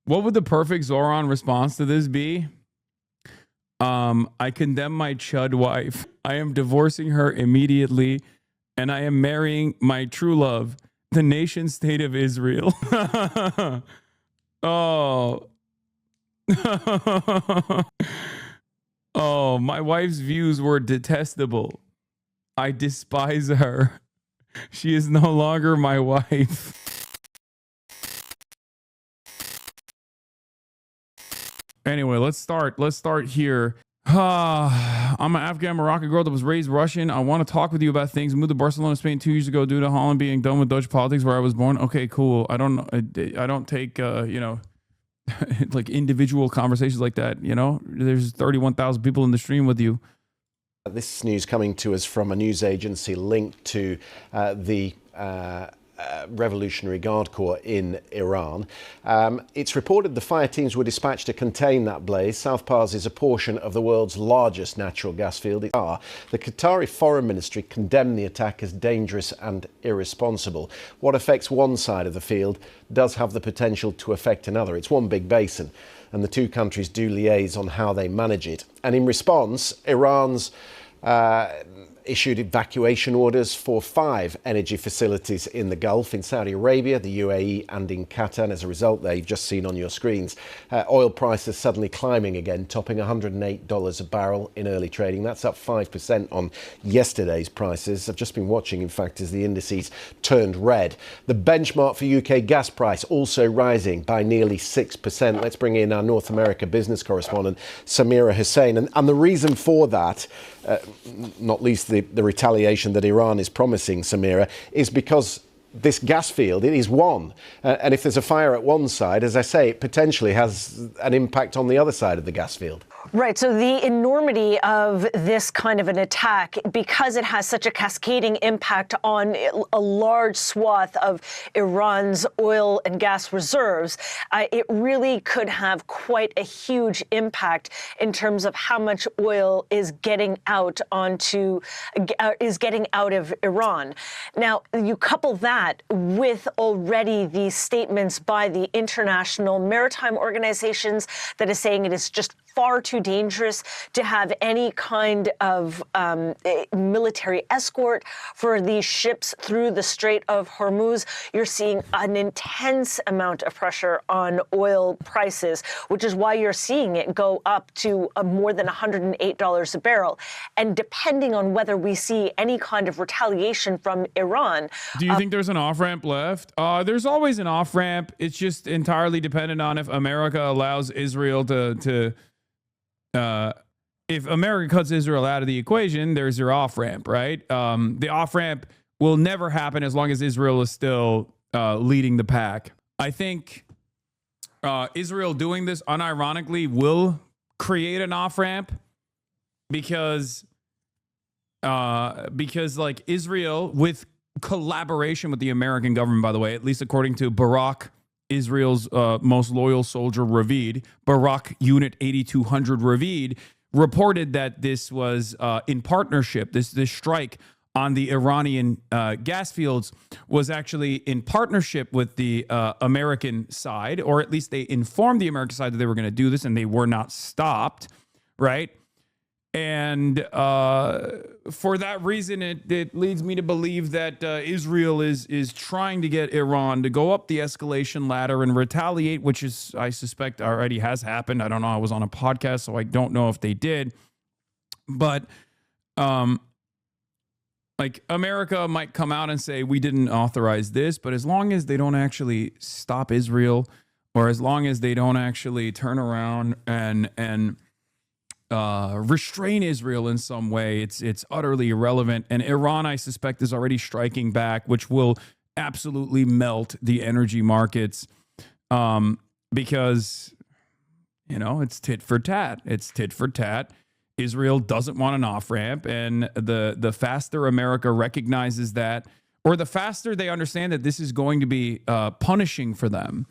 What would the perfect Zoran response to this be? I condemn my chud wife. I am divorcing her immediately, and I am marrying my true love, the nation state of Israel. Oh. Oh, my wife's views were detestable. I despise her. She is no longer my wife. Anyway, let's start here. I'm an Afghan Moroccan girl that was raised Russian. I want to talk with you about things. Moved to Barcelona, Spain 2 years ago due to Holland being done with Dutch politics where I was born. Okay, cool. I don't take, like individual conversations like that. There's 31,000 people in the stream with you. This news coming to us from a news agency linked to the Revolutionary Guard Corps in Iran. It's reported the fire teams were dispatched to contain that blaze. South Pars is a portion of the world's largest natural gas field. The Qatari Foreign Ministry condemned the attack as dangerous and irresponsible. What affects one side of the field does have the potential to affect another. It's one big basin, and the two countries do liaise on how they manage it. And in response, Iran's issued evacuation orders for 5 energy facilities in the Gulf, in Saudi Arabia, the UAE and in Qatar. And as a result, there you've just seen on your screens, oil prices suddenly climbing again, topping $108 a barrel in early trading. That's up 5% on yesterday's prices. I've just been watching, in fact, as the indices turned red. The benchmark for UK gas price also rising by nearly 6%. Let's bring in our North America business correspondent, Samira Hussain. And the reason for that, not least the retaliation that Iran is promising, Samira, is because this gas field, it is one. And if there's a fire at one side, as I say, it potentially has an impact on the other side of the gas field. Right. So the enormity of this kind of an attack, because it has such a cascading impact on a large swath of Iran's oil and gas reserves, it really could have quite a huge impact in terms of how much oil is getting out of Iran. Now, you couple that with already these statements by the international maritime organizations that is saying it is just far too dangerous to have any kind of military escort for these ships through the Strait of Hormuz. You're seeing an intense amount of pressure on oil prices, which is why you're seeing it go up to more than $108 a barrel. And depending on whether we see any kind of retaliation from Iran. Do you think there's an off-ramp left? There's always an off-ramp. It's just entirely dependent on if America allows Israel to if America cuts Israel out of the equation, there's your off-ramp, right? The off-ramp will never happen as long as Israel is still leading the pack. I think Israel doing this unironically will create an off-ramp because like Israel, with collaboration with the American government, by the way, at least according to Barack, Israel's most loyal soldier, Ravid, Barak Unit 8200 Ravid, reported that this was in partnership. This strike on the Iranian gas fields was actually in partnership with the American side, or at least they informed the American side that they were going to do this, and they were not stopped, right? And for that reason, it leads me to believe that Israel is trying to get Iran to go up the escalation ladder and retaliate, which is, I suspect, already has happened. I don't know. I was on a podcast, so I don't know if they did. But like America might come out and say, we didn't authorize this, but as long as they don't actually stop Israel, or as long as they don't actually turn around and restrain Israel in some way, it's utterly irrelevant. And Iran, I suspect, is already striking back, which will absolutely melt the energy markets because, it's tit for tat. It's tit for tat. Israel doesn't want an off-ramp, and the faster America recognizes that, or the faster they understand that this is going to be punishing for them,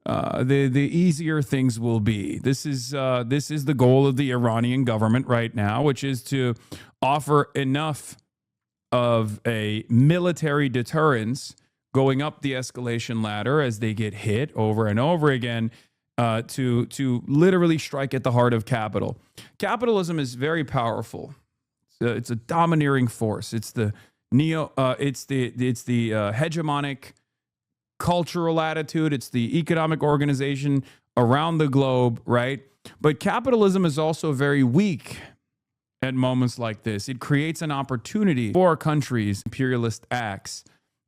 the easier things will be. This is the goal of the Iranian government right now, which is to offer enough of a military deterrence going up the escalation ladder as they get hit over and over again. to literally strike at the heart of capital. Capitalism is very powerful. It's a domineering force. It's the hegemonic cultural attitude. It's the economic organization around the globe, right? But capitalism is also very weak at moments like this. It creates an opportunity for countries, imperialist acts,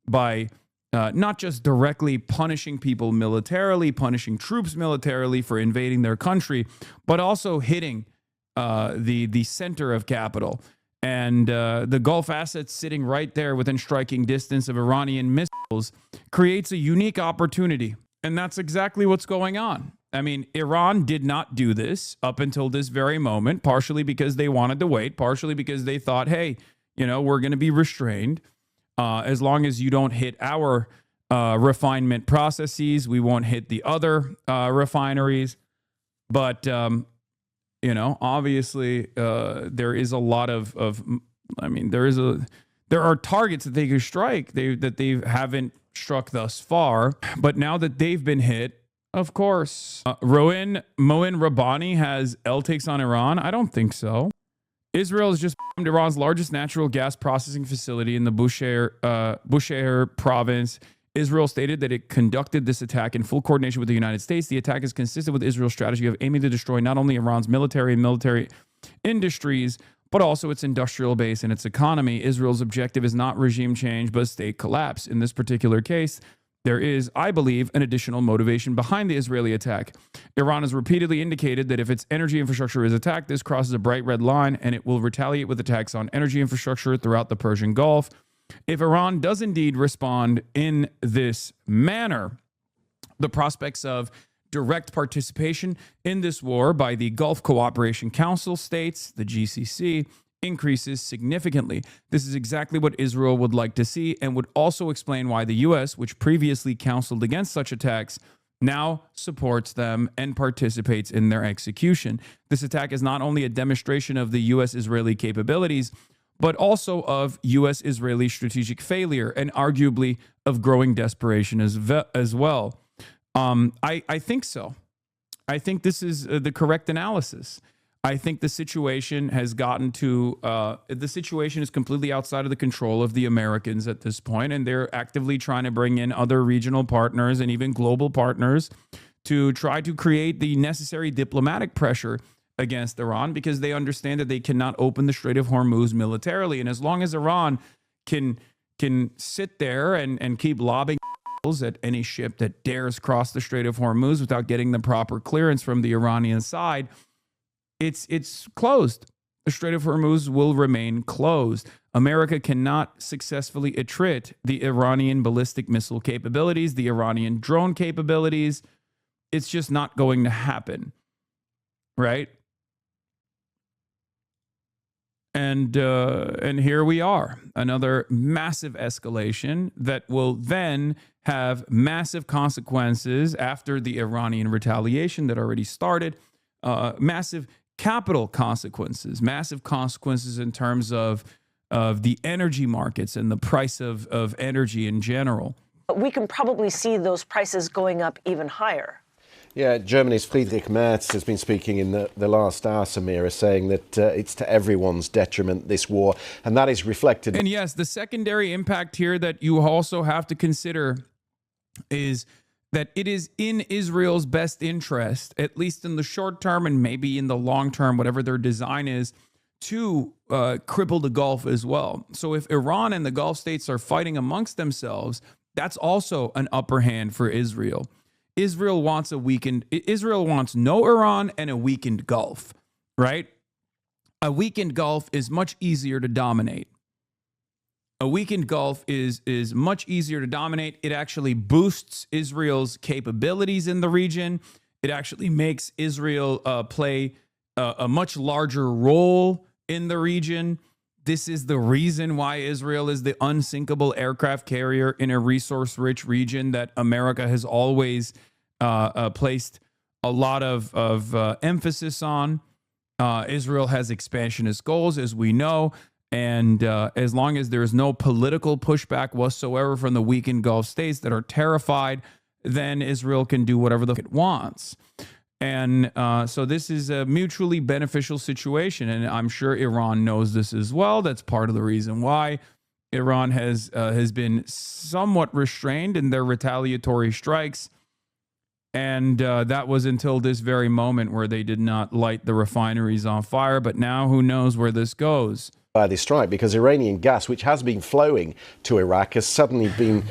by not just directly punishing people militarily, punishing troops militarily for invading their country, but also hitting the center of capital. And the Gulf assets sitting right there within striking distance of Iranian missiles creates a unique opportunity. And that's exactly what's going on. I mean, Iran did not do this up until this very moment, partially because they wanted to wait, partially because they thought, hey, we're going to be restrained. As long as you don't hit our refinement processes, we won't hit the other refineries. But, obviously there is a lot there are targets that they could strike that they haven't struck thus far. But now that they've been hit, of course, Moin Rabbani has L takes on Iran. I don't think so. Israel has just bombed Iran's largest natural gas processing facility in the Bushehr province. Israel stated that it conducted this attack in full coordination with the United States. The attack is consistent with Israel's strategy of aiming to destroy not only Iran's military industries, but also its industrial base and its economy. Israel's objective is not regime change, but state collapse. In this particular case, there is, I believe, an additional motivation behind the Israeli attack. Iran has repeatedly indicated that if its energy infrastructure is attacked, this crosses a bright red line, and it will retaliate with attacks on energy infrastructure throughout the Persian Gulf. If Iran does indeed respond in this manner, the prospects of direct participation in this war by the Gulf Cooperation Council states, the GCC, increases significantly. This is exactly what Israel would like to see, and would also explain why the U.S., which previously counseled against such attacks, now supports them and participates in their execution. This attack is not only a demonstration of the U.S.-Israeli capabilities, but also of U.S.-Israeli strategic failure and arguably of growing desperation as well. I think so. I think this is the correct analysis. I think the situation has gotten to, the situation is completely outside of the control of the Americans at this point, and they're actively trying to bring in other regional partners and even global partners to try to create the necessary diplomatic pressure against Iran, because they understand that they cannot open the Strait of Hormuz militarily. And as long as Iran can sit there and keep lobbing at any ship that dares cross the Strait of Hormuz without getting the proper clearance from the Iranian side, it's closed. The Strait of Hormuz will remain closed. America cannot successfully attrit the Iranian ballistic missile capabilities, the Iranian drone capabilities. It's just not going to happen, right? And here we are, another massive escalation that will then have massive consequences after the Iranian retaliation that already started, massive capital consequences, massive consequences in terms of the energy markets and the price of energy in general. We can probably see those prices going up even higher. Yeah, Germany's Friedrich Merz has been speaking in the last hour, Samira, saying that it's to everyone's detriment, this war, and that is reflected. And yes, the secondary impact here that you also have to consider is that it is in Israel's best interest, at least in the short term and maybe in the long term, whatever their design is, to cripple the Gulf as well. So if Iran and the Gulf states are fighting amongst themselves, that's also an upper hand for Israel. Israel wants no Iran and a weakened Gulf, right? A weakened Gulf is much easier to dominate. A weakened Gulf is much easier to dominate. It actually boosts Israel's capabilities in the region. It actually makes Israel play a much larger role in the region. This is the reason why Israel is the unsinkable aircraft carrier in a resource-rich region that America has always placed a lot of emphasis on. Israel has expansionist goals, as we know, and as long as there is no political pushback whatsoever from the weakened Gulf states that are terrified then Israel can do whatever the fuck it wants. And so this is a mutually beneficial situation. And I'm sure Iran knows this as well. That's part of the reason why Iran has been somewhat restrained in their retaliatory strikes. And that was until this very moment where they did not light the refineries on fire. But now who knows where this goes? By this strike, because Iranian gas, which has been flowing to Iraq, has suddenly been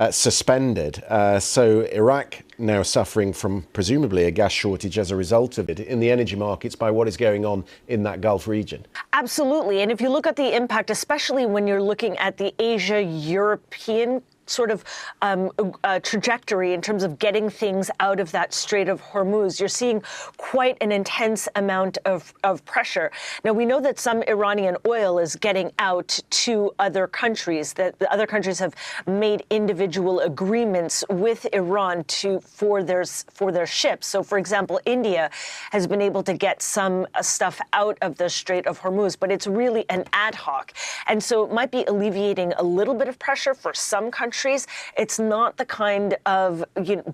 suspended. So Iraq now suffering from presumably a gas shortage as a result of it in the energy markets by what is going on in that Gulf region. Absolutely. And if you look at the impact, especially when you're looking at the Asia-European sort of trajectory in terms of getting things out of that Strait of Hormuz, you're seeing quite an intense amount of pressure. Now, we know that some Iranian oil is getting out to other countries, that the other countries have made individual agreements with Iran for their ships. So, for example, India has been able to get some stuff out of the Strait of Hormuz, but it's really an ad hoc. And so it might be alleviating a little bit of pressure for some countries. It's not the kind of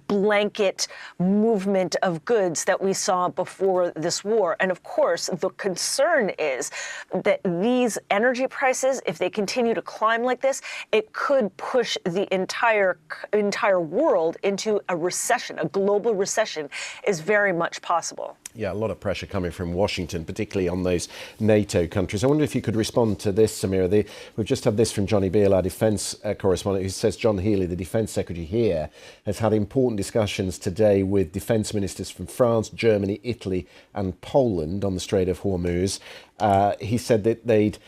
blanket movement of goods that we saw before this war. And of course, the concern is that these energy prices, if they continue to climb like this, it could push the entire world into a recession. A global recession is very much possible. Yeah, a lot of pressure coming from Washington, particularly on those NATO countries. I wonder if you could respond to this, Samira. We've just had this from Johnny Beale, our defence correspondent, who says John Healey, the defence secretary here, has had important discussions today with defence ministers from France, Germany, Italy and Poland on the Strait of Hormuz. He said that they'd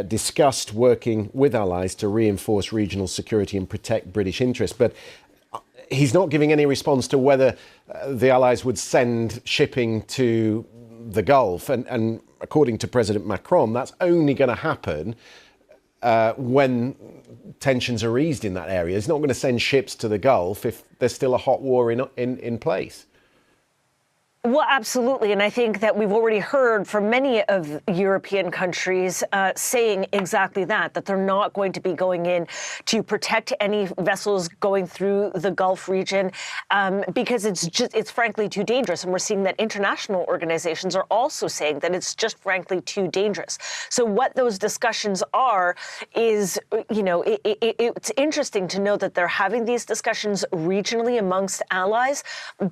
discussed working with allies to reinforce regional security and protect British interests. But he's not giving any response to whether the Allies would send shipping to the Gulf. And according to President Macron, that's only going to happen when tensions are eased in that area. He's not going to send ships to the Gulf if there's still a hot war in place. Well, absolutely. And I think that we've already heard from many of European countries saying exactly that they're not going to be going in to protect any vessels going through the Gulf region because it's frankly too dangerous. And we're seeing that international organizations are also saying that it's just frankly too dangerous. So what those discussions are is, it's interesting to know that they're having these discussions regionally amongst allies,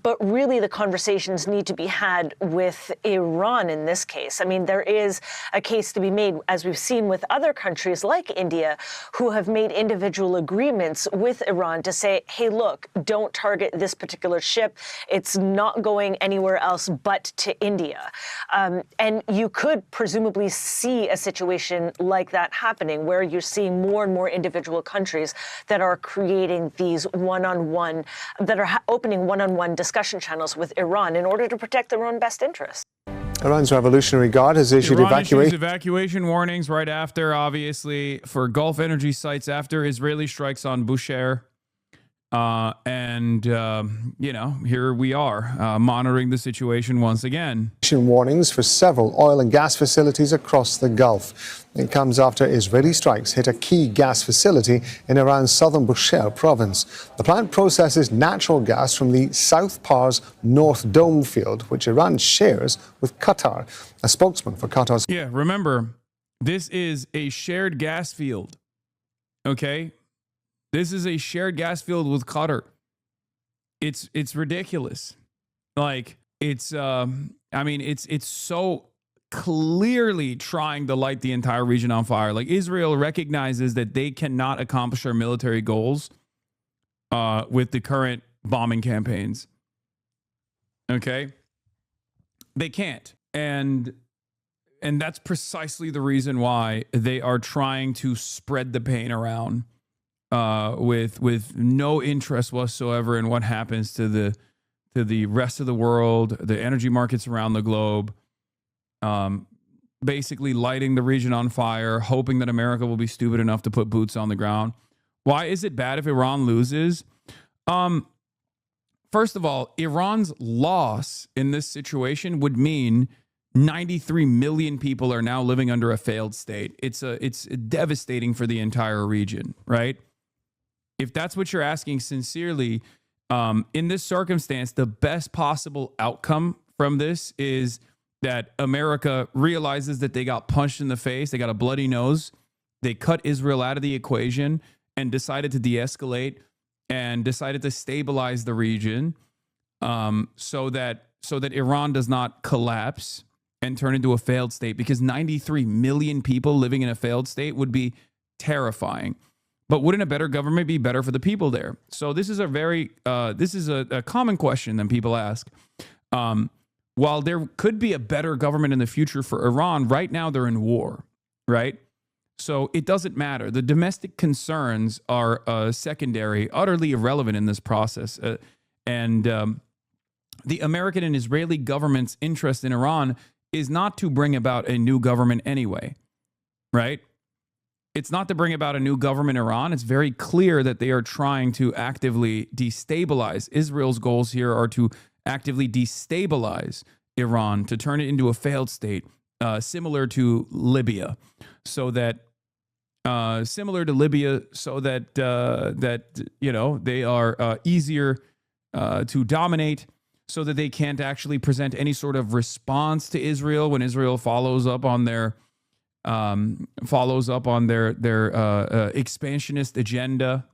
but really the conversations need to be had with Iran in this case. I mean, there is a case to be made, as we've seen with other countries like India, who have made individual agreements with Iran to say, hey, look, don't target this particular ship. It's not going anywhere else but to India. And you could presumably see a situation like that happening, where you're seeing more and more individual countries that are creating these opening one-on-one discussion channels with Iran in order to protect their own best interests. Iran's Revolutionary Guard has issued evacuation warnings right after, obviously, for Gulf energy sites after Israeli strikes on Bushehr. Here we are monitoring the situation once again. Warnings for several oil and gas facilities across the Gulf. It comes after Israeli strikes hit a key gas facility in Iran's southern Bushehr province. The plant processes natural gas from the South Pars North Dome field, which Iran shares with Qatar. A spokesman for Qatar's... Yeah, remember, this is a shared gas field, okay? This is a shared gas field with Qatar. It's ridiculous. Like, it's so clearly trying to light the entire region on fire. Like, Israel recognizes that they cannot accomplish their military goals with the current bombing campaigns. Okay? They can't. And that's precisely the reason why they are trying to spread the pain around. With no interest whatsoever in what happens to the rest of the world, the energy markets around the globe, basically lighting the region on fire, hoping that America will be stupid enough to put boots on the ground. Why is it bad if Iran loses? First of all, Iran's loss in this situation would mean 93 million people are now living under a failed state. It's devastating for the entire region, right? If that's what you're asking sincerely, In this circumstance, the best possible outcome from this is that America realizes that they got punched in the face, they got a bloody nose, they cut Israel out of the equation and decided to de-escalate and decided to stabilize the region, so that Iran does not collapse and turn into a failed state, because 93 million people living in a failed state would be terrifying. But wouldn't a better government be better for the people there? So this is a common question that people ask. While there could be a better government in the future for Iran, right now they're in war, right? So it doesn't matter. The domestic concerns are secondary, utterly irrelevant in this process. And the American and Israeli government's interest in Iran is not to bring about a new government anyway, right? It's not to bring about a new government in Iran. It's very clear that they are trying to actively destabilize. Israel's goals here are to actively destabilize Iran, to turn it into a failed state, similar to Libya, so that they are easier to dominate, so that they can't actually present any sort of response to Israel when Israel follows up on their expansionist agenda,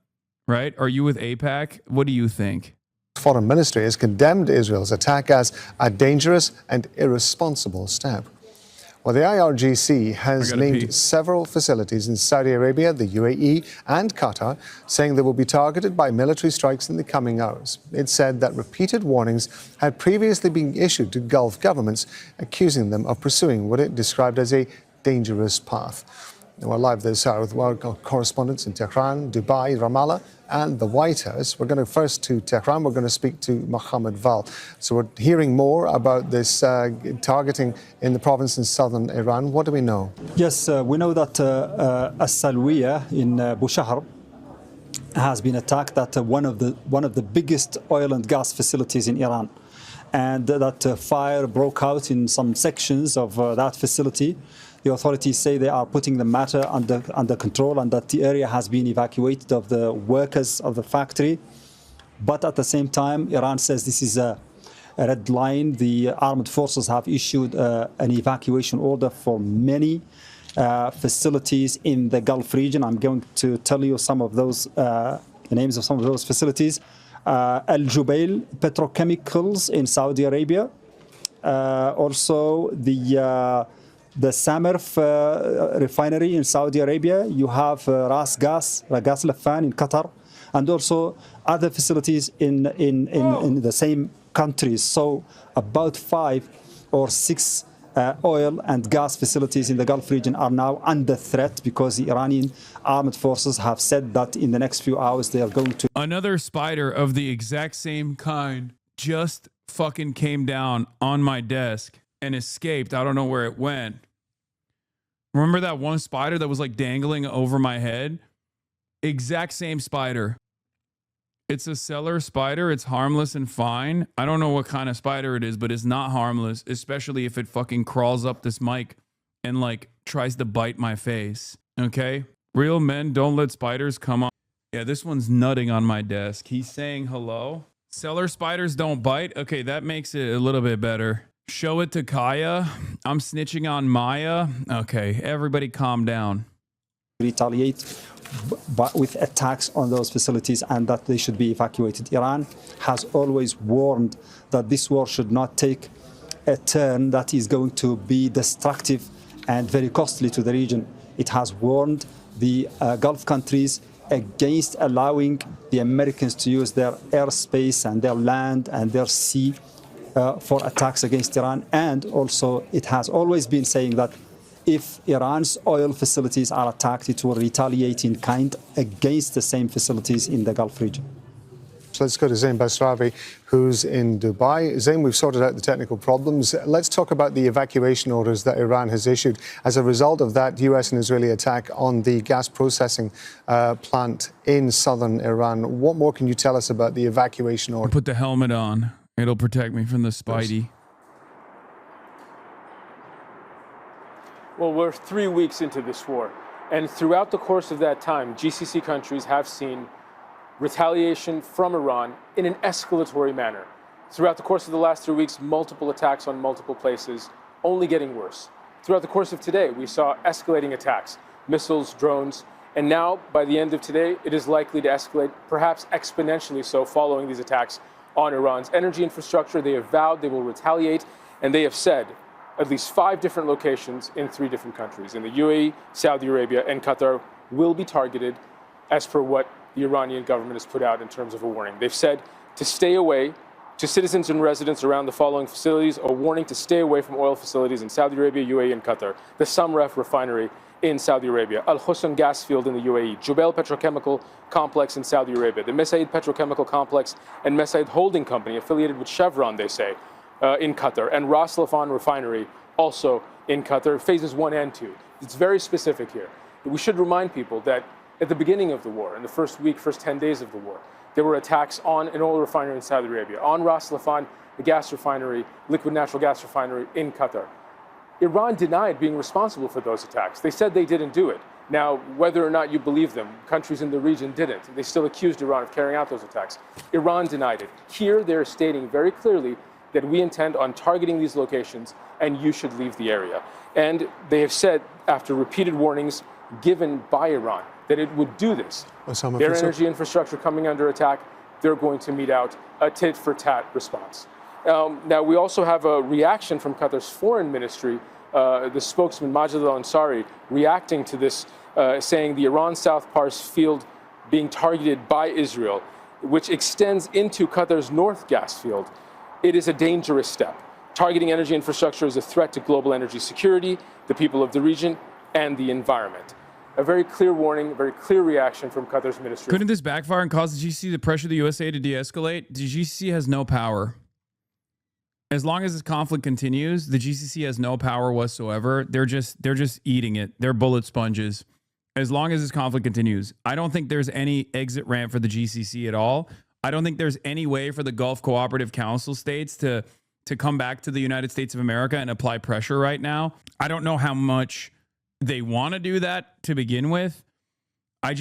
right? Are you with AIPAC? What do you think? Foreign Ministry has condemned Israel's attack as a dangerous and irresponsible step. Well, the IRGC has named several facilities in Saudi Arabia, the UAE and Qatar, saying they will be targeted by military strikes in the coming hours. It said that repeated warnings had previously been issued to Gulf governments, accusing them of pursuing what it described as a dangerous path. We're live this hour with our correspondents in Tehran, Dubai, Ramallah and the White House. We're going to first to Tehran. We're going to speak to Mohammed Val. So we're hearing more about this targeting in the province in southern Iran. What do we know? Yes, we know that As-Salwiya in Bushehr has been attacked at one of the biggest oil and gas facilities in Iran, and that fire broke out in some sections of that facility. The authorities say they are putting the matter under control and that the area has been evacuated of the workers of the factory. But at the same time, Iran says this is a red line. The armed forces have issued an evacuation order for many facilities in the Gulf region. I'm going to tell you some of those, the names of some of those facilities. Al Jubail Petrochemicals in Saudi Arabia. Also the Samarf refinery in Saudi Arabia. You have Ras Gas Lafan in Qatar, and also other facilities in the same countries. So about 5 or 6 oil and gas facilities in the Gulf region are now under threat because the Iranian armed forces have said that in the next few hours they are going to... Another spider of the exact same kind just fucking came down on my desk and escaped. I don't know where it went. Remember that one spider that was like dangling over my head? Exact same spider. It's a cellar spider. It's harmless and fine. I don't know what kind of spider it is, but it's not harmless, especially if it fucking crawls up this mic and like tries to bite my face. Okay? Real men don't let spiders come on. Yeah, this one's nutting on my desk. He's saying hello. Cellar spiders don't bite. Okay, that makes it a little bit better. Show it to Kaya. I'm snitching on Maya. Okay, everybody calm down. Retaliate with attacks on those facilities and that they should be evacuated. Iran has always warned that this war should not take a turn that is going to be destructive and very costly to the region. It has warned the Gulf countries against allowing the Americans to use their airspace and their land and their sea for attacks against Iran. And also it has always been saying that if Iran's oil facilities are attacked, it will retaliate in kind against the same facilities in the Gulf region. So let's go to Zain Basravi, who's in Dubai. Zain, we've sorted out the technical problems. Let's talk about the evacuation orders that Iran has issued as a result of that US and Israeli attack on the gas processing plant in southern Iran. What more can you tell us about the evacuation order? Put the helmet on. It'll protect me from the Spidey. Well, we're 3 weeks into this war, and throughout the course of that time, GCC countries have seen retaliation from Iran in an escalatory manner. Throughout the course of the last 3 weeks, multiple attacks on multiple places, only getting worse. Throughout the course of today, we saw escalating attacks, missiles, drones, and now, by the end of today, it is likely to escalate, perhaps exponentially so, following these attacks on Iran's energy infrastructure. They have vowed they will retaliate, and they have said at least 5 different locations in 3 different countries, in the UAE, Saudi Arabia, and Qatar, will be targeted as per what the Iranian government has put out in terms of a warning. They've said to stay away, to citizens and residents around the following facilities, a warning to stay away from oil facilities in Saudi Arabia, UAE, and Qatar. The Samref refinery in Saudi Arabia, Al Husn gas field in the UAE, Jubail petrochemical complex in Saudi Arabia, the Mesaid petrochemical complex and Mesaid holding company affiliated with Chevron, they say, in Qatar, and Ras Laffan refinery also in Qatar, phases 1 and 2. It's very specific here. We should remind people that at the beginning of the war, in the first 10 days of the war, there were attacks on an oil refinery in Saudi Arabia, on Ras Laffan, the gas refinery, liquid natural gas refinery in Qatar. Iran denied being responsible for those attacks. They said they didn't do it. Now, whether or not you believe them, countries in the region didn't. They still accused Iran of carrying out those attacks. Iran denied it. Here, they're stating very clearly that we intend on targeting these locations and you should leave the area. And they have said, after repeated warnings given by Iran, that it would do this. Their energy infrastructure coming under attack, they're going to mete out a tit-for-tat response. Now, we also have a reaction from Qatar's foreign ministry, the spokesman Majid al-Ansari, reacting to this, saying the Iran South Pars field being targeted by Israel, which extends into Qatar's North gas field. It is a dangerous step. Targeting energy infrastructure is a threat to global energy security, the people of the region, and the environment. A very clear warning, a very clear reaction from Qatar's ministry. Couldn't this backfire and cause the GCC to pressure the USA to de-escalate? The GCC has no power. As long as this conflict continues, the GCC has no power whatsoever. They're just eating it. They're bullet sponges. As long as this conflict continues, I don't think there's any exit ramp for the GCC at all. I don't think there's any way for the Gulf Cooperative Council states to come back to the United States of America and apply pressure right now. I don't know how much they want to do that to begin with. I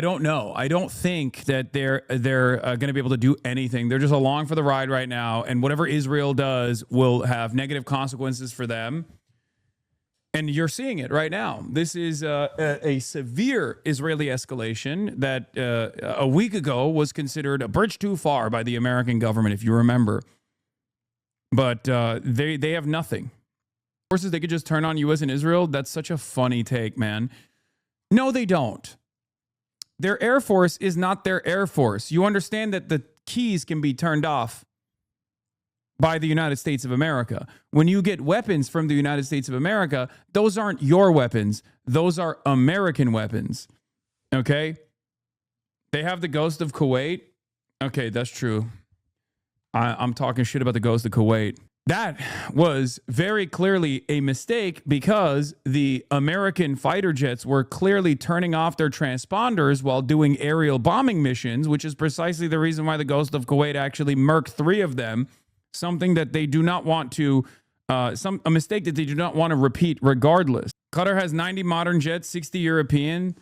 don't know. I don't think that they're going to be able to do anything. They're just along for the ride right now, and whatever Israel does will have negative consequences for them. And you're seeing it right now. This is a severe Israeli escalation that a week ago was considered a bridge too far by the American government, if you remember. But they have nothing. Forces, they could just turn on U.S. and Israel. That's such a funny take, man. No, they don't. Their Air Force is not their Air Force. You understand that the keys can be turned off by the United States of America. When you get weapons from the United States of America, those aren't your weapons. Those are American weapons. Okay? They have the Ghost of Kuwait. Okay, that's true. I'm talking shit about the Ghost of Kuwait. That was very clearly a mistake because the American fighter jets were clearly turning off their transponders while doing aerial bombing missions, which is precisely the reason why the Ghost of Kuwait actually murked 3 of them, something that they do not want to, a mistake that they do not want to repeat regardless. Qatar has 90 modern jets, 60 European.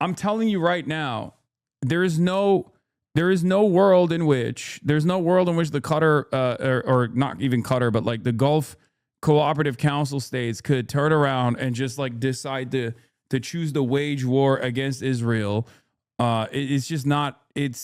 I'm telling you right now, there is no world in which the Qatar, or not even Qatar, but like the Gulf Cooperative Council states could turn around and just like decide to choose to wage war against Israel. It's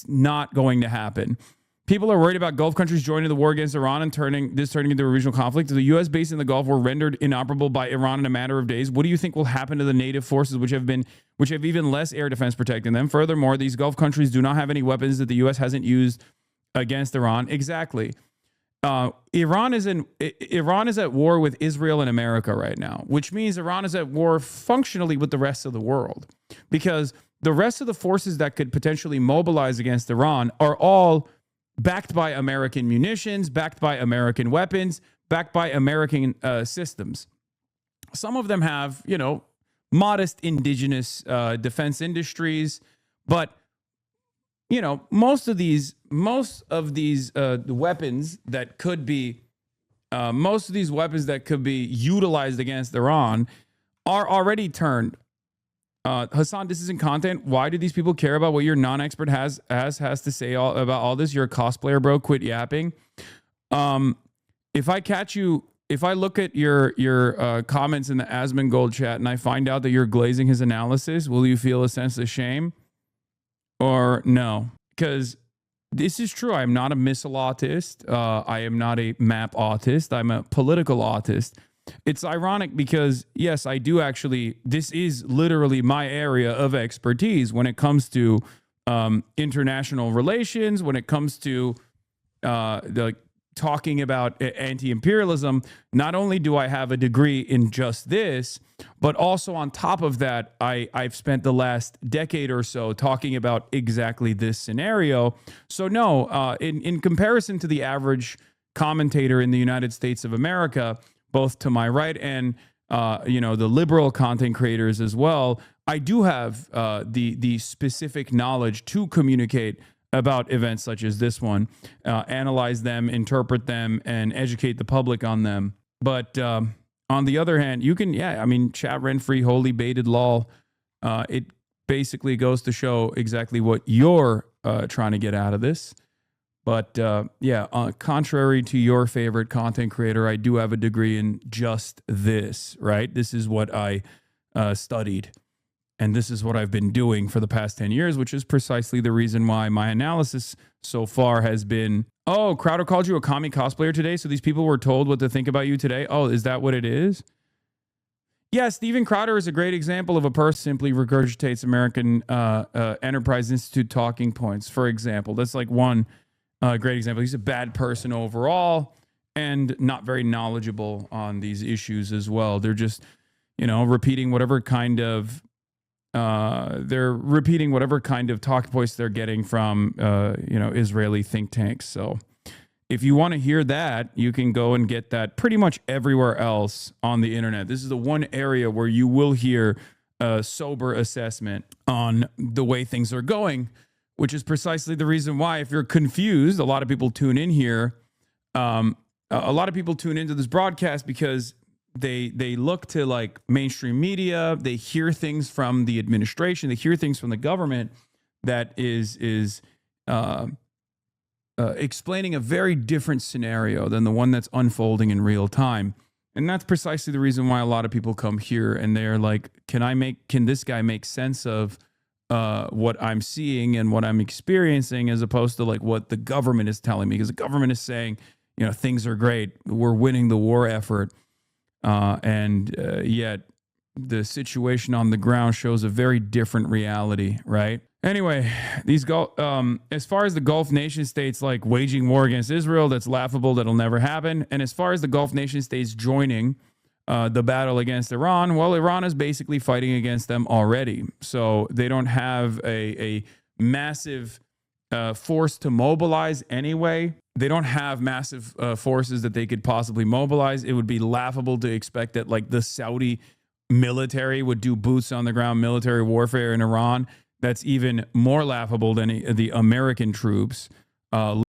not going to happen. People are worried about Gulf countries joining the war against Iran and turning into a regional conflict. The U.S. base in the Gulf were rendered inoperable by Iran in a matter of days. What do you think will happen to the native forces, which have even less air defense protecting them? Furthermore, these Gulf countries do not have any weapons that the U.S. hasn't used against Iran. Exactly. Iran is at war with Israel and America right now, which means Iran is at war functionally with the rest of the world, because the rest of the forces that could potentially mobilize against Iran are all backed by American munitions, backed by American weapons, backed by American systems. Some of them have, modest indigenous defense industries, but most of these weapons that could be utilized against Iran are already turned Hasan, this isn't content. Why do these people care about what your non-expert has to say about all this? You're a cosplayer, bro. Quit yapping. If I look at your comments in the Asmongold chat and I find out that you're glazing his analysis, will you feel a sense of shame or no? Because this is true. I am not a missile autist. I am not a map autist. I'm a political autist. It's ironic because, yes, I do actually, this is literally my area of expertise when it comes to international relations, when it comes to talking about anti-imperialism. Not only do I have a degree in just this, but also on top of that, I've spent the last decade or so talking about exactly this scenario. So no, in comparison to the average commentator in the United States of America, both to my right and the liberal content creators as well, I do have the specific knowledge to communicate about events such as this one, analyze them, interpret them, and educate the public on them. But on the other hand, you can, chat rent-free, holy baited lol. It basically goes to show exactly what you're trying to get out of this. But contrary to your favorite content creator, I do have a degree in just this, right? This is what I studied. And this is what I've been doing for the past 10 years, which is precisely the reason why my analysis so far has been, oh, Crowder called you a commie cosplayer today, so these people were told what to think about you today? Oh, is that what it is? Yeah, Steven Crowder is a great example of a person simply regurgitates American Enterprise Institute talking points, for example. That's like one great example. He's a bad person overall and not very knowledgeable on these issues as well. They're just, repeating whatever kind of talking points they're getting from, Israeli think tanks. So if you want to hear that, you can go and get that pretty much everywhere else on the internet. This is the one area where you will hear a sober assessment on the way things are going, which is precisely the reason why, if you're confused, a lot of people tune in here. A lot of people tune into this broadcast because they look to like mainstream media. They hear things from the administration. They hear things from the government that is explaining a very different scenario than the one that's unfolding in real time. And that's precisely the reason why a lot of people come here and they're like, can this guy make sense of what I'm seeing and what I'm experiencing, as opposed to like what the government is telling me? Because the government is saying, things are great. We're winning the war effort. And yet the situation on the ground shows a very different reality, right? Anyway, as far as the Gulf nation states like waging war against Israel, that's laughable. That'll never happen. And as far as the Gulf nation states joining the battle against Iran, well, Iran is basically fighting against them already. So they don't have a massive force to mobilize anyway. They don't have massive forces that they could possibly mobilize. It would be laughable to expect that like the Saudi military would do boots on the ground military warfare in Iran. That's even more laughable than the American troops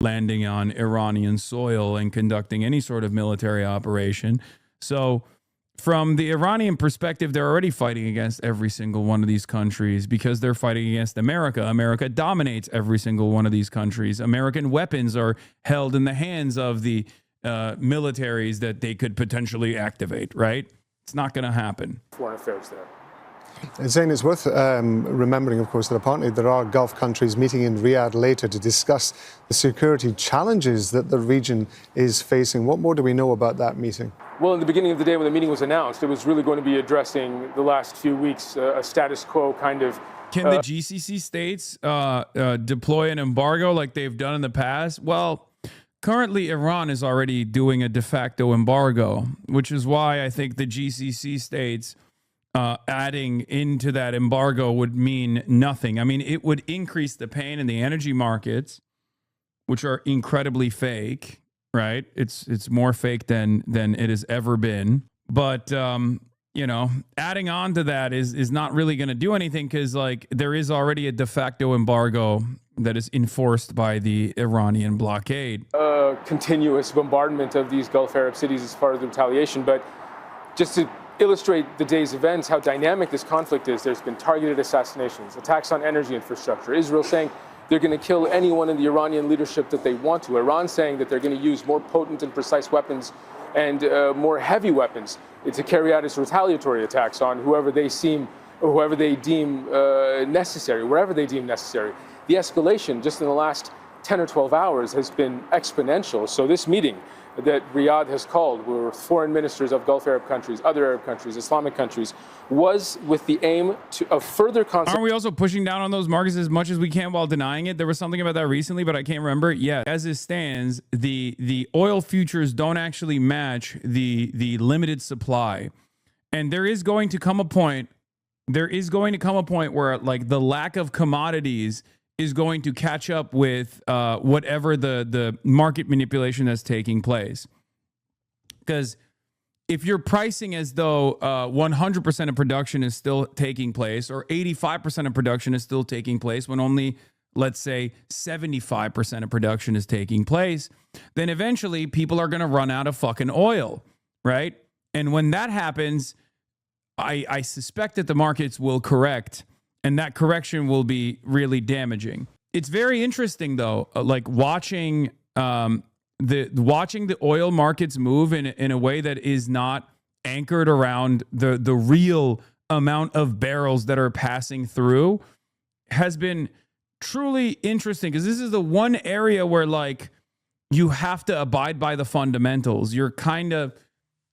landing on Iranian soil and conducting any sort of military operation. So from the Iranian perspective, they're already fighting against every single one of these countries because they're fighting against America. America dominates every single one of these countries. American weapons are held in the hands of the militaries that they could potentially activate, right? It's not going to happen. Foreign affairs there. Zain, it's worth remembering, of course, that apparently there are Gulf countries meeting in Riyadh later to discuss the security challenges that the region is facing. What more do we know about that meeting? Well, in the beginning of the day when the meeting was announced, it was really going to be addressing the last few weeks, a status quo kind of. Can the GCC states deploy an embargo like they've done in the past? Well, currently Iran is already doing a de facto embargo, which is why I think the GCC states adding into that embargo would mean nothing. I mean, it would increase the pain in the energy markets, which are incredibly fake, right? It's more fake than it has ever been. But adding on to that is not really going to do anything because like there is already a de facto embargo that is enforced by the Iranian blockade. Continuous bombardment of these Gulf Arab cities as far as the retaliation, but just to illustrate the day's events, how dynamic this conflict is. There's been targeted assassinations, attacks on energy infrastructure. Israel saying they're going to kill anyone in the Iranian leadership that they want to. Iran saying that they're going to use more potent and precise weapons and more heavy weapons to carry out its retaliatory attacks on whoever they deem necessary, wherever they deem necessary. The escalation just in the last 10 or 12 hours has been exponential. So this meeting that Riyadh has called, where foreign ministers of Gulf Arab countries, other Arab countries, Islamic countries, was with the aim of further Aren't we also pushing down on those markets as much as we can while denying it? There was something about that recently, but I can't remember. Yeah, as it stands, the oil futures don't actually match the limited supply. And there is going to come a point where like the lack of commodities is going to catch up with whatever the market manipulation that's taking place. Because if you're pricing as though 100% of production is still taking place, or 85% of production is still taking place, when only, let's say, 75% of production is taking place, then eventually people are going to run out of fucking oil, right? And when that happens, I suspect that the markets will correct, and that correction will be really damaging. It's very interesting, though, like watching the oil markets move in a way that is not anchored around the real amount of barrels that are passing through has been truly interesting, because this is the one area where like you have to abide by the fundamentals. You're kind of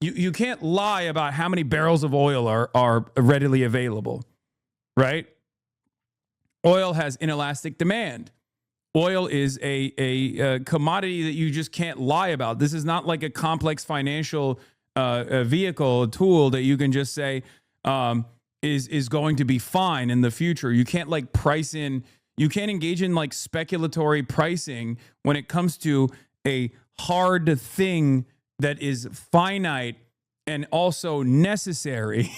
you can't lie about how many barrels of oil are readily available, right? Oil has inelastic demand. Oil is a commodity that you just can't lie about. This is not like a complex financial vehicle, a tool that you can just say is going to be fine in the future. You can't like price in, you can't engage in like speculatory pricing when it comes to a hard thing that is finite and also necessary.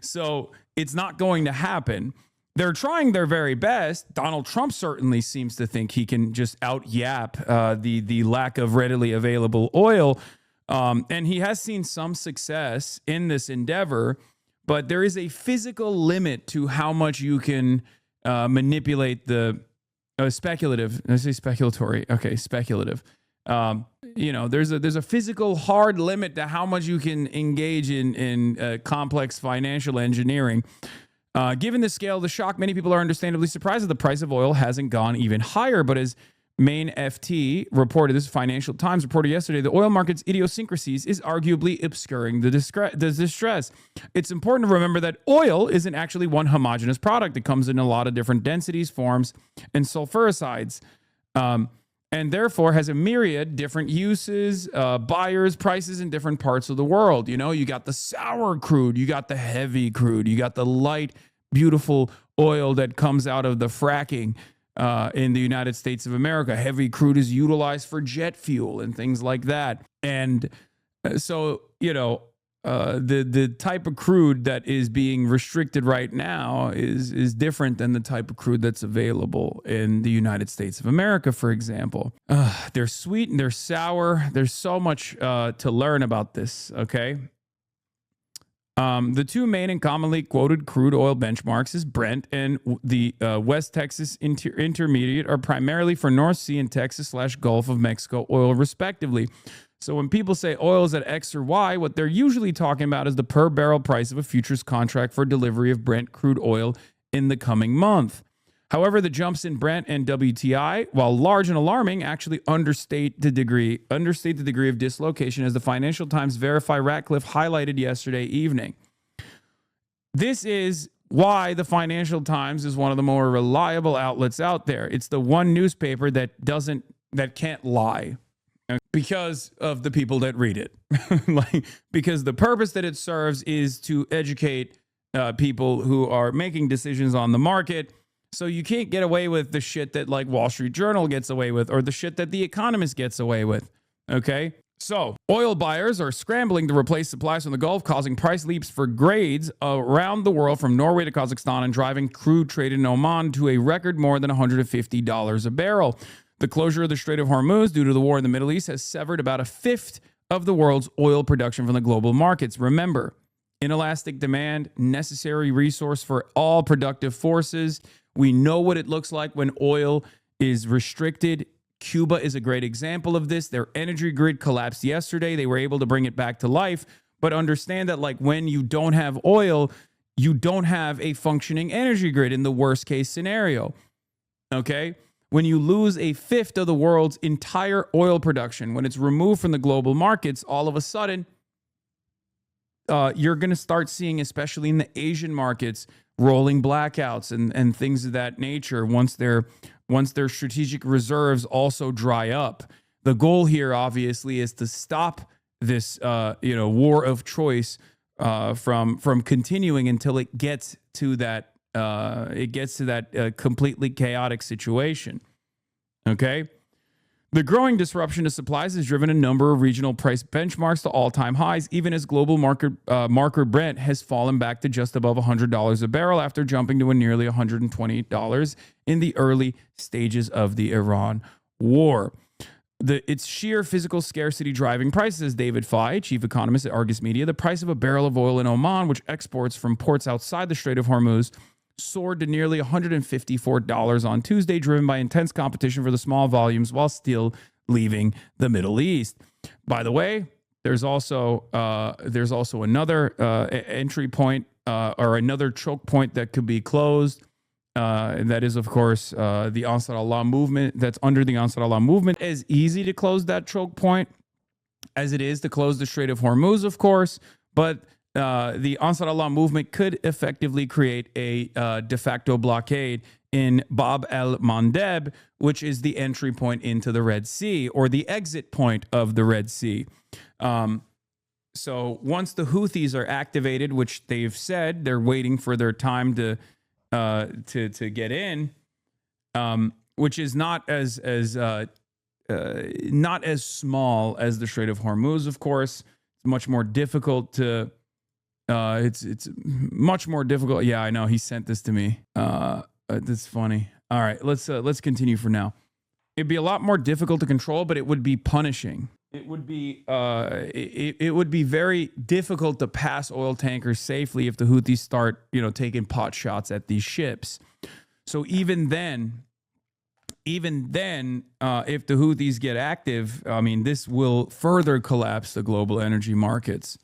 So it's not going to happen. They're trying their very best. Donald Trump certainly seems to think he can just out-yap the lack of readily available oil. And he has seen some success in this endeavor, but there is a physical limit to how much you can manipulate the speculative. I say speculatory. Okay, speculative. There's a physical hard limit to how much you can engage in complex financial engineering. Given the scale of the shock, many people are understandably surprised that the price of oil hasn't gone even higher. But as Main FT reported, this Financial Times reported yesterday, the oil market's idiosyncrasies is arguably obscuring the distress. It's important to remember that oil isn't actually one homogeneous product. It comes in a lot of different densities, forms, and sulfuricides. And therefore has a myriad different uses, buyers, prices in different parts of the world. You know, you got the sour crude, you got the heavy crude, you got the light, beautiful oil that comes out of the fracking in the United States of America. Heavy crude is utilized for jet fuel and things like that. And so, the type of crude that is being restricted right now is different than the type of crude that's available in the United States of America, for example. They're sweet and they're sour. There's so much to learn about this, okay? The two main and commonly quoted crude oil benchmarks is Brent and the West Texas Intermediate are primarily for North Sea and Texas/Gulf of Mexico oil, respectively. So when people say oil is at X or Y, what they're usually talking about is the per barrel price of a futures contract for delivery of Brent crude oil in the coming month. However, the jumps in Brent and WTI, while large and alarming, actually understate the degree of dislocation, as the Financial Times Verify Ratcliffe highlighted yesterday evening. This is why the Financial Times is one of the more reliable outlets out there. It's the one newspaper that can't lie, because of the people that read it. Because the purpose that it serves is to educate people who are making decisions on the market. So you can't get away with the shit that like Wall Street Journal gets away with, or the shit that The Economist gets away with. Okay? So oil buyers are scrambling to replace supplies from the Gulf, causing price leaps for grades around the world from Norway to Kazakhstan, and driving crude trade in Oman to a record more than $150 a barrel. The closure of the Strait of Hormuz due to the war in the Middle East has severed about a fifth of the world's oil production from the global markets. Remember, inelastic demand, necessary resource for all productive forces. We know what it looks like when oil is restricted. Cuba is a great example of this. Their energy grid collapsed yesterday. They were able to bring it back to life. But understand that, like, when you don't have oil, you don't have a functioning energy grid in the worst case scenario. Okay? When you lose a fifth of the world's entire oil production, when it's removed from the global markets, all of a sudden, you're going to start seeing, especially in the Asian markets, rolling blackouts and things of that nature once their strategic reserves also dry up. The goal here, obviously, is to stop this war of choice from continuing until it gets to that completely chaotic situation. Okay. The growing disruption to supplies has driven a number of regional price benchmarks to all-time highs, even as global marker Brent has fallen back to just above $100 a barrel after jumping to a nearly $120 in the early stages of the Iran war. It's sheer physical scarcity driving prices. David Fye, chief economist at Argus Media, the price of a barrel of oil in Oman, which exports from ports outside the Strait of Hormuz, soared to nearly $154 on Tuesday, driven by intense competition for the small volumes while still leaving the Middle East. By the way, there's also another entry point or another choke point that could be closed. And that is, of course, the Ansar Allah movement. That's under the Ansar Allah movement. As easy to close that choke point as it is to close the Strait of Hormuz, of course, but the Ansar Allah movement could effectively create a de facto blockade in Bab el-Mandeb, which is the entry point into the Red Sea, or the exit point of the Red Sea. So once the Houthis are activated, which they've said they're waiting for their time to get in, which is not as small as the Strait of Hormuz, of course. It's much more difficult to. It's much more difficult. Yeah, I know. He sent this to me. That's funny. All right, let's continue for now. It'd be a lot more difficult to control, but it would be punishing. It would be it would be very difficult to pass oil tankers safely if the Houthis start taking pot shots at these ships. So even then, if the Houthis get active, I mean, this will further collapse the global energy markets.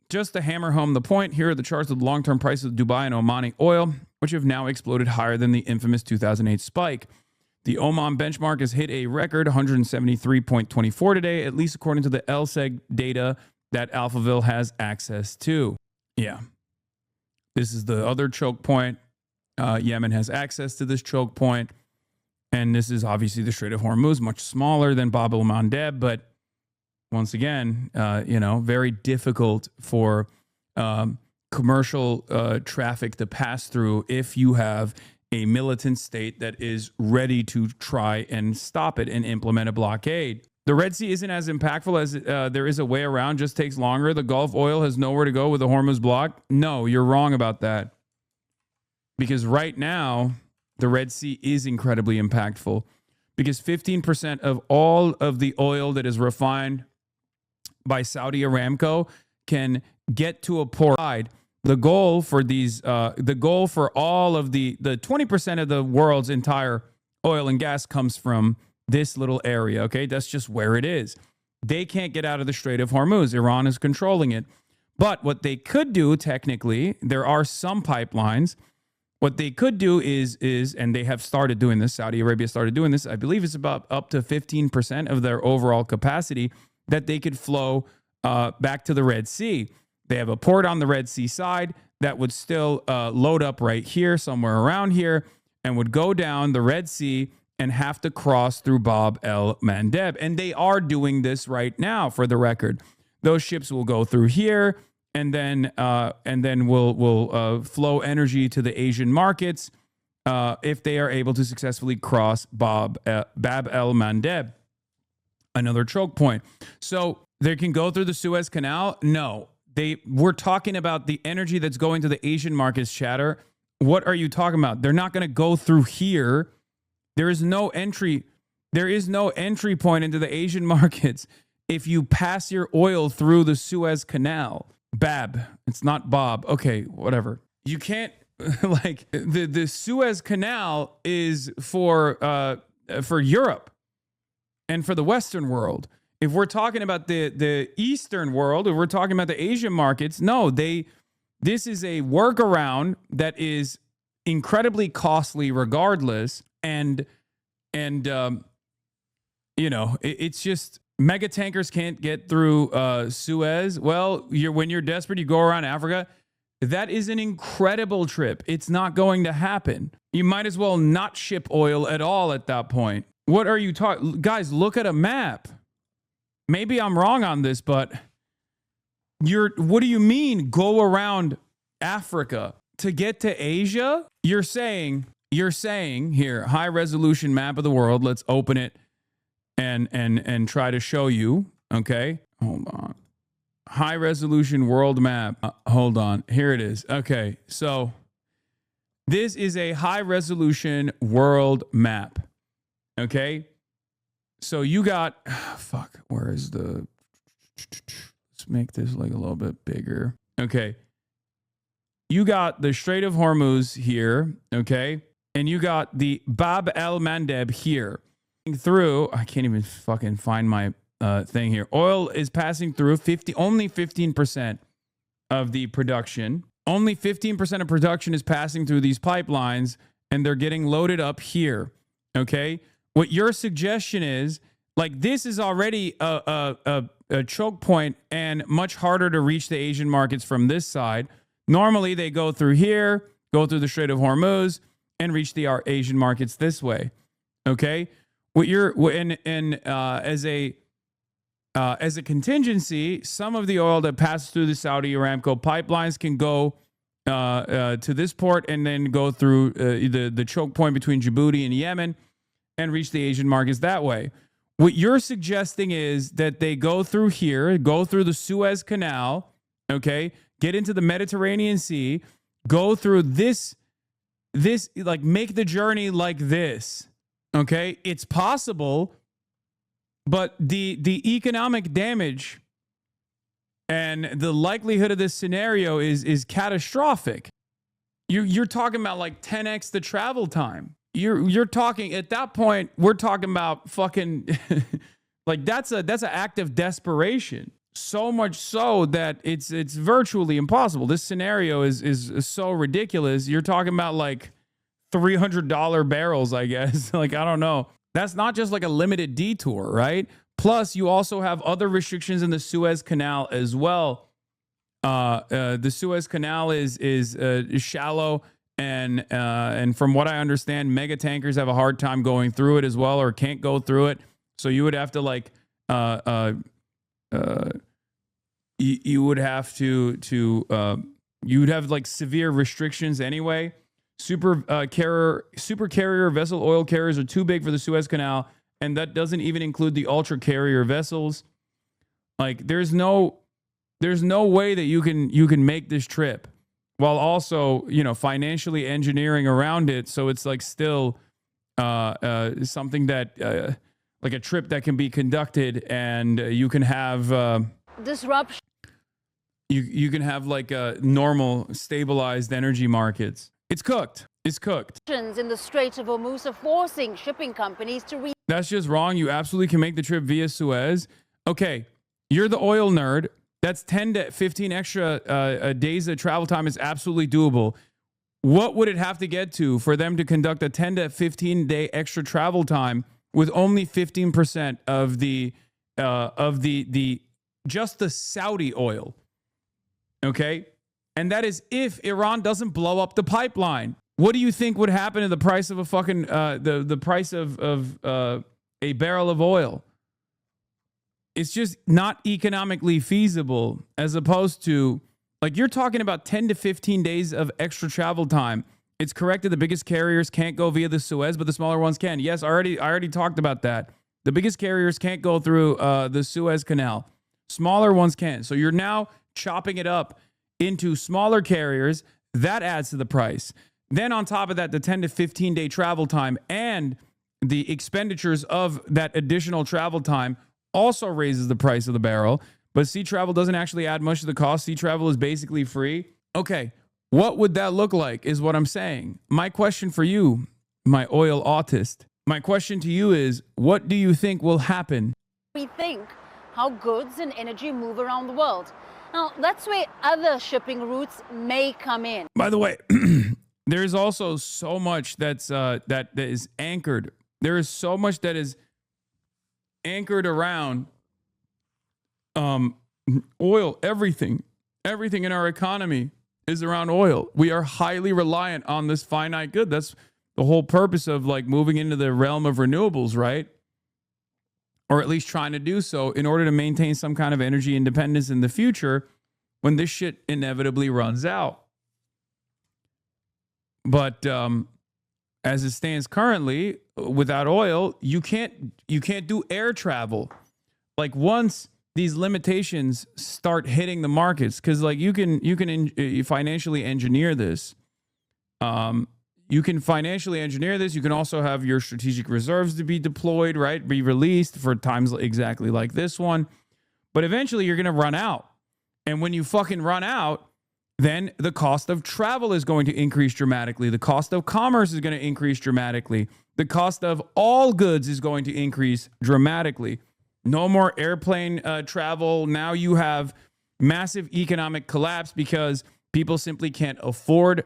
Just to hammer home the point, here are the charts of the long-term prices of Dubai and Omani oil, which have now exploded higher than the infamous 2008 spike. The Oman benchmark has hit a record 173.24 today, at least according to the LSEG data that Alphaville has access to. Yeah. This is the other choke point. Yemen has access to this choke point. And this is obviously the Strait of Hormuz, much smaller than Bab el-Mandeb, but once again, very difficult for commercial traffic to pass through if you have a militant state that is ready to try and stop it and implement a blockade. The Red Sea isn't as impactful as there is a way around, just takes longer. The Gulf oil has nowhere to go with the Hormuz block. No, you're wrong about that. Because right now, the Red Sea is incredibly impactful. Because 15% of all of the oil that is refined by Saudi Aramco can get to a port. The goal for all of the 20% of the world's entire oil and gas comes from this little area. Okay, that's just where it is. They can't get out of the Strait of Hormuz. Iran is controlling it. But what they could do, technically, there are some pipelines. What they could do is, and they have started doing this. Saudi Arabia started doing this. I believe it's about up to 15% of their overall capacity that they could flow back to the Red Sea. They have a port on the Red Sea side that would still load up right here, somewhere around here, and would go down the Red Sea and have to cross through Bab el-Mandeb. And they are doing this right now, for the record. Those ships will go through here, and then will flow energy to the Asian markets if they are able to successfully cross Bab el-Mandeb. Another choke point. So they can go through the Suez Canal? No. We're talking about the energy that's going to the Asian markets, chatter. What are you talking about? They're not going to go through here. There is no entry point into the Asian markets if you pass your oil through the Suez Canal. Bab. It's not Bob. Okay, whatever. You can't like the Suez Canal is for Europe and for the Western world. If we're talking about the Eastern world, if we're talking about the Asian markets, no, this is a workaround that is incredibly costly regardless. And you know, it's just mega tankers can't get through Suez. Well, when you're desperate, you go around Africa. That is an incredible trip. It's not going to happen. You might as well not ship oil at all at that point. What are you talking? Guys, look at a map. Maybe I'm wrong on this, but what do you mean go around Africa to get to Asia? You're saying here, high resolution map of the world. Let's open it and try to show you. Okay, hold on. High resolution world map. Hold on. Here it is. Okay, so this is a high resolution world map. Okay, so you got where is the? Let's make this like a little bit bigger. Okay, you got the Strait of Hormuz here. Okay, and you got the Bab el Mandeb here. Through, I can't even fucking find my thing here. Oil is passing through only 15% of the production. Only 15% of production is passing through these pipelines, and they're getting loaded up here. Okay, what your suggestion is, like, this is already a choke point and much harder to reach the Asian markets from this side. Normally, they go through here, go through the Strait of Hormuz, and reach the Asian markets this way. Okay. What you're as a contingency, some of the oil that passes through the Saudi Aramco pipelines can go to this port and then go through the choke point between Djibouti and Yemen and reach the Asian markets that way. What you're suggesting is that they go through here, go through the Suez Canal, okay, get into the Mediterranean Sea, go through this like make the journey like this. Okay, it's possible, but the economic damage and the likelihood of this scenario is catastrophic. You're talking about like 10x the travel time. You're talking at that point. We're talking about fucking like that's an act of desperation. So much so that it's virtually impossible. This scenario is so ridiculous. You're talking about like $300 barrels, I guess. Like, I don't know. That's not just like a limited detour, right? Plus, you also have other restrictions in the Suez Canal as well. The Suez Canal is shallow, and from what I understand, mega tankers have a hard time going through it as well, or can't go through it. So you would have to like you would have you would have like severe restrictions anyway. Super carrier vessel oil carriers are too big for the Suez Canal, and that doesn't even include the ultra carrier vessels. Like, there's no way that you can make this trip while also, you know, financially engineering around it. So it's like still something that like a trip that can be conducted, and you can have disruption. You can have like normal stabilized energy markets. It's cooked. It's cooked. In the Strait of Hormuz are forcing shipping companies to That's just wrong. You absolutely can make the trip via Suez. Okay, you're the oil nerd. That's 10 to 15 extra days of travel time is absolutely doable. What would it have to get to for them to conduct a 10 to 15 day extra travel time with only 15% of the just the Saudi oil? Okay. And that is if Iran doesn't blow up the pipeline. What do you think would happen to the price of a fucking the price of a barrel of oil? It's just not economically feasible, as opposed to, like, you're talking about 10 to 15 days of extra travel time. It's correct that the biggest carriers can't go via the Suez, but the smaller ones can. Yes, I already talked about that. The biggest carriers can't go through the Suez Canal. Smaller ones can. So you're now chopping it up into smaller carriers. That adds to the price. Then on top of that, the 10 to 15 day travel time and the expenditures of that additional travel time also raises the price of the barrel. But sea travel doesn't actually add much to the cost. Sea travel is basically free. Okay, what would that look like is what I'm saying. My question for you, my oil autist, my question to you is, what do you think will happen? We think how goods and energy move around the world. Now, that's where other shipping routes may come in. By the way, there's also so much that is anchored. There is so much that is anchored around oil. Everything in our economy is around oil. We are highly reliant on this finite good. That's the whole purpose of like moving into the realm of renewables, right? Or at least trying to do so in order to maintain some kind of energy independence in the future when this shit inevitably runs out. But as it stands currently, without oil, you can't do air travel. Like once these limitations start hitting the markets, because like you can financially engineer this. You can financially engineer this. You can also have your strategic reserves to be deployed, right? Be released for times exactly like this one. But eventually you're going to run out. And when you fucking run out, then the cost of travel is going to increase dramatically. The cost of commerce is going to increase dramatically. The cost of all goods is going to increase dramatically. No more airplane travel. Now you have massive economic collapse because people simply can't afford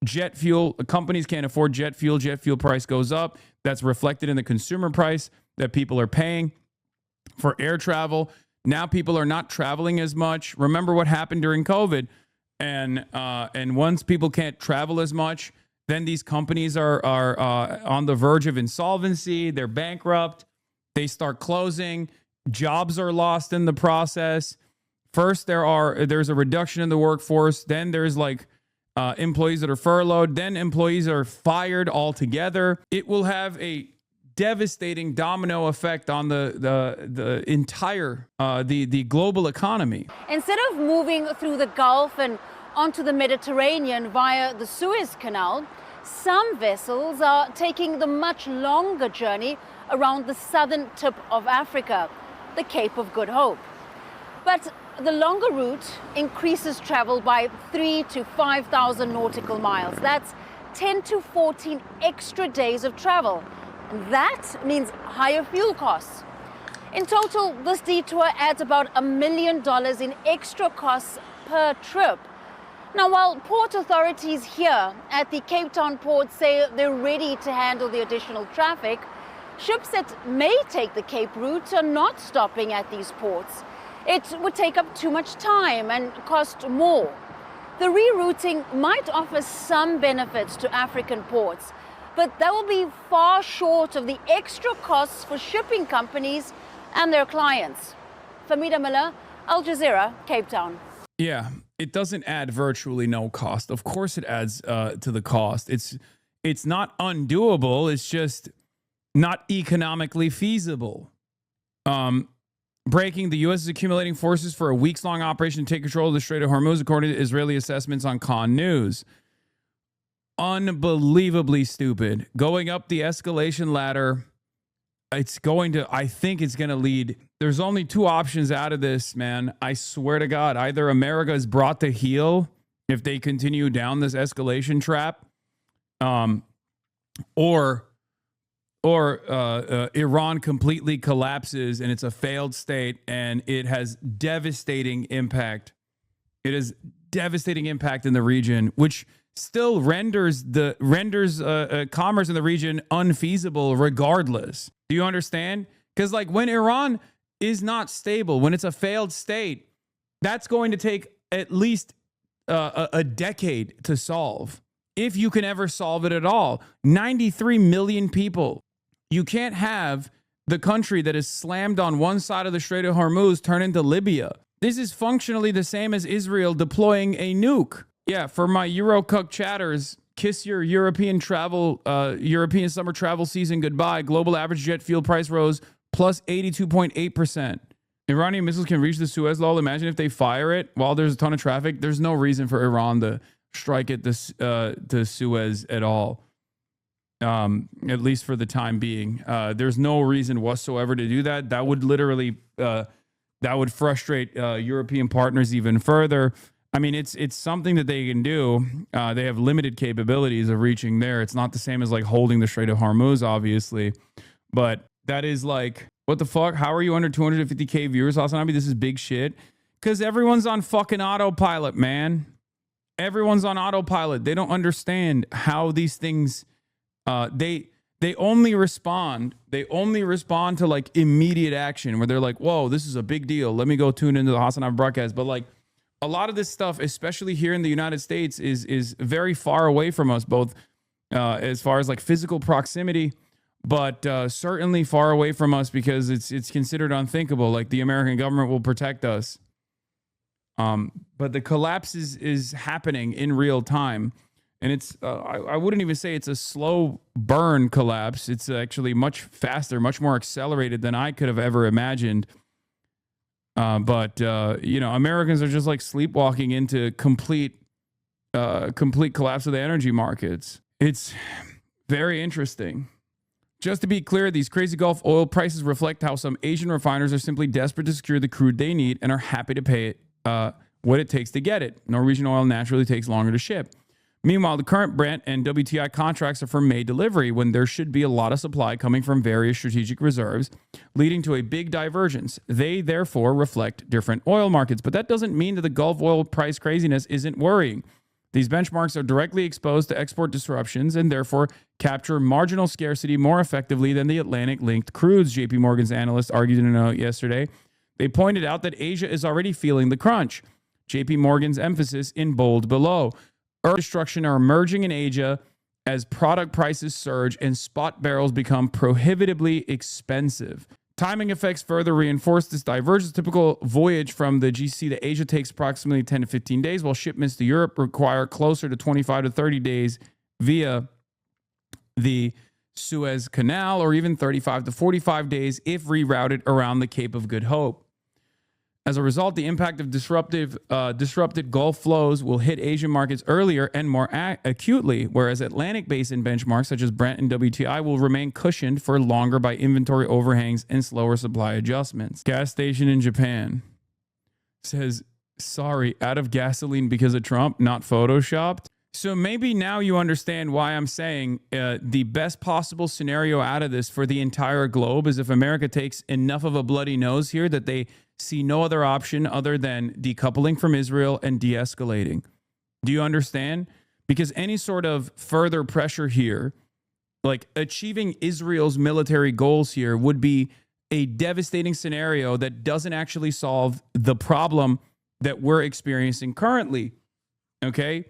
jet fuel. Companies can't afford jet fuel. Jet fuel price goes up. That's reflected in the consumer price that people are paying for air travel. Now people are not traveling as much. Remember what happened during COVID. And once people can't travel as much, then these companies are on the verge of insolvency. They're bankrupt. They start closing. Jobs are lost in the process. First, there's a reduction in the workforce. Then there's like employees that are furloughed. Then employees are fired altogether. It will have a devastating domino effect on the entire the global economy. Instead of moving through the Gulf and onto the Mediterranean via the Suez Canal, some vessels are taking the much longer journey around the southern tip of Africa, the Cape of Good Hope. But the longer route increases travel by 3,000 to 5,000 nautical miles. That's 10 to 14 extra days of travel. That means higher fuel costs. In total, this detour adds about $1 million in extra costs per trip. Now, while port authorities here at the Cape Town port say they're ready to handle the additional traffic, ships that may take the Cape route are not stopping at these ports. It would take up too much time and cost more. The rerouting might offer some benefits to African ports, but that will be far short of the extra costs for shipping companies and their clients. Famida Miller, Al Jazeera, Cape Town. Yeah, it doesn't add virtually no cost. Of course it adds to the cost. It's not undoable. It's just not economically feasible. Breaking, the U.S. is accumulating forces for a weeks-long operation to take control of the Strait of Hormuz, according to Israeli assessments on Khan News. Unbelievably stupid. Going up the escalation ladder, I think it's going to lead. There's only two options out of this, man. I swear to God, either America is brought to heel if they continue down this escalation trap, or Iran completely collapses and it's a failed state and it has devastating impact. It has devastating impact in the region, which still renders commerce in the region unfeasible regardless. Do you understand? Because like when Iran is not stable, when it's a failed state, that's going to take at least a decade to solve, if you can ever solve it at all. 93 million people. You can't have the country that is slammed on one side of the Strait of Hormuz turn into Libya. This is functionally the same as Israel deploying a nuke. Yeah, for my Eurocuck chatters, kiss your European summer travel season goodbye. Global average jet fuel price rose plus 82.8%. Iranian missiles can reach the Suez lull. Imagine if they fire it while there's a ton of traffic. There's no reason for Iran to strike at the Suez at all. at least for the time being. There's no reason whatsoever to do that. That would literally that would frustrate European partners even further. I mean, it's something that they can do. They have limited capabilities of reaching there. It's not the same as like holding the Strait of Hormuz, obviously, but that is like, what the fuck? How are you under 250K viewers, HasanAbi? This is big shit. Because everyone's on fucking autopilot, man. Everyone's on autopilot. They don't understand how these things. They only respond. They only respond to like immediate action where they're like, "Whoa, this is a big deal. Let me go tune into the HasanAbi broadcast." But like, a lot of this stuff, especially here in the United States, is very far away from us, both as far as like physical proximity, but certainly far away from us because it's considered unthinkable. Like the American government will protect us. But the collapse is happening in real time, and it's I wouldn't even say it's a slow burn collapse. It's actually much faster, much more accelerated than I could have ever imagined. But you know, Americans are just like sleepwalking into complete collapse of the energy markets. It's very interesting. Just to be clear, these crazy Gulf oil prices reflect how some Asian refiners are simply desperate to secure the crude they need and are happy to pay it what it takes to get it. Norwegian oil naturally takes longer to ship. Meanwhile, the current Brent and WTI contracts are for May delivery when there should be a lot of supply coming from various strategic reserves, leading to a big divergence. They therefore reflect different oil markets, but that doesn't mean that the Gulf oil price craziness isn't worrying. These benchmarks are directly exposed to export disruptions and therefore capture marginal scarcity more effectively than the Atlantic-linked crudes, JP Morgan's analyst argued in a note yesterday. They pointed out that Asia is already feeling the crunch. JP Morgan's emphasis in bold below. Earth destruction are emerging in Asia as product prices surge and spot barrels become prohibitively expensive. Timing effects further reinforce this divergence. Typical voyage from the GCC to Asia takes approximately 10 to 15 days, while shipments to Europe require closer to 25 to 30 days via the Suez Canal, or even 35 to 45 days if rerouted around the Cape of Good Hope. As a result, the impact of disrupted Gulf flows will hit Asian markets earlier and more acutely, whereas Atlantic Basin benchmarks such as Brent and WTI will remain cushioned for longer by inventory overhangs and slower supply adjustments. Gas station in Japan says, sorry, out of gasoline because of Trump, not photoshopped. So maybe now you understand why I'm saying the best possible scenario out of this for the entire globe is if America takes enough of a bloody nose here that they see no other option other than decoupling from Israel and de-escalating. Do you understand? Because any sort of further pressure here, like achieving Israel's military goals here, would be a devastating scenario that doesn't actually solve the problem that we're experiencing currently. Okay?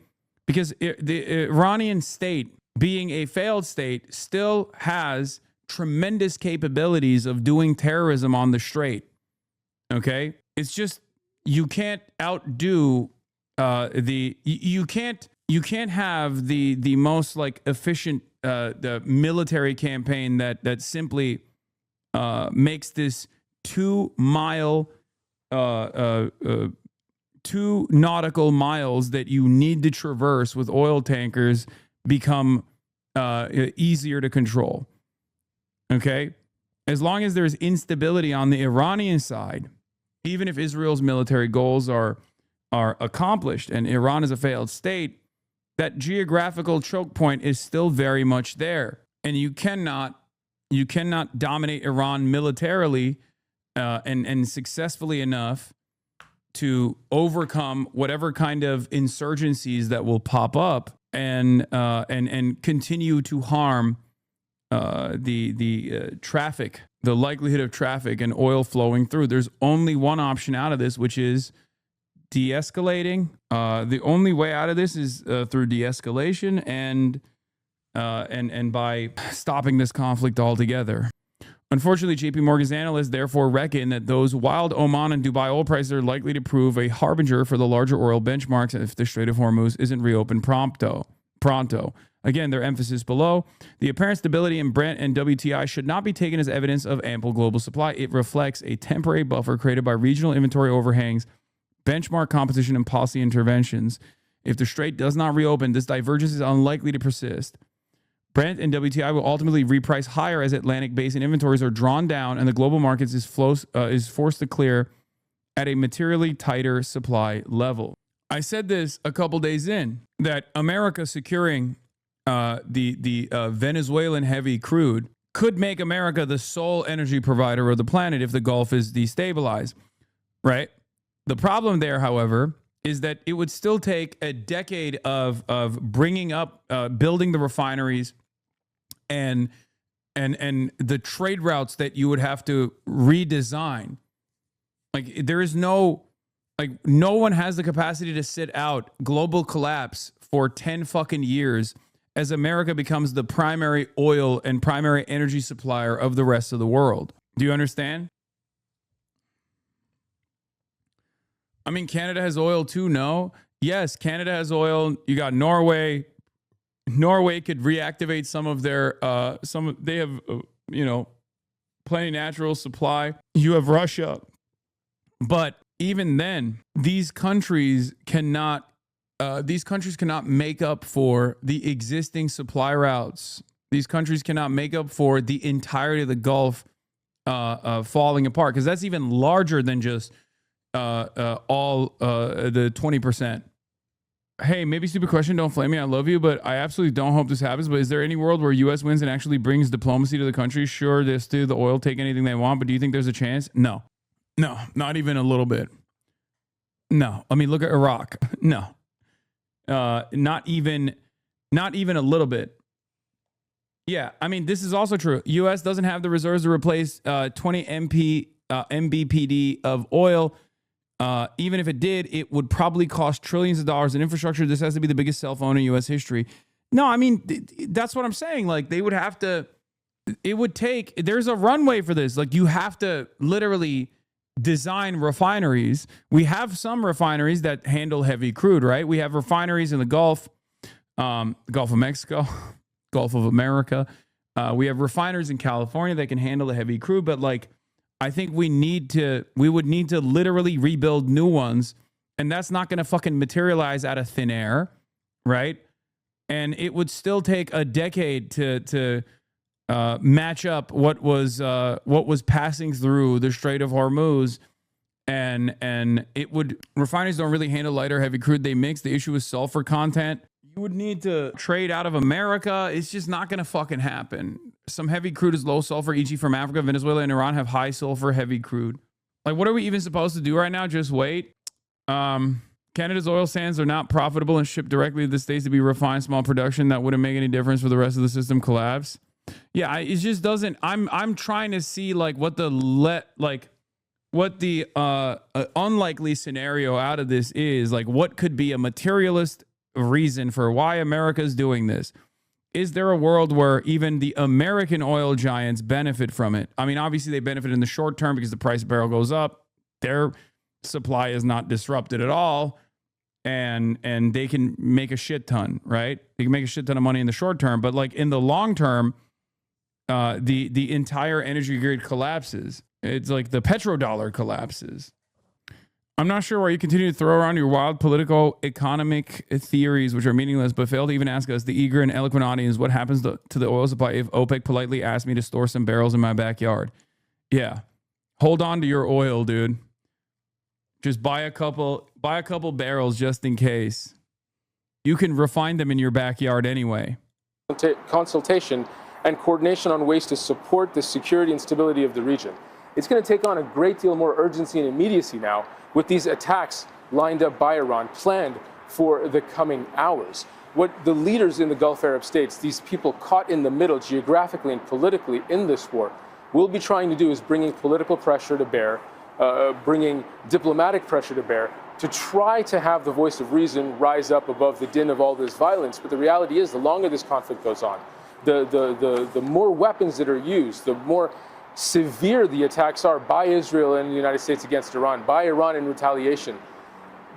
Because the Iranian state, being a failed state, still has tremendous capabilities of doing terrorism on the Strait. Okay? It's just, you can't outdo you can't have the most like efficient the military campaign that simply makes this 2 nautical miles that you need to traverse with oil tankers become easier to control. Okay? As long as there's instability on the Iranian side, even if Israel's military goals are accomplished and Iran is a failed state, that geographical choke point is still very much there. And you cannot dominate Iran militarily and successfully enough to overcome whatever kind of insurgencies that will pop up and continue to harm the traffic, the likelihood of traffic and oil flowing through. There's only one option out of this, which is de-escalating. The only way out of this is through de-escalation and by stopping this conflict altogether. Unfortunately, JP Morgan's analysts therefore reckon that those wild Oman and Dubai oil prices are likely to prove a harbinger for the larger oil benchmarks if the Strait of Hormuz isn't reopened pronto. Again, their emphasis below. The apparent stability in Brent and WTI should not be taken as evidence of ample global supply. It reflects a temporary buffer created by regional inventory overhangs, benchmark competition, and policy interventions. If the Strait does not reopen, this divergence is unlikely to persist. Brent and WTI will ultimately reprice higher as Atlantic Basin inventories are drawn down and the global markets is forced to clear at a materially tighter supply level. I said this a couple days in, that America securing the Venezuelan heavy crude could make America the sole energy provider of the planet if the Gulf is destabilized, right? The problem there, however, is that it would still take a decade of bringing up, building the refineries and the trade routes that you would have to redesign. Like there is no one has the capacity to sit out global collapse for 10 fucking years as America becomes the primary oil and primary energy supplier of the rest of the world. Do you understand? I mean, Canada has oil too, no? Yes, Canada has oil. You got Norway. Norway could reactivate some of their, they have, plenty natural supply. You have Russia. But even then, these countries cannot make up for the existing supply routes. These countries cannot make up for the entirety of the Gulf falling apart, because that's even larger than just all the 20%. Hey, maybe stupid question, don't flame me, I love you, but I absolutely don't hope this happens. But is there any world where U.S. wins and actually brings diplomacy to the country? Sure, this do the oil take anything they want, but do you think there's a chance? No, not even a little bit. No, I mean, look at Iraq. No, not even a little bit. Yeah, I mean, this is also true. U.S. doesn't have the reserves to replace 20 MBPD of oil. Even if it did, it would probably cost trillions of dollars in infrastructure. This has to be the biggest cell phone in U.S. history. No, I mean, that's what I'm saying. Like, they would have to, it would take, there's a runway for this. Like, you have to literally design refineries. We have some refineries that handle heavy crude, right? We have refineries in the Gulf of Mexico, Gulf of America. We have refineries in California that can handle the heavy crude, but like, I think we would need to literally rebuild new ones, and that's not going to fucking materialize out of thin air, right? And it would still take a decade to match up what was passing through the Strait of Hormuz, and refineries don't really handle light or heavy crude. They mix. The issue is sulfur content. You would need to trade out of America. It's just not going to fucking happen. Some heavy crude is low sulfur, e.g. from Africa. Venezuela and Iran have high sulfur heavy crude. Like, what are we even supposed to do right now? Just wait. Canada's oil sands are not profitable and shipped directly to the States to be refined. Small production that wouldn't make any difference for the rest of the system collapse. Yeah, it just doesn't. I'm trying to see like what the unlikely scenario out of this is. Like, what could be a materialist reason for why America's doing this? Is there a world where even the American oil giants benefit from it? I mean, obviously they benefit in the short term because the price of barrel goes up. Their supply is not disrupted at all. And they can make a shit ton, right? They can make a shit ton of money in the short term. But like in the long term, the entire energy grid collapses. It's like the petrodollar collapses. I'm not sure why you continue to throw around your wild political economic theories, which are meaningless, but fail to even ask us, the eager and eloquent audience, what happens to the oil supply if OPEC politely asked me to store some barrels in my backyard? Yeah. Hold on to your oil, dude. Just buy a couple barrels just in case. You can refine them in your backyard anyway. Consultation and coordination on ways to support the security and stability of the region. It's going to take on a great deal more urgency and immediacy now with these attacks lined up by Iran, planned for the coming hours. What the leaders in the Gulf Arab states, these people caught in the middle geographically and politically in this war, will be trying to do is bringing political pressure to bear, bringing diplomatic pressure to bear, to try to have the voice of reason rise up above the din of all this violence. But the reality is, the longer this conflict goes on, the more weapons that are used, the more severe the attacks are by Israel and the United States against Iran, by Iran in retaliation,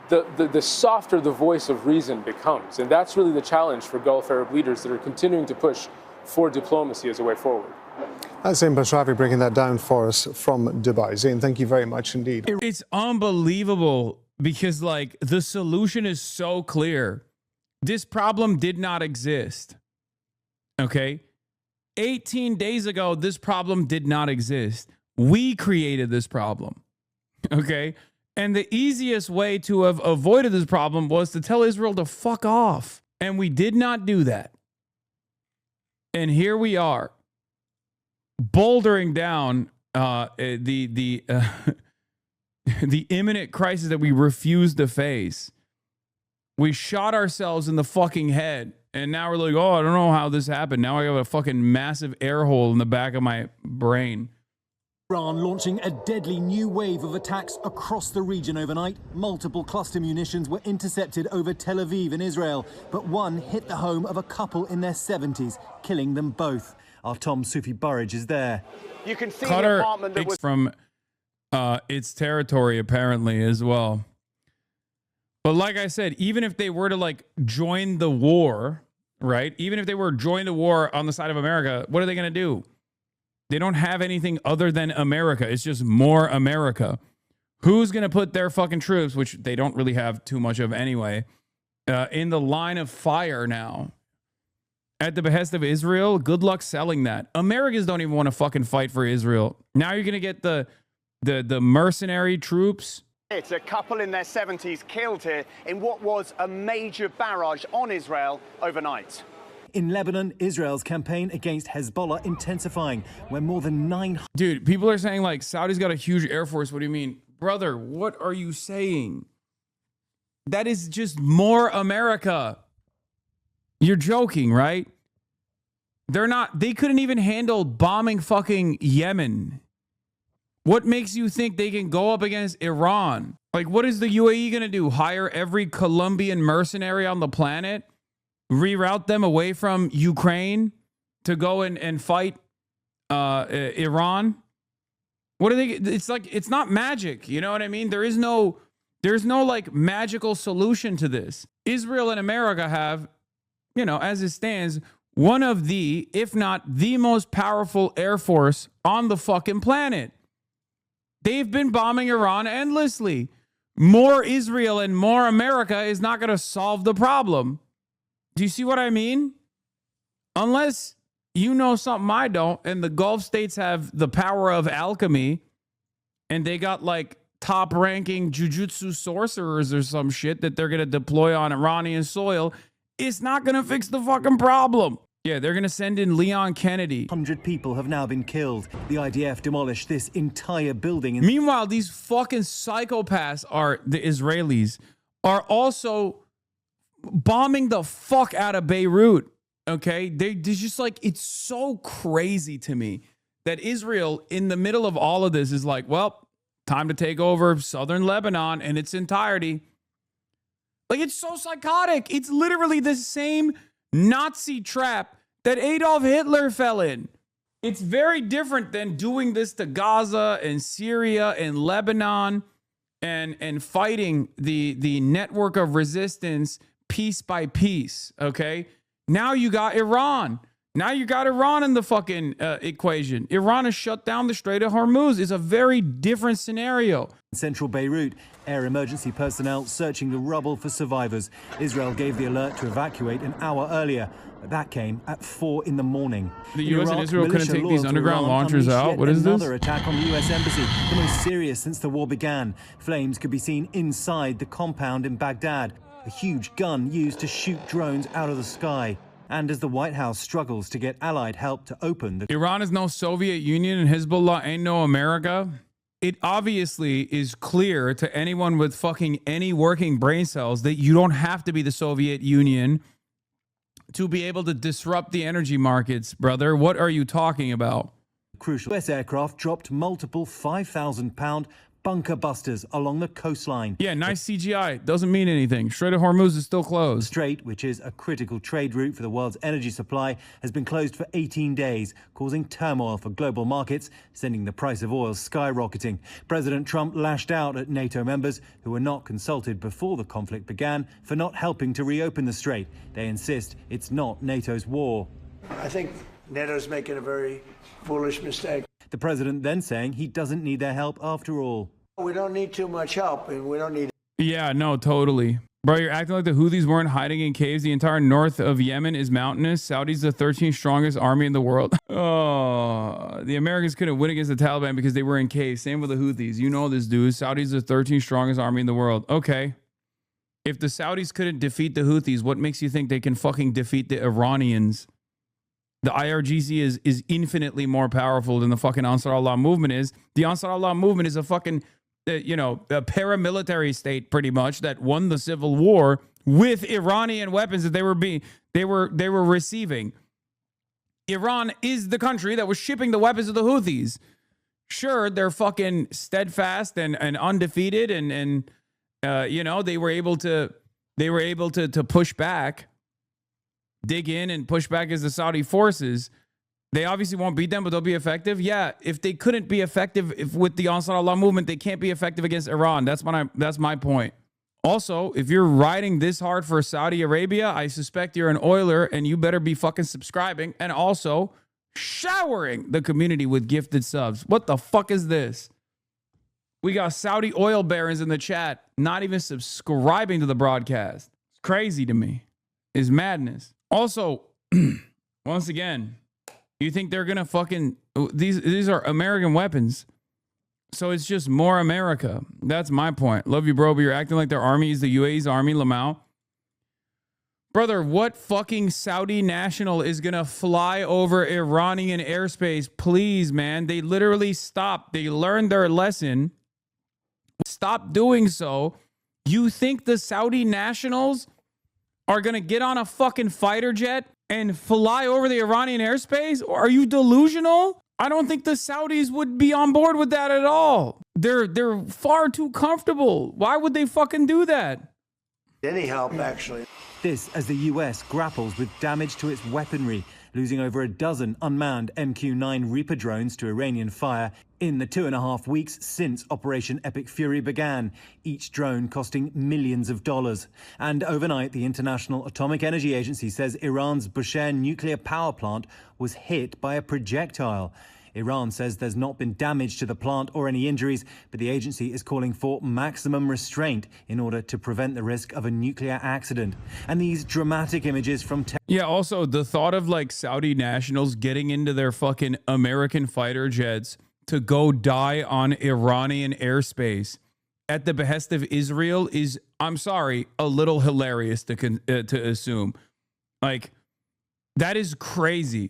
the softer the voice of reason becomes. And that's really the challenge for Gulf Arab leaders that are continuing to push for diplomacy as a way forward. That's Zain Bashrawi breaking that down for us from Dubai. Zain, thank you very much indeed. It's unbelievable because like the solution is so clear. This problem did not exist. Okay. 18 days ago, this problem did not exist. We created this problem. Okay. And the easiest way to have avoided this problem was to tell Israel to fuck off. And we did not do that. And here we are, bouldering down the imminent crisis that we refuse to face. We shot ourselves in the fucking head. And now we're like, oh, I don't know how this happened. Now I have a fucking massive air hole in the back of my brain. Iran launching a deadly new wave of attacks across the region overnight. Multiple cluster munitions were intercepted over Tel Aviv in Israel, but one hit the home of a couple in their 70s, killing them both. Our Tom Sufi Burridge is there. You can see Qatar the apartment that was from its territory, apparently, as well. But like I said, even if they were to like join the war, right? Even if they were join the war on the side of America, what are they going to do? They don't have anything other than America. It's just more America. Who's going to put their fucking troops, which they don't really have too much of anyway, in the line of fire now? At the behest of Israel? Good luck selling that. Americans don't even want to fucking fight for Israel. Now you're going to get the mercenary troops. It's a couple in their 70s killed here in what was a major barrage on Israel overnight. In Lebanon, Israel's campaign against Hezbollah intensifying, where more than 900... Dude, people are saying like Saudi's got a huge air force. What do you mean? Brother, what are you saying? That is just more America. You're joking, right? They couldn't even handle bombing fucking Yemen. What makes you think they can go up against Iran? Like, what is the UAE going to do? Hire every Colombian mercenary on the planet? Reroute them away from Ukraine to go and fight Iran? What are they? It's like, it's not magic. You know what I mean? There's no like magical solution to this. Israel and America have, you know, as it stands, one of the, if not the most powerful air force on the fucking planet. They've been bombing Iran endlessly. More Israel and more America is not going to solve the problem. Do you see what I mean? Unless you know something I don't, and the Gulf states have the power of alchemy, and they got like top-ranking jujutsu sorcerers or some shit that they're going to deploy on Iranian soil, it's not going to fix the fucking problem. Yeah, they're going to send in Leon Kennedy. 100 people have now been killed. The IDF demolished this entire building. Meanwhile, these fucking psychopaths the Israelis are also bombing the fuck out of Beirut. Okay, they're just like, it's so crazy to me that Israel in the middle of all of this is like, well, time to take over southern Lebanon in its entirety. Like, it's so psychotic. It's literally the same Nazi trap that Adolf Hitler fell in. It's very different than doing this to Gaza and Syria and Lebanon and fighting the network of resistance piece by piece, okay? Now you got Iran. Now you got Iran in the fucking equation. Iran has shut down the Strait of Hormuz. It's a very different scenario. In central Beirut, air emergency personnel searching the rubble for survivors. Israel gave the alert to evacuate an hour earlier, but that came at 4 in the morning. The U.S. and Israel couldn't take these underground launchers out. What is this? Another attack on the U.S. embassy, the most serious since the war began. Flames could be seen inside the compound in Baghdad. A huge gun used to shoot drones out of the sky. And as the White House struggles to get allied help to open the... Iran is no Soviet Union and Hezbollah ain't no America. It obviously is clear to anyone with fucking any working brain cells that you don't have to be the Soviet Union to be able to disrupt the energy markets, brother. What are you talking about? Crucial. US aircraft dropped multiple 5,000-pound bunker busters along the coastline. Yeah, nice CGI. Doesn't mean anything. Strait of Hormuz is still closed. The strait, which is a critical trade route for the world's energy supply, has been closed for 18 days, causing turmoil for global markets, sending the price of oil skyrocketing. President Trump lashed out at NATO members who were not consulted before the conflict began for not helping to reopen the strait. They insist it's not NATO's war. I think NATO's making a very foolish mistake. The president then saying he doesn't need their help after all. We don't need too much help, and we don't need... Yeah, no, totally. Bro, you're acting like the Houthis weren't hiding in caves. The entire north of Yemen is mountainous. Saudi's the 13th strongest army in the world. Oh, the Americans couldn't win against the Taliban because they were in caves. Same with the Houthis. You know this, dude. Saudi's the 13th strongest army in the world. Okay. If the Saudis couldn't defeat the Houthis, what makes you think they can fucking defeat the Iranians? The IRGC is infinitely more powerful than the fucking Ansar Allah movement is. The Ansar Allah movement is a fucking... a paramilitary state pretty much that won the civil war with Iranian weapons that they were receiving. Iran is the country that was shipping the weapons to the Houthis. Sure, they're fucking steadfast and undefeated and they were able to push back, dig in and push back as the Saudi forces. They obviously won't beat them, but they'll be effective. Yeah, if they couldn't be effective with the Ansar Allah movement, they can't be effective against Iran. That's my point. Also, if you're riding this hard for Saudi Arabia, I suspect you're an oiler and you better be fucking subscribing and also showering the community with gifted subs. What the fuck is this? We got Saudi oil barons in the chat not even subscribing to the broadcast. It's crazy to me. It's madness. Also, once again... You think they're going to fucking... These are American weapons. So it's just more America. That's my point. Love you, bro, but you're acting like their army is the UAE's army, Lamau. Brother, what fucking Saudi national is going to fly over Iranian airspace? Please, man. They literally stopped. They learned their lesson. Stop doing so. You think the Saudi nationals are going to get on a fucking fighter jet and fly over the Iranian airspace? Or are you delusional? I don't think the Saudis would be on board with that at all. They're far too comfortable. Why would they fucking do that? Any help, actually. This as the US grapples with damage to its weaponry, losing over a dozen unmanned MQ-9 Reaper drones to Iranian fire in the 2.5 weeks since Operation Epic Fury began, each drone costing millions of dollars. And overnight, the International Atomic Energy Agency says Iran's Bushehr nuclear power plant was hit by a projectile. Iran says there's not been damage to the plant or any injuries, but the agency is calling for maximum restraint in order to prevent the risk of a nuclear accident. And these dramatic images from... Yeah, also the thought of like Saudi nationals getting into their fucking American fighter jets to go die on Iranian airspace at the behest of Israel is, I'm sorry, a little hilarious to assume. Like, that is crazy.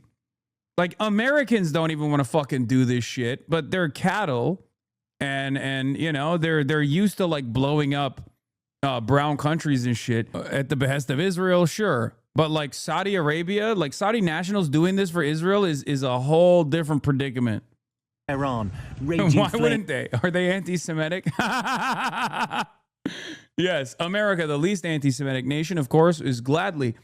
Like, Americans don't even want to fucking do this shit, but they're cattle and you know, they're used to like blowing up brown countries and shit at the behest of Israel, sure. But like Saudi Arabia, like Saudi nationals doing this for Israel is a whole different predicament. Iran. Why wouldn't they? Are they anti-Semitic? Yes, America, the least anti-Semitic nation, of course, is gladly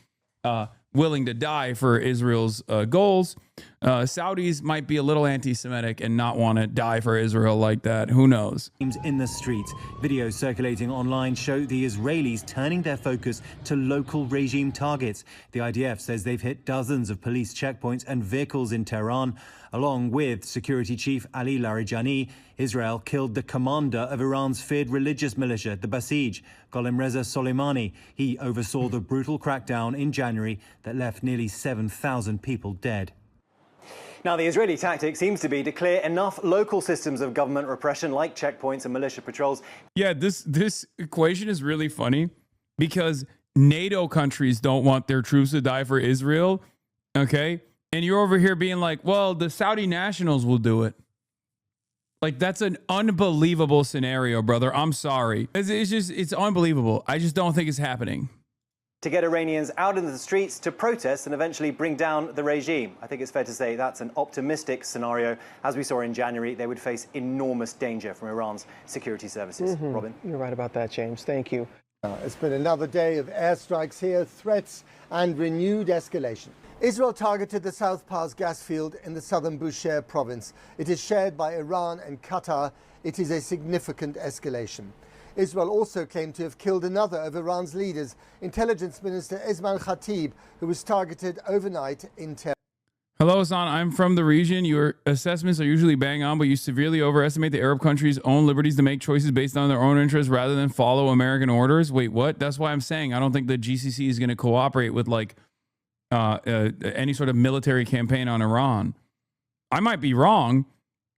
willing to die for Israel's goals. Saudis might be a little anti-Semitic and not want to die for Israel like that. Who knows? In the streets, videos circulating online show the Israelis turning their focus to local regime targets. The IDF says they've hit dozens of police checkpoints and vehicles in Tehran. Along with security chief Ali Larijani, Israel killed the commander of Iran's feared religious militia, the Basij, Gholam Reza Soleimani. He oversaw the brutal crackdown in January that left nearly 7,000 people dead. Now, the Israeli tactic seems to be to clear enough local systems of government repression like checkpoints and militia patrols. Yeah, this equation is really funny because NATO countries don't want their troops to die for Israel, okay? And you're over here being like, well, the Saudi nationals will do it. Like, that's an unbelievable scenario, brother. I'm sorry. It's unbelievable. I just don't think it's happening. To get Iranians out into the streets to protest and eventually bring down the regime. I think it's fair to say that's an optimistic scenario. As we saw in January, they would face enormous danger from Iran's security services. Robin? You're right about that, James. Thank you. It's been another day of airstrikes here, threats and renewed escalation. Israel targeted the South Pars gas field in the southern Bushehr province. It is shared by Iran and Qatar. It is a significant escalation. Israel also claimed to have killed another of Iran's leaders, Intelligence Minister Esmail Khatib, who was targeted overnight in Tehran. Hello, Hasan. I'm from the region. Your assessments are usually bang on, but you severely overestimate the Arab countries' own liberties to make choices based on their own interests rather than follow American orders. Wait, what? That's why I'm saying I don't think the GCC is going to cooperate with like any sort of military campaign on Iran. I might be wrong.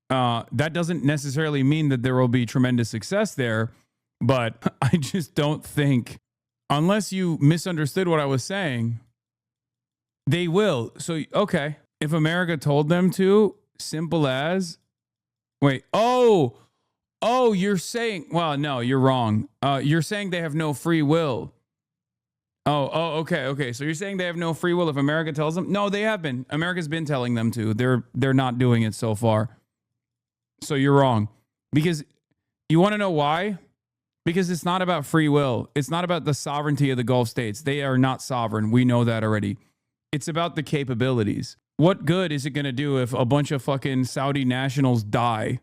That doesn't necessarily mean that there will be tremendous success there, but I just don't think, unless you misunderstood what I was saying, they will. So, okay. If America told them to, simple as, wait, oh, you're saying, well, no, you're wrong. You're saying they have no free will. Okay. So you're saying they have no free will if America tells them? No, they have been. America's been telling them to. They're not doing it so far. So you're wrong. Because you want to know why? Because it's not about free will. It's not about the sovereignty of the Gulf states. They are not sovereign. We know that already. It's about the capabilities. What good is it going to do if a bunch of fucking Saudi nationals die?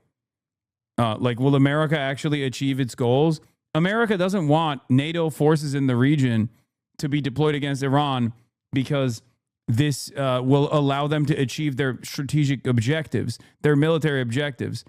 Will America actually achieve its goals? America doesn't want NATO forces in the region to be deployed against Iran because this will allow them to achieve their strategic objectives, their military objectives.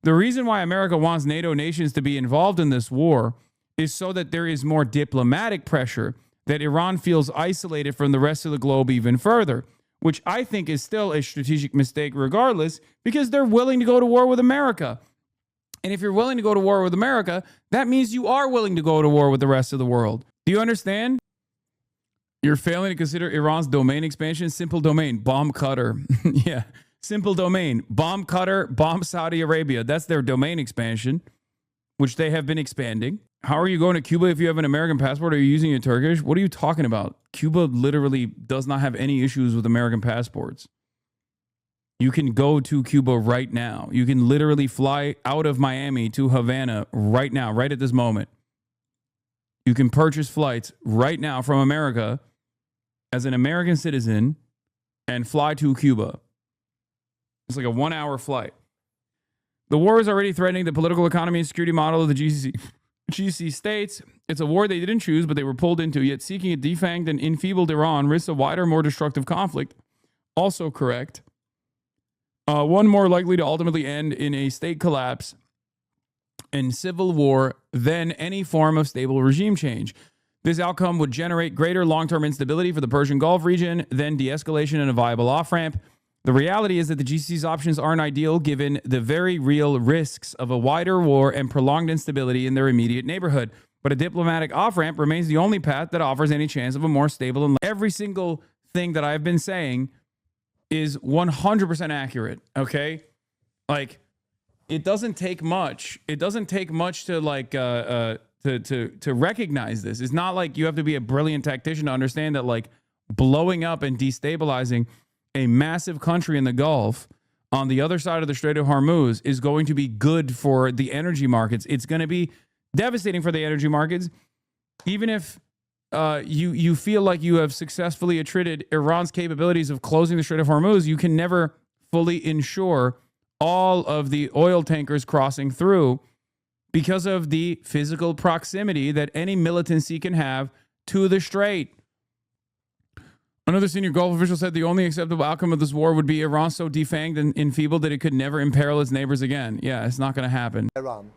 The reason why America wants NATO nations to be involved in this war is so that there is more diplomatic pressure, that Iran feels isolated from the rest of the globe even further, which I think is still a strategic mistake regardless, because they're willing to go to war with America. And if you're willing to go to war with America, that means you are willing to go to war with the rest of the world. Do you understand? You're failing to consider Iran's domain expansion. Simple domain, bomb Qatar. Yeah, simple domain, bomb Qatar, bomb Saudi Arabia. That's their domain expansion, which they have been expanding. How are you going to Cuba if you have an American passport? Are you using a Turkish? What are you talking about? Cuba literally does not have any issues with American passports. You can go to Cuba right now. You can literally fly out of Miami to Havana right now, right at this moment. You can purchase flights right now from America as an American citizen and fly to Cuba. It's like a 1-hour flight. The war is already threatening the political economy and security model of the GCC states. It's a war they didn't choose, but they were pulled into, yet seeking a defanged and enfeebled Iran risks a wider, more destructive conflict. Also correct. One more likely to ultimately end in a state collapse and civil war than any form of stable regime change. This outcome would generate greater long-term instability for the Persian Gulf region than de-escalation and a viable off-ramp. The reality is that the GCC's options aren't ideal given the very real risks of a wider war and prolonged instability in their immediate neighborhood. But a diplomatic off-ramp remains the only path that offers any chance of a more stable and every single thing that I've been saying is 100% accurate, okay? Like, it doesn't take much. It doesn't take much to like to recognize this. It's not like you have to be a brilliant tactician to understand that like blowing up and destabilizing a massive country in the Gulf on the other side of the Strait of Hormuz is going to be good for the energy markets. It's going to be devastating for the energy markets, even if you feel like you have successfully attrited Iran's capabilities of closing the Strait of Hormuz. You can never fully ensure all of the oil tankers crossing through because of the physical proximity that any militancy can have to the strait. Another senior Gulf official said the only acceptable outcome of this war would be Iran so defanged and enfeebled that it could never imperil its neighbors again. Yeah, it's not going to happen. Iran.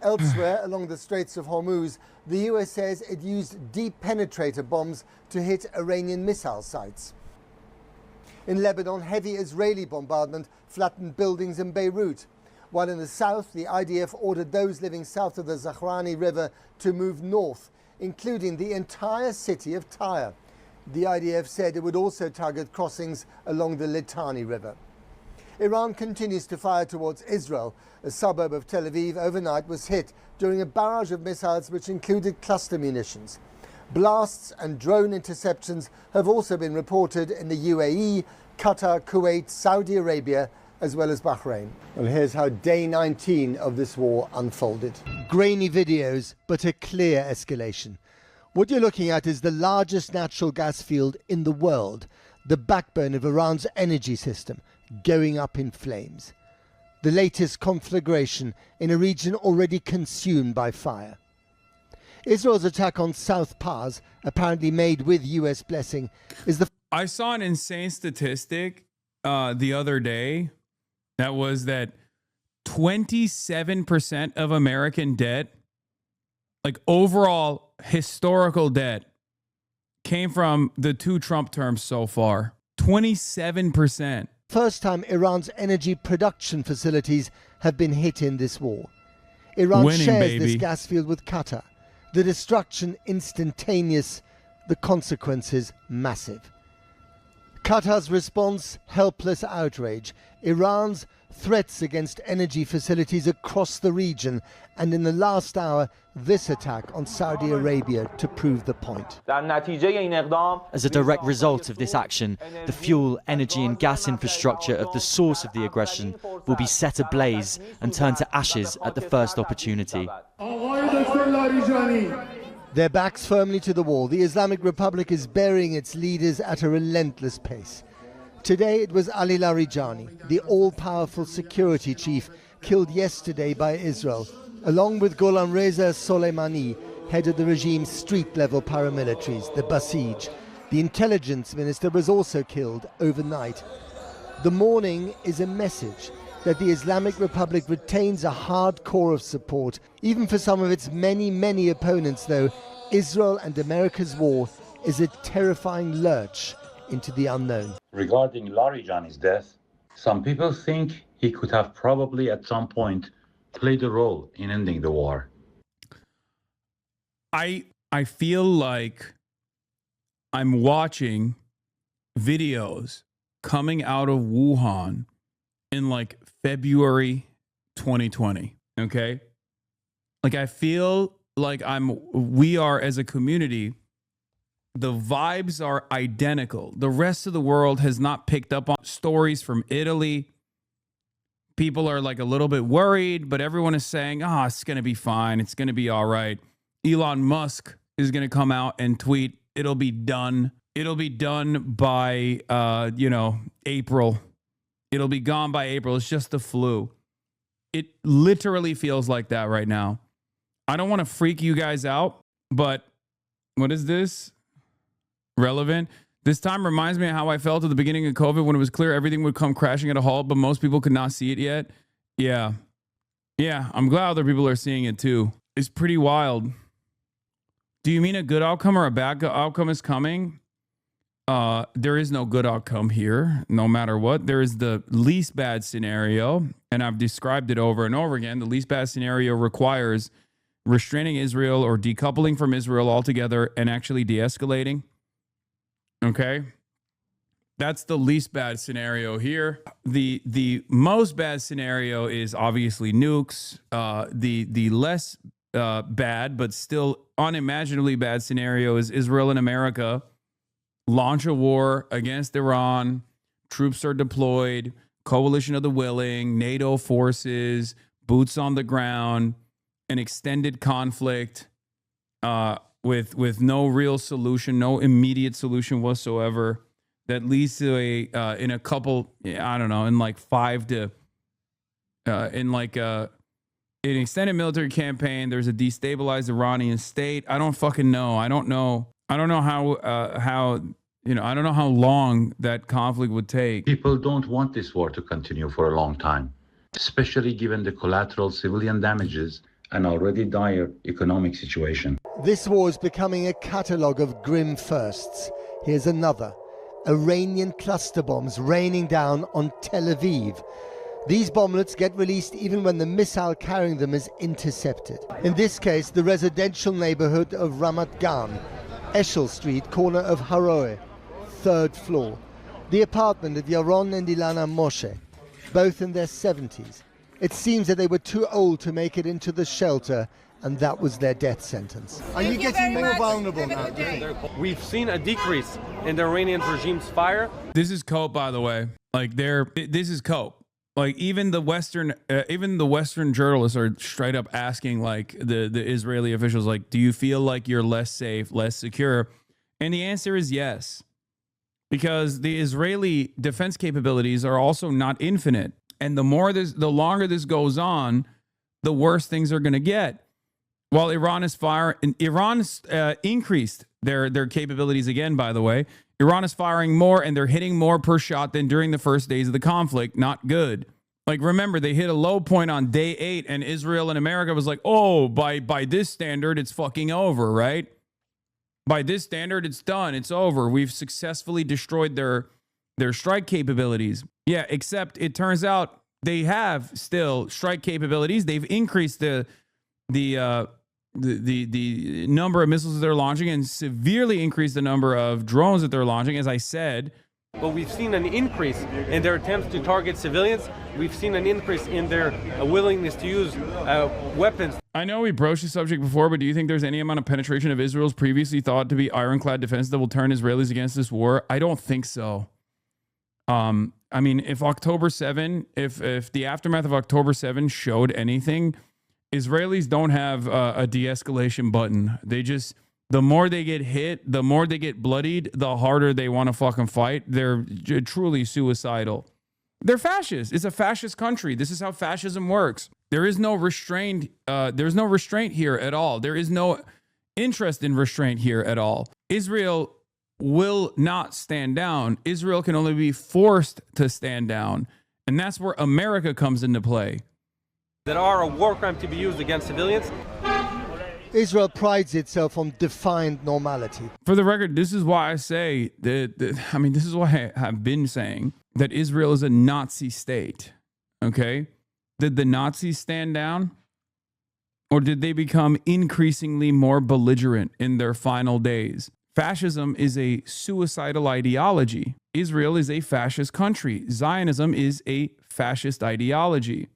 Elsewhere along the Straits of Hormuz, the US says it used deep penetrator bombs to hit Iranian missile sites. In Lebanon, heavy Israeli bombardment flattened buildings in Beirut, while in the south, the IDF ordered those living south of the Zahrani River to move north, including the entire city of Tyre. The IDF said it would also target crossings along the Litani River. Iran continues to fire towards Israel. A suburb of Tel Aviv overnight was hit during a barrage of missiles which included cluster munitions. Blasts and drone interceptions have also been reported in the UAE, Qatar, Kuwait, Saudi Arabia, as well as Bahrain. Well, here's how day 19 of this war unfolded. Grainy videos, but a clear escalation. What you're looking at is the largest natural gas field in the world, the backbone of Iran's energy system, going up in flames. The latest conflagration in a region already consumed by fire. Israel's attack on South Pars, apparently made with US blessing, is the... I saw an insane statistic the other day. That was that 27% of American debt, like overall historical debt, came from the 2 Trump terms so far. 27%. First time Iran's energy production facilities have been hit in this war. Iran Winning, shares baby. this gas field with Qatar. The destruction instantaneous, the consequences massive. Qatar's response, helpless outrage. Iran's threats against energy facilities across the region. And in the last hour, this attack on Saudi Arabia to prove the point. As a direct result of this action, the fuel, energy and gas infrastructure of the source of the aggression will be set ablaze and turned to ashes at the first opportunity. Their backs firmly to the wall, the Islamic Republic is burying its leaders at a relentless pace. Today it was Ali Larijani, the all-powerful security chief, killed yesterday by Israel, along with Gholamreza Soleimani, head of the regime's street-level paramilitaries, the Basij. The intelligence minister was also killed overnight. The mourning is a message that the Islamic Republic retains a hard core of support. Even for some of its many, many opponents, though, Israel and America's war is a terrifying lurch into the unknown. Regarding Larijani's death, some people think he could have probably at some point played a role in ending the war. I feel like I'm watching videos coming out of Wuhan in like February 2020, okay? Like I feel like we are as a community, the vibes are identical. The rest of the world has not picked up on stories from Italy. People are like a little bit worried, but everyone is saying, it's going to be fine. It's going to be all right. Elon Musk is going to come out and tweet, it'll be done. It'll be done by, April. It'll be gone by April. It's just the flu. It literally feels like that right now. I don't want to freak you guys out, but what is this? Relevant. This time reminds me of how I felt at the beginning of COVID when it was clear everything would come crashing at a halt, but most people could not see it yet. Yeah. I'm glad other people are seeing it too. It's pretty wild. Do you mean a good outcome or a bad outcome is coming? There is no good outcome here, no matter what. There is the least bad scenario, and I've described it over and over again. The least bad scenario requires restraining Israel or decoupling from Israel altogether and actually de-escalating. Okay? That's the least bad scenario here. The most bad scenario is obviously nukes. The less bad, but still unimaginably bad scenario is Israel and America launch a war against Iran. Troops are deployed, coalition of the willing, NATO forces, boots on the ground, an extended conflict with no real solution, no immediate solution whatsoever. That leads to in a couple, I don't know, in like 5 to, in like an extended military campaign, there's a destabilized Iranian state. I don't fucking know. I don't know how, I don't know how long that conflict would take. People don't want this war to continue for a long time, especially given the collateral civilian damages and already dire economic situation. This war is becoming a catalogue of grim firsts. Here's another. Iranian cluster bombs raining down on Tel Aviv. These bomblets get released even when the missile carrying them is intercepted. In this case, the residential neighborhood of Ramat Gan, Eshel Street, corner of Haroe, 3rd floor. The apartment of Yaron and Ilana Moshe, both in their 70s. It seems that they were too old to make it into the shelter, and that was their death sentence. Are you getting more vulnerable now? We've seen a decrease in the Iranian regime's fire. This is cope, by the way. Like this is cope. Like even the Western journalists are straight up asking like the Israeli officials, like, do you feel like you're less safe, less secure? And the answer is yes, because the Israeli defense capabilities are also not infinite. And the longer this goes on, the worse things are going to get. While Iran increased their capabilities again, by the way. Iran is firing more and they're hitting more per shot than during the first days of the conflict. Not good. Like, remember, they hit a low point on day 8 and Israel and America was like, oh, by this standard, it's fucking over, right? By this standard, it's done. It's over. We've successfully destroyed their strike capabilities. Yeah, except it turns out they have still strike capabilities. They've increased the number of missiles that they're launching and severely increased the number of drones that they're launching, as I said. But we've seen an increase in their attempts to target civilians. We've seen an increase in their willingness to use weapons. I know we broached the subject before, but do you think there's any amount of penetration of Israel's previously thought to be ironclad defense that will turn Israelis against this war? I don't think so. I mean, if October 7, if the aftermath of October 7 showed anything, Israelis don't have a de-escalation button. They just, the more they get hit, the more they get bloodied, the harder they want to fucking fight. They're truly suicidal. They're fascist. It's a fascist country. This is how fascism works. There is no restraint. There's no restraint here at all. There is no interest in restraint here at all. Israel will not stand down. Israel can only be forced to stand down. And that's where America comes into play. That are a war crime to be used against civilians. Israel prides itself on defined normality. For the record, this is why I say this is why I have been saying that Israel is a Nazi state. Okay? Did the Nazis stand down? Or did they become increasingly more belligerent in their final days? Fascism is a suicidal ideology. Israel is a fascist country. Zionism is a fascist ideology.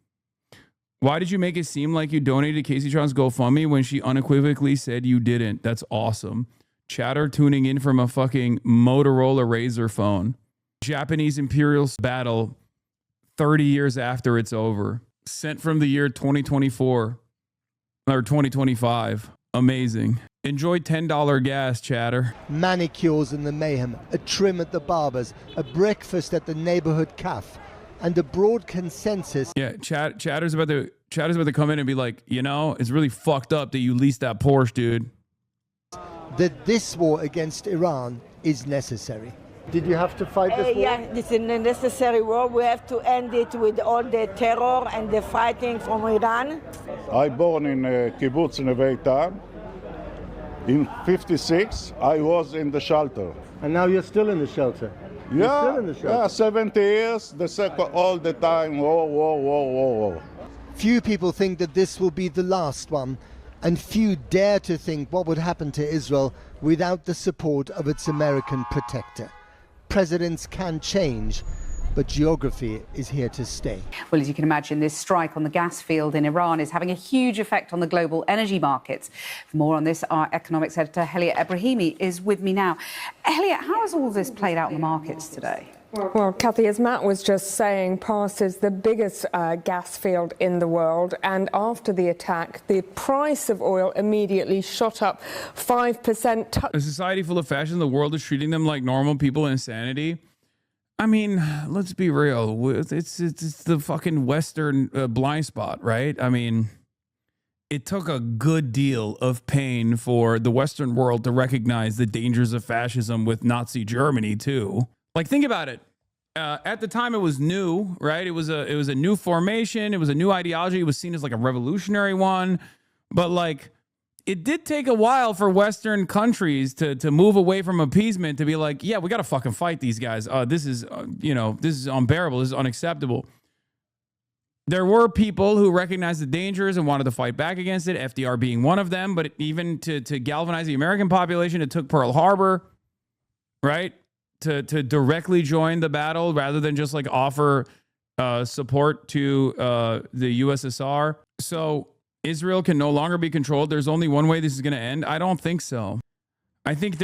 Why did you make it seem like you donated to Casey Tron's GoFundMe when she unequivocally said you didn't? That's awesome. Chatter tuning in from a fucking Motorola Razr phone. Japanese imperial battle 30 years after it's over. Sent from the year 2024 or 2025. Amazing. Enjoy $10 gas, Chatter. Manicures in the mayhem, a trim at the barber's, a breakfast at the neighborhood cafe, and a broad consensus. Yeah, Chatter's about to come in and be like, you know, it's really fucked up that you leased that Porsche, dude. That this war against Iran is necessary. Did you have to fight this war? Yeah, it's a necessary war. We have to end it with all the terror and the fighting from Iran. I born in Kibbutz Neve Tam. In 56, I was in the shelter. And now you're still in the shelter? Yeah, still in the shelter? Yeah, 70 years, the second, all the time, whoa. Few people think that this will be the last one, and few dare to think what would happen to Israel without the support of its American protector. Presidents can change, but geography is here to stay. Well, as you can imagine, this strike on the gas field in Iran is having a huge effect on the global energy markets. For more on this, our economics editor, Helia Ebrahimi, is with me now. Helia, how has all this played out in the markets today? Well, Kathy, as Matt was just saying, Pars is the biggest gas field in the world. And after the attack, the price of oil immediately shot up 5%. A society full of fashion, the world is treating them like normal people. Insanity. I mean, let's be real. It's the fucking Western blind spot, right? I mean, it took a good deal of pain for the Western world to recognize the dangers of fascism with Nazi Germany, too. Like, think about it. At the time, it was new, right? It was a new formation. It was a new ideology. It was seen as like a revolutionary one. But like, it did take a while for Western countries to move away from appeasement to be like, yeah, we got to fucking fight these guys. This is unbearable. This is unacceptable. There were people who recognized the dangers and wanted to fight back against it, FDR being one of them. But even to galvanize the American population, it took Pearl Harbor, right? To directly join the battle rather than just like offer support to the USSR. So Israel can no longer be controlled. There's only one way this is going to end. I don't think so. I think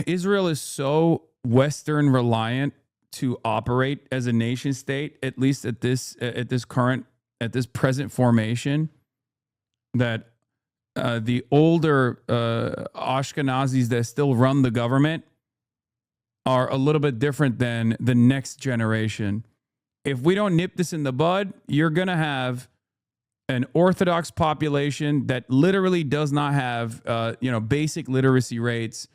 Israel is so Western reliant to operate as a nation state, at least at this present formation, that the older Ashkenazis that still run the government are a little bit different than the next generation. If we don't nip this in the bud, you're going to have an Orthodox population that literally does not have, basic literacy rates,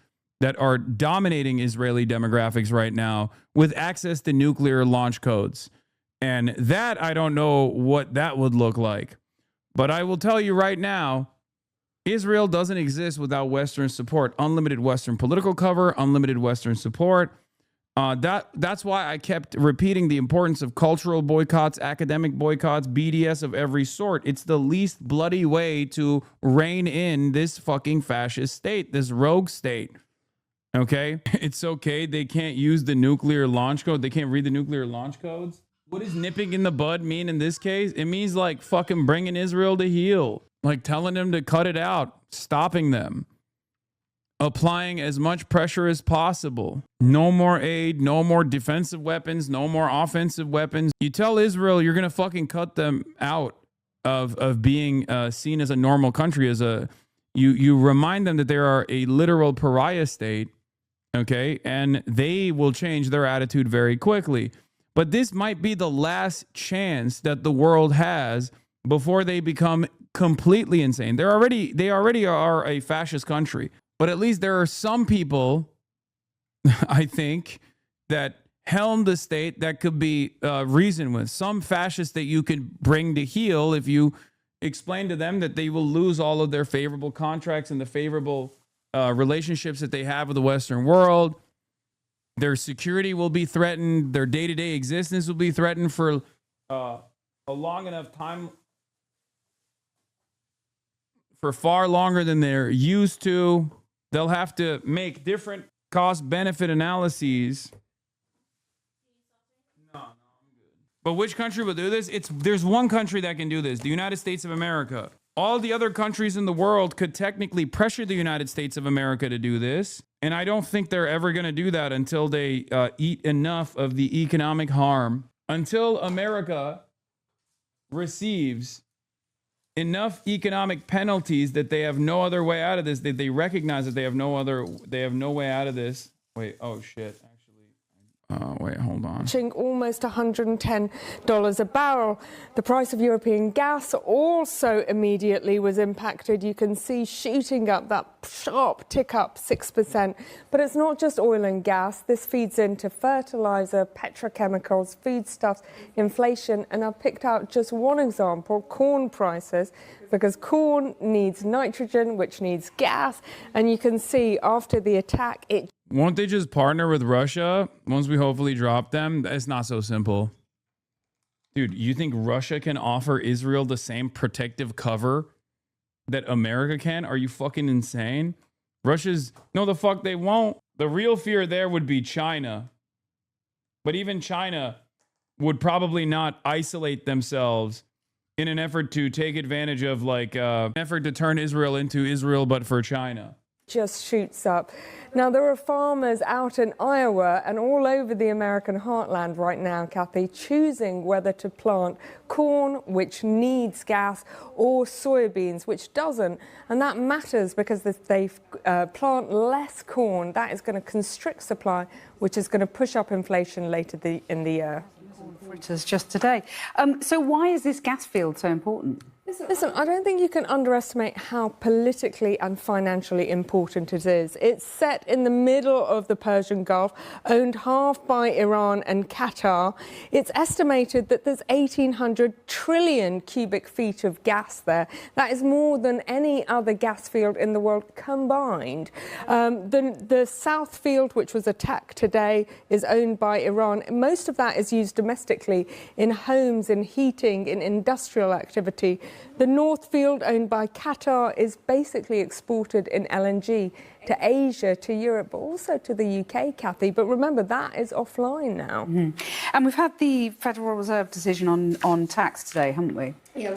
that are dominating Israeli demographics right now with access to nuclear launch codes. And that, I don't know what that would look like. But I will tell you right now, Israel doesn't exist without Western support. Unlimited Western political cover, unlimited Western support. That's why I kept repeating the importance of cultural boycotts, academic boycotts, BDS of every sort. It's the least bloody way to rein in this fucking fascist state, this rogue state. Okay? It's okay. They can't use the nuclear launch code. They can't read the nuclear launch codes. What does nipping in the bud mean in this case? It means like fucking bringing Israel to heel, like telling them to cut it out, stopping them, applying as much pressure as possible. No more aid, no more defensive weapons, no more offensive weapons. You tell Israel you're going to fucking cut them out of being seen as a normal country, as a you remind them that they are a literal pariah state, okay? And they will change their attitude very quickly. But this might be the last chance that the world has before they become completely insane. They already are a fascist country. But at least there are some people, I think, that helm the state that could be reasoned with. Some fascists that you could bring to heel if you explain to them that they will lose all of their favorable contracts and the favorable relationships that they have with the Western world. Their security will be threatened. Their day-to-day existence will be threatened for a long enough time, for far longer than they're used to. They'll have to make different cost-benefit analyses. No, I'm good. But which country will do this? There's one country that can do this, the United States of America. All the other countries in the world could technically pressure the United States of America to do this. And I don't think they're ever going to do that until they eat enough of the economic harm. Until America receives enough economic penalties that they have no other way out of this, that they recognize that they have no way out of this. Wait, oh shit. Wait, hold on. Almost $110 a barrel. The price of European gas also immediately was impacted. You can see shooting up, that sharp tick up 6%. But it's not just oil and gas. This feeds into fertilizer, petrochemicals, foodstuffs, inflation. And I've picked out just one example, corn prices, because corn needs nitrogen, which needs gas. And you can see after the attack, won't they just partner with Russia once we hopefully drop them? It's not so simple. Dude, you think Russia can offer Israel the same protective cover that America can? Are you fucking insane? No, the fuck they won't. The real fear there would be China. But even China would probably not isolate themselves in an effort to take advantage of an effort to turn Israel into Israel, but for China. Just shoots up. Now, there are farmers out in Iowa and all over the American heartland right now, Kathy, choosing whether to plant corn, which needs gas, or soybeans, which doesn't. And that matters because if they plant less corn, that is going to constrict supply, which is going to push up inflation later in the year. Reuters just today. So why is this gas field so important? Listen, I don't think you can underestimate how politically and financially important it is. It's set in the middle of the Persian Gulf, owned half by Iran and Qatar. It's estimated that there's 1,800 trillion cubic feet of gas there. That is more than any other gas field in the world combined. The South Field, which was attacked today, is owned by Iran. Most of that is used domestically in homes, in heating, in industrial activity. The North Field, owned by Qatar, is basically exported in LNG to Asia, to Europe, but also to the UK, Kathy. But remember, that is offline now. Mm-hmm. And we've had the Federal Reserve decision on tax today, haven't we? Yeah,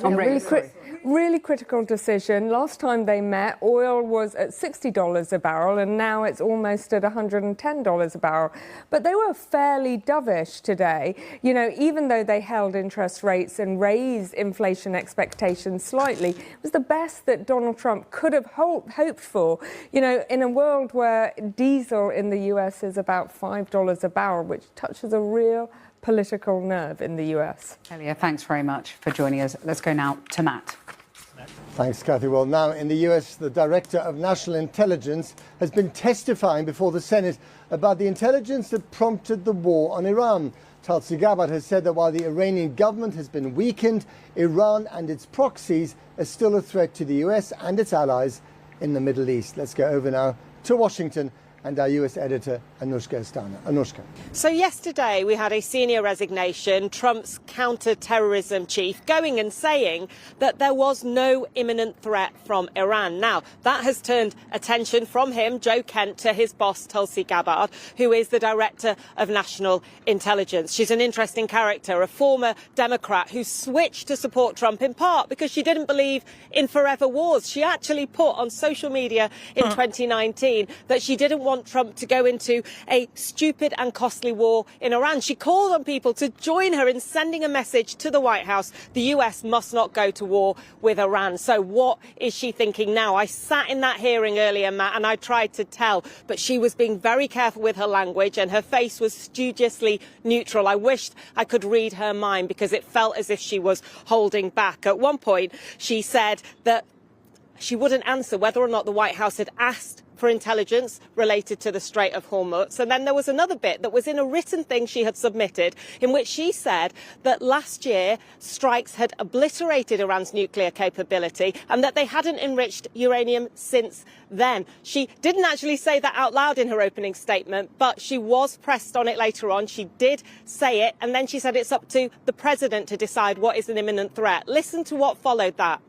really critical decision. Last time they met, oil was at $60 a barrel, and now it's almost at $110 a barrel. But they were fairly dovish today. You know, even though they held interest rates and raised inflation expectations slightly, it was the best that Donald Trump could have hoped for. You know, in a world where diesel in the US is about $5 a barrel, which touches a real political nerve in the US. Elia, thanks very much for joining us. Let's go now to Matt. Thanks, Kathy. Well, now in the US, the Director of National Intelligence has been testifying before the Senate about the intelligence that prompted the war on Iran. Tulsi Gabbard has said that while the Iranian government has been weakened, Iran and its proxies are still a threat to the US and its allies in the Middle East. Let's go over now to Washington and our US editor, Anushka Astana. Anushka. So yesterday we had a senior resignation, Trump's counter-terrorism chief, going and saying that there was no imminent threat from Iran. Now, that has turned attention from him, Joe Kent, to his boss, Tulsi Gabbard, who is the Director of National Intelligence. She's an interesting character, a former Democrat who switched to support Trump in part because she didn't believe in forever wars. She actually put on social media in 2019 that she didn't want Trump to go into a stupid and costly war in Iran. She called on people to join her in sending a message to the White House. The US must not go to war with Iran. So what is she thinking now? I sat in that hearing earlier, Matt, and I tried to tell, but she was being very careful with her language and her face was studiously neutral. I wished I could read her mind because it felt as if she was holding back. At one point, she said that she wouldn't answer whether or not the White House had asked for intelligence related to the Strait of Hormuz. And then there was another bit that was in a written thing she had submitted in which she said that last year strikes had obliterated Iran's nuclear capability and that they hadn't enriched uranium since then. She didn't actually say that out loud in her opening statement, but she was pressed on it later on. She did say it, and then she said it's up to the president to decide what is an imminent threat. Listen to what followed that.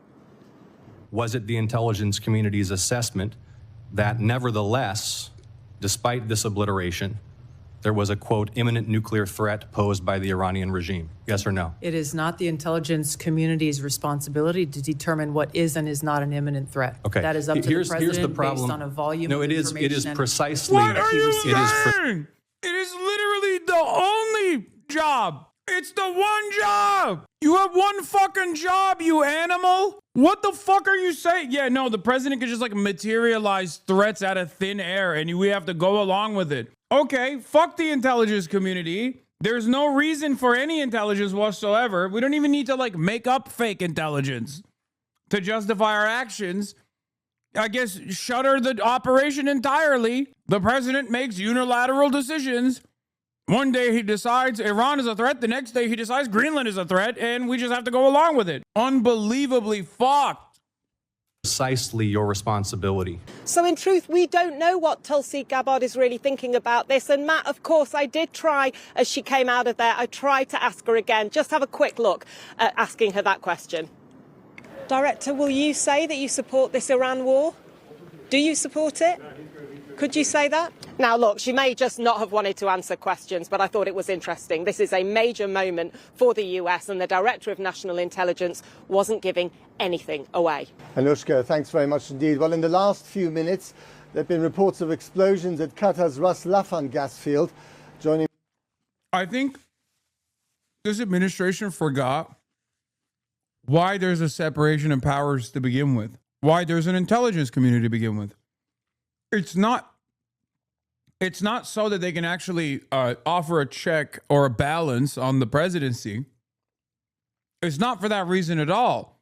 Was it the intelligence community's assessment that nevertheless, despite this obliteration, there was a, quote, imminent nuclear threat posed by the Iranian regime? Yes or no? It is not the intelligence community's responsibility to determine what is and is not an imminent threat. Okay. That is up to the president here's the problem. based on a volume no, of it is information. precisely. What are you saying? It is literally the only job. It's the one job. You have one fucking job, you animal. What the fuck are you saying? Yeah, no, the president could just like materialize threats out of thin air and we have to go along with it. Okay, fuck the intelligence community. There's no reason for any intelligence whatsoever. We don't even need to like make up fake intelligence to justify our actions. I guess shutter the operation entirely. The president makes unilateral decisions. One day he decides Iran is a threat. The next day he decides Greenland is a threat, and we just have to go along with it. Unbelievably fucked. Precisely your responsibility. So in truth, we don't know what Tulsi Gabbard is really thinking about this. And Matt, of course, I did try, as she came out of there, I tried to ask her again. Just have a quick look at asking her that question. Director, will you say that you support this Iran war? Do you support it? Could you say that? Now, look, she may just not have wanted to answer questions, but I thought it was interesting. This is a major moment for the US, and the Director of National Intelligence wasn't giving anything away. Anushka, thanks very much indeed. Well, in the last few minutes, there have been reports of explosions at Qatar's Ras Laffan gas field. Joining. I think this administration forgot why there's a separation of powers to begin with, why there's an intelligence community to begin with. It's not so that they can actually offer a check or a balance on the presidency. It's not for that reason at all.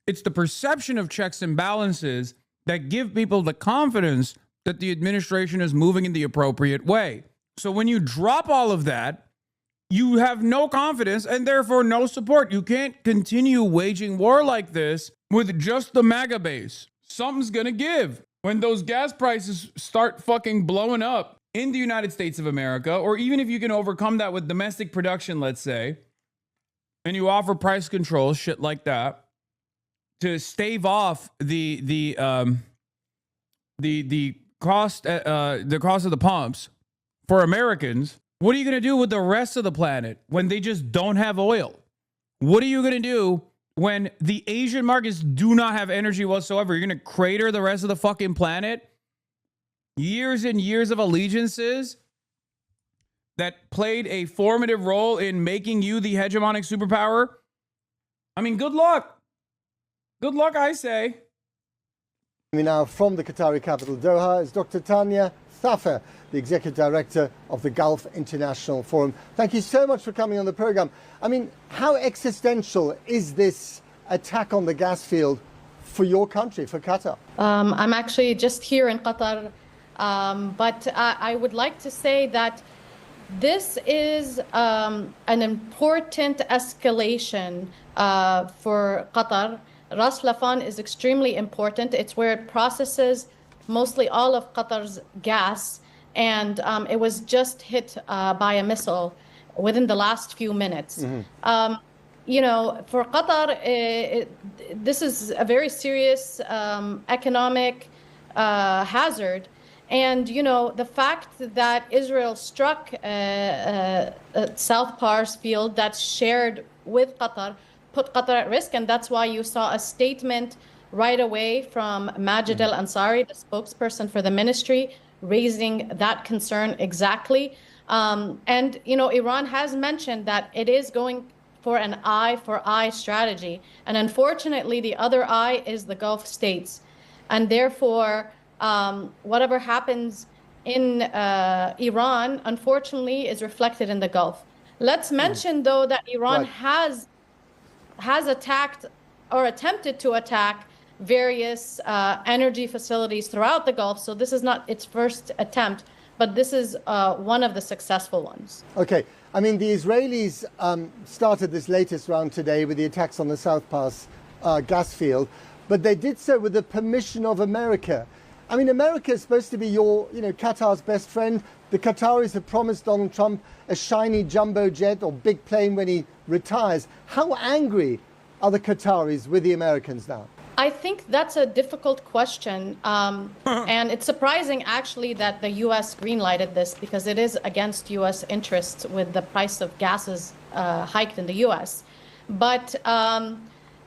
It's the perception of checks and balances that give people the confidence that the administration is moving in the appropriate way. So when you drop all of that, you have no confidence and therefore no support. You can't continue waging war like this with just the MAGA base. Something's going to give. When those gas prices start fucking blowing up in the United States of America, or even if you can overcome that with domestic production, let's say, and you offer price controls, shit like that, to stave off the cost of the pumps for Americans, what are you going to do with the rest of the planet when they just don't have oil? What are you going to do when the Asian markets do not have energy whatsoever? You're going to crater the rest of the fucking planet? Years and years of allegiances that played a formative role in making you the hegemonic superpower? I mean, good luck. Good luck, I say. Now from the Qatari capital, Doha, is Dr. Tanya Thafer, the Executive Director of the Gulf International Forum. Thank you so much for coming on the program. I mean, how existential is this attack on the gas field for your country, for Qatar? I'm actually just here in Qatar, but I would like to say that this is an important escalation for Qatar. Ras Laffan is extremely important. It's where it processes mostly all of Qatar's gas, and it was just hit by a missile within the last few minutes. You know, for Qatar, this is a very serious economic hazard. And, you know, the fact that Israel struck South Pars field that's shared with Qatar put Qatar at risk. And that's why you saw a statement right away from Majid al-Ansari, the spokesperson for the ministry, raising that concern exactly. And, you know, Iran has mentioned that it is going for an eye for eye strategy. And unfortunately, the other eye is the Gulf states. And therefore, whatever happens in Iran, unfortunately, is reflected in the Gulf. Let's mention, though, that Iran has attacked or attempted to attack various energy facilities throughout the Gulf. So this is not its first attempt, but this is one of the successful ones. Okay. I mean, the Israelis started this latest round today with the attacks on the South Pass gas field, but they did so with the permission of America. I mean, America is supposed to be Qatar's best friend. The Qataris have promised Donald Trump a shiny jumbo jet or big plane when he retires. How angry are the Qataris with the Americans now? I think that's a difficult question. And it's surprising, actually, that the U.S. greenlighted this, because it is against U.S. interests with the price of gases hiked in the U.S. But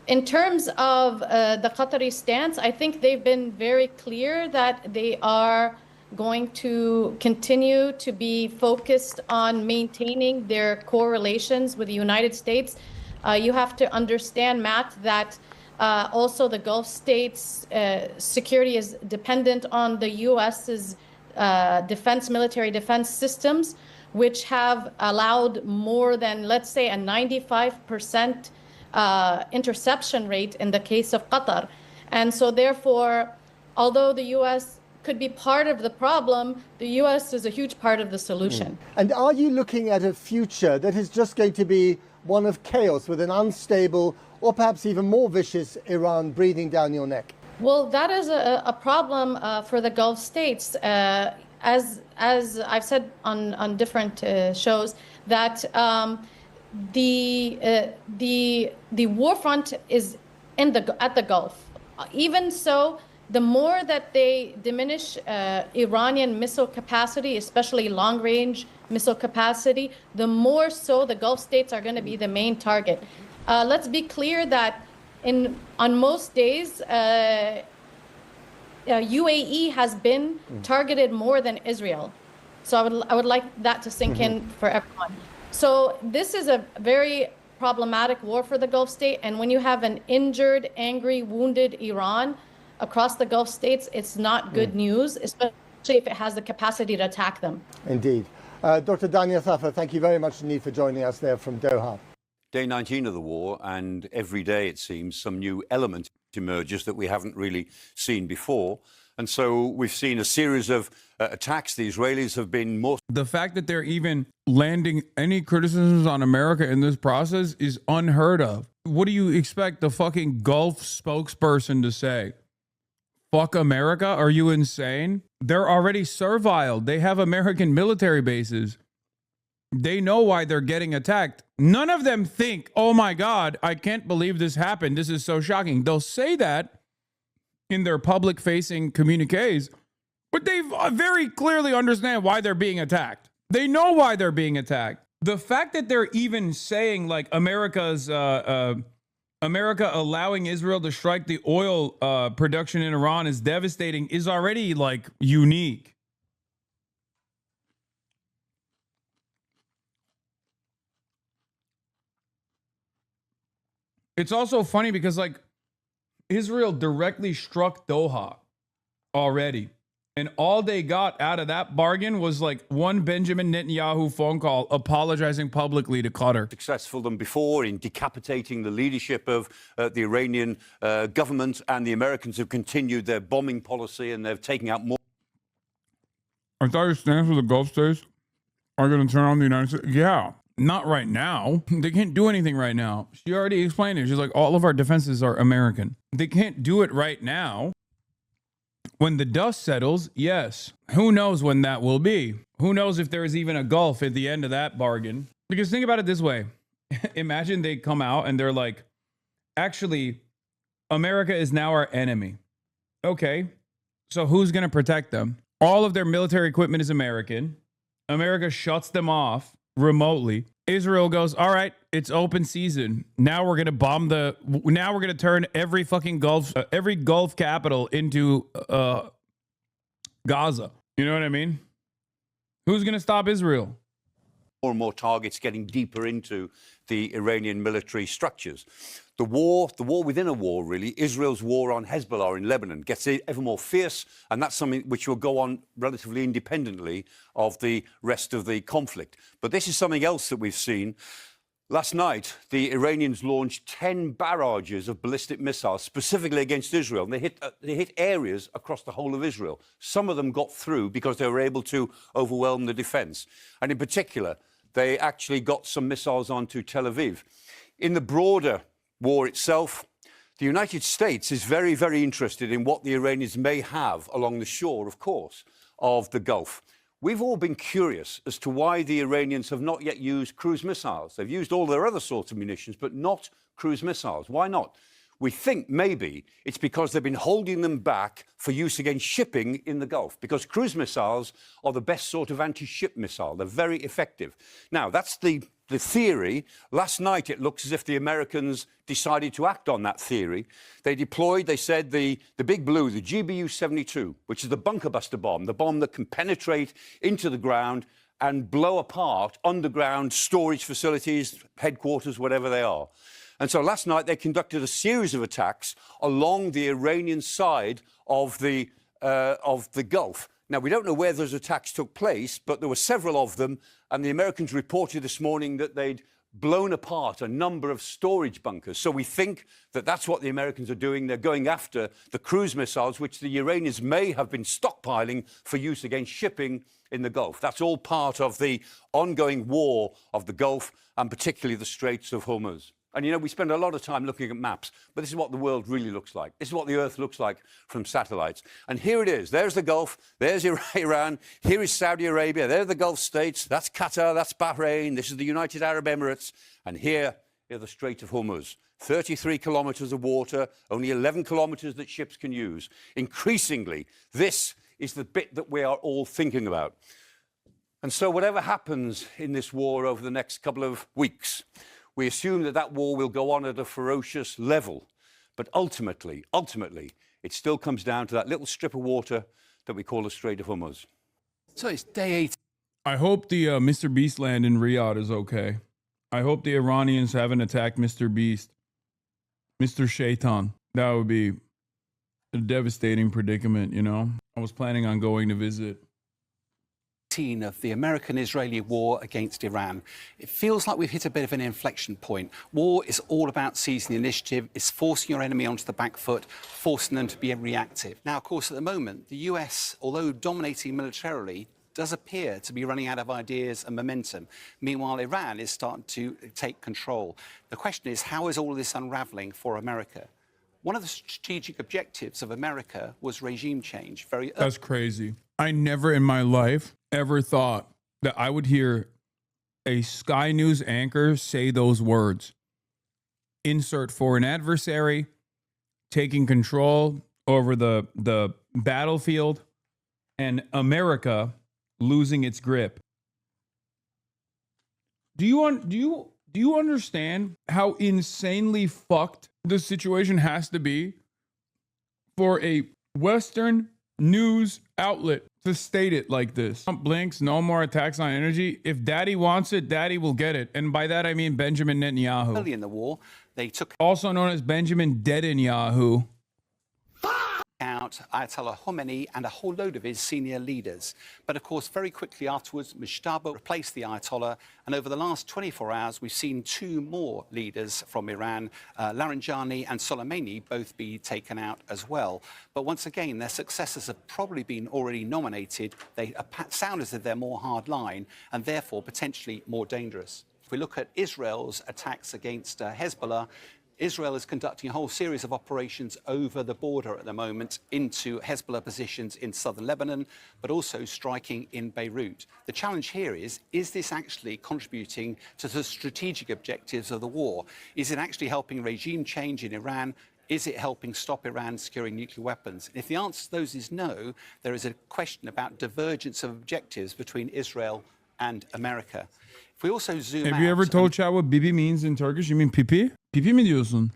in terms of the Qatari stance, I think they've been very clear that they are going to continue to be focused on maintaining their core relations with the United States. You have to understand, Matt, that also the Gulf states' security is dependent on the U.S.'s military defense systems, which have allowed more than, let's say, a 95% interception rate in the case of Qatar. And so therefore, although the U.S. could be part of the problem, the U.S. is a huge part of the solution. And are you looking at a future that is just going to be one of chaos with an unstable or perhaps even more vicious Iran breathing down your neck? Well, that is a problem for the Gulf states. As I've said on different shows, that the war front is at the Gulf. Even so, the more that they diminish Iranian missile capacity, especially long-range missile capacity, the more so the Gulf states are going to be the main target. Let's be clear that on most days, UAE has been targeted more than Israel. So I would like that to sink in for everyone. So this is a very problematic war for the Gulf state. And when you have an injured, angry, wounded Iran across the Gulf states, it's not good news, especially if it has the capacity to attack them. Indeed. Dr. Daniel Thafar, thank you very much indeed for joining us there from Doha. Day 19 of the war, and every day, it seems, some new element emerges that we haven't really seen before. And so we've seen a series of attacks. The Israelis have been more... The fact that they're even landing any criticisms on America in this process is unheard of. What do you expect the fucking Gulf spokesperson to say? Fuck America? Are you insane? They're already servile. They have American military bases. They know why they're getting attacked. None of them think, oh my God, I can't believe this happened. This is so shocking. They'll say that in their public-facing communiques, but they very clearly understand why they're being attacked. They know why they're being attacked. The fact that they're even saying, like, America allowing Israel to strike the oil production in Iran is devastating is already, like, unique. It's also funny because, like, Israel directly struck Doha already. And all they got out of that bargain was like one Benjamin Netanyahu phone call apologizing publicly to Qatar. Successful than before in decapitating the leadership of the Iranian government, and the Americans have continued their bombing policy, and they're taking out more. I thought your stance with the Gulf states are going to turn on the United States. Yeah, not right now. They can't do anything right now. She already explained it. She's like, all of our defenses are American. They can't do it right now. When the dust settles, yes. Who knows when that will be? Who knows if there is even a Gulf at the end of that bargain? Because think about it this way. Imagine they come out and they're like, actually, America is now our enemy. Okay, so who's going to protect them? All of their military equipment is American. America shuts them off remotely. Israel goes, all right, it's open season. Now we're going to bomb now we're going to turn every fucking Gulf capital into Gaza. You know what I mean? Who's going to stop Israel? More and more targets getting deeper into the Iranian military structures. The war within a war, really, Israel's war on Hezbollah in Lebanon gets ever more fierce, and that's something which will go on relatively independently of the rest of the conflict. But this is something else that we've seen. Last night, the Iranians launched 10 barrages of ballistic missiles specifically against Israel, and they hit areas across the whole of Israel. Some of them got through because they were able to overwhelm the defense. And in particular, they actually got some missiles onto Tel Aviv. In the broader war itself, the United States is very, very interested in what the Iranians may have along the shore, of course, of the Gulf. We've all been curious as to why the Iranians have not yet used cruise missiles. They've used all their other sorts of munitions, but not cruise missiles. Why not? We think maybe it's because they've been holding them back for use against shipping in the Gulf, because cruise missiles are the best sort of anti-ship missile. They're very effective. Now, that's the theory. Last night, it looks as if the Americans decided to act on that theory. They deployed, they said, the Big Blue, the GBU-72, which is the bunker buster bomb, the bomb that can penetrate into the ground and blow apart underground storage facilities, headquarters, whatever they are. And so last night, they conducted a series of attacks along the Iranian side of the Gulf. Now, we don't know where those attacks took place, but there were several of them, and the Americans reported this morning that they'd blown apart a number of storage bunkers. So we think that that's what the Americans are doing. They're going after the cruise missiles, which the Iranians may have been stockpiling for use against shipping in the Gulf. That's all part of the ongoing war of the Gulf, and particularly the Straits of Hormuz. And, you know, we spend a lot of time looking at maps, but this is what the world really looks like. This is what the Earth looks like from satellites. And here it is. There's the Gulf. There's Iran. Here is Saudi Arabia. There are the Gulf states. That's Qatar. That's Bahrain. This is the United Arab Emirates. And here are the Strait of Hormuz. 33 kilometers of water, only 11 kilometers that ships can use. Increasingly, this is the bit that we are all thinking about. And so whatever happens in this war over the next couple of weeks, we assume that that war will go on at a ferocious level. But ultimately, it still comes down to that little strip of water that we call the Strait of Hormuz. So it's day 8. I hope the Mr. Beast land in Riyadh is okay. I hope the Iranians haven't attacked Mr. Beast. Mr. Shaitan. That would be a devastating predicament, you know? I was planning on going to visit. Of the American-Israeli war against Iran. It feels like we've hit a bit of an inflection point. War is all about seizing the initiative, it's forcing your enemy onto the back foot, forcing them to be reactive. Now, of course, at the moment, the US, although dominating militarily, does appear to be running out of ideas and momentum. Meanwhile, Iran is starting to take control. The question is, how is all of this unraveling for America? One of the strategic objectives of America was regime change. That's crazy. I never in my life ever thought that I would hear a Sky News anchor say those words. Insert foreign adversary, taking control over the battlefield, and America losing its grip. Do you understand how insanely fucked the situation has to be for a Western news outlet to state it like this? Trump blinks, no more attacks on energy. If daddy wants it, daddy will get it. And by that, I mean Benjamin Netanyahu. Early in the war, they took also known as Benjamin Deadenyahu out out Ayatollah Khomeini and a whole load of his senior leaders. But of course, very quickly afterwards, Mushtaba replaced the Ayatollah. And over the last 24 hours, we've seen two more leaders from Iran, Laranjani and Soleimani, both be taken out as well. But once again, their successors have probably been already nominated. They sound as if they're more hardline and therefore potentially more dangerous. If we look at Israel's attacks against Hezbollah, Israel is conducting a whole series of operations over the border at the moment into Hezbollah positions in southern Lebanon, but also striking in Beirut. The challenge here is this actually contributing to the strategic objectives of the war? Is it actually helping regime change in Iran? Is it helping stop Iran securing nuclear weapons? If the answer to those is no, there is a question about divergence of objectives between Israel and America. If we also zoom out... Have you ever told chat what bibi means in Turkish? You mean pipi? Pipi mi diyorsun?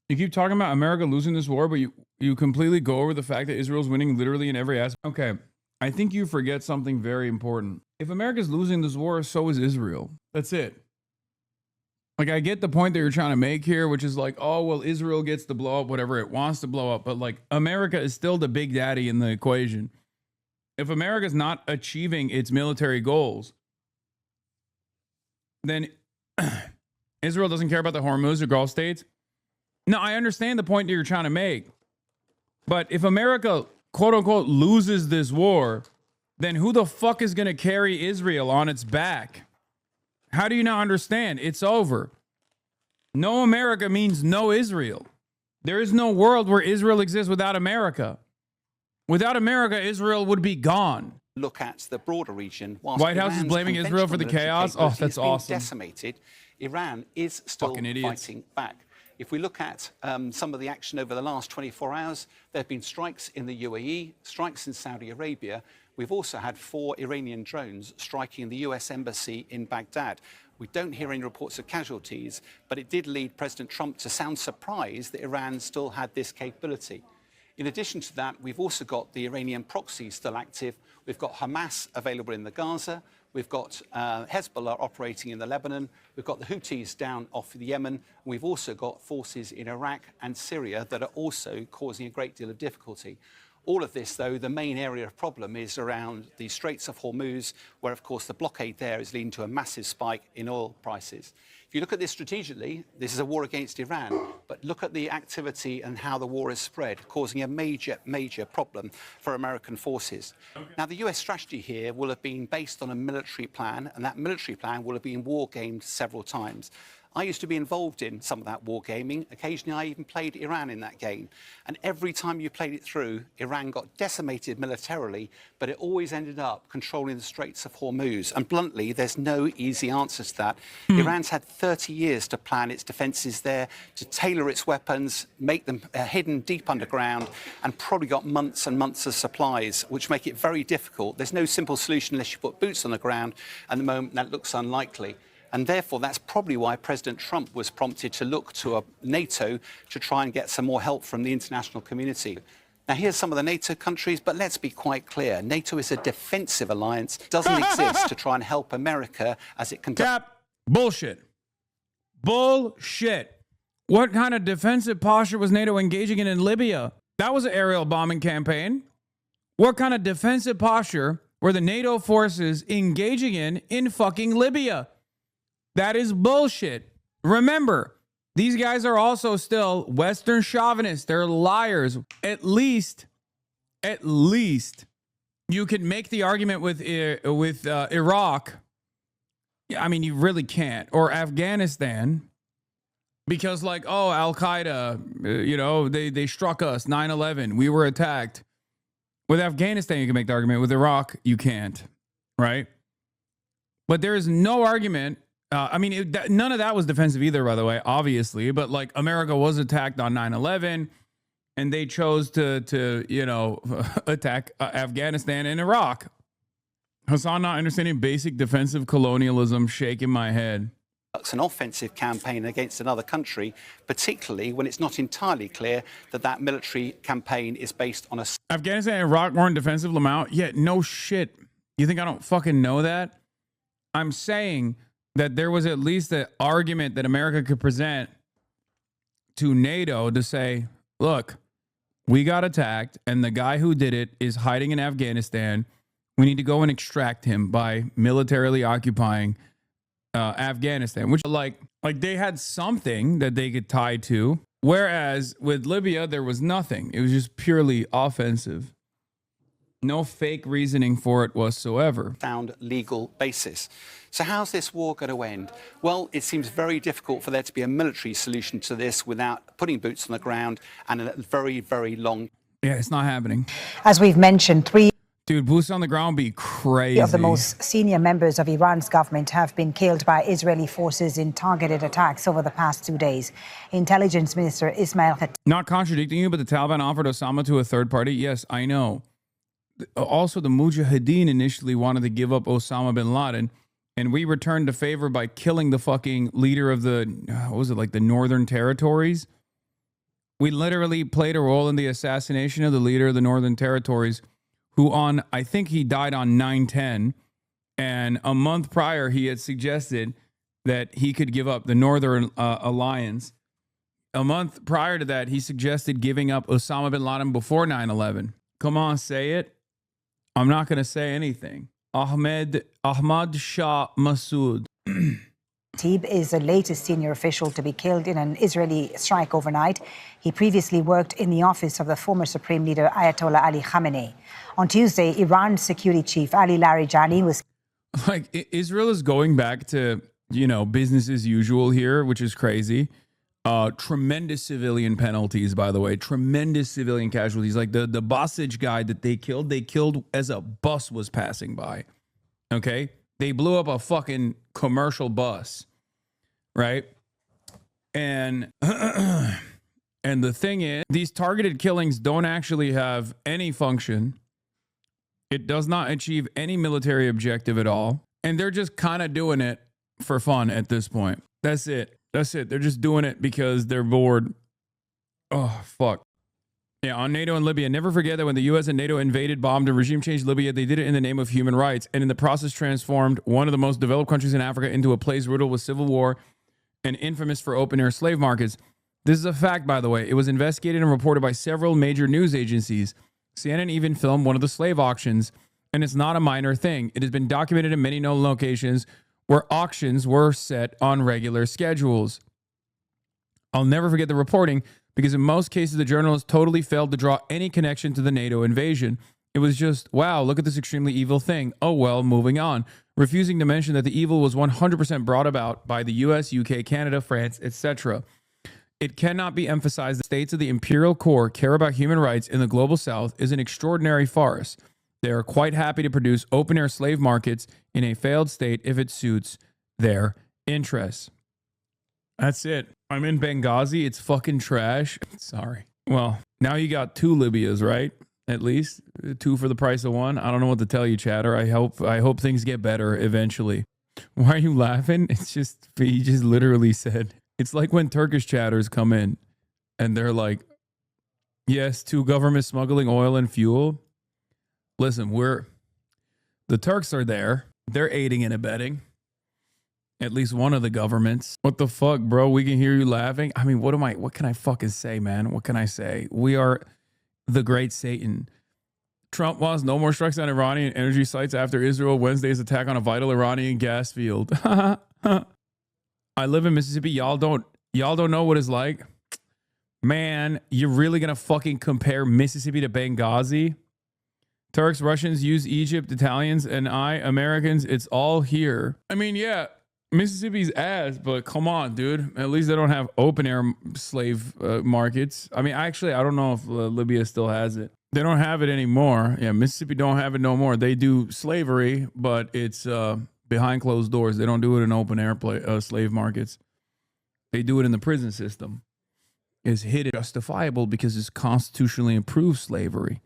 You keep talking about America losing this war, but you completely go over the fact that Israel's winning literally in every aspect. Okay, I think you forget something very important. If America's losing this war, so is Israel. That's it. Like, I get the point that you're trying to make here, which is like, oh, well, Israel gets to blow up whatever it wants to blow up. But like, America is still the big daddy in the equation. If America's not achieving its military goals, then Israel doesn't care about the Hormuz or Gulf states. No, I understand the point that you're trying to make. But if America, quote unquote, loses this war, then who the fuck is going to carry Israel on its back? How do you not understand? It's over. No America means no Israel. There is no world where Israel exists without America. Without America, Israel would be gone. Look at the broader region. White House is blaming Israel for the chaos. Oh, that's awesome. Decimated. Iran is still fighting back. If we look at some of the action over the last 24 hours, there have been strikes in the UAE, strikes in Saudi Arabia. We've also had 4 Iranian drones striking the US embassy in Baghdad. We don't hear any reports of casualties, but it did lead President Trump to sound surprised that Iran still had this capability. In addition to that, we've also got the Iranian proxy still active. We've got Hamas available in the Gaza. We've got Hezbollah operating in the Lebanon. We've got the Houthis down off the Yemen. We've also got forces in Iraq and Syria that are also causing a great deal of difficulty. All of this, though, the main area of problem is around the Straits of Hormuz, where, of course, the blockade there is leading to a massive spike in oil prices. If you look at this strategically, this is a war against Iran, but look at the activity and how the war is spread, causing a major, major problem for American forces. Okay. Now, the US strategy here will have been based on a military plan, and that military plan will have been war-gamed several times. I used to be involved in some of that wargaming. Occasionally, I even played Iran in that game. And every time you played it through, Iran got decimated militarily, but it always ended up controlling the Straits of Hormuz. And bluntly, there's no easy answer to that. Iran's had 30 years to plan its defences there, to tailor its weapons, make them hidden deep underground, and probably got months and months of supplies, which make it very difficult. There's no simple solution unless you put boots on the ground. At the moment, that looks unlikely. And therefore, that's probably why President Trump was prompted to look to NATO to try and get some more help from the international community. Now, here's some of the NATO countries, but let's be quite clear. NATO is a defensive alliance, doesn't exist to try and help America as it conducts... Cap. Bullshit. Bullshit. What kind of defensive posture was NATO engaging in Libya? That was an aerial bombing campaign. What kind of defensive posture were the NATO forces engaging in fucking Libya? That is bullshit. Remember, these guys are also still Western chauvinists. They're liars. At least you can make the argument with Iraq. I mean, you really can't. Or Afghanistan. Because like, oh, Al-Qaeda, they struck us, 9/11. We were attacked. With Afghanistan, you can make the argument. With Iraq, you can't. Right? But there is no argument. None of that was defensive either, by the way, obviously. But like America was attacked on 9/11 and they chose to attack Afghanistan and Iraq. Hasan not understanding basic defensive colonialism, shaking my head. It's an offensive campaign against another country, particularly when it's not entirely clear that that military campaign is based on a... Afghanistan and Iraq weren't defensive, Lamau? Yeah, no shit. You think I don't fucking know that? I'm saying that there was at least an argument that America could present to NATO to say, look, We got attacked, and the guy who did it is hiding in Afghanistan. We need to go and extract him by militarily occupying Afghanistan, which like they had something that they could tie to. Whereas with Libya, there was nothing. It was just purely offensive. No fake reasoning for it whatsoever. Sound legal basis. So how's this war going to end? Well, it seems very difficult for there to be a military solution to this without putting boots on the ground and a very, very long... Yeah, it's not happening. As we've mentioned, 3 Dude, boots on the ground be crazy. of the most senior members of Iran's government have been killed by Israeli forces in targeted attacks over the past 2 days. Intelligence Minister Ismail Khatib... Not contradicting you, but the Taliban offered Osama to a third party. Yes, I know. Also, the Mujahideen initially wanted to give up Osama bin Laden, and we returned the favor by killing the fucking leader of the, what was it, like the Northern Territories? We literally played a role in the assassination of the leader of the Northern Territories, who I think he died on 9/10, and a month prior he had suggested that he could give up the Northern Alliance. A month prior to that, he suggested giving up Osama bin Laden before 9/11. Come on, say it. I'm not going to say anything. Ahmad Shah Massoud. Khatib is the latest senior official to be killed in an Israeli strike overnight. He previously worked in the office of the former Supreme Leader Ayatollah Ali Khamenei. On Tuesday, Iran's security chief Ali Larijani was... Like, Israel is going back to, business as usual here, which is crazy. Tremendous civilian penalties, by the way. Tremendous civilian casualties. Like the Basij guy that they killed as a bus was passing by. Okay? They blew up a fucking commercial bus. Right? And and the thing is, these targeted killings don't actually have any function. It does not achieve any military objective at all. And they're just kind of doing it for fun at this point. That's it. That's it. They're just doing it because they're bored. Oh, fuck. Yeah, on NATO and Libya, never forget that when the U.S. and NATO invaded, bombed, and regime changed Libya, they did it in the name of human rights, and in the process transformed one of the most developed countries in Africa into a place riddled with civil war and infamous for open-air slave markets. This is a fact, by the way. It was investigated and reported by several major news agencies. CNN even filmed one of the slave auctions, and it's not a minor thing. It has been documented in many known locations where auctions were set on regular schedules. I'll never forget the reporting because in most cases, the journalists totally failed to draw any connection to the NATO invasion. It was just, wow, look at this extremely evil thing. Oh, well, moving on. Refusing to mention that the evil was 100% brought about by the US, UK, Canada, France, etc. It cannot be emphasized that the states of the imperial core care about human rights in the global south is an extraordinary farce. They are quite happy to produce open-air slave markets in a failed state if it suits their interests. That's it. I'm in Benghazi. It's fucking trash. Sorry. Well, now you got 2 Libyas, right? At least 2 for the price of 1. I don't know what to tell you, chatter. I hope things get better eventually. Why are you laughing? It's just, he just literally said, it's like when Turkish chatters come in and they're like, yes, to government smuggling oil and fuel. Listen, the Turks are there. They're aiding and abetting. At least one of the governments. What the fuck, bro? We can hear you laughing. I mean, what can I fucking say, man? What can I say? We are the great Satan. Trump wants no more strikes on Iranian energy sites after Israel Wednesday's attack on a vital Iranian gas field. I live in Mississippi. Y'all don't know what it's like. Man, you're really gonna fucking compare Mississippi to Benghazi? Turks, Russians use Egypt, Italians, and Americans, it's all here. I mean, yeah, Mississippi's ass, but come on, dude. At least they don't have open-air slave markets. I mean, actually, I don't know if Libya still has it. They don't have it anymore. Yeah, Mississippi don't have it no more. They do slavery, but it's behind closed doors. They don't do it in open-air slave markets. They do it in the prison system. It's hidden, justifiable because it's constitutionally approved slavery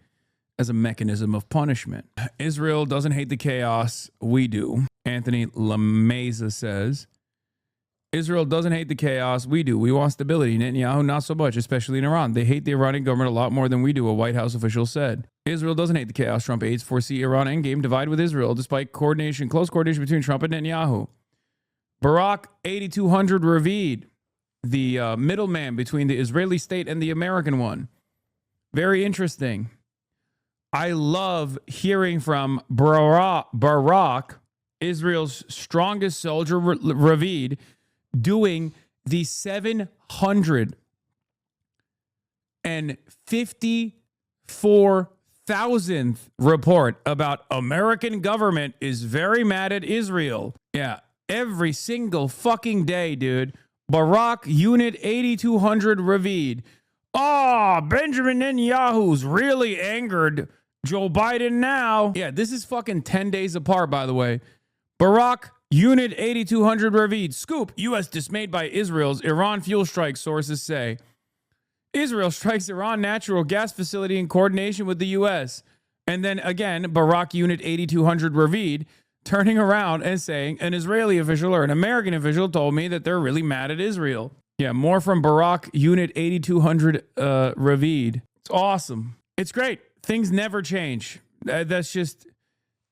as a mechanism of punishment. Israel doesn't hate the chaos. We do. Anthony Lameza says, Israel doesn't hate the chaos. We do. We want stability. Netanyahu, not so much, especially in Iran. They hate the Iranian government a lot more than we do, a White House official said. Israel doesn't hate the chaos. Trump aides foresee Iran endgame divide with Israel, despite close coordination between Trump and Netanyahu. Barak 8200 Ravid, the middleman between the Israeli state and the American one. Very interesting. I love hearing from Barak, Israel's strongest soldier, Ravid, doing the 754,000th report about American government is very mad at Israel. Yeah, every single fucking day, dude. Barak Unit 8200 Ravid. Oh, Benjamin Netanyahu's really angered Joe Biden now. Yeah, this is fucking 10 days apart, by the way. Barak Unit 8200 Ravid. Scoop. U.S. dismayed by Israel's Iran fuel strike, sources say. Israel strikes Iran natural gas facility in coordination with the U.S. And then again, Barak Unit 8200 Ravid turning around and saying an Israeli official or an American official told me that they're really mad at Israel. Yeah, more from Barak Unit 8200 Ravid. It's awesome. It's great. Things never change. That's just,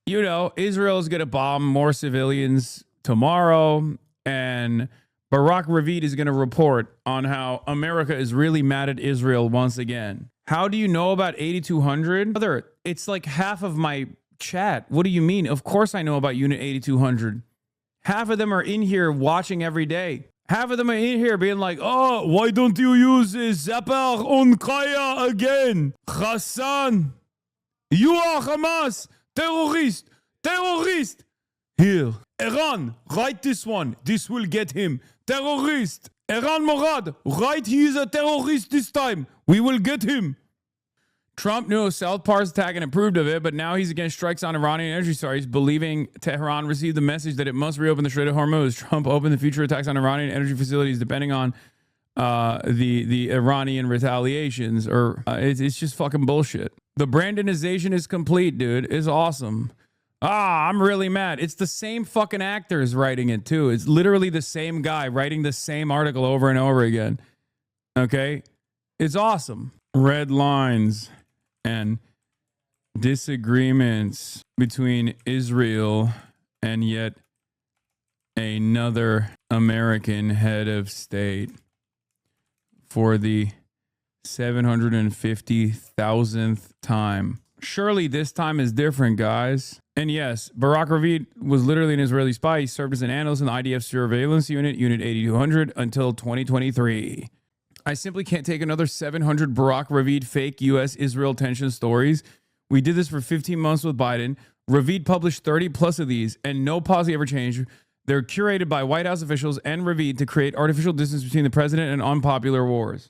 you know, Israel is going to bomb more civilians tomorrow, and Barak Ravid is going to report on how America is really mad at Israel once again. How do you know about 8200? It's like half of my chat. What do you mean? Of course I know about Unit 8200. Half of them are in here watching every day. Half of them are in here being like, oh, why don't you use Zapar on Kaya again? Hasan, you are Hamas, terrorist, terrorist. Here, Iran, write this one. This will get him. Terrorist. Iran Morad, write he is a terrorist this time. We will get him. Trump knew of South Par's attack and approved of it, but now he's against strikes on Iranian energy sites, believing Tehran received the message that it must reopen the Strait of Hormuz. Trump opened the future attacks on Iranian energy facilities depending on the Iranian retaliations. It's just fucking bullshit. The Brandonization is complete, dude. It's awesome. I'm really mad. It's the same fucking actors writing it, too. It's literally the same guy writing the same article over and over again. Okay? It's awesome. Red lines and disagreements between Israel and yet another American head of state for the 750,000th time. Surely this time is different, guys. And yes, Barak Ravid was literally an Israeli spy. He served as an analyst in the IDF surveillance unit, Unit 8200, until 2023. I simply can't take another 700 Barak Ravid fake U.S.-Israel tension stories. We did this for 15 months with Biden. Ravid published 30 plus of these, and no policy ever changed. They're curated by White House officials and Ravid to create artificial distance between the president and unpopular wars.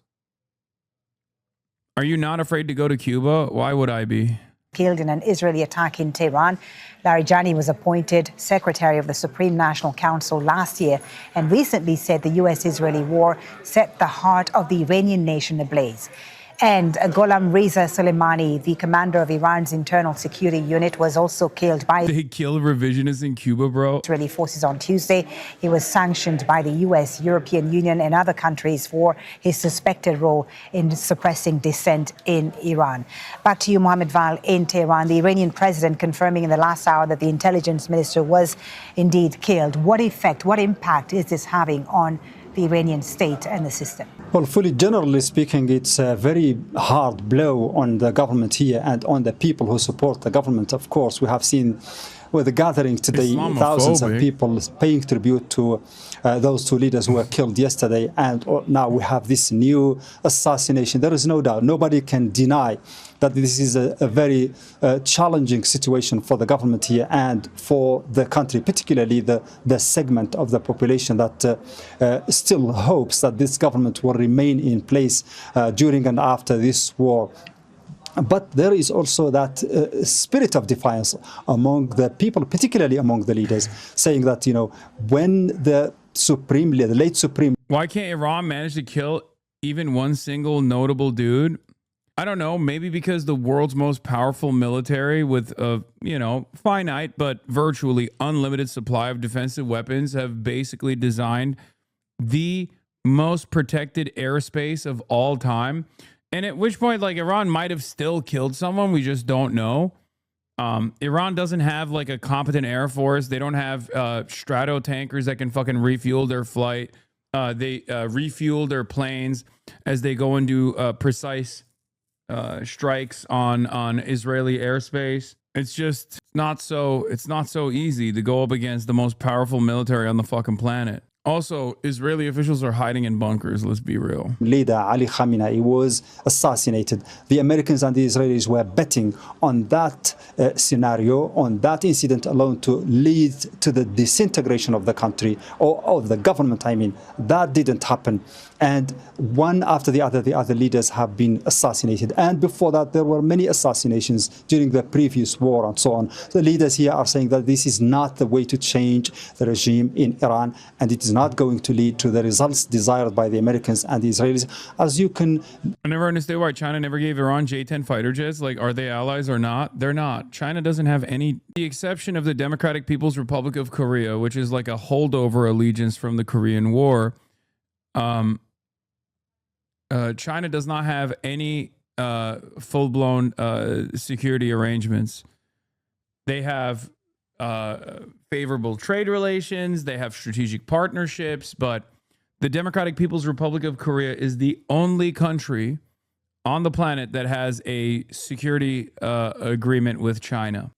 Are you not afraid to go to Cuba? Why would I be? Killed in an Israeli attack in Tehran. Larijani was appointed Secretary of the Supreme National Council last year and recently said the U.S.-Israeli war set the heart of the Iranian nation ablaze. And Gholam Reza Soleimani, the commander of Iran's internal security unit, was also killed by They kill revisionists in Cuba, bro. Israeli forces on Tuesday. He was sanctioned by the U.S., European Union and other countries for his suspected role in suppressing dissent in Iran. Back to you, Mohammed Val, in Tehran. The Iranian president confirming in the last hour that the intelligence minister was indeed killed. What effect, what impact is this having on the Iranian state and the system? Well, fully generally speaking, it's a very hard blow on the government here and on the people who support the government. Of course, we have seen with the gathering today, thousands of people paying tribute to those two leaders who were killed yesterday. And now we have this new assassination. There is no doubt. Nobody can deny that this is a very challenging situation for the government here and for the country, particularly the segment of the population that still hopes that this government will remain in place during and after this war. But there is also that spirit of defiance among the people, particularly among the leaders, saying that, you know, when the late Supreme... Why can't Iran manage to kill even one single notable dude? I don't know, maybe because the world's most powerful military with a, finite but virtually unlimited supply of defensive weapons have basically designed the most protected airspace of all time. And at which point, Iran might have still killed someone. We just don't know. Iran doesn't have a competent air force. They don't have strato tankers that can fucking refuel their flight. They refuel their planes as they go and do precise strikes on Israeli airspace. It's just not so easy to go up against the most powerful military on the fucking planet. Also, Israeli officials are hiding in bunkers, let's be real. Leader Ali Khamenei was assassinated. The Americans and the Israelis were betting on that scenario, on that incident alone to lead to the disintegration of the country, or of the government, I mean. That didn't happen. And one after the other leaders have been assassinated. And before that, there were many assassinations during the previous war and so on. The leaders here are saying that this is not the way to change the regime in Iran, and it is not going to lead to the results desired by the Americans and the Israelis. As you can... I never understood why China never gave Iran J-10 fighter jets. Like, are they allies or not? They're not. China doesn't have any... The exception of the Democratic People's Republic of Korea, which is like a holdover allegiance from the Korean War. China does not have any full-blown security arrangements. They have favorable trade relations. They have strategic partnerships. But the Democratic People's Republic of Korea is the only country on the planet that has a security agreement with China.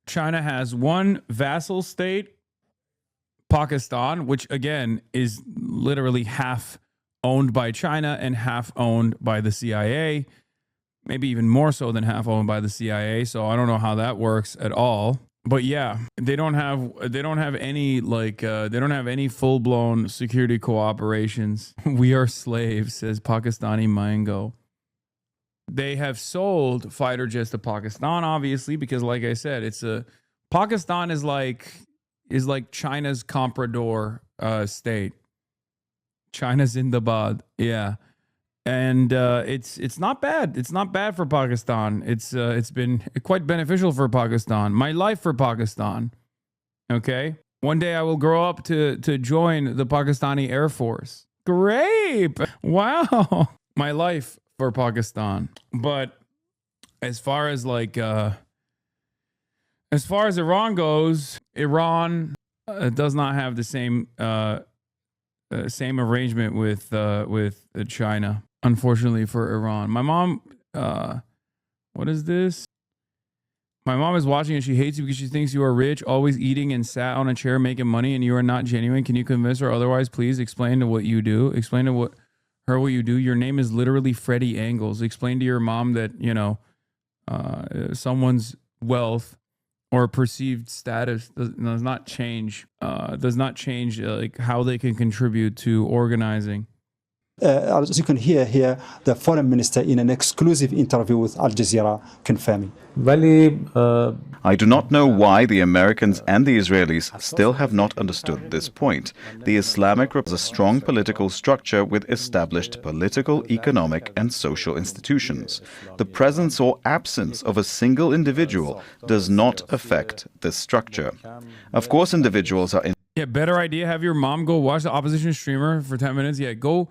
China has one vassal state, Pakistan, which again is literally half owned by China and half owned by the CIA, maybe even more so than half owned by the CIA. So I don't know how that works at all. But yeah, they don't have any full-blown security cooperations. We are slaves, says Pakistani Mango. They have sold fighter jets to Pakistan, obviously, because like I said, Pakistan is like China's comprador state. China's Zindabad, yeah, and it's not bad. It's not bad for Pakistan. It's been quite beneficial for Pakistan. My life for Pakistan. Okay, one day I will grow up to join the Pakistani Air Force. Great, wow, my life for Pakistan. But as far as Iran goes, Iran does not have the same arrangement with China, unfortunately for Iran. My mom, what is this? My mom is watching and she hates you because she thinks you are rich, always eating and sat on a chair making money, and you are not genuine. Can you convince her otherwise? Please explain to what you do. Explain to what you do. Your name is literally Freddie Angles. Explain to your mom that, someone's wealth or perceived status does not change like how they can contribute to organizing. As you can hear here, the foreign minister in an exclusive interview with Al Jazeera confirming. I do not know why the Americans and the Israelis still have not understood this point. The Islamic Republic has a strong political structure with established political, economic, and social institutions. The presence or absence of a single individual does not affect this structure. Of course, individuals are... Yeah, better idea. Have your mom go watch the opposition streamer for 10 minutes. Yeah, go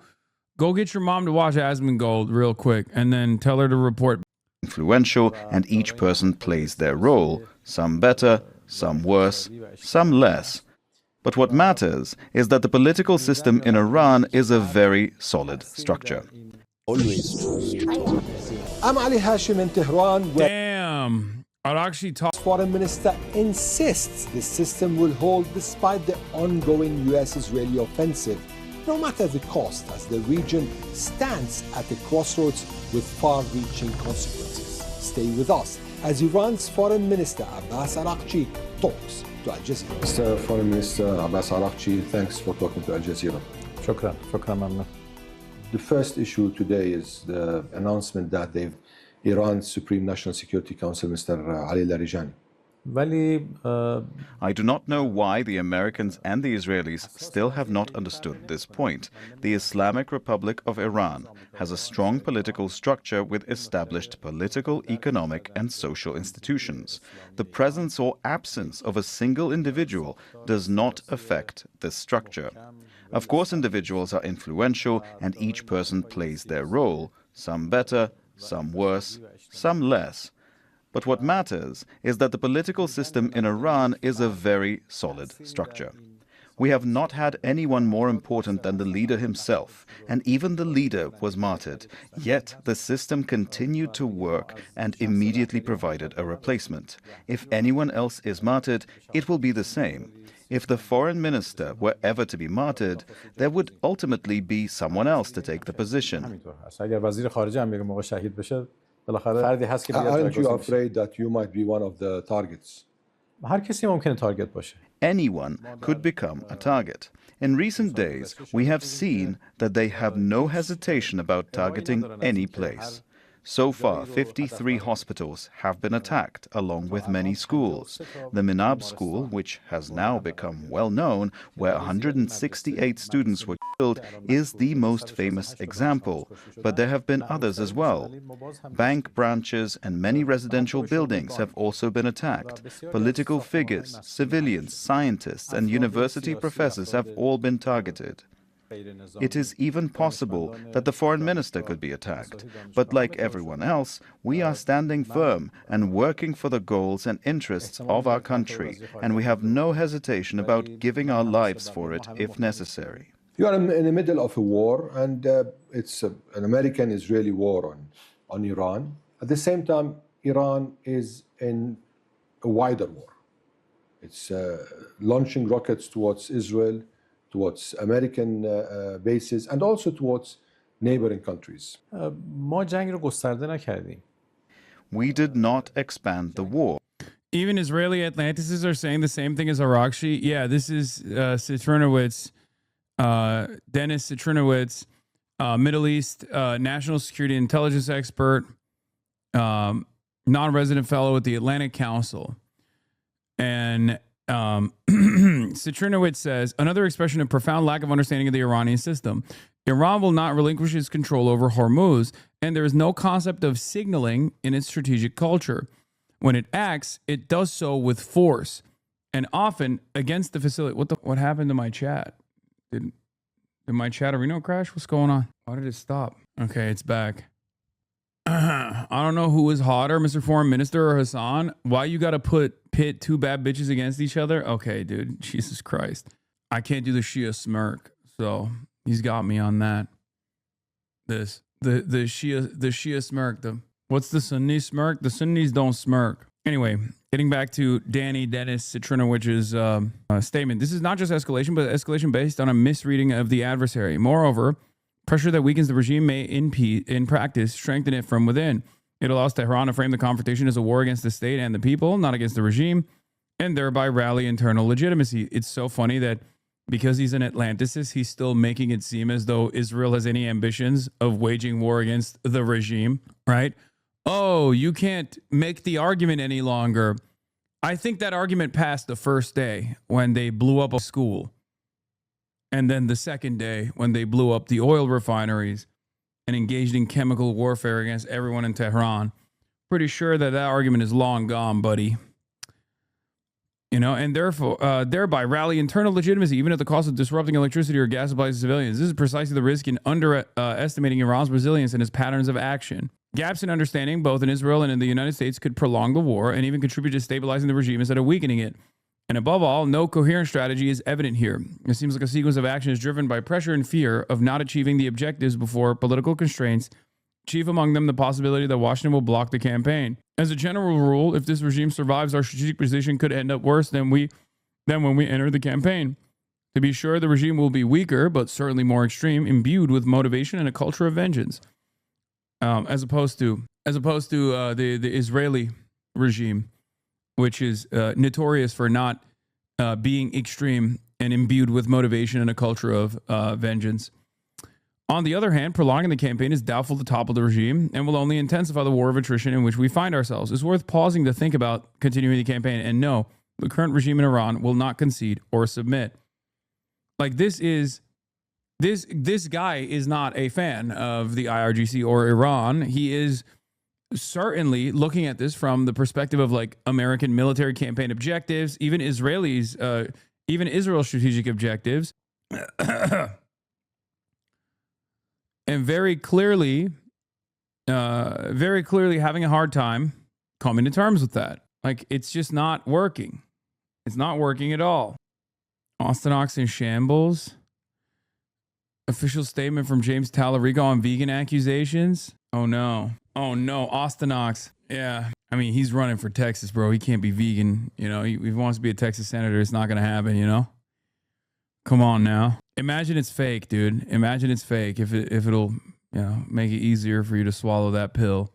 get your mom to watch Asmongold real quick and then tell her to report. Influential, and each person plays their role, some better, some worse, some less. But what matters is that the political system in Iran is a very solid structure. I'm Ali Hashim in Tehran. Damn. Foreign Minister insists the system will hold despite the ongoing US-Israeli offensive, no matter the cost, as the region stands at the crossroads with far-reaching consequences. Stay with us as Iran's Foreign Minister Abbas Araghchi talks to Al Jazeera. Mr. Foreign Minister Abbas Araghchi, thanks for talking to Al Jazeera. Shukran, mamna. The first issue today is the announcement that Iran's Supreme National Security Council, Mr. Ali Larijani. I do not know why the Americans and the Israelis still have not understood this point. The Islamic Republic of Iran has a strong political structure with established political, economic, and social institutions. The presence or absence of a single individual does not affect this structure. Of course, individuals are influential, and each person plays their role, some better, some worse, some less. But what matters is that the political system in Iran is a very solid structure. We have not had anyone more important than the leader himself, and even the leader was martyred. Yet the system continued to work and immediately provided a replacement. If anyone else is martyred, it will be the same. If the foreign minister were ever to be martyred, there would ultimately be someone else to take the position. Aren't you afraid that you might be one of the targets? Anyone could become a target. In recent days, we have seen that they have no hesitation about targeting any place. So far, 53 hospitals have been attacked, along with many schools. The Minab school, which has now become well known, where 168 students were killed, is the most famous example, but there have been others as well. Bank branches and many residential buildings have also been attacked. Political figures, civilians, scientists, and university professors have all been targeted. It is even possible that the foreign minister could be attacked. But like everyone else, we are standing firm and working for the goals and interests of our country, and we have no hesitation about giving our lives for it if necessary. You are in the middle of a war, and it's an American-Israeli war on Iran. At the same time, Iran is in a wider war. It's launching rockets towards Israel, towards American bases, and also towards neighboring countries. We did not expand the war. Even Israeli Atlantists are saying the same thing as Arakshi. Yeah, this is Citrinowicz, Dennis Citrinowicz, Middle East national security intelligence expert, non-resident fellow at the Atlantic Council. And Citrinowicz says, another expression of profound lack of understanding of the Iranian system. Iran will not relinquish its control over Hormuz, and there is no concept of signaling in its strategic culture. When it acts, it does so with force, and often against the facility. What happened to my chat? Did my chatterino crash? What's going on? Why did it stop? Okay, it's back. I don't know who is hotter, Mr. Foreign Minister or Hasan. Why you got to pit two bad bitches against each other? Okay, dude. Jesus Christ. I can't do the Shia smirk, so he's got me on that. The Shia smirk. What's the Sunni smirk? The Sunnis don't smirk. Anyway, getting back to Dennis Citrinowicz's statement. This is not just escalation, but escalation based on a misreading of the adversary. Moreover, pressure that weakens the regime may, in practice, strengthen it from within. It allows Tehran to frame the confrontation as a war against the state and the people, not against the regime, and thereby rally internal legitimacy. It's so funny that because he's an Atlanticist, he's still making it seem as though Israel has any ambitions of waging war against the regime, right? Oh, you can't make the argument any longer. I think that argument passed the first day when they blew up a school. And then the second day, when they blew up the oil refineries and engaged in chemical warfare against everyone in Tehran, pretty sure that argument is long gone, buddy. You know, and therefore, thereby rally internal legitimacy, even at the cost of disrupting electricity or gas supplies to civilians. This is precisely the risk in underestimating Iran's resilience and its patterns of action. Gaps in understanding, both in Israel and in the United States, could prolong the war and even contribute to stabilizing the regime instead of weakening it. And above all, no coherent strategy is evident here. It seems like a sequence of action is driven by pressure and fear of not achieving the objectives before political constraints, chief among them the possibility that Washington will block the campaign. As a general rule, if this regime survives, our strategic position could end up worse than when we enter the campaign. To be sure, the regime will be weaker, but certainly more extreme, imbued with motivation and a culture of vengeance, as opposed to the Israeli regime, which is notorious for not being extreme and imbued with motivation and a culture of vengeance. On the other hand, prolonging the campaign is doubtful to topple the regime and will only intensify the war of attrition in which we find ourselves. It's worth pausing to think about continuing the campaign. And no, the current regime in Iran will not concede or submit. Like this guy is not a fan of the IRGC or Iran. He is certainly looking at this from the perspective of like American military campaign objectives, even Israel's strategic objectives, and very clearly having a hard time coming to terms with that. Like it's just not working. It's not working at all. Ostenox in shambles. Official statement from James Tallarico on vegan accusations. Oh no. Oh no. Ostenox. Yeah. I mean, he's running for Texas, bro. He can't be vegan. You know, he wants to be a Texas senator. It's not going to happen, you know? Come on now. Imagine it's fake, dude. Imagine it's fake if it'll, you know, make it easier for you to swallow that pill.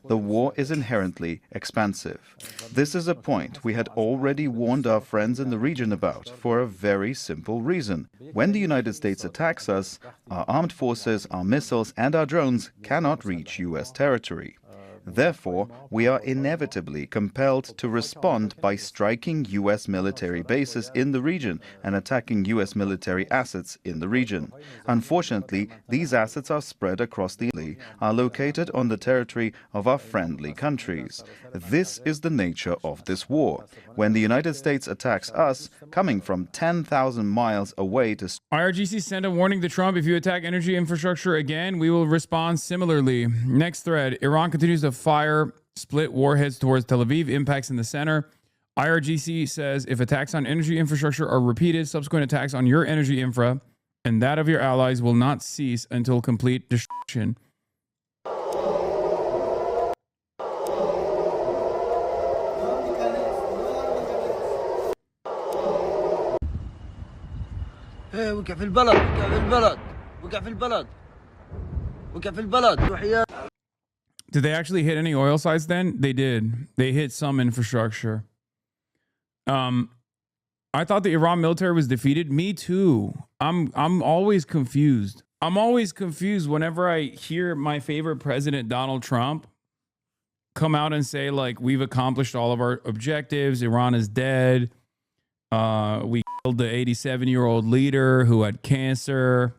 The war is inherently expansive. This is a point we had already warned our friends in the region about for a very simple reason. When the United States attacks us, our armed forces, our missiles, and our drones cannot reach U.S. territory. Therefore, we are inevitably compelled to respond by striking U.S. military bases in the region and attacking U.S. military assets in the region. Unfortunately, these assets are spread across the region, are located on the territory of our friendly countries. This is the nature of this war. When the United States attacks us, coming from 10,000 miles away to... IRGC sent a warning to Trump. If you attack energy infrastructure again, we will respond similarly. Next thread. Iran continues to fire split warheads towards Tel Aviv. Impacts in the center. IRGC says if attacks on energy infrastructure are repeated, subsequent attacks on your energy infra and that of your allies will not cease until complete destruction. وقع في البلد وقع في البلد وقع في البلد وقع في البلد. Did they actually hit any oil sites then? They did. They hit some infrastructure. I thought the Iran military was defeated. Me too. I'm always confused. I'm always confused whenever I hear my favorite president, Donald Trump, come out and say, like, we've accomplished all of our objectives. Iran is dead. We killed the 87-year-old leader who had cancer.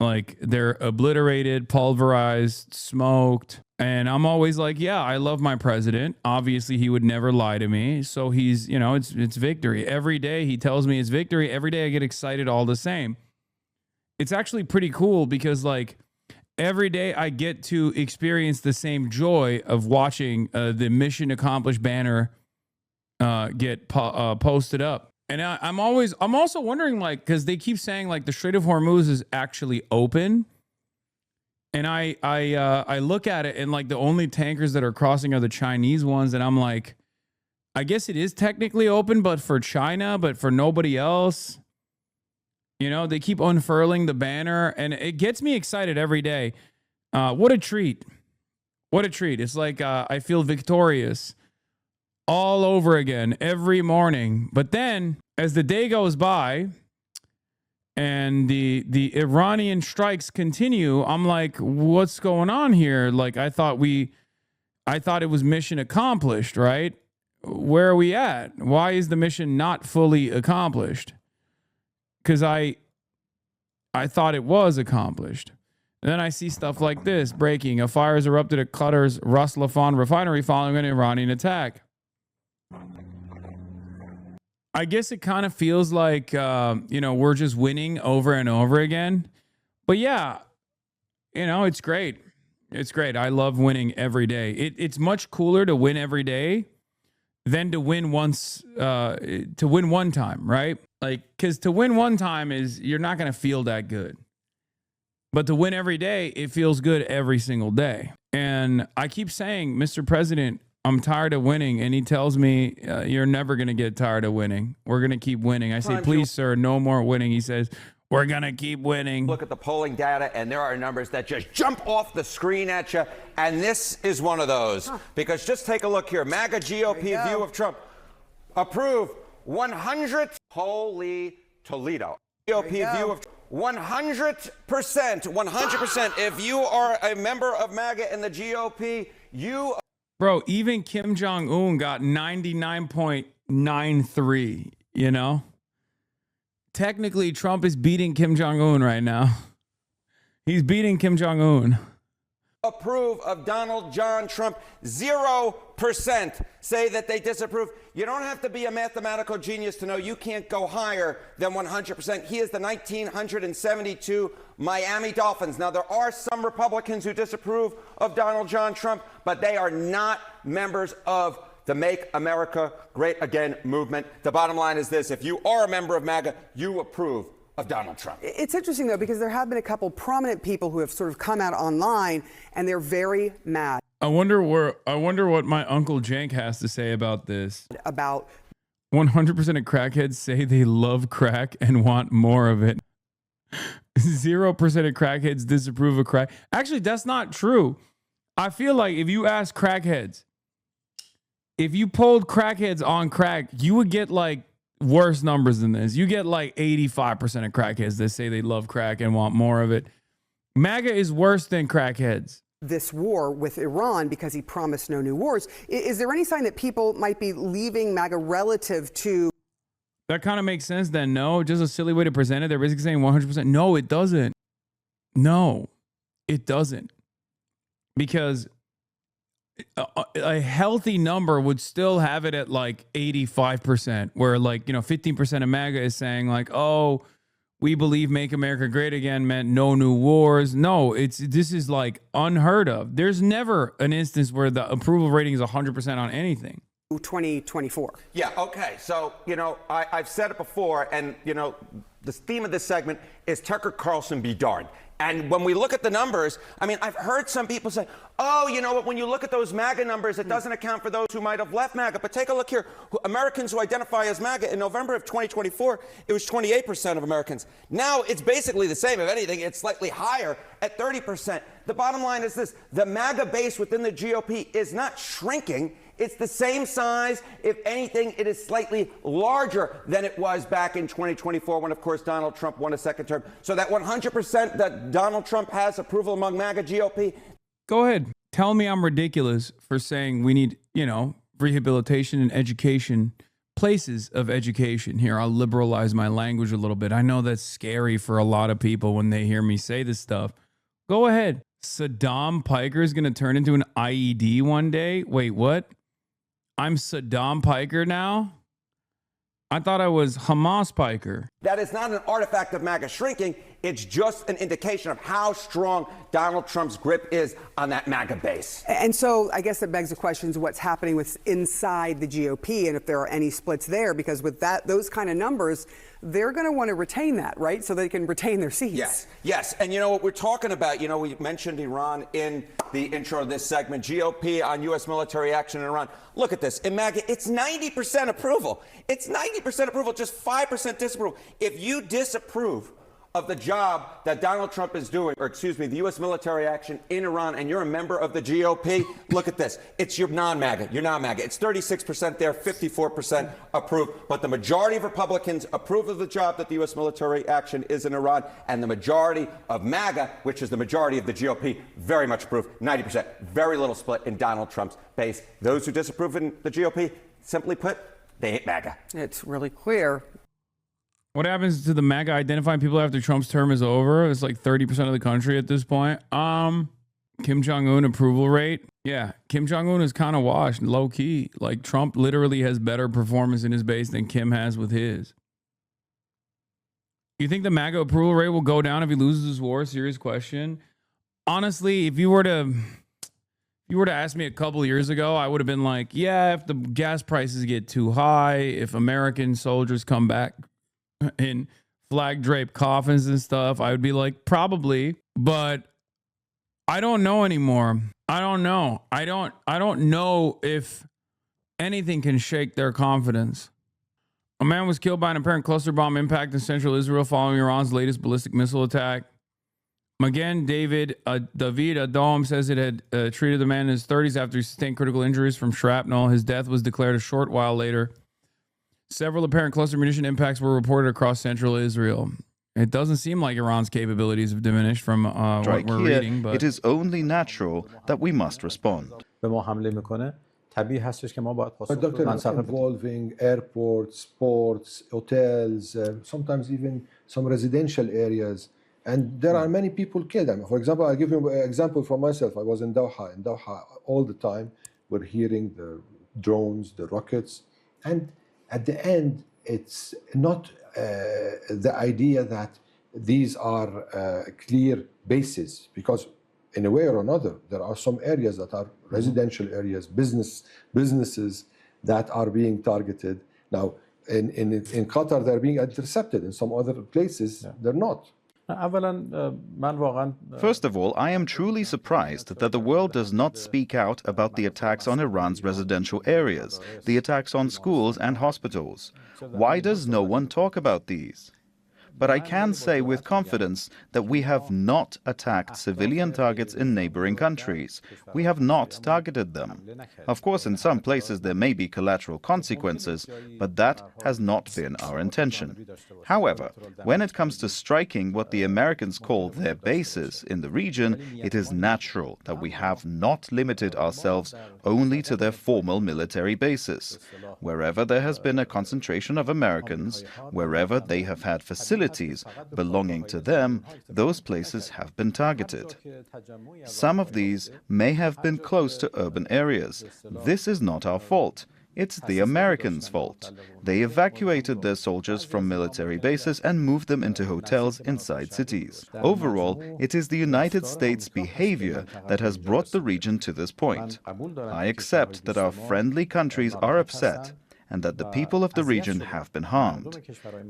Like, they're obliterated, pulverized, smoked. And I'm always like, yeah, I love my president. Obviously, he would never lie to me. So he's, you know, it's victory. Every day he tells me it's victory. Every day I get excited all the same. It's actually pretty cool because, like, every day I get to experience the same joy of watching the mission accomplished banner get posted up. And I'm also wondering, like, because they keep saying, like, the Strait of Hormuz is actually open. And I look at it and, like, the only tankers that are crossing are the Chinese ones. And I'm like, I guess it is technically open, but for China, but for nobody else. You know, they keep unfurling the banner and it gets me excited every day. What a treat. What a treat. It's like I feel victorious all over again every morning. But then as the day goes by and the Iranian strikes continue, I'm like, what's going on here? Like, I thought it was mission accomplished, right? Where are we at? Why is the mission not fully accomplished? Because I thought it was accomplished. And then I see stuff like this breaking. A fire has erupted at Qatar's Ras Laffan refinery following an Iranian attack. I guess it kind of feels like, you know, we're just winning over and over again. But yeah, you know, it's great. It's great. I love winning every day. It's much cooler to win every day than to win once, to win one time, right? Like, because to win one time is, you're not going to feel that good. But to win every day, it feels good every single day. And I keep saying, Mr. President, I'm tired of winning. And he tells me, you're never going to get tired of winning. We're going to keep winning. I say, please, sir, no more winning. He says, we're going to keep winning. Look at the polling data, and there are numbers that just jump off the screen at you. And this is one of those. Because just take a look here. MAGA GOP view of Trump. Approve 100. Holy Toledo. GOP view of 100%. 100%. If you are a member of MAGA and the GOP, you... Bro, even Kim Jong-un got 99.93, you know? Technically, Trump is beating Kim Jong-un right now. He's beating Kim Jong-un. Approve of Donald John Trump. 0% say that they disapprove. You don't have to be a mathematical genius to know you can't go higher than 100%. He is the 1972 Miami Dolphins. Now, there are some Republicans who disapprove of Donald John Trump, but they are not members of the Make America Great Again movement. The bottom line is this: if you are a member of MAGA, you approve of Donald Trump. It's interesting, though, because there have been a couple prominent people who have sort of come out online, and they're very mad. I wonder what my Uncle Jank has to say about this. About 100% of crackheads say they love crack and want more of it. 0% of crackheads disapprove of crack. Actually, that's not true. I feel like if you ask crackheads, if you polled crackheads on crack, you would get like worse numbers than this. You get like 85% of crackheads that say they love crack and want more of it. MAGA is worse than crackheads. This war with Iran because he promised no new wars. Is there any sign that people might be leaving MAGA relative to? That kind of makes sense then. No, just a silly way to present it. They're basically saying 100%. No, it doesn't. No, it doesn't. Because a healthy number would still have it at like 85%, where like, 15% of MAGA is saying like, oh, we believe Make America Great Again meant no new wars. No, this is like unheard of. There's never an instance where the approval rating is 100% on anything. 2024. Yeah, okay. So, I've said it before, and, the theme of this segment is Tucker Carlson be darned. And when we look at the numbers, I mean, I've heard some people say, oh, you know what, when you look at those MAGA numbers, it doesn't account for those who might have left MAGA. But take a look here. Americans who identify as MAGA, in November of 2024, it was 28% of Americans. Now it's basically the same. If anything, it's slightly higher at 30%. The bottom line is this: the MAGA base within the GOP is not shrinking. It's the same size. If anything, it is slightly larger than it was back in 2024 when, of course, Donald Trump won a second term. So that 100% that Donald Trump has approval among MAGA GOP. Go ahead. Tell me I'm ridiculous for saying we need, rehabilitation and education, places of education. Here, I'll liberalize my language a little bit. I know that's scary for a lot of people when they hear me say this stuff. Go ahead. Saddam Piker is going to turn into an IED one day. Wait, what? I'm Saddam Piker now? I thought I was Hamas Piker. That is not an artifact of MAGA shrinking. It's just an indication of how strong Donald Trump's grip is on that MAGA base. And so I guess that begs the question of what's happening with inside the GOP and if there are any splits there, because with those kind of numbers, they're going to want to retain that, right? So they can retain their seats. Yes. And you know what we're talking about, we mentioned Iran in the intro of this segment, GOP on U.S. military action in Iran. Look at this. In MAGA, it's 90% approval. It's 90% approval, just 5% disapproval. If you disapprove of the job that Donald Trump is doing, the U.S. military action in Iran, and you're a member of the GOP, look at this. It's your non-MAGA. You're non-MAGA. It's 36% there, 54% approve. But the majority of Republicans approve of the job that the U.S. military action is in Iran, and the majority of MAGA, which is the majority of the GOP, very much approve, 90%. Very little split in Donald Trump's base. Those who disapprove in the GOP, simply put, they hate MAGA. It's really clear. What happens to the MAGA identifying people after Trump's term is over? It's like 30% of the country at this point. Kim Jong-un approval rate. Yeah, Kim Jong-un is kind of washed, low key. Like Trump literally has better performance in his base than Kim has with his. You think the MAGA approval rate will go down if he loses this war? Serious question. Honestly, if you were to ask me a couple years ago, I would have been like, yeah, if the gas prices get too high, if American soldiers come back in flag draped coffins and stuff, I would be like, probably. But I don't know anymore. I don't know. I don't know if anything can shake their confidence. A man was killed by an apparent cluster bomb impact in central Israel following Iran's latest ballistic missile attack. Again, David Adom says it had treated the man in his 30s after he sustained critical injuries from shrapnel. His death was declared a short while later. Several apparent cluster munition impacts were reported across central Israel. It doesn't seem like Iran's capabilities have diminished from what we're reading. But it is only natural that we must respond. Involving airports, ports, hotels, sometimes even some residential areas. And there are many people killed. I mean, for example, I'll give you an example from myself. I was in Doha. In Doha, all the time, we're hearing the drones, the rockets. And at the end, it's not the idea that these are clear bases, because in a way or another, there are some areas that are residential areas, businesses, that are being targeted. Now, in Qatar, they're being intercepted. In some other places, they're not. First of all, I am truly surprised that the world does not speak out about the attacks on Iran's residential areas, the attacks on schools and hospitals. Why does no one talk about these? But I can say with confidence that we have not attacked civilian targets in neighboring countries. We have not targeted them. Of course, in some places there may be collateral consequences, but that has not been our intention. However, when it comes to striking what the Americans call their bases in the region, it is natural that we have not limited ourselves only to their formal military bases. Wherever there has been a concentration of Americans, wherever they have had facilities belonging to them, those places have been targeted. Some of these may have been close to urban areas. This is not our fault. It's the Americans' fault. They evacuated their soldiers from military bases and moved them into hotels inside cities. Overall, it is the United States' behavior that has brought the region to this point. I accept that our friendly countries are upset and that the people of the region have been harmed.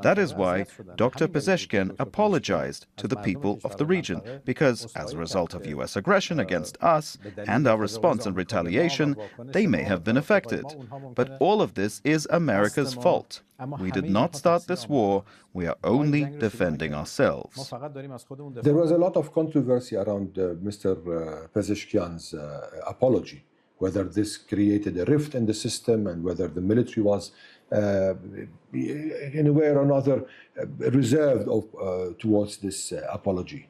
That is why Dr. Pezeshkian apologized to the people of the region, because as a result of U.S. aggression against us and our response and retaliation, they may have been affected. But all of this is America's fault. We did not start this war. We are only defending ourselves. There was a lot of controversy around Mr. Pezeshkian's apology, whether this created a rift in the system and whether the military was, in a way or another, reserved towards this apology.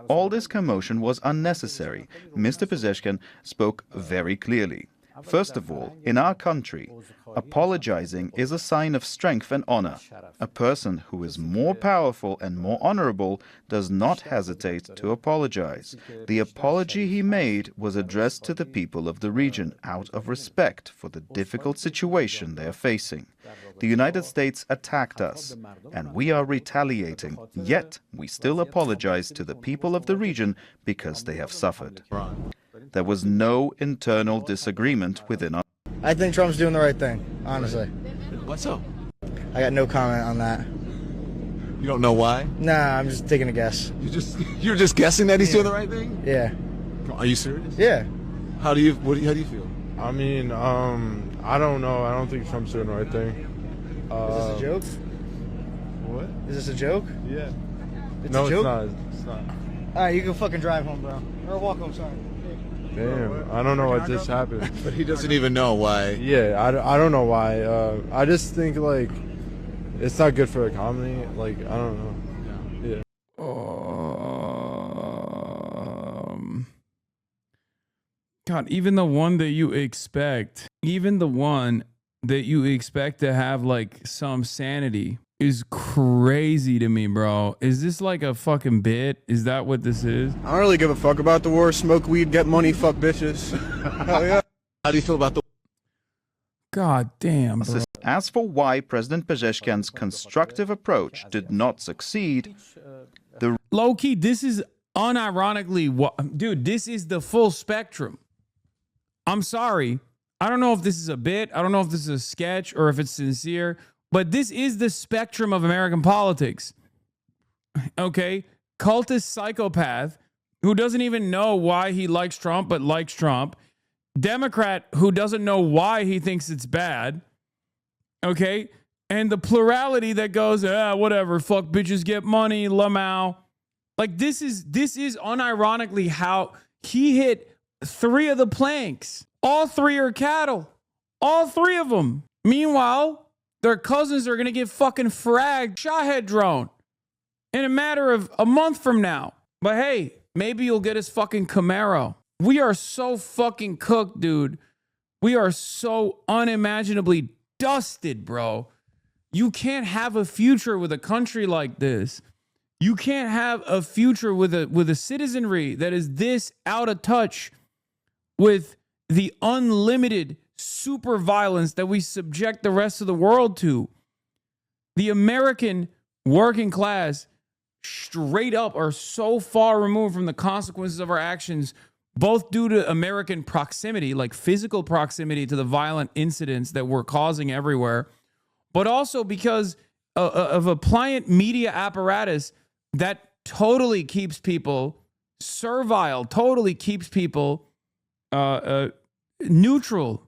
All this commotion was unnecessary. Mr. Pezeshkian spoke very clearly. First of all, in our country, apologizing is a sign of strength and honor. A person who is more powerful and more honorable does not hesitate to apologize. The apology he made was addressed to the people of the region out of respect for the difficult situation they are facing. The United States attacked us, and we are retaliating, yet we still apologize to the people of the region because they have suffered. There was no internal disagreement within us. I think Trump's doing the right thing, honestly. What's up? I got no comment on that. You don't know why? Nah, I'm just taking a guess. You're just guessing that he's doing the right thing? Yeah. Are you serious? Yeah. How do you feel? I mean, I don't know. I don't think Trump's doing the right thing. Is this a joke? What? Is this a joke? Yeah. It's no, a joke? It's not. All right, you can fucking drive home, bro. Or walk home, sorry. Damn, I don't know what just happened. But he doesn't even know why. Yeah, I don't know why. I just think, like, it's not good for the economy. Like, I don't know. Yeah. God, even the one that you expect to have, like, some sanity is crazy to me, bro. Is this like a fucking bit? Is that what this is? I don't really give a fuck about the war. Smoke weed, get money, fuck bitches. Hell yeah. How do you feel about the God damn, bro. As for why President Pezeshkian's constructive approach did not succeed, low-key, this is unironically what, dude, this is the full spectrum. I'm sorry. I don't know if this is a bit. I don't know if this is a sketch or if it's sincere. But this is the spectrum of American politics. Okay? Cultist psychopath who doesn't even know why he likes Trump but likes Trump. Democrat who doesn't know why he thinks it's bad. Okay? And the plurality that goes, whatever, fuck bitches get money, lamau. Like this is unironically how he hit 3 of the planks. All 3 are cattle. All 3 of them. Meanwhile, their cousins are going to get fucking fragged Shahed drone in a matter of a month from now. But hey, maybe you'll get his fucking Camaro. We are so fucking cooked, dude. We are so unimaginably dusted, bro. You can't have a future with a country like this. You can't have a future with a citizenry that is this out of touch with the unlimited super violence that we subject the rest of the world to. The American working class straight up are so far removed from the consequences of our actions both due to American proximity, like physical proximity to the violent incidents that we're causing everywhere, but also because of a pliant media apparatus that totally keeps people servile, totally keeps people neutral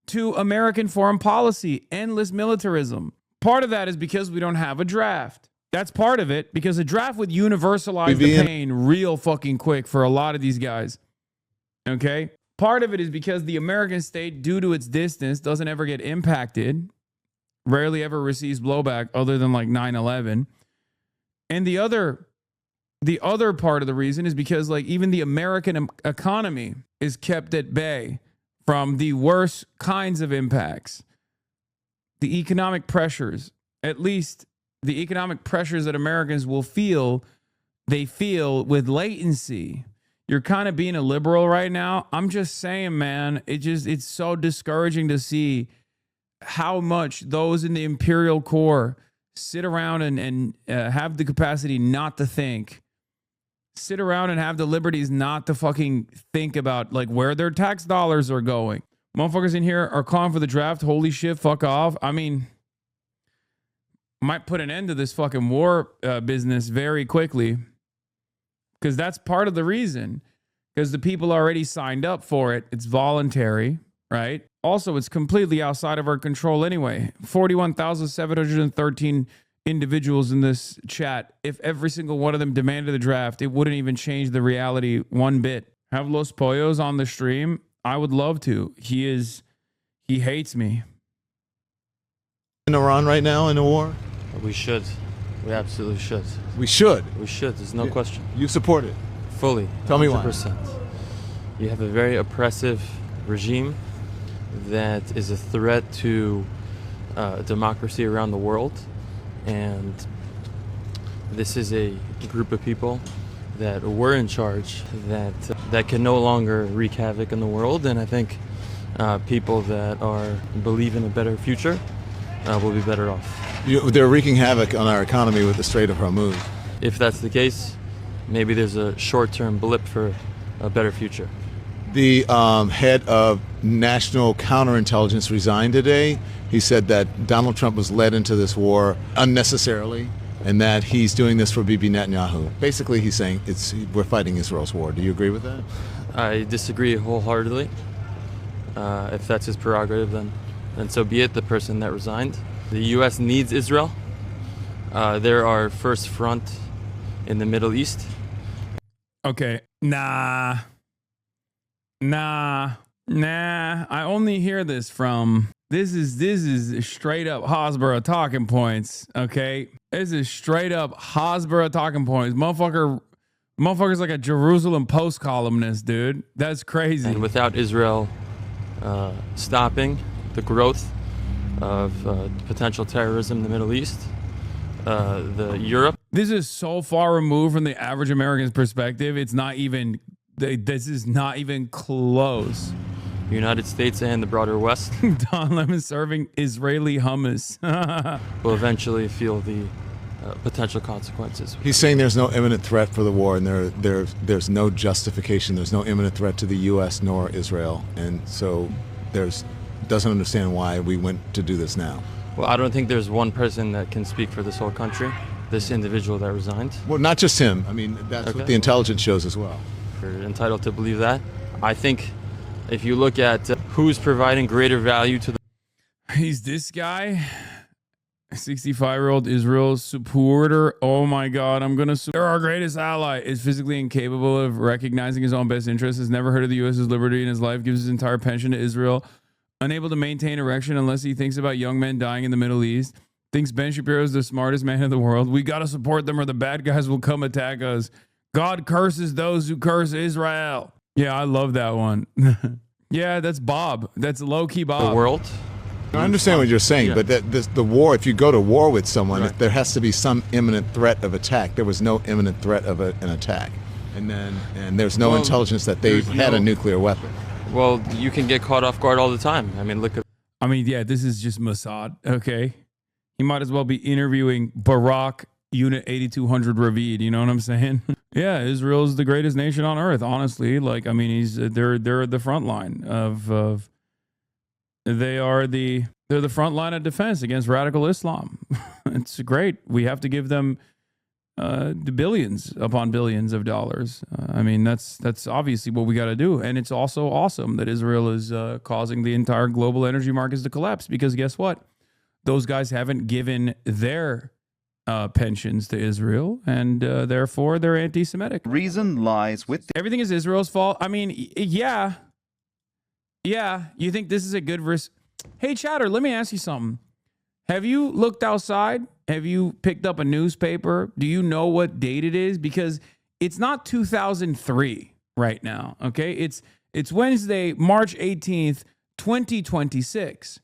to American foreign policy, endless militarism. Part of that is because we don't have a draft. That's part of it, because a draft would universalize the pain real fucking quick for a lot of these guys. Okay? Part of it is because the American state, due to its distance, doesn't ever get impacted, rarely ever receives blowback other than like 9/11. And the other part of the reason is because like even the American economy is kept at bay from the worst kinds of impacts. The economic pressures, at least the economic pressures that Americans will feel, they feel with latency. You're kind of being a liberal right now. I'm just saying, man, it's so discouraging to see how much those in the imperial core sit around and have the capacity not to think. Sit around and have the liberties not to fucking think about like where their tax dollars are going. Motherfuckers in here are calling for the draft. Holy shit, fuck off. I mean, might put an end to this fucking war business very quickly, because that's part of the reason. Because the people already signed up for it. It's voluntary, right? Also, it's completely outside of our control anyway. 41,713 individuals in this chat. If every single one of them demanded the draft, it wouldn't even change the reality one bit. Have Los Pollos on the stream? I would love to. He hates me. In Iran right now in a war? We should. We absolutely should. We should? We should. There's no question. You support it? Fully. Tell me why. 100%. You have a very oppressive regime that is a threat to democracy around the world. And this is a group of people that were in charge that can no longer wreak havoc in the world. And I think people that believe in a better future will be better off. They're wreaking havoc on our economy with the Strait of Hormuz. If that's the case, maybe there's a short-term blip for a better future. The head of national counterintelligence resigned today. He said that Donald Trump was led into this war unnecessarily and that he's doing this for Bibi Netanyahu. Basically, he's saying we're fighting Israel's war. Do you agree with that? I disagree wholeheartedly. If that's his prerogative, then so be it. The person that resigned. The U.S. needs Israel. They're our first front in the Middle East. Okay. Nah. I only hear this from... This is straight up Hasbara talking points, okay? This is straight up Hasbara talking points. Motherfucker's like a Jerusalem Post columnist, dude. That's crazy. And without Israel stopping the growth of potential terrorism in the Middle East, Europe... This is so far removed from the average American's perspective. It's not even... This is not even close. The United States and the broader West. Don Lemon serving Israeli hummus. Will eventually feel the potential consequences. He's saying there's no imminent threat for the war, and there's no justification. There's no imminent threat to the U.S. nor Israel, and so doesn't understand why we went to do this now. Well, I don't think there's one person that can speak for this whole country. This individual that resigned. Well, not just him. I mean, that's what the intelligence shows as well. You're entitled to believe that. I think if you look at who's providing greater value to the... He's this guy, 65-year-old Israel supporter. Oh my God, they're our greatest ally. Is physically incapable of recognizing his own best interests. Has never heard of the U.S.'s liberty in his life. Gives his entire pension to Israel. Unable to maintain erection unless he thinks about young men dying in the Middle East. Thinks Ben Shapiro is the smartest man in the world. We got to support them or the bad guys will come attack us. God curses those who curse Israel. Yeah, I love that one. Yeah, that's Bob. That's low-key Bob. The world. I understand what you're saying, but the war, if you go to war with someone, there has to be some imminent threat of attack. There was no imminent threat of an attack. And there's no intelligence that they had a nuclear weapon. Well, you can get caught off guard all the time. I mean, yeah, this is just Mossad, okay? He might as well be interviewing Barack Unit 8200 Ravid, you know what I'm saying? Yeah, Israel's the greatest nation on earth, honestly. Like, I mean, they're the front line of they're the front line of defense against radical Islam. It's great. We have to give them the billions upon billions of dollars. I mean, that's obviously what we got to do. And it's also awesome that Israel is causing the entire global energy markets to collapse, because guess what? Those guys haven't given their pensions to Israel, and therefore they're anti-Semitic. Reason lies with everything is Israel's fault. I mean, yeah. You think this is a good verse? Hey, Chatter, let me ask you something. Have you looked outside? Have you picked up a newspaper? Do you know what date it is? Because it's not 2003 right now. Okay, it's Wednesday, March 18th, 2026.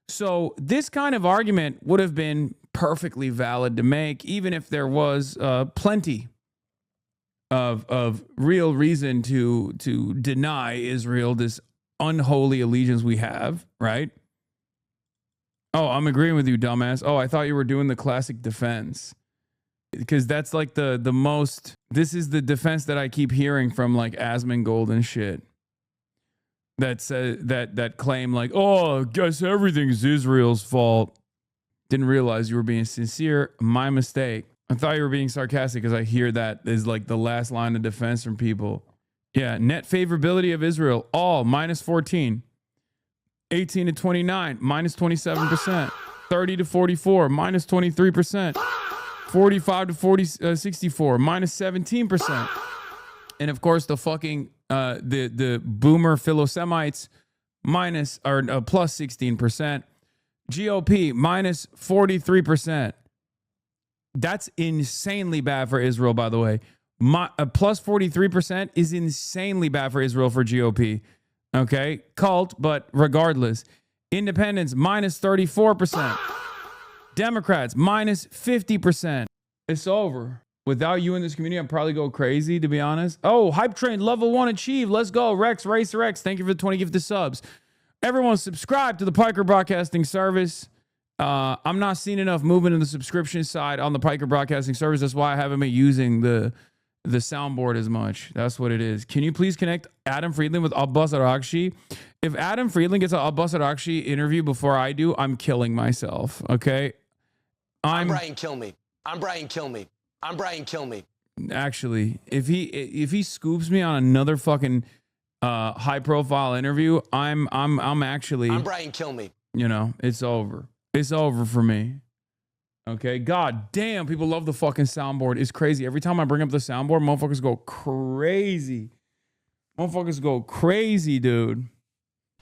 So this kind of argument would have been perfectly valid to make, even if there was plenty of real reason to deny Israel this unholy allegiance we have, right? Oh, I'm agreeing with you, dumbass. Oh, I thought you were doing the classic defense, because that's like the most. This is the defense that I keep hearing from like Asmongold and shit. That claim like, oh, I guess everything's Israel's fault. Didn't realize you were being sincere. My mistake. I thought you were being sarcastic, because I hear that is like the last line of defense from people. Yeah, net favorability of Israel, all minus 14. 18 to 29, minus 27%. 30 to 44, minus 23%. 45 to 64, minus 17%. And of course, the fucking the boomer Philo-Semites plus 16%. GOP minus 43%. That's insanely bad for Israel, by the way. Plus 43% is insanely bad for Israel for GOP. Okay, cult, but regardless. Independents minus 34%. Democrats minus 50%. It's over. Without you in this community, I'd probably go crazy, to be honest. Oh, Hype Train, level 1 achieved. Let's go. Rex, Racer X, thank you for the 20 gifted subs. Everyone subscribe to the Piker Broadcasting Service. I'm not seeing enough movement in the subscription side on the Piker Broadcasting Service. That's why I haven't been using the soundboard as much. That's what it is. Can you please connect Adam Friedland with Abbas Arakshi? If Adam Friedland gets an Abbas Arakshi interview before I do, I'm killing myself. Okay? I'm Brian Kilme. I'm Brian Kilme. I'm Brian Kilme. Actually, if he scoops me on another fucking high profile interview, I'm actually Brian Kilme. You know, it's over. It's over for me. Okay, god damn, people love the fucking soundboard. It's crazy. Every time I bring up the soundboard, motherfuckers go crazy. Motherfuckers go crazy, dude.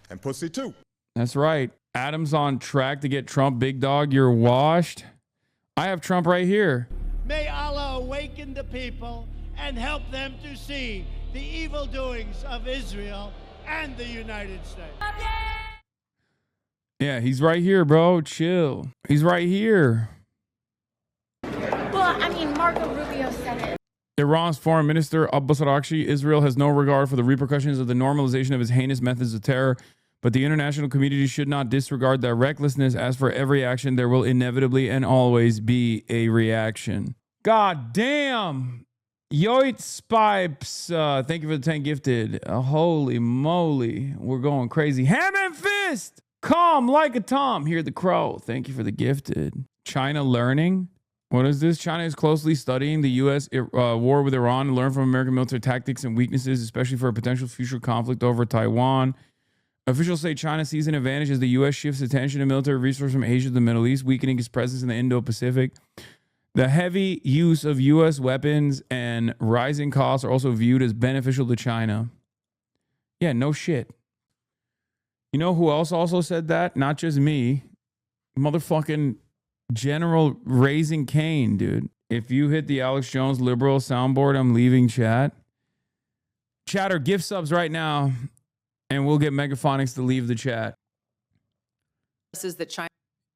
And pussy too. That's right. Adam's on track to get Trump. Big dog, you're washed. I have Trump right here. May Allah awaken the people and help them to see the evil doings of Israel and the United States. Yeah, he's right here, bro. Chill. He's right here. Well, I mean, Marco Rubio said it. Iran's foreign minister, Abbas Arakshi, Israel has no regard for the repercussions of the normalization of its heinous methods of terror, but the international community should not disregard their recklessness. As for every action, there will inevitably and always be a reaction. God damn. Yoit Spipes, thank you for the 10 gifted. Holy moly, we're going crazy. Ham and fist, calm like a tom. Hear the crow. Thank you for the gifted. China learning. What is this? China is closely studying the U.S. War with Iran to learn from American military tactics and weaknesses, especially for a potential future conflict over Taiwan. Officials say China sees an advantage as the U.S. shifts attention to military resources from Asia to the Middle East, weakening its presence in the Indo-Pacific. The heavy use of U.S. weapons and rising costs are also viewed as beneficial to China. Yeah, no shit. You know who else also said that? Not just me. Motherfucking General Raising Cane, dude. If you hit the Alex Jones liberal soundboard, I'm leaving chat. Chatter, gift subs right now, and we'll get Megaphonics to leave the chat. This is the China.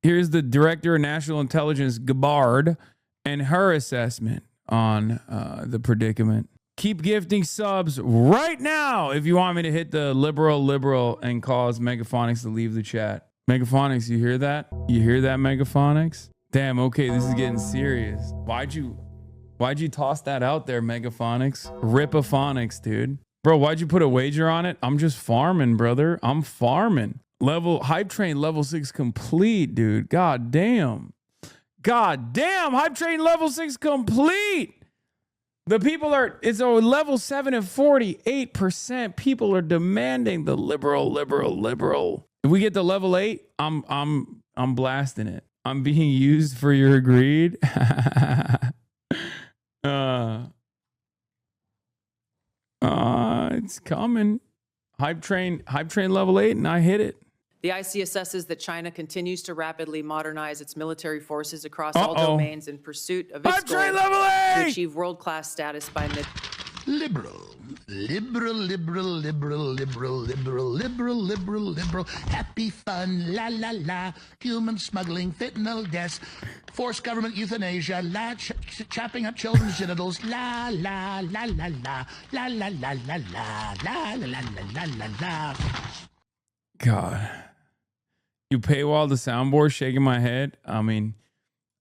Here's the Director of National Intelligence, Gabbard, and her assessment on the predicament. Keep gifting subs right now if you want me to hit the liberal and cause Megaphonics to leave the chat. Megaphonics, you hear that? You hear that, Megaphonics? Damn, okay, this is getting serious. Why'd you Why'd you toss that out there, Megaphonics? Ripophonics, dude. Bro, why'd you put a wager on it? I'm just farming, brother. I'm farming. Hype train level 6 complete, dude. God damn. God damn. Hype train level 6 complete. The people it's a level 7 and 48%. People are demanding the liberal. If we get to level 8, I'm blasting it. I'm being used for your greed. It's coming. Hype train level 8, and I hit it. The IC assesses that China continues to rapidly modernize its military forces across all domains in pursuit of its goal to achieve world-class status by mid. Liberal. Happy fun, la la la. Human smuggling, fentanyl deaths, forced government euthanasia, chopping up children's genitals, la la la la la la la la la la la la la la la. God. You paywall the soundboard, shaking my head. I mean,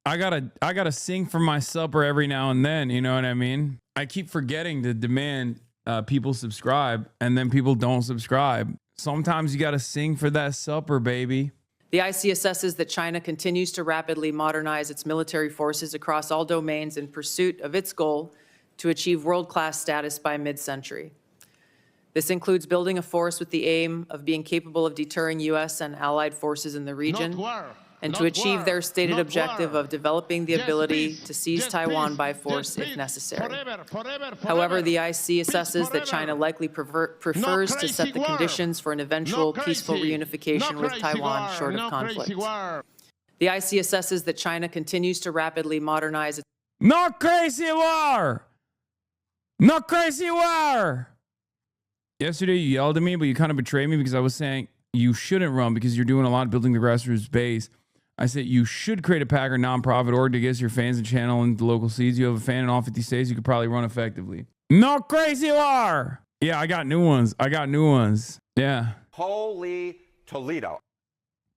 I gotta sing for my supper every now and then. You know what I mean? I keep forgetting to demand people subscribe, and then people don't subscribe. Sometimes you gotta sing for that supper, baby. The IC assesses that China continues to rapidly modernize its military forces across all domains in pursuit of its goal to achieve world-class status by mid-century. This includes building a force with the aim of being capable of deterring U.S. and allied forces in the region, and to achieve their stated objective of developing the ability to seize Taiwan by force if necessary. However, the IC assesses that China likely prefers to set the conditions for an eventual peaceful reunification with Taiwan short of conflict. The IC assesses that China continues to rapidly modernize its... No crazy war! No crazy war! Yesterday, you yelled at me, but you kind of betrayed me because I was saying you shouldn't run because you're doing a lot of building the grassroots base. I said you should create a PAC or nonprofit org to get your fans and channel into local seeds. You have a fan in all 50 states. You could probably run effectively. No crazy war. Yeah, I got new ones. Yeah. Holy Toledo.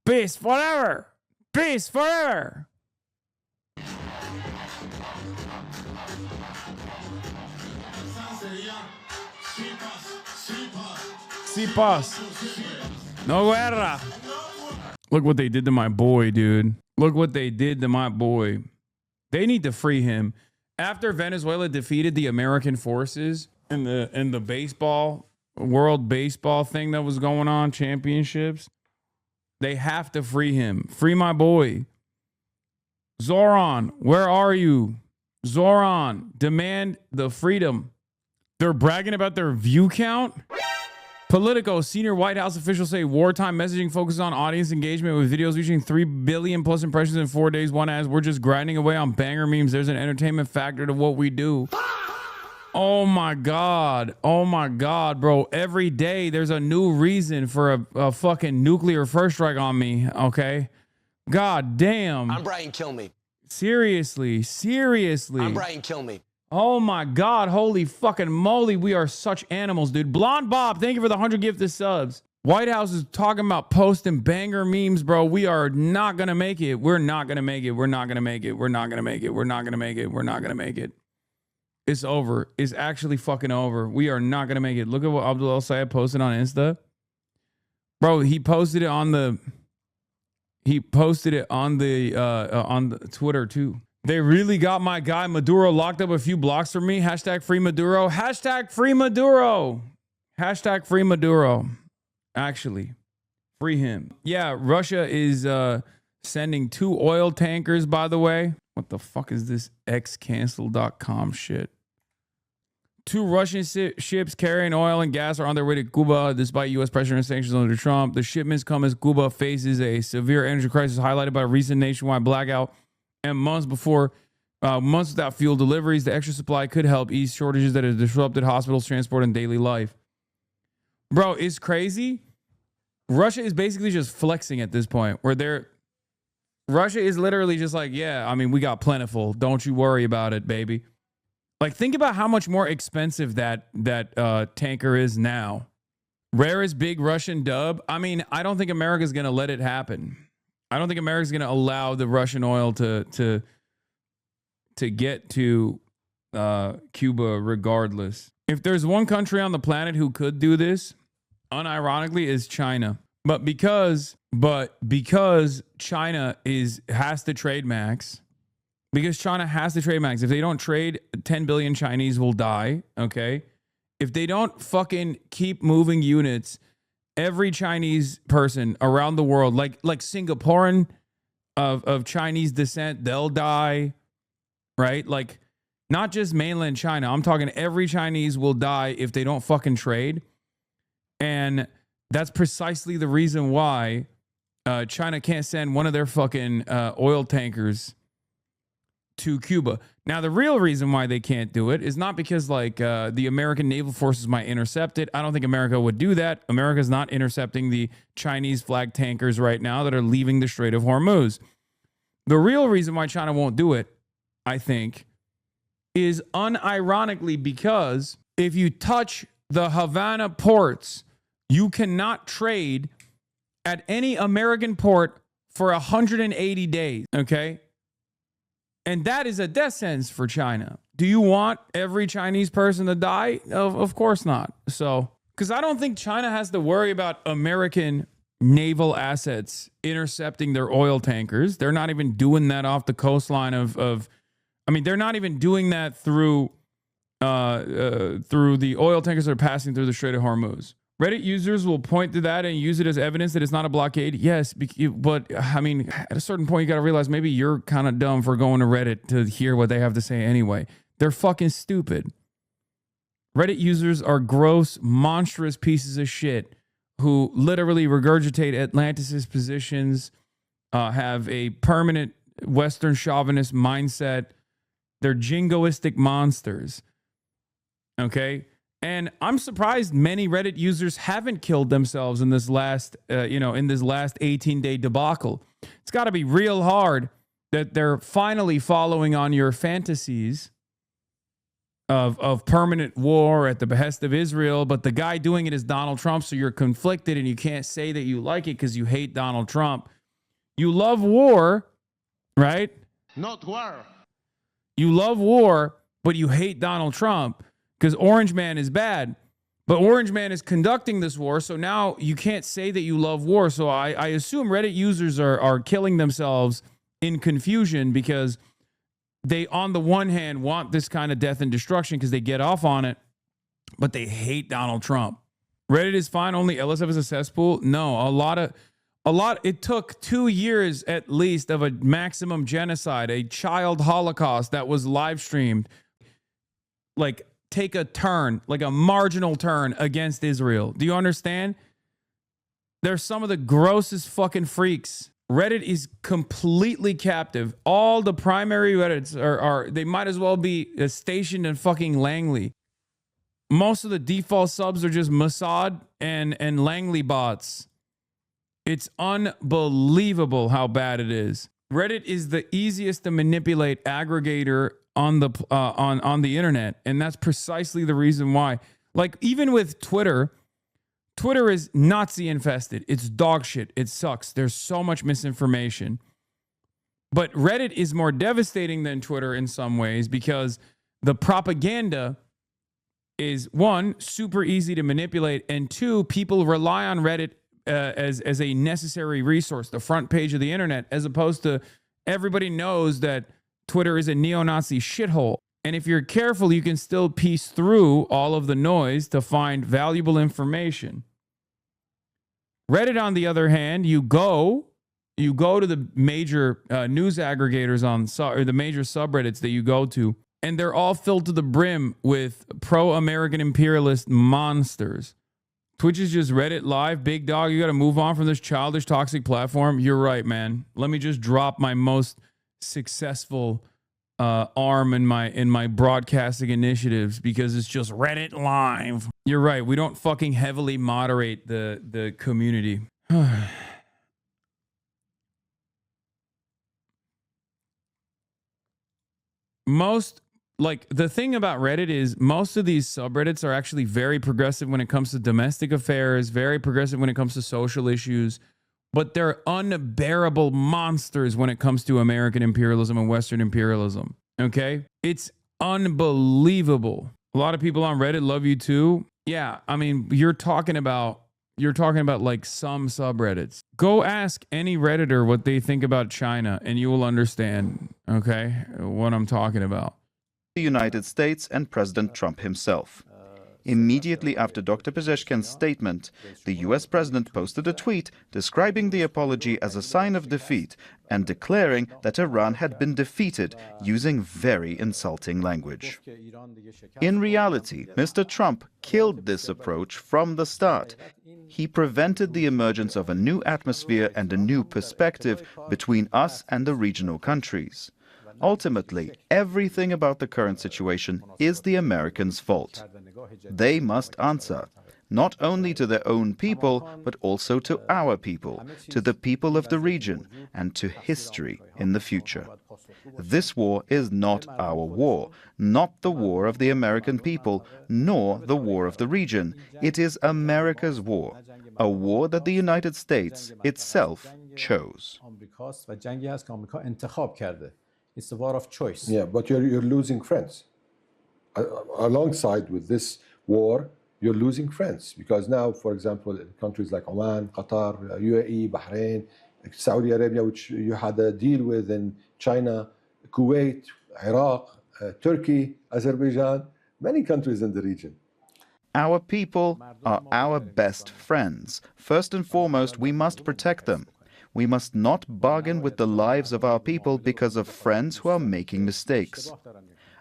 Peace forever. Peace forever. Si paz. No guerra. Look what they did to my boy, dude. Look what they did to my boy. They need to free him. After Venezuela defeated the American forces in the baseball, world baseball thing that was going on, championships, they have to free him. Free my boy. Zoran, where are you? Zoran, demand the freedom. They're bragging about their view count. Politico, senior White House officials say wartime messaging focuses on audience engagement with videos reaching 3 billion plus impressions in 4 days. One as we're just grinding away on banger memes. There's an entertainment factor to what we do. Oh my God. Oh my God, bro. Every day there's a new reason for a fucking nuclear first strike on me. Okay. God damn. I'm Brian Kilme. Seriously. I'm Brian Kilme. Oh my God, holy fucking moly, we are such animals, dude. Blonde Bob, thank you for the 100 gifted subs. White House is talking about posting banger memes, bro. We are not gonna make it. We're not gonna make it. We're not gonna make it. We're not gonna make it. We're not gonna make it. We're not gonna make it. It's over. It's actually fucking over. We are not gonna make it. Look at what Abdul El Sayed posted on Insta. Bro, he posted it on the Twitter too. They really got my guy Maduro locked up a few blocks from me. Hashtag free Maduro. Hashtag free Maduro. Hashtag free Maduro. Actually, free him. Yeah, Russia is sending 2 oil tankers, by the way. What the fuck is this xcancel.com shit? 2 Russian ships carrying oil and gas are on their way to Cuba despite U.S. pressure and sanctions under Trump. The shipments come as Cuba faces a severe energy crisis highlighted by a recent nationwide blackout. And months without fuel deliveries, the extra supply could help ease shortages that have disrupted hospitals, transport, and daily life. Bro, it's crazy. Russia is basically just flexing at this point, where Russia is literally just like, yeah, I mean, we got plentiful. Don't you worry about it, baby. Like, think about how much more expensive that tanker is now. Rarest big Russian dub. I mean, I don't think America's gonna let it happen. I don't think America's going to allow the Russian oil to get to Cuba regardless. If there's one country on the planet who could do this, unironically, is China. But because China has to trade max, because China has to trade max. If they don't trade, 10 billion Chinese will die, okay? If they don't fucking keep moving units, every Chinese person around the world, like Singaporean of Chinese descent, they'll die, right? Like, not just mainland China. I'm talking every Chinese will die if they don't fucking trade. And that's precisely the reason why China can't send one of their fucking oil tankers to Cuba. Now, the real reason why they can't do it is not because the American naval forces might intercept it. I don't think America would do that. America's not intercepting the Chinese flag tankers right now that are leaving the Strait of Hormuz. The real reason why China won't do it, I think, is unironically because if you touch the Havana ports, you cannot trade at any American port for 180 days, okay? And that is a death sentence for China. Do you want every Chinese person to die? Of course not. So, because I don't think China has to worry about American naval assets intercepting their oil tankers. They're not even doing that off the coastline of I mean, they're not even doing that through the oil tankers that are passing through the Strait of Hormuz. Reddit users will point to that and use it as evidence that it's not a blockade. Yes, but I mean, at a certain point, you got to realize maybe you're kind of dumb for going to Reddit to hear what they have to say anyway. They're fucking stupid. Reddit users are gross, monstrous pieces of shit who literally regurgitate Atlantis' positions, have a permanent Western chauvinist mindset. They're jingoistic monsters. Okay? And I'm surprised many Reddit users haven't killed themselves in this last, in this last 18-day debacle. It's got to be real hard that they're finally following on your fantasies of permanent war at the behest of Israel, but the guy doing it is Donald Trump, so you're conflicted and you can't say that you like it because you hate Donald Trump. You love war, right? Not war. You love war, but you hate Donald Trump because Orange Man is bad. But Orange Man is conducting this war, so now you can't say that you love war. So I assume Reddit users are killing themselves in confusion because they, on the one hand, want this kind of death and destruction because they get off on it, but they hate Donald Trump. Reddit is fine, only LSF is a cesspool. No, it took 2 years at least of a maximum genocide, a child holocaust that was live streamed. Like, take a turn, like a marginal turn against Israel. Do you understand? They're some of the grossest fucking freaks. Reddit is completely captive. All the primary Reddits they might as well be stationed in fucking Langley. Most of the default subs are just Mossad and Langley bots. It's unbelievable how bad it is. Reddit is the easiest to manipulate aggregator on the internet, and that's precisely the reason why. Like, even with Twitter is Nazi infested. It's dog shit. It sucks. There's so much misinformation. But Reddit is more devastating than Twitter in some ways because the propaganda is, one, super easy to manipulate, and two, people rely on Reddit as a necessary resource, the front page of the internet, as opposed to everybody knows that Twitter is a neo-Nazi shithole. And if you're careful, you can still piece through all of the noise to find valuable information. Reddit, on the other hand, you go to the major news aggregators or the major subreddits that you go to, and they're all filled to the brim with pro-American imperialist monsters. Twitch is just Reddit live. Big dog, you got to move on from this childish, toxic platform. You're right, man. Let me just drop my most successful arm in my broadcasting initiatives because it's just Reddit live. You're right. We don't fucking heavily moderate the community. The thing about Reddit is most of these subreddits are actually very progressive when it comes to domestic affairs, very progressive when it comes to social issues, but they're unbearable monsters when it comes to American imperialism and Western imperialism. Okay? It's Unbelievable. A lot of people on Reddit love you too. Yeah, I mean, you're talking about like some subreddits. Go ask any Redditor what they think about China and you will understand, okay, what I'm talking about. The United States and President Trump himself. Immediately after Dr. Pezeshkian's statement, the US president posted a tweet describing the apology as a sign of defeat and declaring that Iran had been defeated using very insulting language. In reality, Mr. Trump killed this approach from the start. He prevented the emergence of a new atmosphere and a new perspective between us and the regional countries. Ultimately, everything about the current situation is the Americans' fault. They must answer, not only to their own people, but also to our people, to the people of the region, and to history in the future. This war is not our war, not the war of the American people, nor the war of the region. It is America's war, a war that the United States itself chose. It's a war of choice. Yeah, but you're losing friends. Alongside with this war, you're losing friends. Because now, for example, in countries like Oman, Qatar, UAE, Bahrain, Saudi Arabia, which you had a deal with in China, Kuwait, Iraq, Turkey, Azerbaijan, many countries in the region. Our people are our best friends. First and foremost, we must protect them. We must not bargain with the lives of our people because of friends who are making mistakes.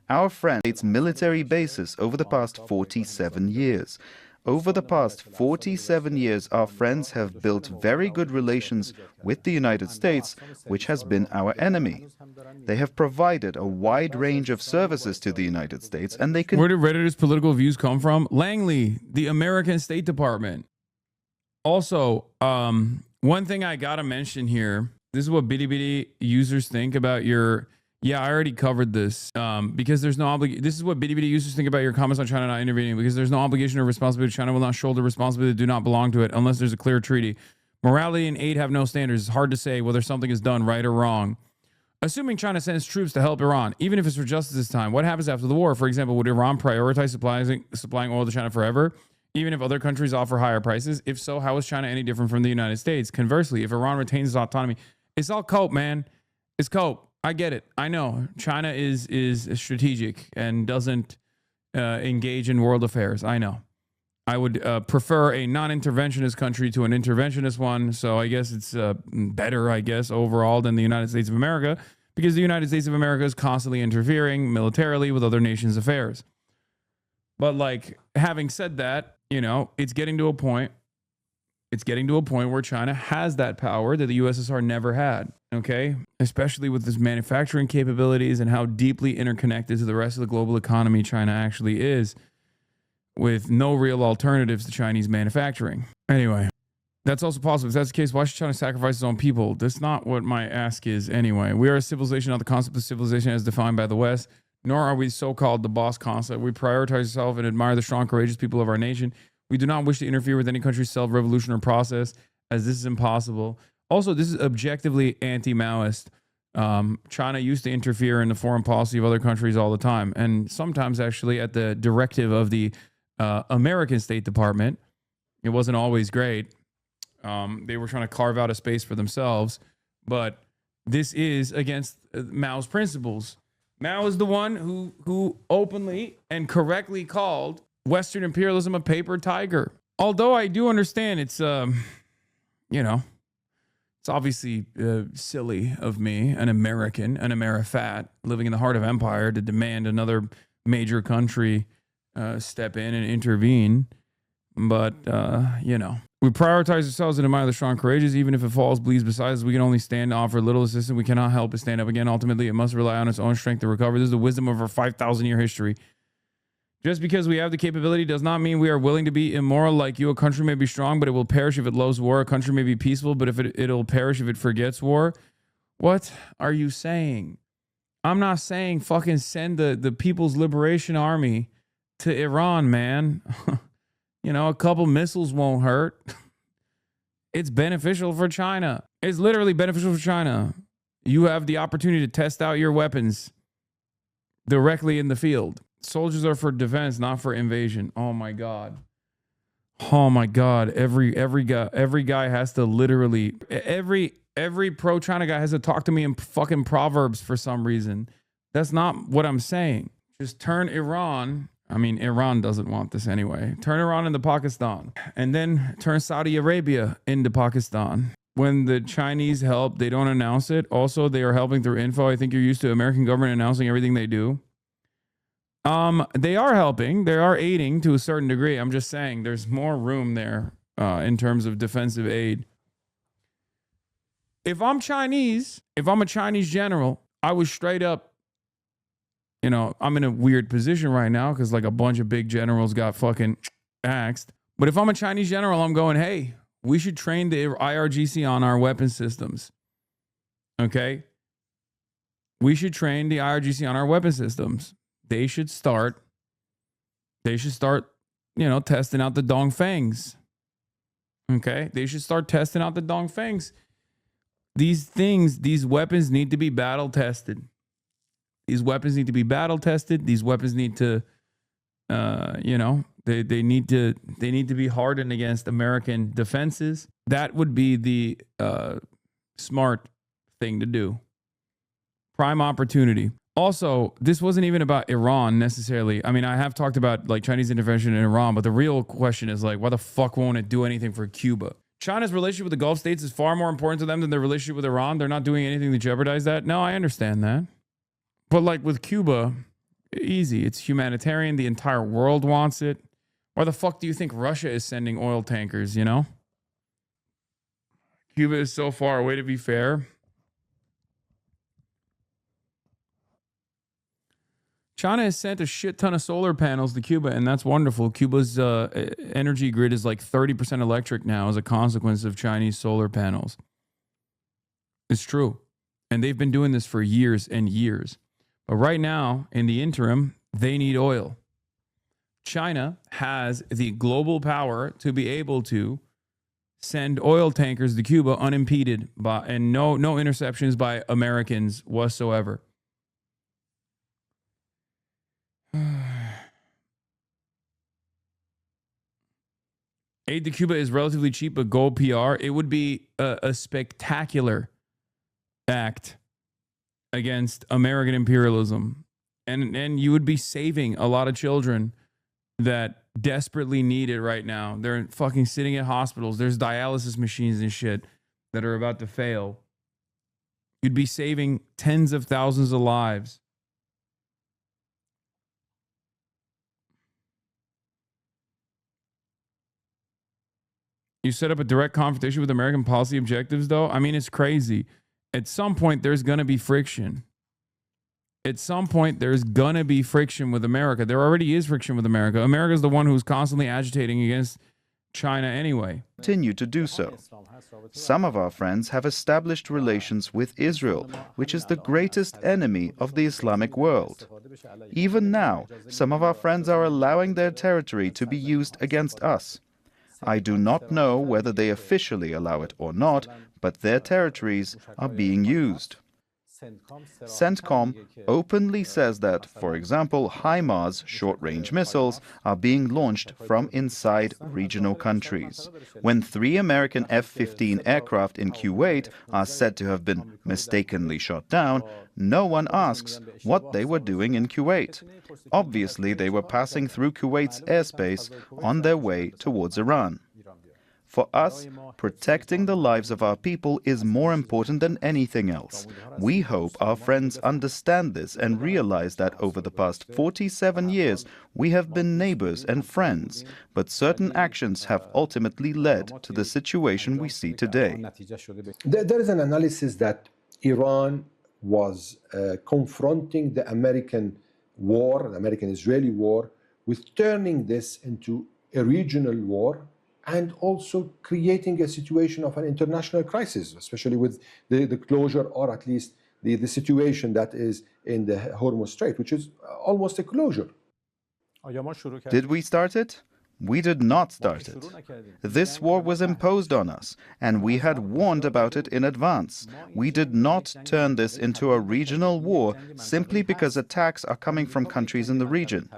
Our friend its military bases over the past 47 years. Over the past 47 years, our friends have built very good relations with the United States, which has been our enemy. They have provided a wide range of services to the United States, and they can... Where did Redditors' political views come from? Langley, the American State Department. Also, one thing I gotta mention here, this is what bitty bitty users think about your... Yeah, I already covered this. Because there's no obligation. This is what bitty bitty users think about your comments on China not intervening. Because there's no obligation or responsibility. China will not shoulder responsibility that do not belong to it unless there's a clear treaty. Morality and aid have no standards. It's hard to say whether something is done right or wrong. Assuming China sends troops to help Iran, even if it's for justice this time, what happens after the war? For example, would Iran prioritize supplying oil to China forever, even if other countries offer higher prices? If so, how is China any different from the United States? Conversely, if Iran retains its autonomy, it's all cope, man. It's cope. I get it. I know China is strategic and doesn't engage in world affairs. I know. I would prefer a non-interventionist country to an interventionist one. So I guess it's better, I guess, overall than the United States of America, because the United States of America is constantly interfering militarily with other nations' affairs. But like, having said that, you know, it's getting to a point where China has that power that the USSR never had, okay? Especially with its manufacturing capabilities and how deeply interconnected to the rest of the global economy China actually is, with no real alternatives to Chinese manufacturing. Anyway, that's also possible. If that's the case, why should China sacrifice its own people? That's not what my ask is anyway. We are a civilization, not the concept of civilization as defined by the West, nor are we so-called the boss concept. We prioritize ourselves and admire the strong, courageous people of our nation. We do not wish to interfere with any country's self-revolution or process, as this is impossible. Also, this is objectively anti-Maoist. China used to interfere in the foreign policy of other countries all the time, and sometimes actually at the directive of the American State Department. It wasn't always great. They were trying to carve out a space for themselves, but this is against Mao's principles. Mao is the one who openly and correctly called Western imperialism a paper tiger. Although I do understand it's, you know, it's obviously silly of me, an American, an Amerifat, living in the heart of empire, to demand another major country step in and intervene. But, you know, we prioritize ourselves and admire the strong, courageous. Even if it falls, bleeds beside us, we can only stand to offer little assistance. We cannot help but stand up again. Ultimately, it must rely on its own strength to recover. This is the wisdom of our 5,000-year history. Just because we have the capability does not mean we are willing to be immoral like you. A country may be strong, but it will perish if it loves war. A country may be peaceful, but if it'll perish if it forgets war. What are you saying? I'm not saying fucking send the People's Liberation Army to Iran, man. You know, a couple missiles won't hurt. It's beneficial for China. It's literally beneficial for China. You have the opportunity to test out your weapons. directly in the field. Soldiers are for defense, not for invasion. Oh my God. Oh my God. Every guy has to literally, every pro-China guy has to talk to me in fucking Proverbs for some reason. That's not what I'm saying. Just turn Iran. I mean, Iran doesn't want this anyway. Turn Iran into Pakistan, and then turn Saudi Arabia into Pakistan. When the Chinese help, they don't announce it. Also, they are helping through info. I think you're used to American government announcing everything they do. They are helping. They are aiding to a certain degree. I'm just saying there's more room there in terms of defensive aid. If I'm Chinese, if I'm a Chinese general, I was straight up, you know, I'm in a weird position right now because like a bunch of big generals got fucking axed. But if I'm a Chinese general, I'm going, hey, we should train the IRGC on our weapon systems. Okay? We should train the IRGC on our weapon systems. They should start, you know, testing out the Dongfangs. Okay? They should start testing out the Dongfangs. These weapons need to be battle tested. These weapons need to be battle tested. These weapons need to, you know, they need to be hardened against American defenses. That would be the smart thing to do. Prime opportunity. Also, this wasn't even about Iran necessarily. I mean, I have talked about like Chinese intervention in Iran, but the real question is like, why the fuck won't it do anything for Cuba? China's relationship with the Gulf states is far more important to them than their relationship with Iran. They're not doing anything to jeopardize that. No, I understand that. But like with Cuba, easy. It's humanitarian. The entire world wants it. Why the fuck do you think Russia is sending oil tankers, you know? Cuba is so far away, to be fair. China has sent a shit ton of solar panels to Cuba, and that's wonderful. Cuba's energy grid is like 30% electric now as a consequence of Chinese solar panels. It's true. And they've been doing this for years and years. But right now, in the interim, they need oil. China has the global power to be able to send oil tankers to Cuba unimpeded by, and no interceptions by Americans whatsoever. Aid to Cuba is relatively cheap, but gold PR. It would be a spectacular act against American imperialism. And you would be saving a lot of children that desperately need it right now. They're fucking sitting at hospitals. There's dialysis machines and shit that are about to fail. You'd be saving tens of thousands of lives. You set up a direct confrontation with American policy objectives, though? I mean, it's crazy. At some point, there's going to be friction. At some point, there's going to be friction with America. There already is friction with America. America's the one who's constantly agitating against China anyway. Continue to do so. Some of our friends have established relations with Israel, which is the greatest enemy of the Islamic world. Even now, some of our friends are allowing their territory to be used against us. I do not know whether they officially allow it or not, but their territories are being used. CENTCOM openly says that, for example, HIMARS short-range missiles are being launched from inside regional countries. When 3 American F-15 aircraft in Kuwait are said to have been mistakenly shot down, no one asks what they were doing in Kuwait. Obviously, they were passing through Kuwait's airspace on their way towards Iran. For us, protecting the lives of our people is more important than anything else. We hope our friends understand this and realize that over the past 47 years, we have been neighbors and friends, but certain actions have ultimately led to the situation we see today. There is an analysis that Iran was confronting the American war, the American-Israeli war, with turning this into a regional war, and also creating a situation of an international crisis, especially with the closure, or at least the situation that is in the Hormuz Strait, which is almost a closure. Did we start it? We did not start it. This war was imposed on us, and we had warned about it in advance. We did not turn this into a regional war simply because attacks are coming from countries in the region.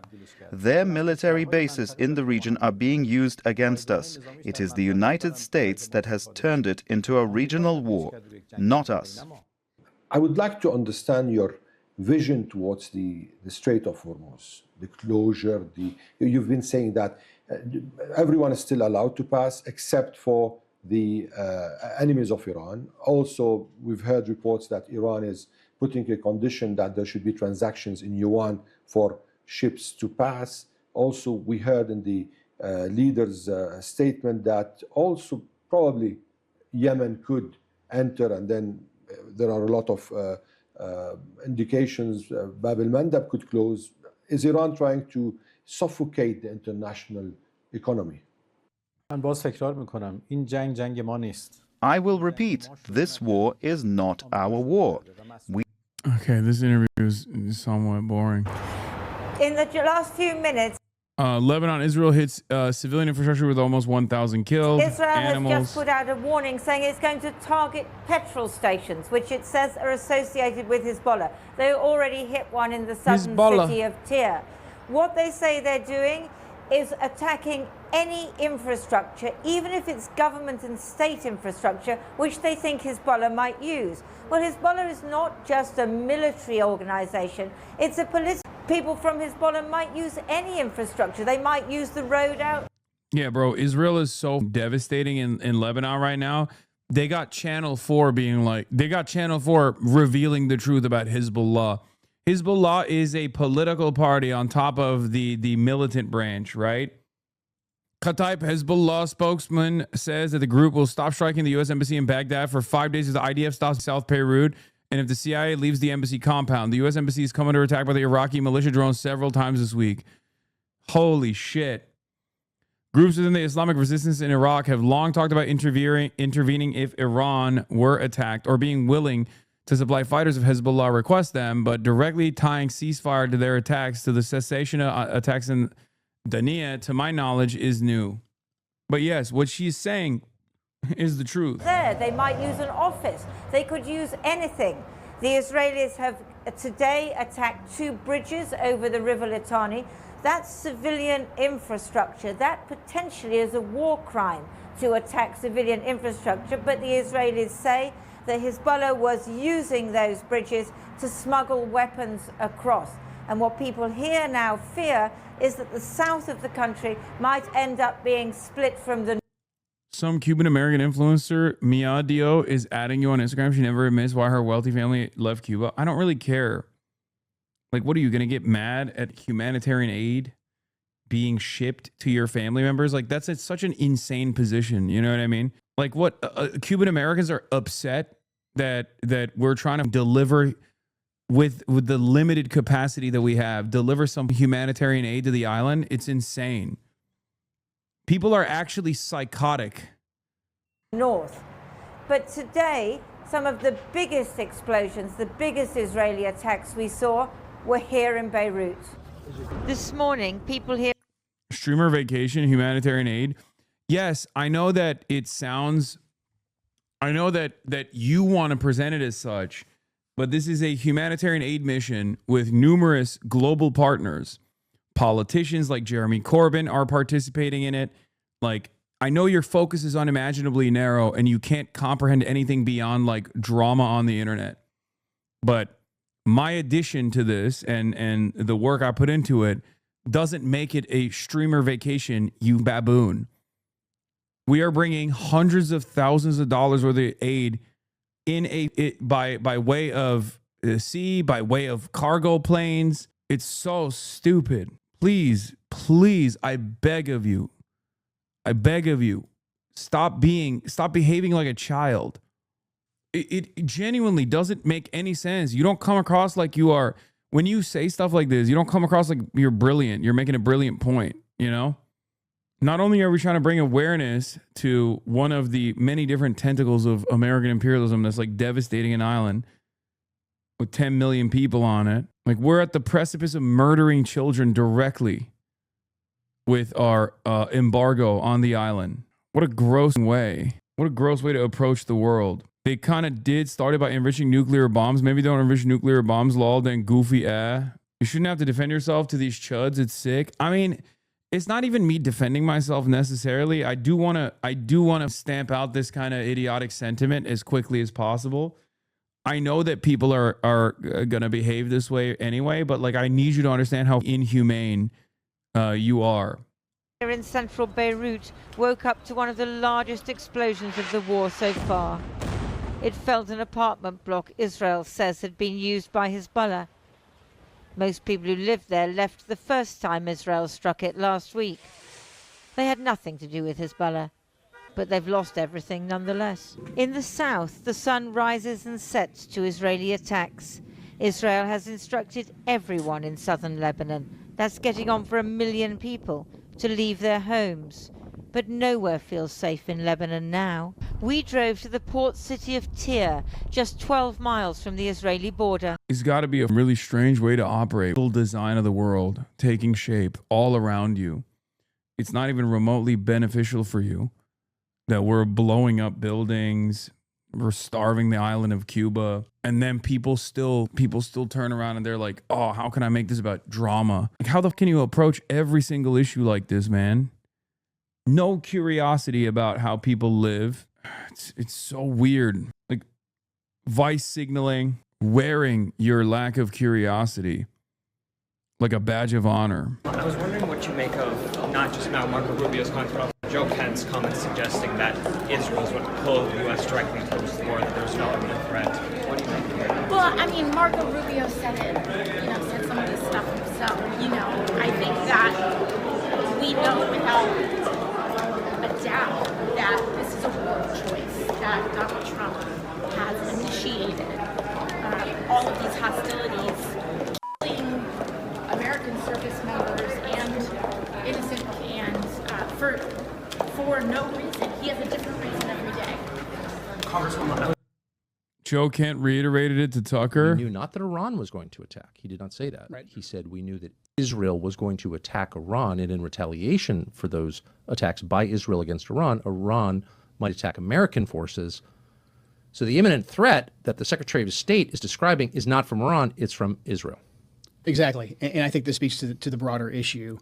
Their military bases in the region are being used against us. It is the United States that has turned it into a regional war, not us. I would like to understand your vision towards the Strait of Hormuz, the closure. You've been saying that everyone is still allowed to pass except for the enemies of Iran. Also, we've heard reports that Iran is putting a condition that there should be transactions in yuan for ships to pass. Also, we heard in the leader's statement that also probably Yemen could enter, and then there are a lot of indications Bab el-Mandab could close. Is Iran trying to suffocate the international economy? I will repeat, this war is not our war. Okay, this interview is somewhat boring. In the last few minutes, Lebanon, Israel hits civilian infrastructure with almost 1,000 killed. Israel animals. has just put out a warning saying it's going to target petrol stations, which it says are associated with Hezbollah. They already hit one in the southern city of Tyre. What they say they're doing is attacking any infrastructure, even if it's government and state infrastructure, which they think Hezbollah might use. Well, Hezbollah is not just a military organization, it's a political. People from Hezbollah might use any infrastructure. They might use the road out. Yeah, bro, Israel is so devastating in Lebanon right now. They got Channel 4 revealing the truth about Hezbollah. Hezbollah is a political party on top of the militant branch, right? Kataib Hezbollah spokesman says that the group will stop striking the U.S. Embassy in Baghdad for 5 days if the IDF stops South Beirut and if the CIA leaves the embassy compound. The U.S. Embassy is come under attack by the Iraqi militia drones several times this week. Holy shit. Groups within the Islamic resistance in Iraq have long talked about intervening if Iran were attacked or being willing to supply fighters if Hezbollah requests them, but directly tying ceasefire to their attacks to the cessation attacks in Dania, to my knowledge, is new. But yes, what she's saying is the truth. There, they might use an office. They could use anything. The Israelis have today attacked 2 bridges over the River Litani. That's civilian infrastructure. That potentially is a war crime to attack civilian infrastructure, but the Israelis say that Hezbollah was using those bridges to smuggle weapons across. And what people here now fear is that the south of the country might end up being split from the. Some Cuban American influencer, Mia Dio, is adding you on Instagram. She never admits why her wealthy family left Cuba. I don't really care. Like, what are you going to get mad at humanitarian aid being shipped to your family members? Like, that's such an insane position. You know what I mean? Like, what Cuban Americans are upset that we're trying to deliver with the limited capacity that we have, deliver some humanitarian aid to the island. It's insane. People are actually psychotic. North. But today, some of the biggest explosions, the biggest Israeli attacks we saw were here in Beirut. This morning, people here. Streamer vacation, humanitarian aid. Yes, I know that it sounds, I know that you want to present it as such, but this is a humanitarian aid mission with numerous global partners. Politicians like Jeremy Corbyn are participating in it. Like, I know your focus is unimaginably narrow and you can't comprehend anything beyond like drama on the internet. But my addition to this and the work I put into it doesn't make it a streamer vacation, you baboon. We are bringing hundreds of thousands of dollars worth of aid by way of sea, by way of cargo planes. It's so stupid. Please, I beg of you, stop behaving like a child. It genuinely doesn't make any sense. You don't come across like you are, when you say stuff like this, you don't come across like you're brilliant. You're making a brilliant point, you know? Not only are we trying to bring awareness to one of the many different tentacles of American imperialism that's like devastating an island with 10 million people on it. Like, we're at the precipice of murdering children directly. with our embargo on the island. What a gross way. What a gross way to approach the world. They kind of started by enriching nuclear bombs. Maybe don't enrich nuclear bombs, lol, then goofy You shouldn't have to defend yourself to these chuds. It's sick. I mean, it's not even me defending myself necessarily. I do want to stamp out this kind of idiotic sentiment as quickly as possible. I know that people are going to behave this way anyway, but like I need you to understand how inhumane you are. Here in central Beirut woke up to one of the largest explosions of the war so far. It felled an apartment block Israel says had been used by Hezbollah. Most people who lived there left the first time Israel struck it last week. They had nothing to do with Hezbollah, but they've lost everything nonetheless. In the south, the sun rises and sets to Israeli attacks. Israel has instructed everyone in southern Lebanon, that's getting on for 1 million people, to leave their homes. But nowhere feels safe in Lebanon now. We drove to the port city of Tyre, just 12 miles from the Israeli border. It's got to be a really strange way to operate. The design of the world taking shape all around you. It's not even remotely beneficial for you that we're blowing up buildings, we're starving the island of Cuba, and then people still turn around and they're like, oh, how can I make this about drama? Like, how the can you approach every single issue like this, man? No curiosity about how people live. It's so weird. Like vice signaling, wearing your lack of curiosity like a badge of honor. I was wondering what you make of not just now Marco Rubio's comments, but also Joe Pence's comments suggesting that Israel is going to pull the U.S. directly towards the war, that there's no imminent threat. What do you make of that? Well, I mean, Marco Rubio said it, said some of this stuff himself. I think that we know without a doubt that this is a war choice that Donald Trump has initiated. All of these hostilities, killing American service members and innocent cans for no reason. He has a different reason every day. Congresswoman, Joe Kent reiterated it to Tucker. We knew not that Iran was going to attack. He did not say that. Right. He said we knew that Israel was going to attack Iran, and in retaliation for those attacks by Israel against Iran, Iran might attack American forces. So the imminent threat that the Secretary of State is describing is not from Iran, it's from Israel. Exactly. And I think this speaks to the broader issue.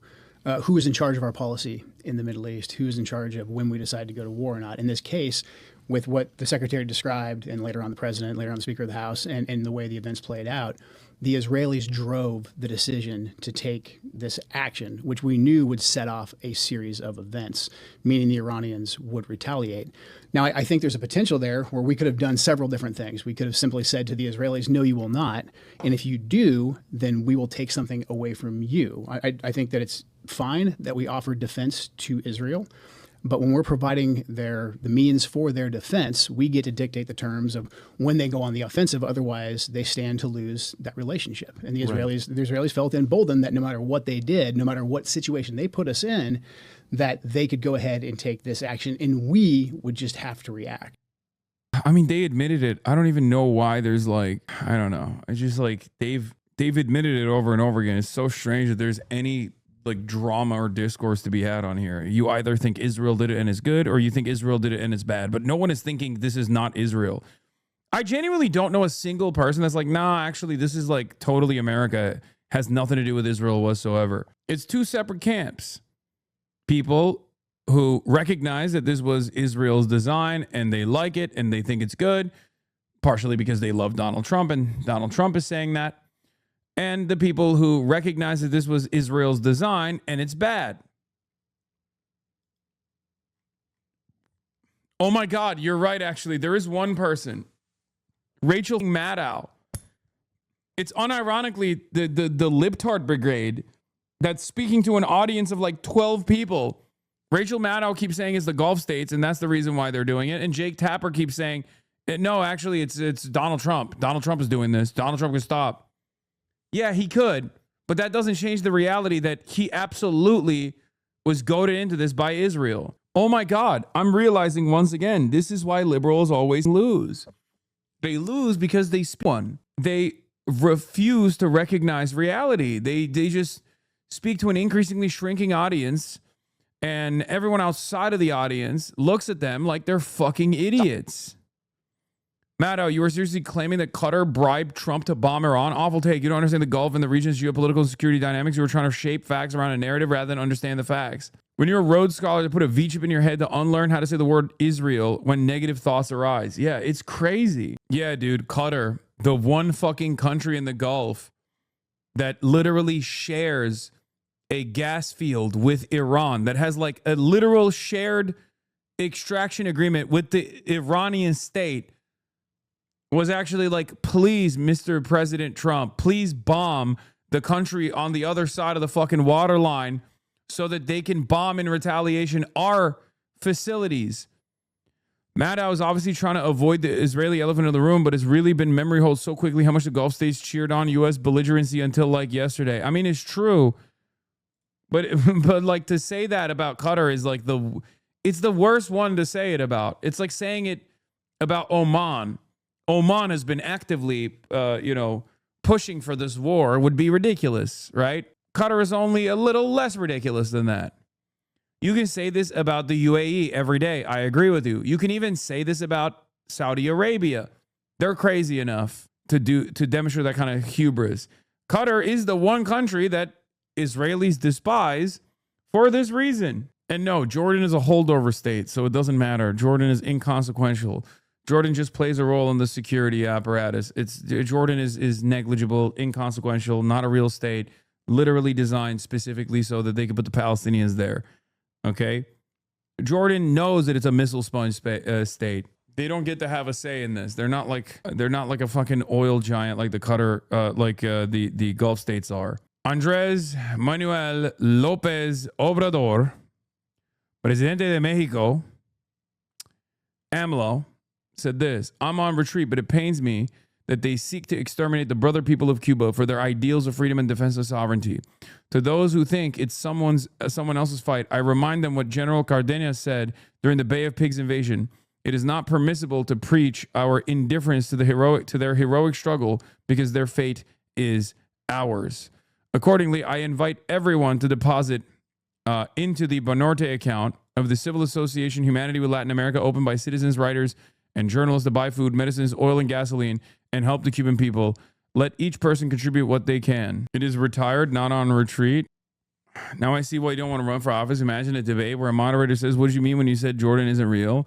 Who is in charge of our policy in the Middle East? Who is in charge of when we decide to go to war or not? In this case, with what the Secretary described, and later on the President, later on the Speaker of the House, and the way the events played out, the Israelis drove the decision to take this action, which we knew would set off a series of events, meaning the Iranians would retaliate. Now, I think there's a potential there where we could have done several different things. We could have simply said to the Israelis, no, you will not. And if you do, then we will take something away from you. I think that it's fine that we offer defense to Israel. But when we're providing the means for their defense, we get to dictate the terms of when they go on the offensive. Otherwise, they stand to lose that relationship. And the Israelis felt emboldened that no matter what they did, no matter what situation they put us in, that they could go ahead and take this action, and we would just have to react. I mean, they admitted it. I don't even know why there's I don't know. It's just like they've admitted it over and over again. It's so strange that there's any drama or discourse to be had on here. You either think Israel did it and it's good, or you think Israel did it and it's bad, but no one is thinking this is not Israel. I genuinely don't know a single person that's like, nah, actually this is totally America, has nothing to do with Israel whatsoever. It's two separate camps. People who recognize that this was Israel's design and they like it and they think it's good, partially because they love Donald Trump and Donald Trump is saying that. And the people who recognize that this was Israel's design and it's bad. Oh my God, you're right, actually. There is one person, Rachel Maddow. It's unironically the libtard brigade that's speaking to an audience of 12 people. Rachel Maddow keeps saying it's the Gulf states, and that's the reason why they're doing it. And Jake Tapper keeps saying, no, actually, it's Donald Trump. Donald Trump is doing this. Donald Trump can stop. Yeah, he could, but that doesn't change the reality that he absolutely was goaded into this by Israel. Oh my God, I'm realizing once again, this is why liberals always lose. They lose because they refuse to recognize reality. They just speak to an increasingly shrinking audience, and everyone outside of the audience looks at them like they're fucking idiots. Maddow, you were seriously claiming that Qatar bribed Trump to bomb Iran? Awful take. You don't understand the Gulf and the region's geopolitical and security dynamics. You were trying to shape facts around a narrative rather than understand the facts. When you're a Rhodes Scholar, to put a V-chip in your head to unlearn how to say the word Israel when negative thoughts arise. Yeah, it's crazy. Yeah, dude, Qatar, the one fucking country in the Gulf that literally shares a gas field with Iran, that has like a literal shared extraction agreement with the Iranian state, was actually like, please, Mr. President Trump, please bomb the country on the other side of the fucking water line so that they can bomb in retaliation our facilities. Maddow is obviously trying to avoid the Israeli elephant in the room, but it's really been memory hold so quickly how much the Gulf states cheered on U.S. belligerency until like yesterday. I mean, it's true, but like to say that about Qatar is like it's the worst one to say it about. It's like saying it about Oman. Oman has been actively, pushing for this war would be ridiculous, right? Qatar is only a little less ridiculous than that. You can say this about the UAE every day. I agree with you. You can even say this about Saudi Arabia. They're crazy enough to demonstrate that kind of hubris. Qatar is the one country that Israelis despise for this reason. And no, Jordan is a holdover state, so it doesn't matter. Jordan is inconsequential. Jordan just plays a role in the security apparatus. Jordan is negligible, inconsequential, not a real state, literally designed specifically so that they could put the Palestinians there. Okay? Jordan knows that it's a missile sponge state. They don't get to have a say in this. They're not like a fucking oil giant like the Qatar, the Gulf states are. Andrés Manuel López Obrador, Presidente de Mexico, AMLO, said this: I'm on retreat, but it pains me that they seek to exterminate the brother people of Cuba for their ideals of freedom and defense of sovereignty. To those who think it's someone else's fight, I remind them what General Cardenas said during the Bay of Pigs invasion. It is not permissible to preach our indifference to their heroic struggle because their fate is ours. Accordingly, I invite everyone to deposit into the Banorte account of the Civil Association Humanity with Latin America, opened by citizens, writers, and journalists to buy food, medicines, oil, and gasoline, and help the Cuban people. Let each person contribute what they can. It is retired, not on retreat. Now I see why you don't want to run for office. Imagine a debate where a moderator says, what did you mean when you said Jordan isn't real?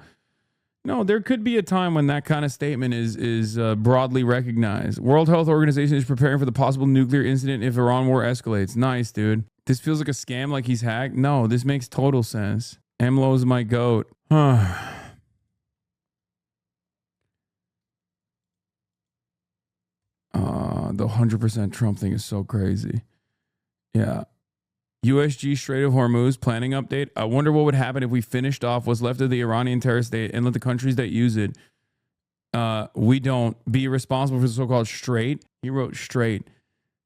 No, there could be a time when that kind of statement is broadly recognized. World Health Organization is preparing for the possible nuclear incident if Iran war escalates. Nice, dude. This feels like a scam, like he's hacked. No, this makes total sense. AMLO's my goat. The 100% Trump thing is so crazy. Yeah. USG Strait of Hormuz planning update. I wonder what would happen if we finished off what's left of the Iranian terror state and let the countries that use it, we don't be responsible for the so-called strait. He wrote strait.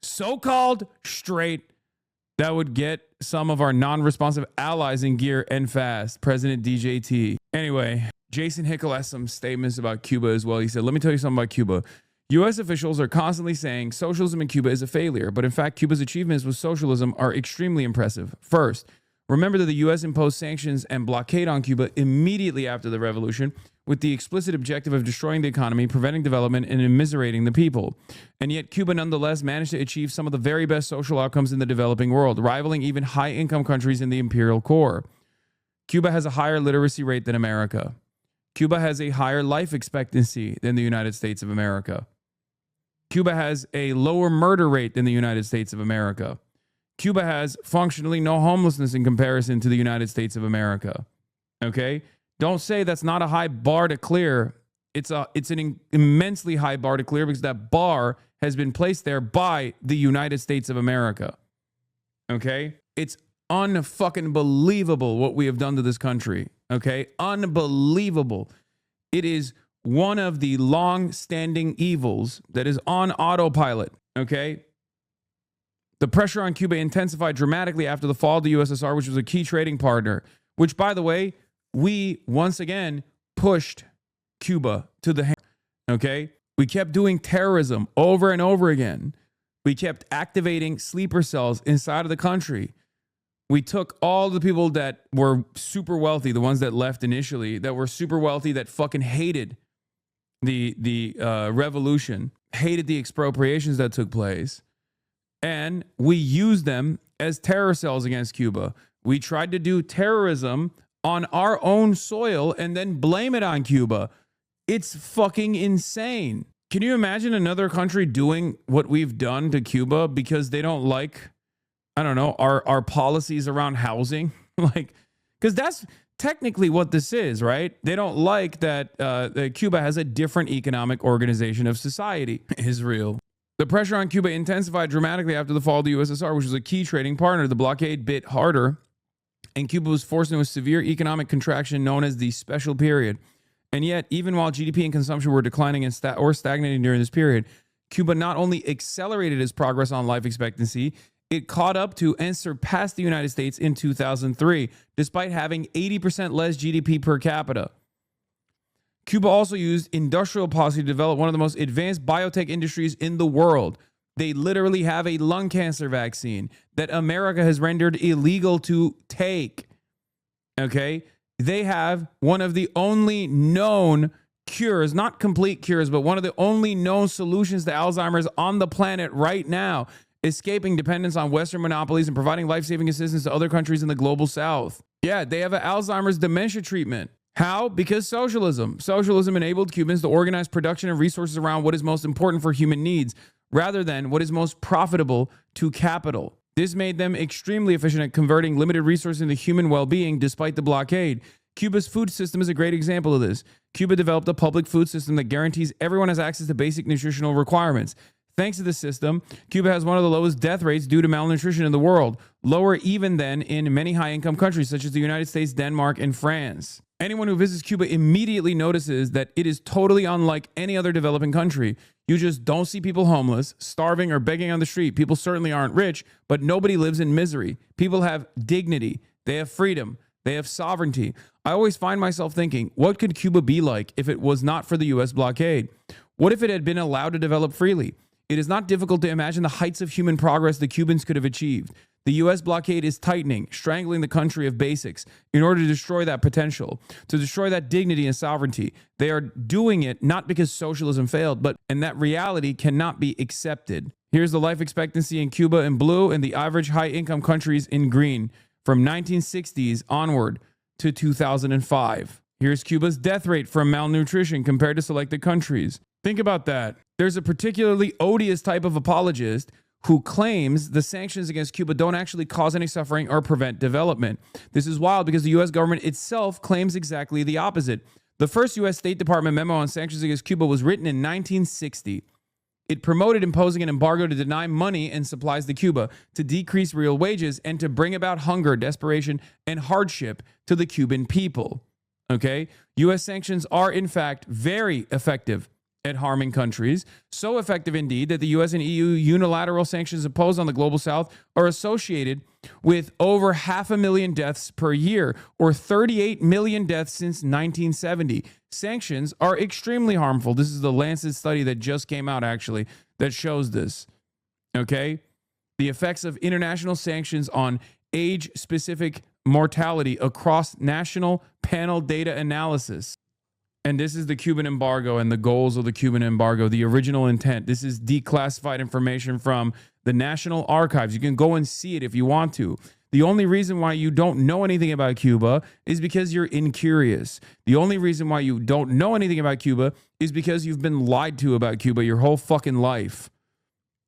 So-called strait that would get some of our non-responsive allies in gear and fast. President DJT. Anyway, Jason Hickel has some statements about Cuba as well. He said, let me tell you something about Cuba. U.S. officials are constantly saying socialism in Cuba is a failure, but in fact, Cuba's achievements with socialism are extremely impressive. First, remember that the U.S. imposed sanctions and blockade on Cuba immediately after the revolution with the explicit objective of destroying the economy, preventing development, and immiserating the people. And yet, Cuba nonetheless managed to achieve some of the very best social outcomes in the developing world, rivaling even high-income countries in the imperial core. Cuba has a higher literacy rate than America. Cuba has a higher life expectancy than the United States of America. Cuba has a lower murder rate than the United States of America. Cuba has functionally no homelessness in comparison to the United States of America. Okay? Don't say that's not a high bar to clear. It's an immensely high bar to clear because that bar has been placed there by the United States of America. Okay? It's unfucking believable what we have done to this country. Okay? Unbelievable. It is one of the long-standing evils that is on autopilot, okay? The pressure on Cuba intensified dramatically after the fall of the USSR, which was a key trading partner, which, by the way, we, once again, pushed Cuba to the hand, okay? We kept doing terrorism over and over again We kept activating sleeper cells inside of the country. We took all the people that were super wealthy, the ones that left initially, that were super wealthy, that fucking hated the revolution, hated the expropriations that took place, and we used them as terror cells against Cuba. We tried to do terrorism on our own soil and then blame it on Cuba. It's fucking insane. Can you imagine another country doing what we've done to Cuba because they don't like, I don't know, our policies around housing? Like, because that's technically what this is, right? They don't like that Cuba has a different economic organization of society. Israel. The pressure on Cuba intensified dramatically after the fall of the USSR, which was a key trading partner. The blockade bit harder, and Cuba was forced into a severe economic contraction known as the Special Period. And yet, even while GDP and consumption were declining or stagnating during this period, Cuba not only accelerated its progress on life expectancy, it caught up to and surpassed the United States in 2003, despite having 80% less GDP per capita. Cuba also used industrial policy to develop one of the most advanced biotech industries in the world. They literally have a lung cancer vaccine that America has rendered illegal to take. Okay? They have one of the only known cures, not complete cures, but one of the only known solutions to Alzheimer's on the planet right now, escaping dependence on Western monopolies and providing life-saving assistance to other countries in the global South. Yeah, they have an Alzheimer's dementia treatment. How? Because socialism. Socialism enabled Cubans to organize production and resources around what is most important for human needs, rather than what is most profitable to capital. This made them extremely efficient at converting limited resources into human well-being despite the blockade. Cuba's food system is a great example of this. Cuba developed a public food system that guarantees everyone has access to basic nutritional requirements. Thanks to this system, Cuba has one of the lowest death rates due to malnutrition in the world, lower even than in many high-income countries such as the United States, Denmark, and France. Anyone who visits Cuba immediately notices that it is totally unlike any other developing country. You just don't see people homeless, starving, or begging on the street. People certainly aren't rich, but nobody lives in misery. People have dignity. They have freedom. They have sovereignty. I always find myself thinking, what could Cuba be like if it was not for the U.S. blockade? What if it had been allowed to develop freely? It is not difficult to imagine the heights of human progress the Cubans could have achieved. The U.S. blockade is tightening, strangling the country of basics in order to destroy that potential, to destroy that dignity and sovereignty. They are doing it not because socialism failed, and that reality cannot be accepted. Here's the life expectancy in Cuba in blue and the average high-income countries in green from 1960s onward to 2005. Here's Cuba's death rate from malnutrition compared to selected countries. Think about that. There's a particularly odious type of apologist who claims the sanctions against Cuba don't actually cause any suffering or prevent development. This is wild because the U.S. government itself claims exactly the opposite. The first U.S. State Department memo on sanctions against Cuba was written in 1960. It promoted imposing an embargo to deny money and supplies to Cuba, to decrease real wages, and to bring about hunger, desperation, and hardship to the Cuban people. Okay? U.S. sanctions are, in fact, very effective at harming countries, so effective indeed that the U.S. and EU unilateral sanctions imposed on the global South are associated with over 500,000 deaths per year, or 38 million deaths since 1970. Sanctions are extremely harmful. This is the Lancet study that just came out, actually, that shows this. Okay? The effects of international sanctions on age-specific mortality across national panel data analysis. And this is the Cuban embargo and the goals of the Cuban embargo, the original intent. This is declassified information from the National Archives. You can go and see it if you want to. The only reason why you don't know anything about Cuba is because you're incurious. The only reason why you don't know anything about Cuba is because you've been lied to about Cuba your whole fucking life.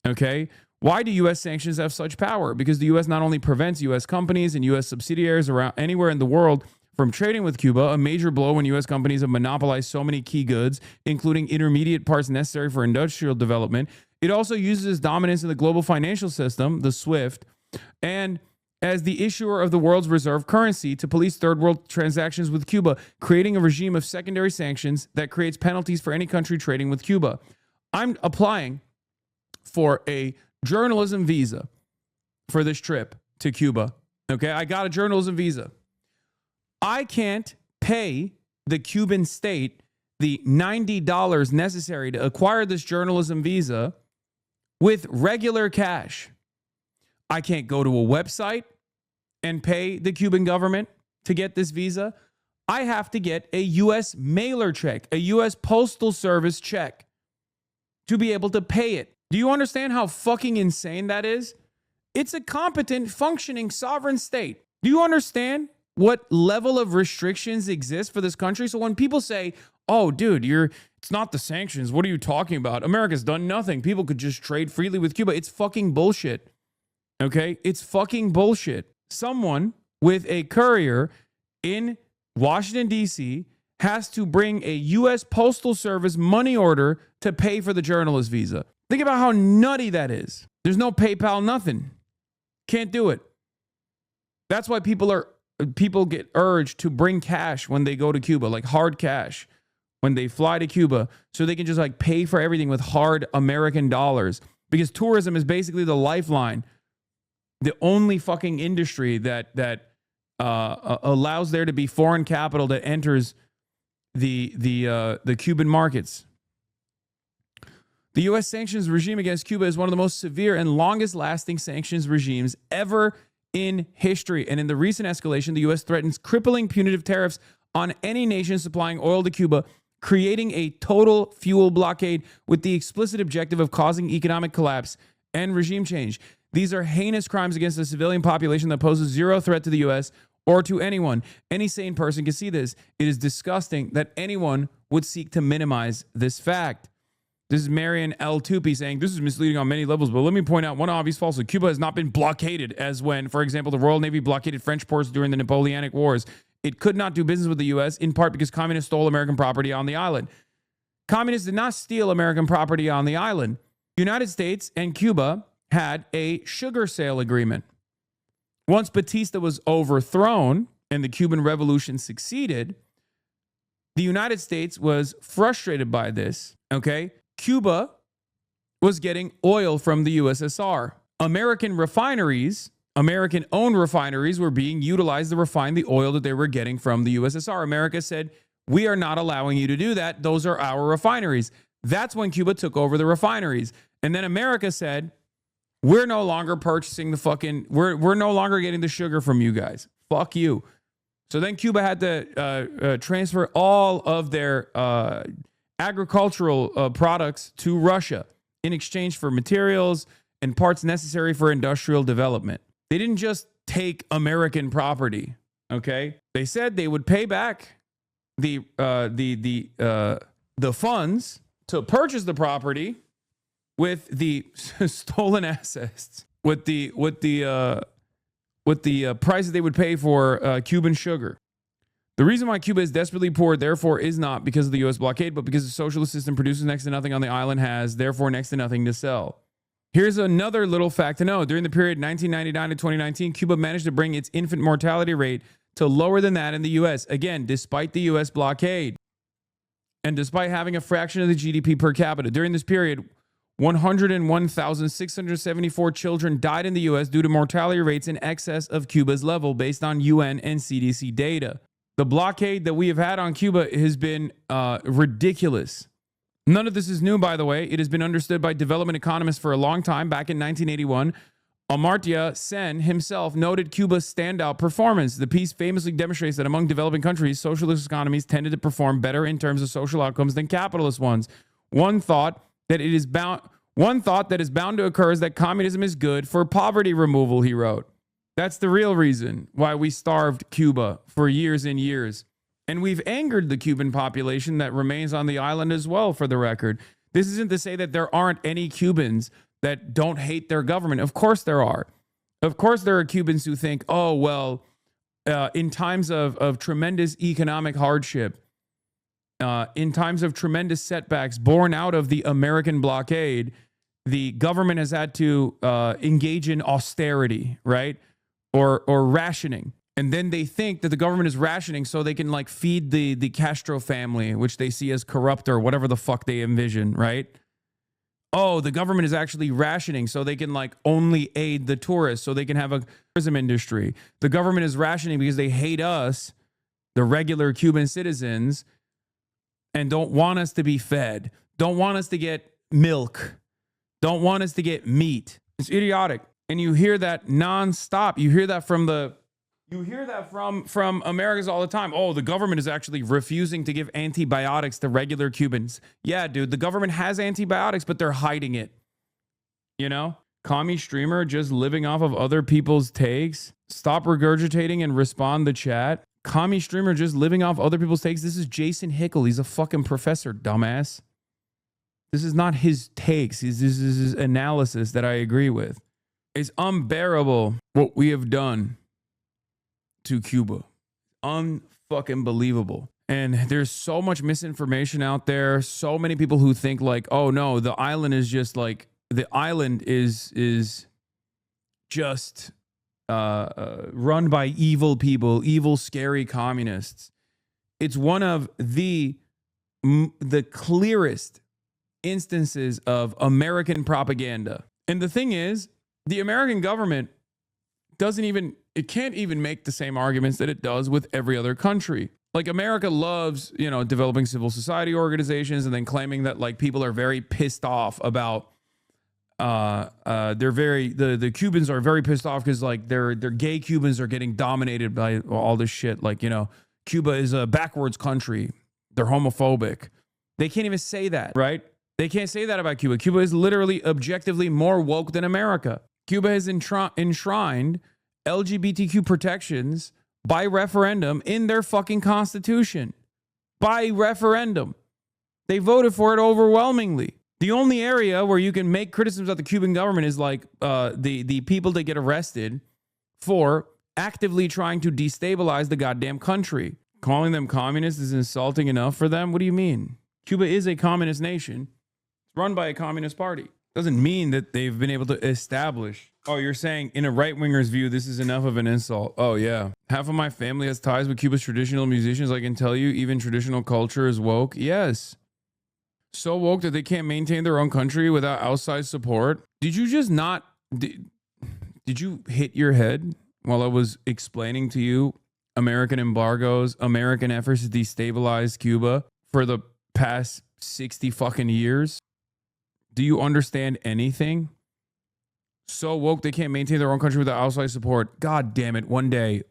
Okay? Why do U.S. sanctions have such power? Because the U.S. not only prevents U.S. companies and U.S. subsidiaries around anywhere in the world from trading with Cuba, a major blow when U.S. companies have monopolized so many key goods, including intermediate parts necessary for industrial development. It also uses its dominance in the global financial system, the SWIFT, and as the issuer of the world's reserve currency to police third world transactions with Cuba, creating a regime of secondary sanctions that creates penalties for any country trading with Cuba. I'm applying for a journalism visa for this trip to Cuba. Okay, I got a journalism visa. I can't pay the Cuban state the $90 necessary to acquire this journalism visa with regular cash. I can't go to a website and pay the Cuban government to get this visa. I have to get a U.S. mailer check, a U.S. Postal Service check to be able to pay it. Do you understand how fucking insane that is? It's a competent, functioning sovereign state. Do you understand what level of restrictions exist for this country? So when people say, oh, dude, it's not the sanctions. What are you talking about? America's done nothing. People could just trade freely with Cuba. It's fucking bullshit. Okay? It's fucking bullshit. Someone with a courier in Washington, D.C. has to bring a U.S. Postal Service money order to pay for the journalist visa. Think about how nutty that is. There's no PayPal, nothing. Can't do it. That's why people get urged to bring cash when they go to Cuba, like hard cash, when they fly to Cuba, so they can just like pay for everything with hard American dollars. Because tourism is basically the lifeline, the only fucking industry that allows there to be foreign capital that enters the Cuban markets. The U.S. sanctions regime against Cuba is one of the most severe and longest-lasting sanctions regimes ever in history. And in the recent escalation, the U.S. threatens crippling punitive tariffs on any nation supplying oil to Cuba, creating a total fuel blockade with the explicit objective of causing economic collapse and regime change. These are heinous crimes against the civilian population that poses zero threat to the U.S. or to anyone. Any sane person can see this. It is disgusting that anyone would seek to minimize this fact. This is Marion L. Tupi saying, this is misleading on many levels, but let me point out one obvious falsehood. Cuba has not been blockaded as when, for example, the Royal Navy blockaded French ports during the Napoleonic Wars. It could not do business with the U.S., in part because communists stole American property on the island. Communists did not steal American property on the island. The United States and Cuba had a sugar sale agreement. Once Batista was overthrown and the Cuban Revolution succeeded, the United States was frustrated by this, okay? Cuba was getting oil from the USSR. American refineries, American-owned refineries, were being utilized to refine the oil that they were getting from the USSR. America said, we are not allowing you to do that. Those are our refineries. That's when Cuba took over the refineries. And then America said, we're no longer purchasing the fucking, we're no longer getting the sugar from you guys. Fuck you. So then Cuba had to transfer all of their agricultural products to Russia in exchange for materials and parts necessary for industrial development. They didn't just take American property, okay? They said they would pay back the funds to purchase the property with the stolen assets, with the price that they would pay for Cuban sugar. The reason why Cuba is desperately poor, therefore, is not because of the U.S. blockade, but because the socialist system produces next to nothing on the island, has, therefore, next to nothing to sell. Here's another little fact to know. During the period 1999 to 2019, Cuba managed to bring its infant mortality rate to lower than that in the U.S., again, despite the U.S. blockade. And despite having a fraction of the GDP per capita. During this period, 101,674 children died in the U.S. due to mortality rates in excess of Cuba's level, based on UN and CDC data. The blockade that we have had on Cuba has been ridiculous. None of this is new, by the way. It has been understood by development economists for a long time. Back in 1981, Amartya Sen himself noted Cuba's standout performance. The piece famously demonstrates that among developing countries, socialist economies tended to perform better in terms of social outcomes than capitalist ones. One thought that is bound to occur is that communism is good for poverty removal, he wrote. That's the real reason why we starved Cuba for years and years. And we've angered the Cuban population that remains on the island as well, for the record. This isn't to say that there aren't any Cubans that don't hate their government. Of course there are. Of course there are Cubans who think, oh, well, in times of tremendous economic hardship, in times of tremendous setbacks born out of the American blockade, the government has had to engage in austerity, right? Or rationing. And then they think that the government is rationing so they can like feed the Castro family, which they see as corrupt or whatever the fuck they envision, right? Oh, the government is actually rationing so they can like only aid the tourists, so they can have a tourism industry. The government is rationing because they hate us, the regular Cuban citizens, and don't want us to be fed, don't want us to get milk, don't want us to get meat. It's idiotic. And you hear that nonstop. You hear that from Americans all the time. Oh, the government is actually refusing to give antibiotics to regular Cubans. Yeah, dude, the government has antibiotics, but they're hiding it. You know? Commie streamer just living off of other people's takes. Stop regurgitating and respond to chat. Commie streamer just living off other people's takes. This is Jason Hickel. He's a fucking professor, dumbass. This is not his takes. This is his analysis that I agree with. It's unbearable what we have done to Cuba. Unfucking believable. And there's so much misinformation out there. So many people who think like, oh no, the island is just like, the island is just run by evil people, evil, scary communists. It's one of the clearest instances of American propaganda. And the thing is, the American government can't even make the same arguments that it does with every other country. Like America loves, developing civil society organizations and then claiming that like people are very pissed off about the Cubans are very pissed off because like their gay Cubans are getting dominated by all this shit. Like, Cuba is a backwards country. They're homophobic. They can't even say that, right? They can't say that about Cuba. Cuba is literally objectively more woke than America. Cuba has enshrined LGBTQ protections by referendum in their fucking constitution. By referendum. They voted for it overwhelmingly. The only area where you can make criticisms of the Cuban government is like the people that get arrested for actively trying to destabilize the goddamn country. Calling them communists is insulting enough for them? What do you mean? Cuba is a communist nation. It's run by a communist party. Doesn't mean that they've been able to establish. Oh, you're saying in a right-winger's view, this is enough of an insult. Oh, yeah. Half of my family has ties with Cuba's traditional musicians. I can tell you, even traditional culture is woke. Yes. So woke that they can't maintain their own country without outside support. Did you just not... Did you hit your head while I was explaining to you American embargoes, American efforts to destabilize Cuba for the past 60 fucking years? Do you understand anything? So woke they can't maintain their own country without outside support. God damn it. One day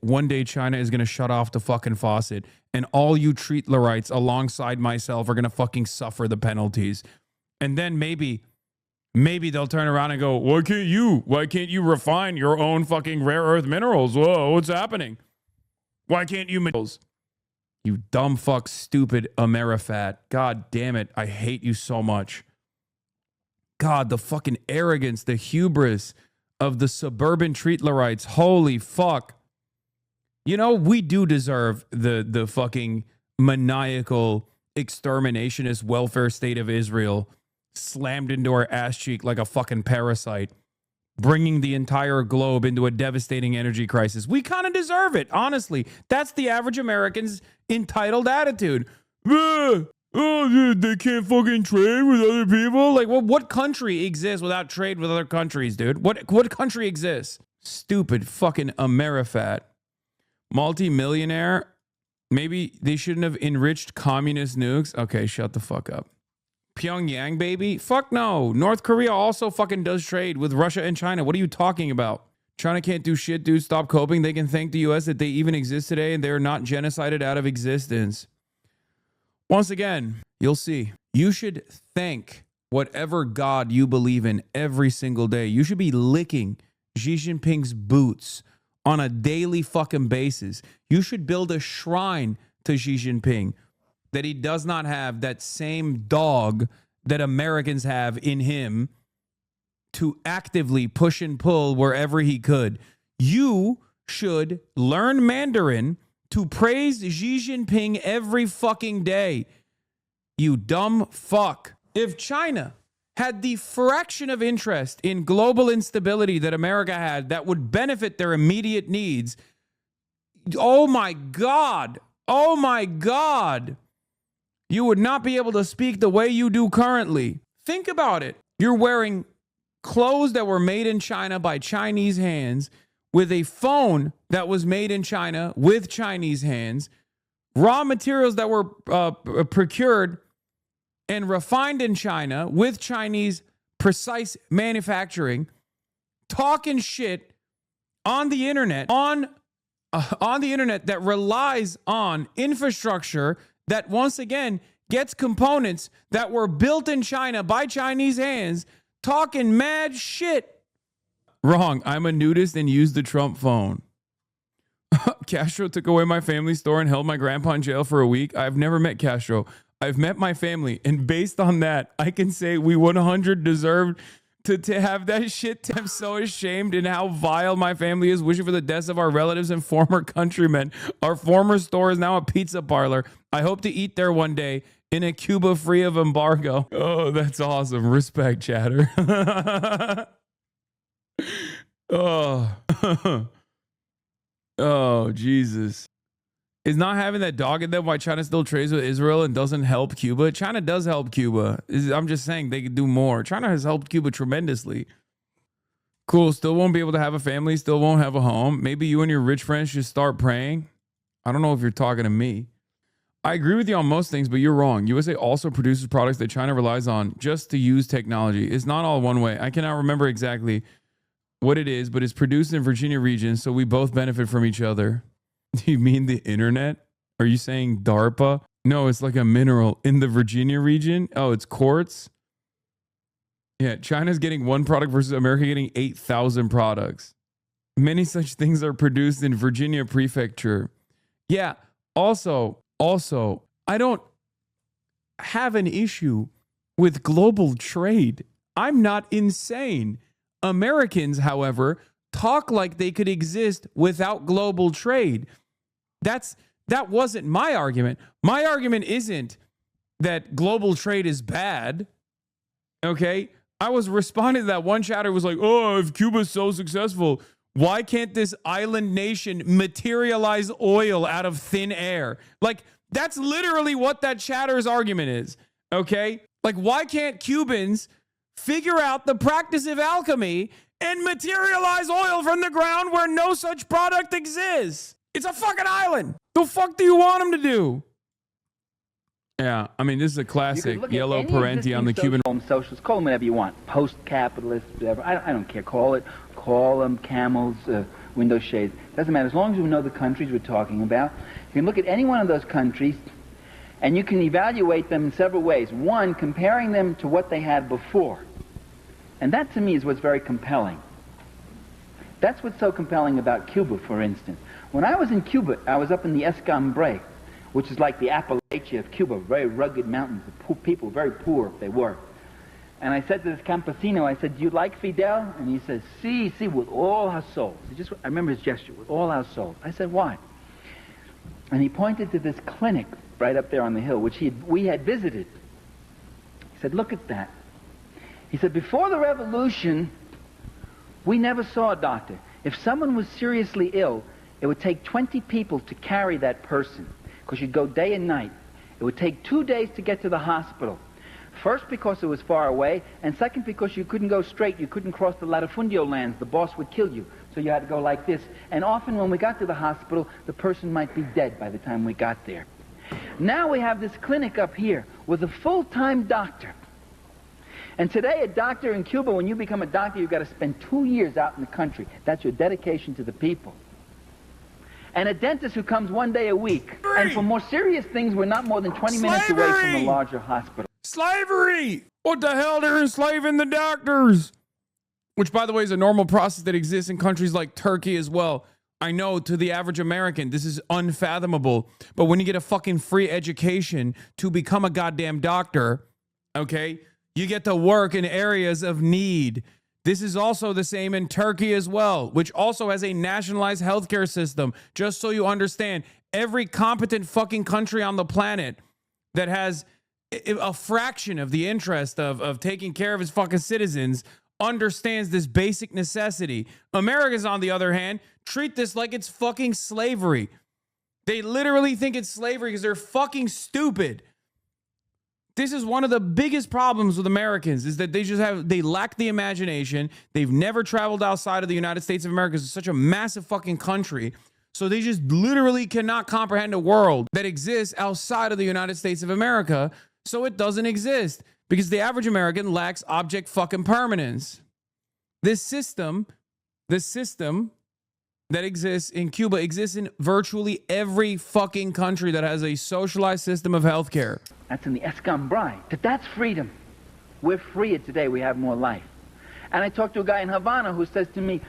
China is going to shut off the fucking faucet and all you Treatlerites alongside myself are going to fucking suffer the penalties. And then maybe they'll turn around and go, why can't you refine your own fucking rare earth minerals? Whoa, what's happening? Why can't you minerals? You dumb fuck, stupid Amerifat. God damn it. I hate you so much. God, the fucking arrogance, the hubris of the suburban Treatlerites. Holy fuck. We do deserve the fucking maniacal exterminationist welfare state of Israel slammed into our ass cheek like a fucking parasite, bringing the entire globe into a devastating energy crisis. We kind of deserve it, honestly. That's the average American's entitled attitude. Oh, they can't fucking trade with other people? Like, what country exists without trade with other countries, dude? What country exists? Stupid fucking Amerifat. Multi-millionaire. Maybe they shouldn't have enriched communist nukes. Okay, shut the fuck up. Pyongyang, baby? Fuck no. North Korea also fucking does trade with Russia and China. What are you talking about? China can't do shit, dude. Stop coping. They can thank the U.S. that they even exist today and they're not genocided out of existence. Once again, you'll see. You should thank whatever God you believe in every single day. You should be licking Xi Jinping's boots on a daily fucking basis. You should build a shrine to Xi Jinping that he does not have that same dog that Americans have in him to actively push and pull wherever he could. You should learn Mandarin to praise Xi Jinping every fucking day. You dumb fuck. If China had the fraction of interest in global instability that America had that would benefit their immediate needs, oh my God, you would not be able to speak the way you do currently. Think about it. You're wearing clothes that were made in China by Chinese hands, with a phone that was made in China with Chinese hands, raw materials that were procured and refined in China with Chinese precise manufacturing, talking shit on the internet, on the internet that relies on infrastructure that once again gets components that were built in China by Chinese hands, talking mad shit. Wrong. I'm a nudist and use the Trump phone. Castro took away my family store and held my grandpa in jail for a week. I've never met Castro. I've met my family. And based on that, I can say we 100 deserved to have that shit. I'm so ashamed in how vile my family is, wishing for the deaths of our relatives and former countrymen. Our former store is now a pizza parlor. I hope to eat there one day in a Cuba free of embargo. Oh, that's awesome. Respect, chatter. Oh. Oh, Jesus. Is not having that dog in them why China still trades with Israel and doesn't help Cuba? China does help Cuba. I'm just saying they could do more. China has helped Cuba tremendously. Cool. Still won't be able to have a family. Still won't have a home. Maybe you and your rich friends should start praying. I don't know if you're talking to me. I agree with you on most things, but you're wrong. USA also produces products that China relies on just to use technology. It's not all one way. I cannot remember exactly what it is, but it's produced in Virginia region, so we both benefit from each other. Do you mean the internet? Are you saying DARPA? No, it's like a mineral in the Virginia region. Oh, it's quartz. Yeah, China's getting one product versus America getting 8,000 products. Many such things are produced in Virginia prefecture. Yeah, also, I don't have an issue with global trade. I'm not insane. Americans, however, talk like they could exist without global trade. That wasn't my argument. My argument isn't that global trade is bad. Okay? I was responding to that one chatter was like, oh, if Cuba's so successful, why can't this island nation materialize oil out of thin air? Like, that's literally what that chatter's argument is. Okay? Like, why can't Cubans figure out the practice of alchemy and materialize oil from the ground where no such product exists? It's a fucking island. The fuck do you want them to do? Yeah, I mean, this is a classic yellow parenti on the Cuban. Socialists, call them whatever you want, post-capitalist, whatever. I don't care. Call them camels, window shades. Doesn't matter. As long as we know the countries we're talking about, you can look at any one of those countries and you can evaluate them in several ways. One, comparing them to what they had before. And that, to me, is what's very compelling. That's what's so compelling about Cuba, for instance. When I was in Cuba, I was up in the Escambray, which is like the Appalachia of Cuba, very rugged mountains, the people, very poor they were. And I said to this campesino, I said, do you like Fidel? And he said, sí, with all our souls. I remember his gesture, with all our souls. I said, why? And he pointed to this clinic right up there on the hill, which we had visited. He said, look at that. He said, before the revolution, we never saw a doctor. If someone was seriously ill, it would take 20 people to carry that person, because you'd go day and night. It would take 2 days to get to the hospital. First, because it was far away, and second, because you couldn't go straight. You couldn't cross the latifundio lands. The boss would kill you, so you had to go like this. And often when we got to the hospital, the person might be dead by the time we got there. Now we have this clinic up here with a full-time doctor. And today, a doctor in Cuba, when you become a doctor, you've got to spend 2 years out in the country. That's your dedication to the people. And a dentist who comes 1 day a week. And for more serious things, we're not more than 20 minutes away from a larger hospital. Slavery! What the hell? They're enslaving the doctors. Which, by the way, is a normal process that exists in countries like Turkey as well. I know to the average American, this is unfathomable. But when you get a fucking free education to become a goddamn doctor, okay, you get to work in areas of need. This is also the same in Turkey as well, which also has a nationalized healthcare system. Just so you understand, every competent fucking country on the planet that has a fraction of the interest of taking care of its fucking citizens understands this basic necessity. Americans, on the other hand, treat this like it's fucking slavery. They literally think it's slavery because they're fucking stupid. This is one of the biggest problems with Americans, is that they lack the imagination. They've never traveled outside of the United States of America. It's such a massive fucking country. So they just literally cannot comprehend a world that exists outside of the United States of America. So it doesn't exist. because the average American lacks object fucking permanence. This system that exists in Cuba exists in virtually every fucking country that has a socialized system of healthcare. That's in the Escambray. That's freedom. We're freer today. We have more life. And I talked to a guy in Havana who says to me,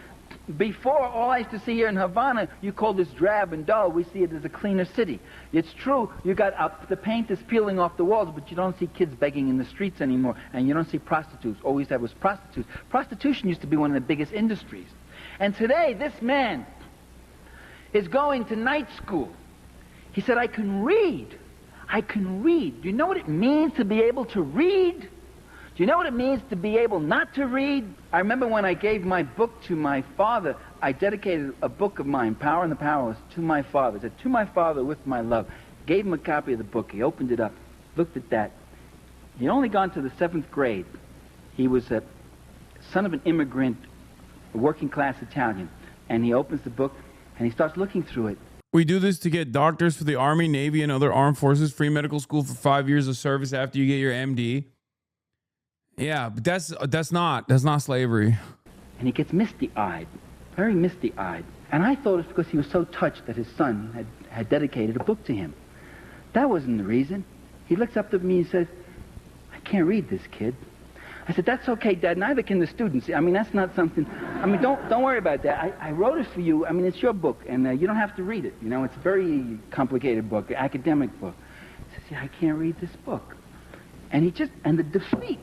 before, all I used to see here in Havana, you call this drab and dull. We see it as a cleaner city. It's true, you got the paint is peeling off the walls, but you don't see kids begging in the streets anymore, and you don't see prostitutes. All we used to have was prostitutes. Prostitution used to be one of the biggest industries. And today, this man is going to night school. He said, I can read. I can read. Do you know what it means to be able to read? Do you know what it means to be able not to read? I remember when I gave my book to my father, I dedicated a book of mine, Power and the Powerless, to my father. I said, to my father with my love. Gave him a copy of the book. He opened it up, looked at that. He'd only gone to the 7th grade. He was a son of an immigrant, a working class Italian. And he opens the book and he starts looking through it. We do this to get doctors for the Army, Navy, and other armed forces, free medical school for 5 years of service after you get your MD. Yeah, but that's not slavery. And he gets misty-eyed, very misty-eyed. And I thought it's because he was so touched that his son had dedicated a book to him. That wasn't the reason. He looks up to me and says, I can't read this, kid. I said, that's okay, Dad, neither can the students. I mean, that's not something, I mean, don't worry about that. I wrote it for you. I mean, it's your book, and you don't have to read it. You know, it's a very complicated book, academic book. He says, yeah, I can't read this book. And the defeat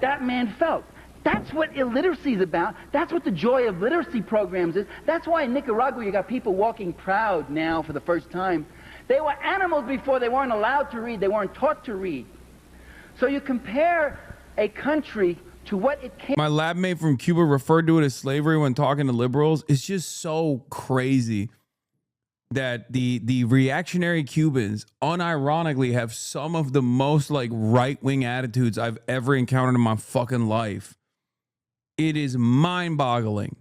that man felt. That's what illiteracy is about. That's what the joy of literacy programs is. That's why in Nicaragua you got people walking proud now for the first time. They were animals before. They weren't allowed to read. They weren't taught to read. So you compare a country to what it came. My lab mate from Cuba referred to it as slavery when talking to liberals. It's just so crazy that the reactionary Cubans unironically have some of the most like right-wing attitudes I've ever encountered in my fucking life. It is mind-boggling.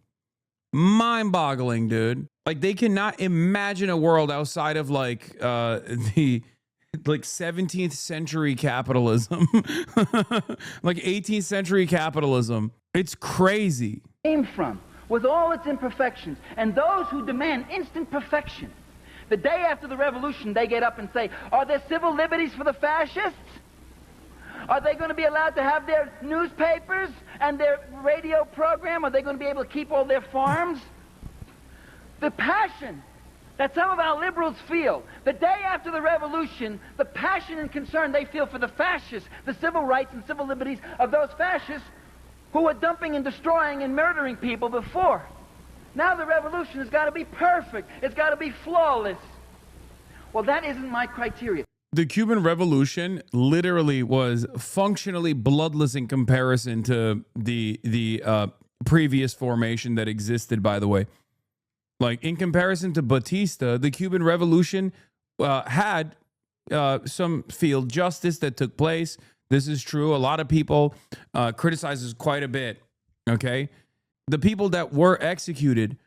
Mind-boggling, dude. Like they cannot imagine a world outside of like the 17th century capitalism. Like 18th century capitalism. It's crazy. Came from, with all its imperfections, and those who demand instant perfection. The day after the revolution, they get up and say, are there civil liberties for the fascists? Are they going to be allowed to have their newspapers and their radio program? Are they going to be able to keep all their farms? The passion that some of our liberals feel, the day after the revolution, the passion and concern they feel for the fascists, the civil rights and civil liberties of those fascists who were dumping and destroying and murdering people before. Now the revolution has got to be perfect. It's got to be flawless. Well, that isn't my criteria. The Cuban Revolution literally was functionally bloodless in comparison to the previous formation that existed, by the way. Like, in comparison to Batista, the Cuban Revolution had some field justice that took place. This is true. A lot of people criticize this quite a bit, okay? The people that were executed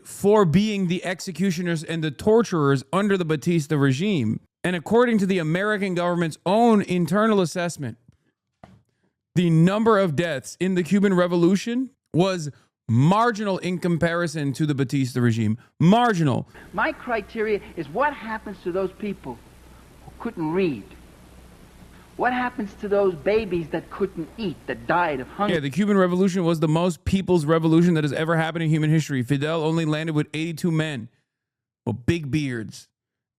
for being the executioners and the torturers under the Batista regime. And according to the American government's own internal assessment, the number of deaths in the Cuban Revolution was marginal in comparison to the Batista regime. Marginal. My criteria is what happens to those people who couldn't read. What happens to those babies that couldn't eat, that died of hunger? Yeah, the Cuban Revolution was the most people's revolution that has ever happened in human history. Fidel only landed with 82 men with big beards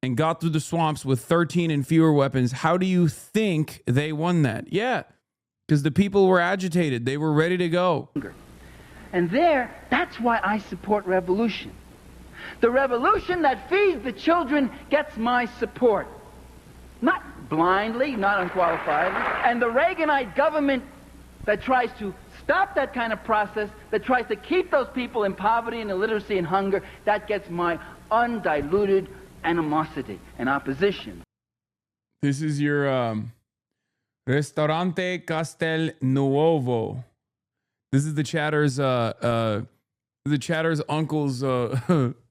and got through the swamps with 13 and fewer weapons. How do you think they won that? Yeah, because the people were agitated. They were ready to go. And that's why I support revolution. The revolution that feeds the children gets my support. Not blindly, not unqualifiedly. And the Reaganite government that tries to stop that kind of process, that tries to keep those people in poverty and illiteracy and hunger, that gets my undiluted animosity and opposition. This is your Ristorante Castel Nuovo. This is the Chatter's uncle's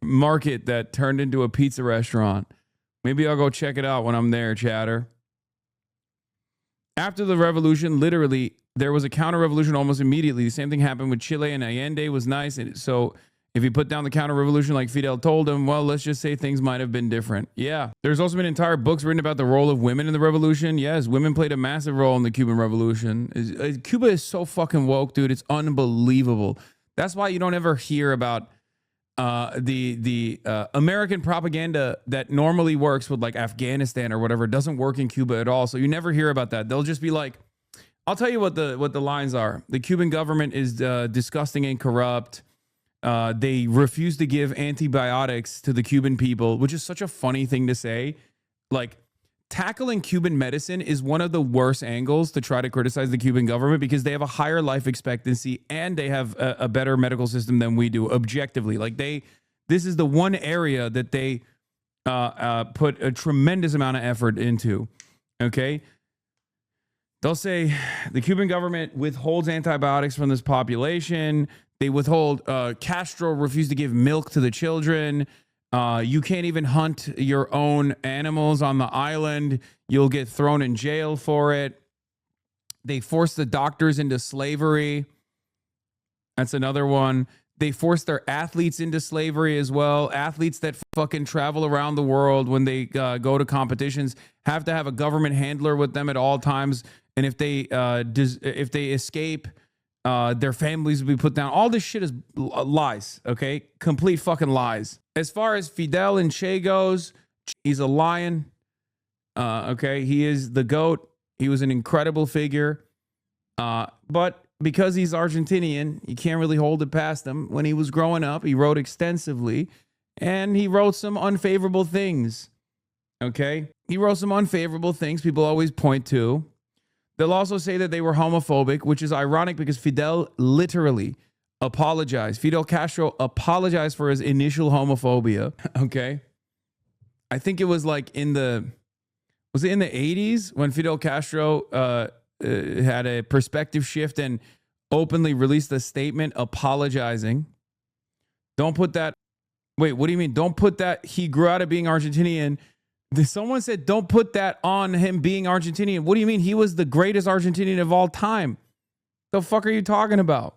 market that turned into a pizza restaurant. Maybe I'll go check it out when I'm there, Chatter. After the revolution, literally, there was a counter-revolution almost immediately. The same thing happened with Chile, and Allende was nice. And so if he put down the counter-revolution like Fidel told him, well, let's just say things might have been different. Yeah. There's also been entire books written about the role of women in the revolution. Yes, women played a massive role in the Cuban Revolution. Cuba is so fucking woke, dude. It's unbelievable. That's why you don't ever hear about the American propaganda that normally works with like Afghanistan or whatever. It doesn't work in Cuba at all. So you never hear about that. They'll just be like, I'll tell you what the lines are. The Cuban government is disgusting and corrupt. They refuse to give antibiotics to the Cuban people, which is such a funny thing to say. Like, tackling Cuban medicine is one of the worst angles to try to criticize the Cuban government because they have a higher life expectancy and they have a better medical system than we do, objectively. Like, this is the one area that they put a tremendous amount of effort into. Okay. They'll say the Cuban government withholds antibiotics from this population. They withhold, Castro refused to give milk to the children. You can't even hunt your own animals on the island. You'll get thrown in jail for it. They force the doctors into slavery. That's another one. They force their athletes into slavery as well. Athletes that fucking travel around the world when they go to competitions have to have a government handler with them at all times. And if they escape, their families will be put down. All this shit is lies, okay? Complete fucking lies. As far as Fidel and Che goes, he's a lion. Okay, he is the GOAT. He was an incredible figure. But because he's Argentinian, you can't really hold it past him. When he was growing up, he wrote extensively, and he wrote some unfavorable things. Okay? He wrote some unfavorable things people always point to. They'll also say that they were homophobic, which is ironic because Fidel literally apologized. Fidel Castro apologized for his initial homophobia. Okay. I think it was like was it in the 80s when Fidel Castro had a perspective shift and openly released a statement apologizing. Don't put that. Wait, what do you mean? Don't put that. He grew out of being Argentinian. Someone said, don't put that on him being Argentinian. What do you mean? He was the greatest Argentinian of all time. The fuck are you talking about?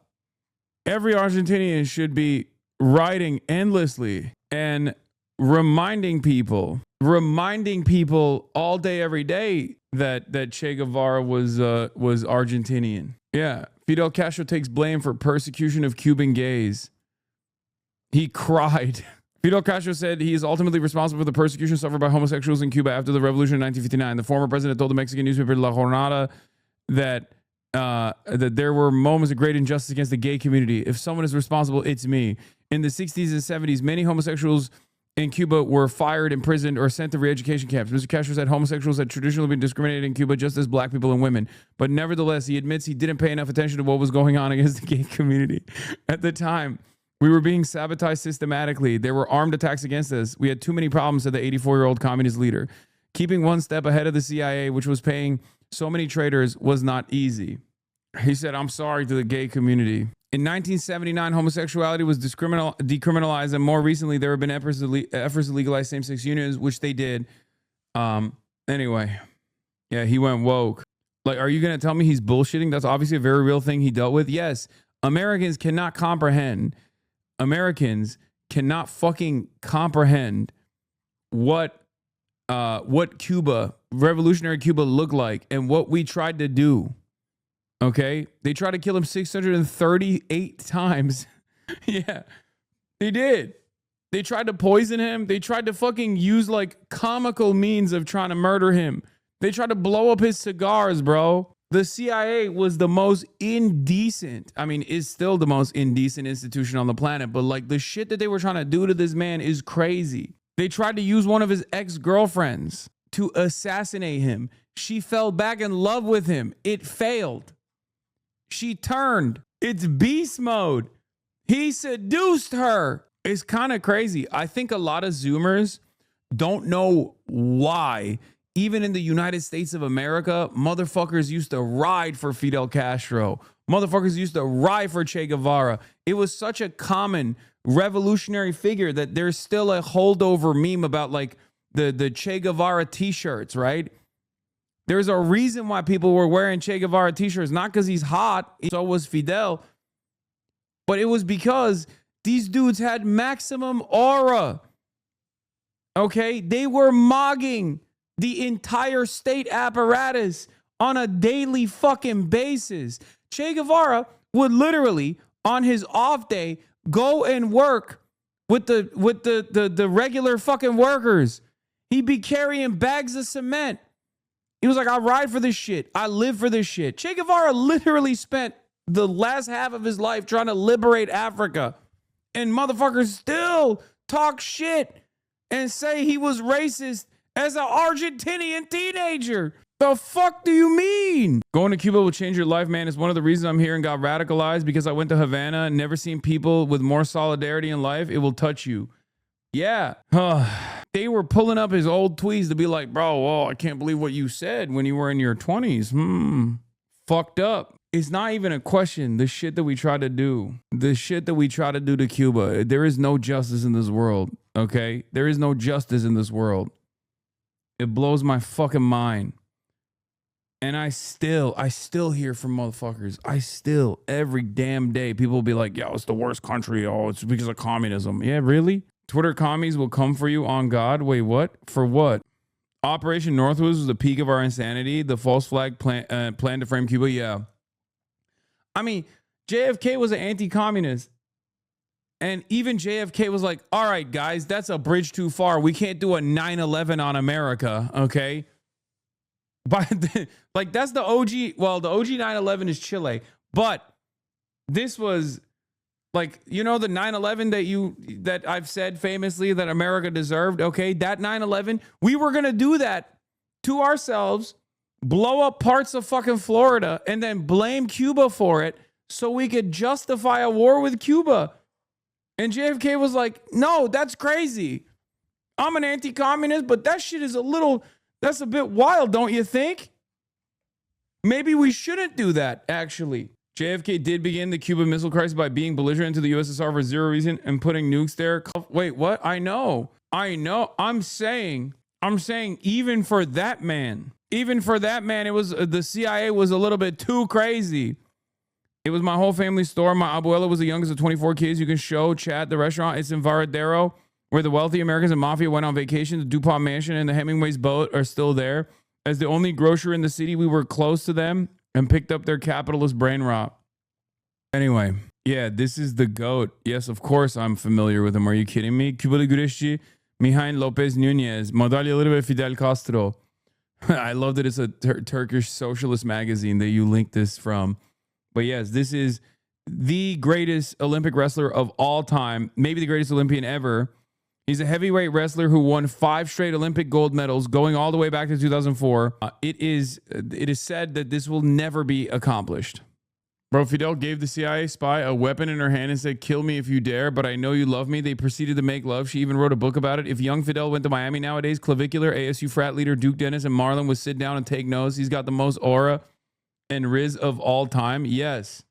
Every Argentinian should be writing endlessly and reminding people all day, every day that Che Guevara was Argentinian. Yeah. Fidel Castro takes blame for persecution of Cuban gays. He cried. Fidel Castro said he is ultimately responsible for the persecution suffered by homosexuals in Cuba after the revolution in 1959. The former president told the Mexican newspaper La Jornada that there were moments of great injustice against the gay community. If someone is responsible, it's me. In the 60s and 70s, many homosexuals in Cuba were fired, imprisoned, or sent to re-education camps. Mr. Castro said homosexuals had traditionally been discriminated in Cuba just as black people and women. But nevertheless, he admits he didn't pay enough attention to what was going on against the gay community. At the time, we were being sabotaged systematically. There were armed attacks against us. We had too many problems, said the 84-year-old communist leader. Keeping one step ahead of the CIA, which was paying so many traitors, was not easy. He said, I'm sorry to the gay community. In 1979, homosexuality was decriminalized, and more recently, there have been efforts to legalize same-sex unions, which they did. Anyway, yeah, he went woke. Like, are you going to tell me he's bullshitting? That's obviously a very real thing he dealt with. Yes, Americans cannot comprehend. Americans cannot fucking comprehend what Cuba, revolutionary Cuba, looked like and what we tried to do. Okay? They tried to kill him 638 times. Yeah, they did. They tried to poison him. They tried to fucking use like comical means of trying to murder him. They tried to blow up his cigars, bro. The CIA was the most indecent, is still the most indecent institution on the planet. But like the shit that they were trying to do to this man is crazy. They tried to use one of his ex-girlfriends to assassinate him. She fell back in love with him. It failed. She turned. It's beast mode. He seduced her. It's kind of crazy. I think a lot of Zoomers don't know why. Even in the United States of America, motherfuckers used to ride for Fidel Castro. Motherfuckers used to ride for Che Guevara. It was such a common revolutionary figure that there's still a holdover meme about like the Che Guevara t-shirts, right? There's a reason why people were wearing Che Guevara t-shirts, not because he's hot. So was Fidel. But it was because these dudes had maximum aura. Okay? They were mogging the entire state apparatus on a daily fucking basis. Che Guevara would literally, on his off day, go and work with the regular fucking workers. He'd be carrying bags of cement. He was like, I ride for this shit. I live for this shit. Che Guevara literally spent the last half of his life trying to liberate Africa. And motherfuckers still talk shit and say he was racist as an Argentinian teenager. The fuck do you mean? Going to Cuba will change your life, man. It's one of the reasons I'm here and got radicalized, because I went to Havana and never seen people with more solidarity in life. It will touch you. Yeah. They were pulling up his old tweets to be like, bro, I can't believe what you said when you were in your 20s. Fucked up. It's not even a question. The shit that we try to do. The shit that we try to do to Cuba. There is no justice in this world. Okay? There is no justice in this world. It blows my fucking mind. And I still hear from motherfuckers. Every damn day, people will be like, yo, it's the worst country. Oh, it's because of communism. Yeah, really? Twitter commies will come for you on God. Wait, what? For what? Operation Northwoods was the peak of our insanity. The false flag plan to frame Cuba. Yeah. I mean, JFK was an anti-communist. And even JFK was like, all right, guys, that's a bridge too far. We can't do a 9/11 on America, okay? But like, that's the OG. Well, the OG 9/11 is Chile. But this was like, you know, the 9/11 that I've said famously that America deserved, okay? That 9/11, we were going to do that to ourselves, blow up parts of fucking Florida, and then blame Cuba for it so we could justify a war with Cuba. And JFK was like, no, that's crazy. I'm an anti-communist, but that shit is that's a bit wild, don't you think? Maybe we shouldn't do that, actually. JFK did begin the Cuban Missile Crisis by being belligerent to the USSR for zero reason and putting nukes there. Wait, what? I know. I'm saying even for that man, it was the CIA was a little bit too crazy. It was my whole family store. My abuela was the youngest of 24 kids. You can show, chat, the restaurant. It's in Varadero, where the wealthy Americans and mafia went on vacation. The DuPont Mansion and the Hemingway's boat are still there. As the only grocer in the city, we were close to them and picked up their capitalist brain rot. Anyway, yeah, this is the GOAT. Yes, of course I'm familiar with him. Are you kidding me? Cuba de Gureshi, Mijail Lopez Nunez, Modalia Libre Fidel Castro. I love that it's a Turkish socialist magazine that you linked this from. But yes, this is the greatest Olympic wrestler of all time, maybe the greatest Olympian ever. He's a heavyweight wrestler who won 5 straight Olympic gold medals, going all the way back to 2004. It is said that this will never be accomplished. Bro, Fidel gave the CIA spy a weapon in her hand and said, kill me if you dare, but I know you love me. They proceeded to make love. She even wrote a book about it. If young Fidel went to Miami nowadays, Clavicular, ASU frat leader Duke Dennis, and Marlon would sit down and take notes. He's got the most aura and Riz of all time. Yes.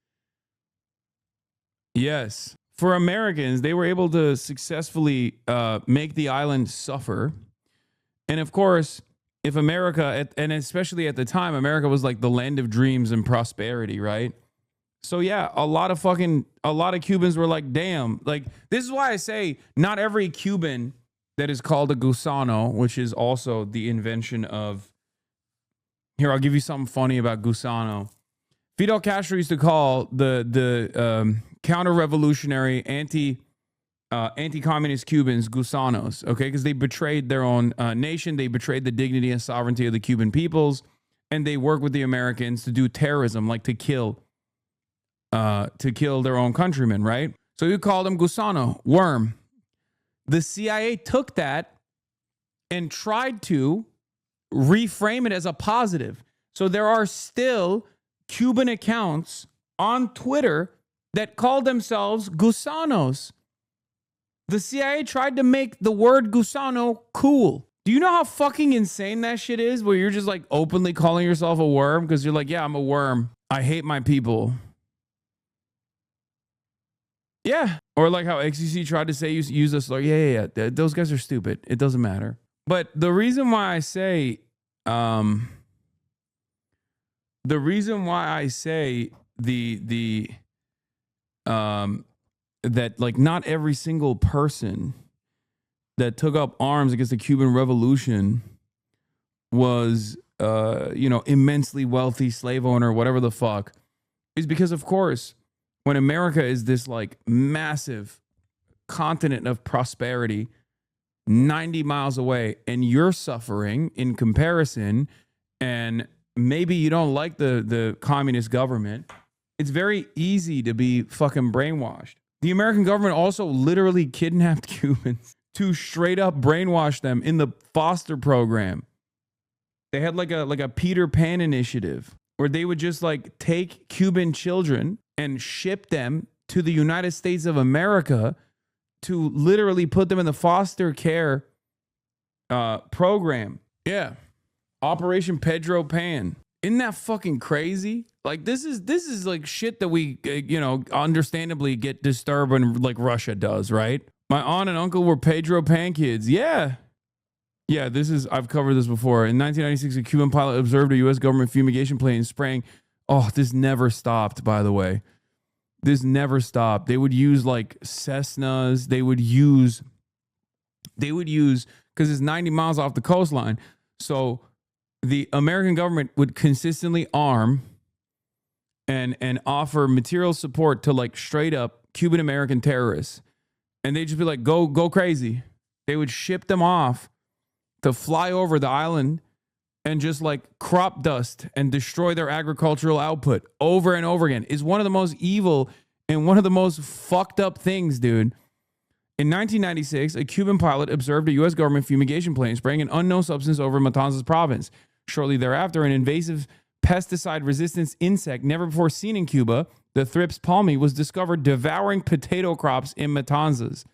For Americans, they were able to successfully make the island suffer. And of course, if America, and especially at the time, America was like the land of dreams and prosperity, right? So yeah, a lot of Cubans were like, damn, like, this is why I say not every Cuban that is called a gusano, which is also the invention of, here, I'll give you something funny about gusano. Fidel Castro used to call the counter-revolutionary anti-communist Cubans gusanos, okay? Because they betrayed their own nation. They betrayed the dignity and sovereignty of the Cuban peoples, and they work with the Americans to do terrorism, like to kill their own countrymen, right? So you call them gusano, worm. The CIA took that and tried to reframe it as a positive. So there are still Cuban accounts on Twitter that call themselves gusanos. The CIA tried to make the word gusano cool. Do you know how fucking insane that shit is? Where you're just like openly calling yourself a worm because you're like, yeah, I'm a worm. I hate my people. Yeah. Or like how XCC tried to say use us like, yeah. Those guys are stupid. It doesn't matter. But the reason why I say the reason why I say that like not every single person that took up arms against the Cuban Revolution was immensely wealthy slave owner, whatever the fuck, is because, of course, when America is this like massive continent of prosperity 90 miles away and you're suffering in comparison, and maybe you don't like the communist government, it's very easy to be fucking brainwashed. The American government also literally kidnapped Cubans to straight up brainwash them in the foster program. They had like a Peter Pan initiative where they would just like take Cuban children and ship them to the United States of America to literally put them in the foster care program. Yeah. Operation Pedro Pan. Isn't that fucking crazy? Like this is like shit that we understandably get disturbed when like Russia does, right? My aunt and uncle were Pedro Pan kids. Yeah. Yeah, I've covered this before. In 1996, a Cuban pilot observed a U.S. government fumigation plane spraying. Oh, this never stopped, by the way. This never stopped. They would use like Cessnas. They would use, because it's 90 miles off the coastline. So the American government would consistently arm and offer material support to like straight up Cuban American terrorists. And they'd just be like, go crazy. They would ship them off to fly over the island and just like crop dust and destroy their agricultural output over and over again. Is one of the most evil and one of the most fucked up things, dude. In 1996, a Cuban pilot observed a U.S. government fumigation plane spraying an unknown substance over Matanzas province. Shortly thereafter, an invasive pesticide-resistant insect never before seen in Cuba, the Thrips palmi, was discovered devouring potato crops in Matanzas.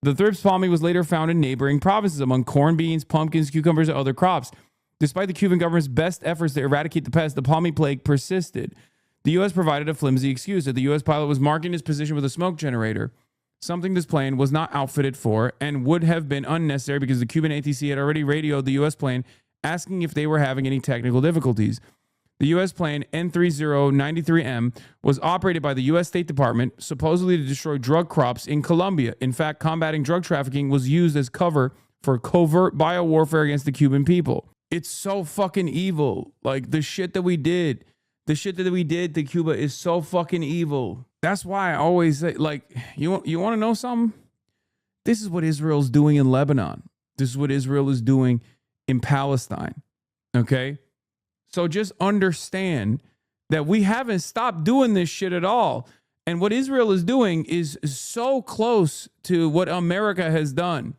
The Thrips palmi was later found in neighboring provinces among corn, beans, pumpkins, cucumbers, and other crops. Despite the Cuban government's best efforts to eradicate the pest, the palmi plague persisted. The U.S. provided a flimsy excuse that the U.S. pilot was marking his position with a smoke generator, something this plane was not outfitted for and would have been unnecessary because the Cuban ATC had already radioed the U.S. plane asking if they were having any technical difficulties. The U.S. plane N3093M was operated by the U.S. State Department, supposedly to destroy drug crops in Colombia. In fact, combating drug trafficking was used as cover for covert biowarfare against the Cuban people. It's so fucking evil. Like, the shit that we did to Cuba is so fucking evil. That's why I always say, like, you want to know something? This is what Israel's doing in Lebanon. This is what Israel is doing in Palestine. Okay? So just understand that we haven't stopped doing this shit at all. And what Israel is doing is so close to what America has done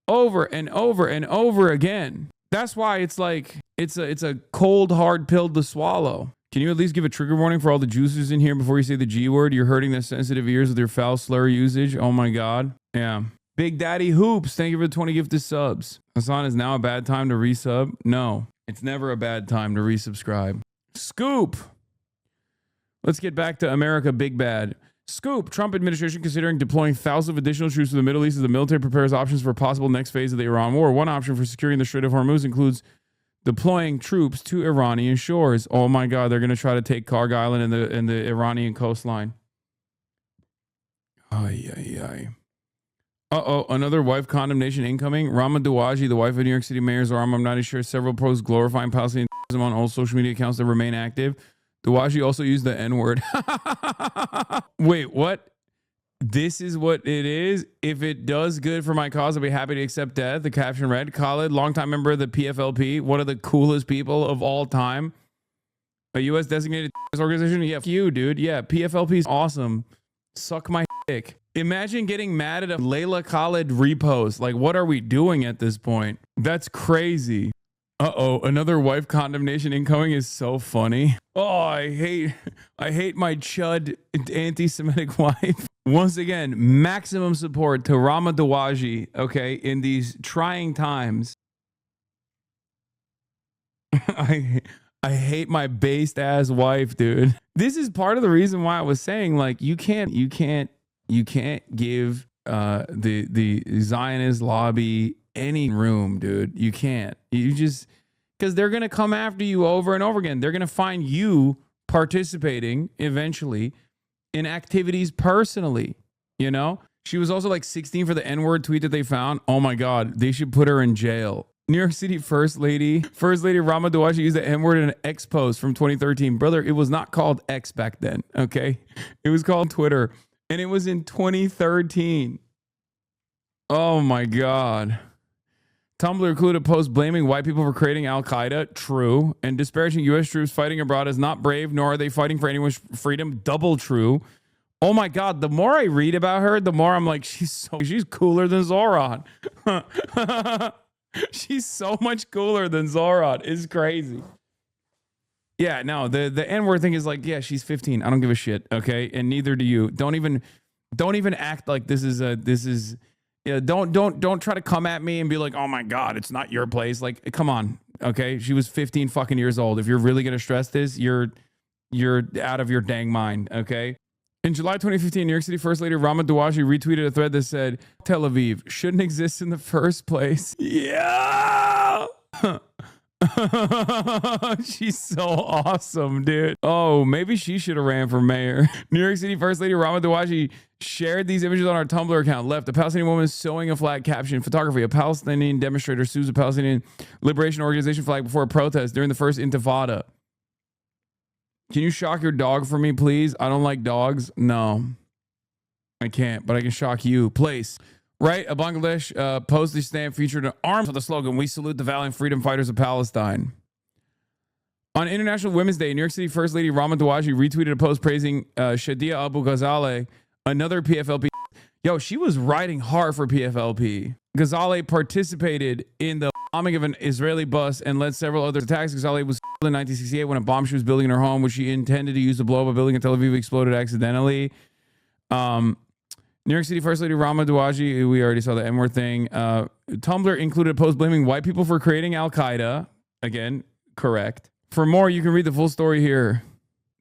over and over and over again. That's why it's like, it's a cold, hard pill to swallow. Can you at least give a trigger warning for all the juicers in here before you say the G word? You're hurting their sensitive ears with your foul slur usage. Oh my God. Yeah. Big Daddy Hoops, thank you for the 20 gifted subs. Hasan, is now a bad time to resub? No. It's never a bad time to resubscribe. Scoop. Let's get back to America Big Bad. Scoop. Trump administration considering deploying thousands of additional troops to the Middle East as the military prepares options for a possible next phase of the Iran war. One option for securing the Strait of Hormuz includes deploying troops to Iranian shores. Oh my God, they're going to try to take Karg Island and the Iranian coastline. Ay, ay, ay. Uh-oh, another wife condemnation incoming. Rama Dawaji, the wife of New York City Mayor Zohar Mamdani, shares several posts glorifying Palestinian on all social media accounts that remain active. Dawaji also used the N-word. Wait, what? This is what it is? If it does good for my cause, I'll be happy to accept death. The caption read, Khalid, longtime member of the PFLP, one of the coolest people of all time. A U.S. designated organization? Yeah, fuck you, dude. Yeah, PFLP is awesome. Suck my dick. Imagine getting mad at a Layla Khalid repost. Like, what are we doing at this point? That's crazy. Uh-oh, another wife condemnation incoming is so funny. Oh, I hate my chud anti-Semitic wife. Once again, maximum support to Rama Dawaji, okay, in these trying times. I hate my based ass wife, dude. This is part of the reason why I was saying, like, you can't give the Zionist lobby any room, dude. You can't. You just, because they're going to come after you over and over again. They're going to find you participating eventually in activities personally, you know? She was also like 16 for the N-word tweet that they found. Oh my God, they should put her in jail. New York City First Lady Rama Dawashi used the N-word in an X post from 2013. Brother, it was not called X back then, okay? It was called Twitter, and it was in 2013. Oh my God. Tumblr included a post blaming white people for creating Al-Qaeda. True. And disparaging U.S. troops fighting abroad is not brave, nor are they fighting for anyone's freedom. Double true. Oh my God. The more I read about her, the more I'm like, she's cooler than Zoran. She's so much cooler than Zoran. It's crazy. Yeah, no, the N-word thing is like, yeah, she's 15. I don't give a shit. Okay. And neither do you. Don't even act like this is yeah, don't try to come at me and be like, oh my God, it's not your place. Like, come on. Okay. She was 15 fucking years old. If you're really going to stress this, you're out of your dang mind. Okay. In July 2015, New York City First Lady Rama Dawashi retweeted a thread that said, Tel Aviv shouldn't exist in the first place. Yeah. She's so awesome, dude. Oh, maybe she should have ran for mayor. New York City First Lady Rama Dawashi shared these images on our Tumblr account. Left, a Palestinian woman sewing a flag, caption, photography. A Palestinian demonstrator sues a Palestinian Liberation Organization flag before a protest during the first Intifada. Can you shock your dog for me, please? I don't like dogs. No, I can't, but I can shock you. Place. Right, a Bangladesh postage stamp featured an arm with the slogan, "We salute the valiant freedom fighters of Palestine." On International Women's Day, New York City First Lady Rama Dawashi retweeted a post praising Shadia Abu Ghazaleh, another PFLP. Yo, she was riding hard for PFLP. Ghazaleh participated in the bombing of an Israeli bus and led several other attacks. Ghazaleh was killed in 1968 when a bomb she was building in her home, which she intended to use to blow up a building in Tel Aviv, exploded accidentally. New York City First Lady Rama Dawashi, we already saw the N-word thing. Tumblr included a post blaming white people for creating Al-Qaeda. Again, correct. For more, you can read the full story here.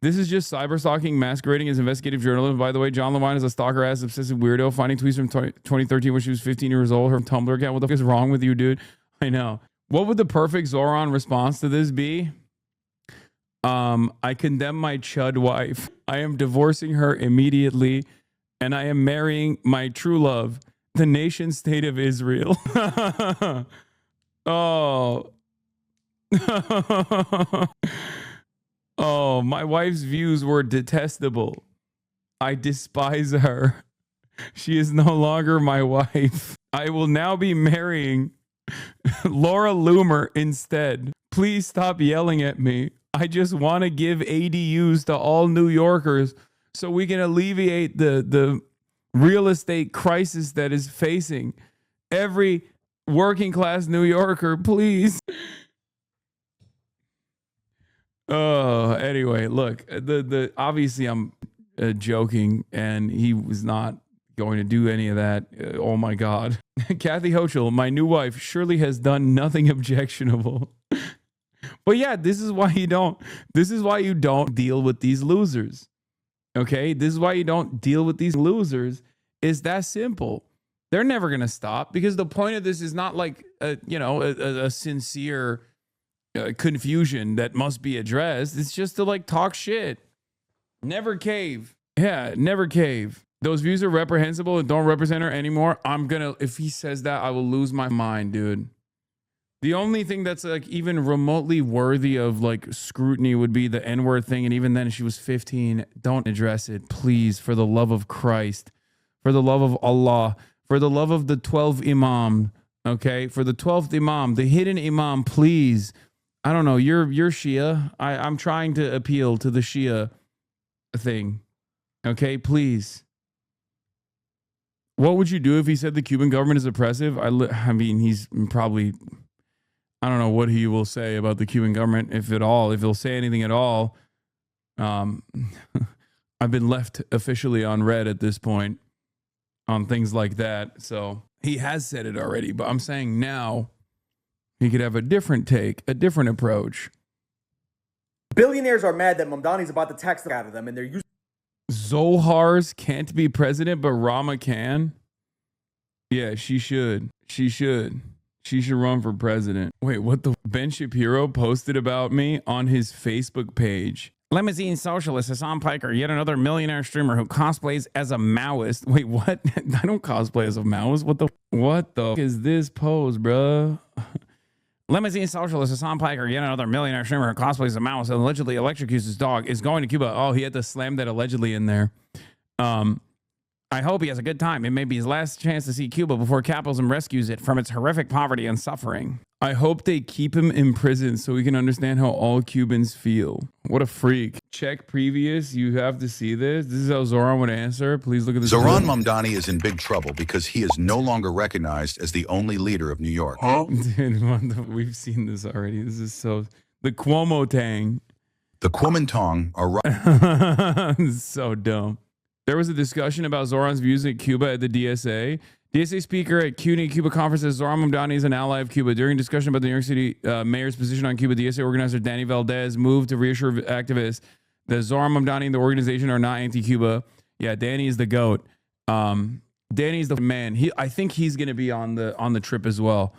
This is just cyber-stalking masquerading as investigative journalism. By the way, John Levine is a stalker-ass obsessive weirdo, finding tweets from 2013 when she was 15 years old. Her Tumblr account. What the fuck is wrong with you, dude? I know. What would the perfect Zoran response to this be? I condemn my chud wife. I am divorcing her immediately. And I am marrying my true love, the nation state of Israel. Oh. Oh, my wife's views were detestable. I despise her. She is no longer my wife. I will now be marrying Laura Loomer instead. Please stop yelling at me. I just want to give ADUs to all New Yorkers so we can alleviate the real estate crisis that is facing every working class New Yorker, please. Oh, anyway, look, the obviously I'm joking, and he was not going to do any of that. Oh my God. Kathy Hochul, my new wife, surely has done nothing objectionable. But yeah, this is why you don't deal with these losers. Okay, this is why you don't deal with these losers. It's that simple. They're never going to stop, because the point of this is not like a sincere confusion that must be addressed. It's just to like talk shit. Never cave. Yeah, never cave. Those views are reprehensible and don't represent her anymore. If he says that, I will lose my mind, dude. The only thing that's like even remotely worthy of like scrutiny would be the N-word thing. And even then, she was 15. Don't address it, please, for the love of Christ, for the love of Allah, for the love of the 12th Imam. Okay, for the 12th Imam, the hidden Imam, please. I don't know. You're Shia. I'm trying to appeal to the Shia thing. Okay, please. What would you do if he said the Cuban government is oppressive? I mean, he's probably, I don't know what he will say about the Cuban government, if at all, if he'll say anything at all. I've been left officially on red at this point on things like that. So he has said it already, but I'm saying now he could have a different take, a different approach. Billionaires are mad that Mamdani's about to tax out of them, and they're using Zohar's can't be president, but Rama can. Yeah, she should. She She should run for president. Wait, what the? Ben Shapiro posted about me on his Facebook page. Limousine socialist Hasan Piker, yet another millionaire streamer who cosplays as a Maoist. Wait, what? I don't cosplay as a Maoist. What the is this pose, bruh? Limousine socialist Hasan Piker, yet another millionaire streamer who cosplays as a Maoist and allegedly electrocutes his dog, is going to Cuba. Oh, he had to slam that allegedly in there. I hope he has a good time. It may be his last chance to see Cuba before capitalism rescues it from its horrific poverty and suffering. I hope they keep him in prison so we can understand how all Cubans feel. What a freak. Check previous. You have to see this. This is how Zoran would answer. Please look at this. Zoran Mamdani is in big trouble because he is no longer recognized as the only leader of New York. Huh? Dude, we've seen this already. This is so... The Cuomo Tang. The Kuomintang are right. This is so dumb. There was a discussion about Zoran's views at Cuba at the DSA. DSA speaker at CUNY Cuba conference says Zoran Mamdani is an ally of Cuba. During discussion about the New York City mayor's position on Cuba, DSA organizer Danny Valdez moved to reassure activists that Zoran Mamdani and the organization are not anti-Cuba. Yeah, Danny is the GOAT. Danny's the man. I think he's going to be on the trip as well.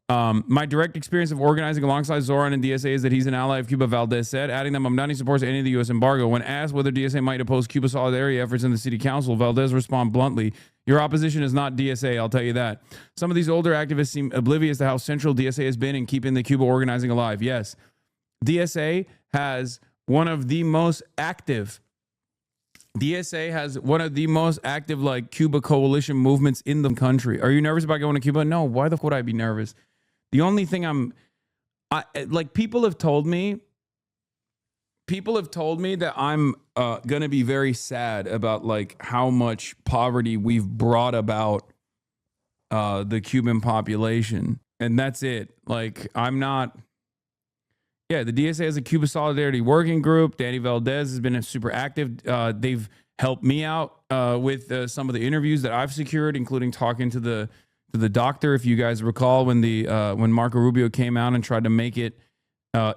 My direct experience of organizing alongside Zoran and DSA is that he's an ally of Cuba, Valdez said, adding that Mamdani supports any of the U.S. embargo. When asked whether DSA might oppose Cuba solidarity efforts in the city council, Valdez responded bluntly, "Your opposition is not DSA, I'll tell you that." Some of these older activists seem oblivious to how central DSA has been in keeping the Cuba organizing alive. Yes, DSA has one of the most active like Cuba coalition movements in the country. Are you nervous about going to Cuba? No. Why the fuck would I be nervous? The only thing people have told me that I'm going to be very sad about like how much poverty we've brought about the Cuban population. And that's it. Like, I'm not. Yeah, the DSA has a Cuba Solidarity Working Group. Danny Valdez has been super active. They've helped me out with some of the interviews that I've secured, including talking to the doctor. If you guys recall, when Marco Rubio came out and tried to make it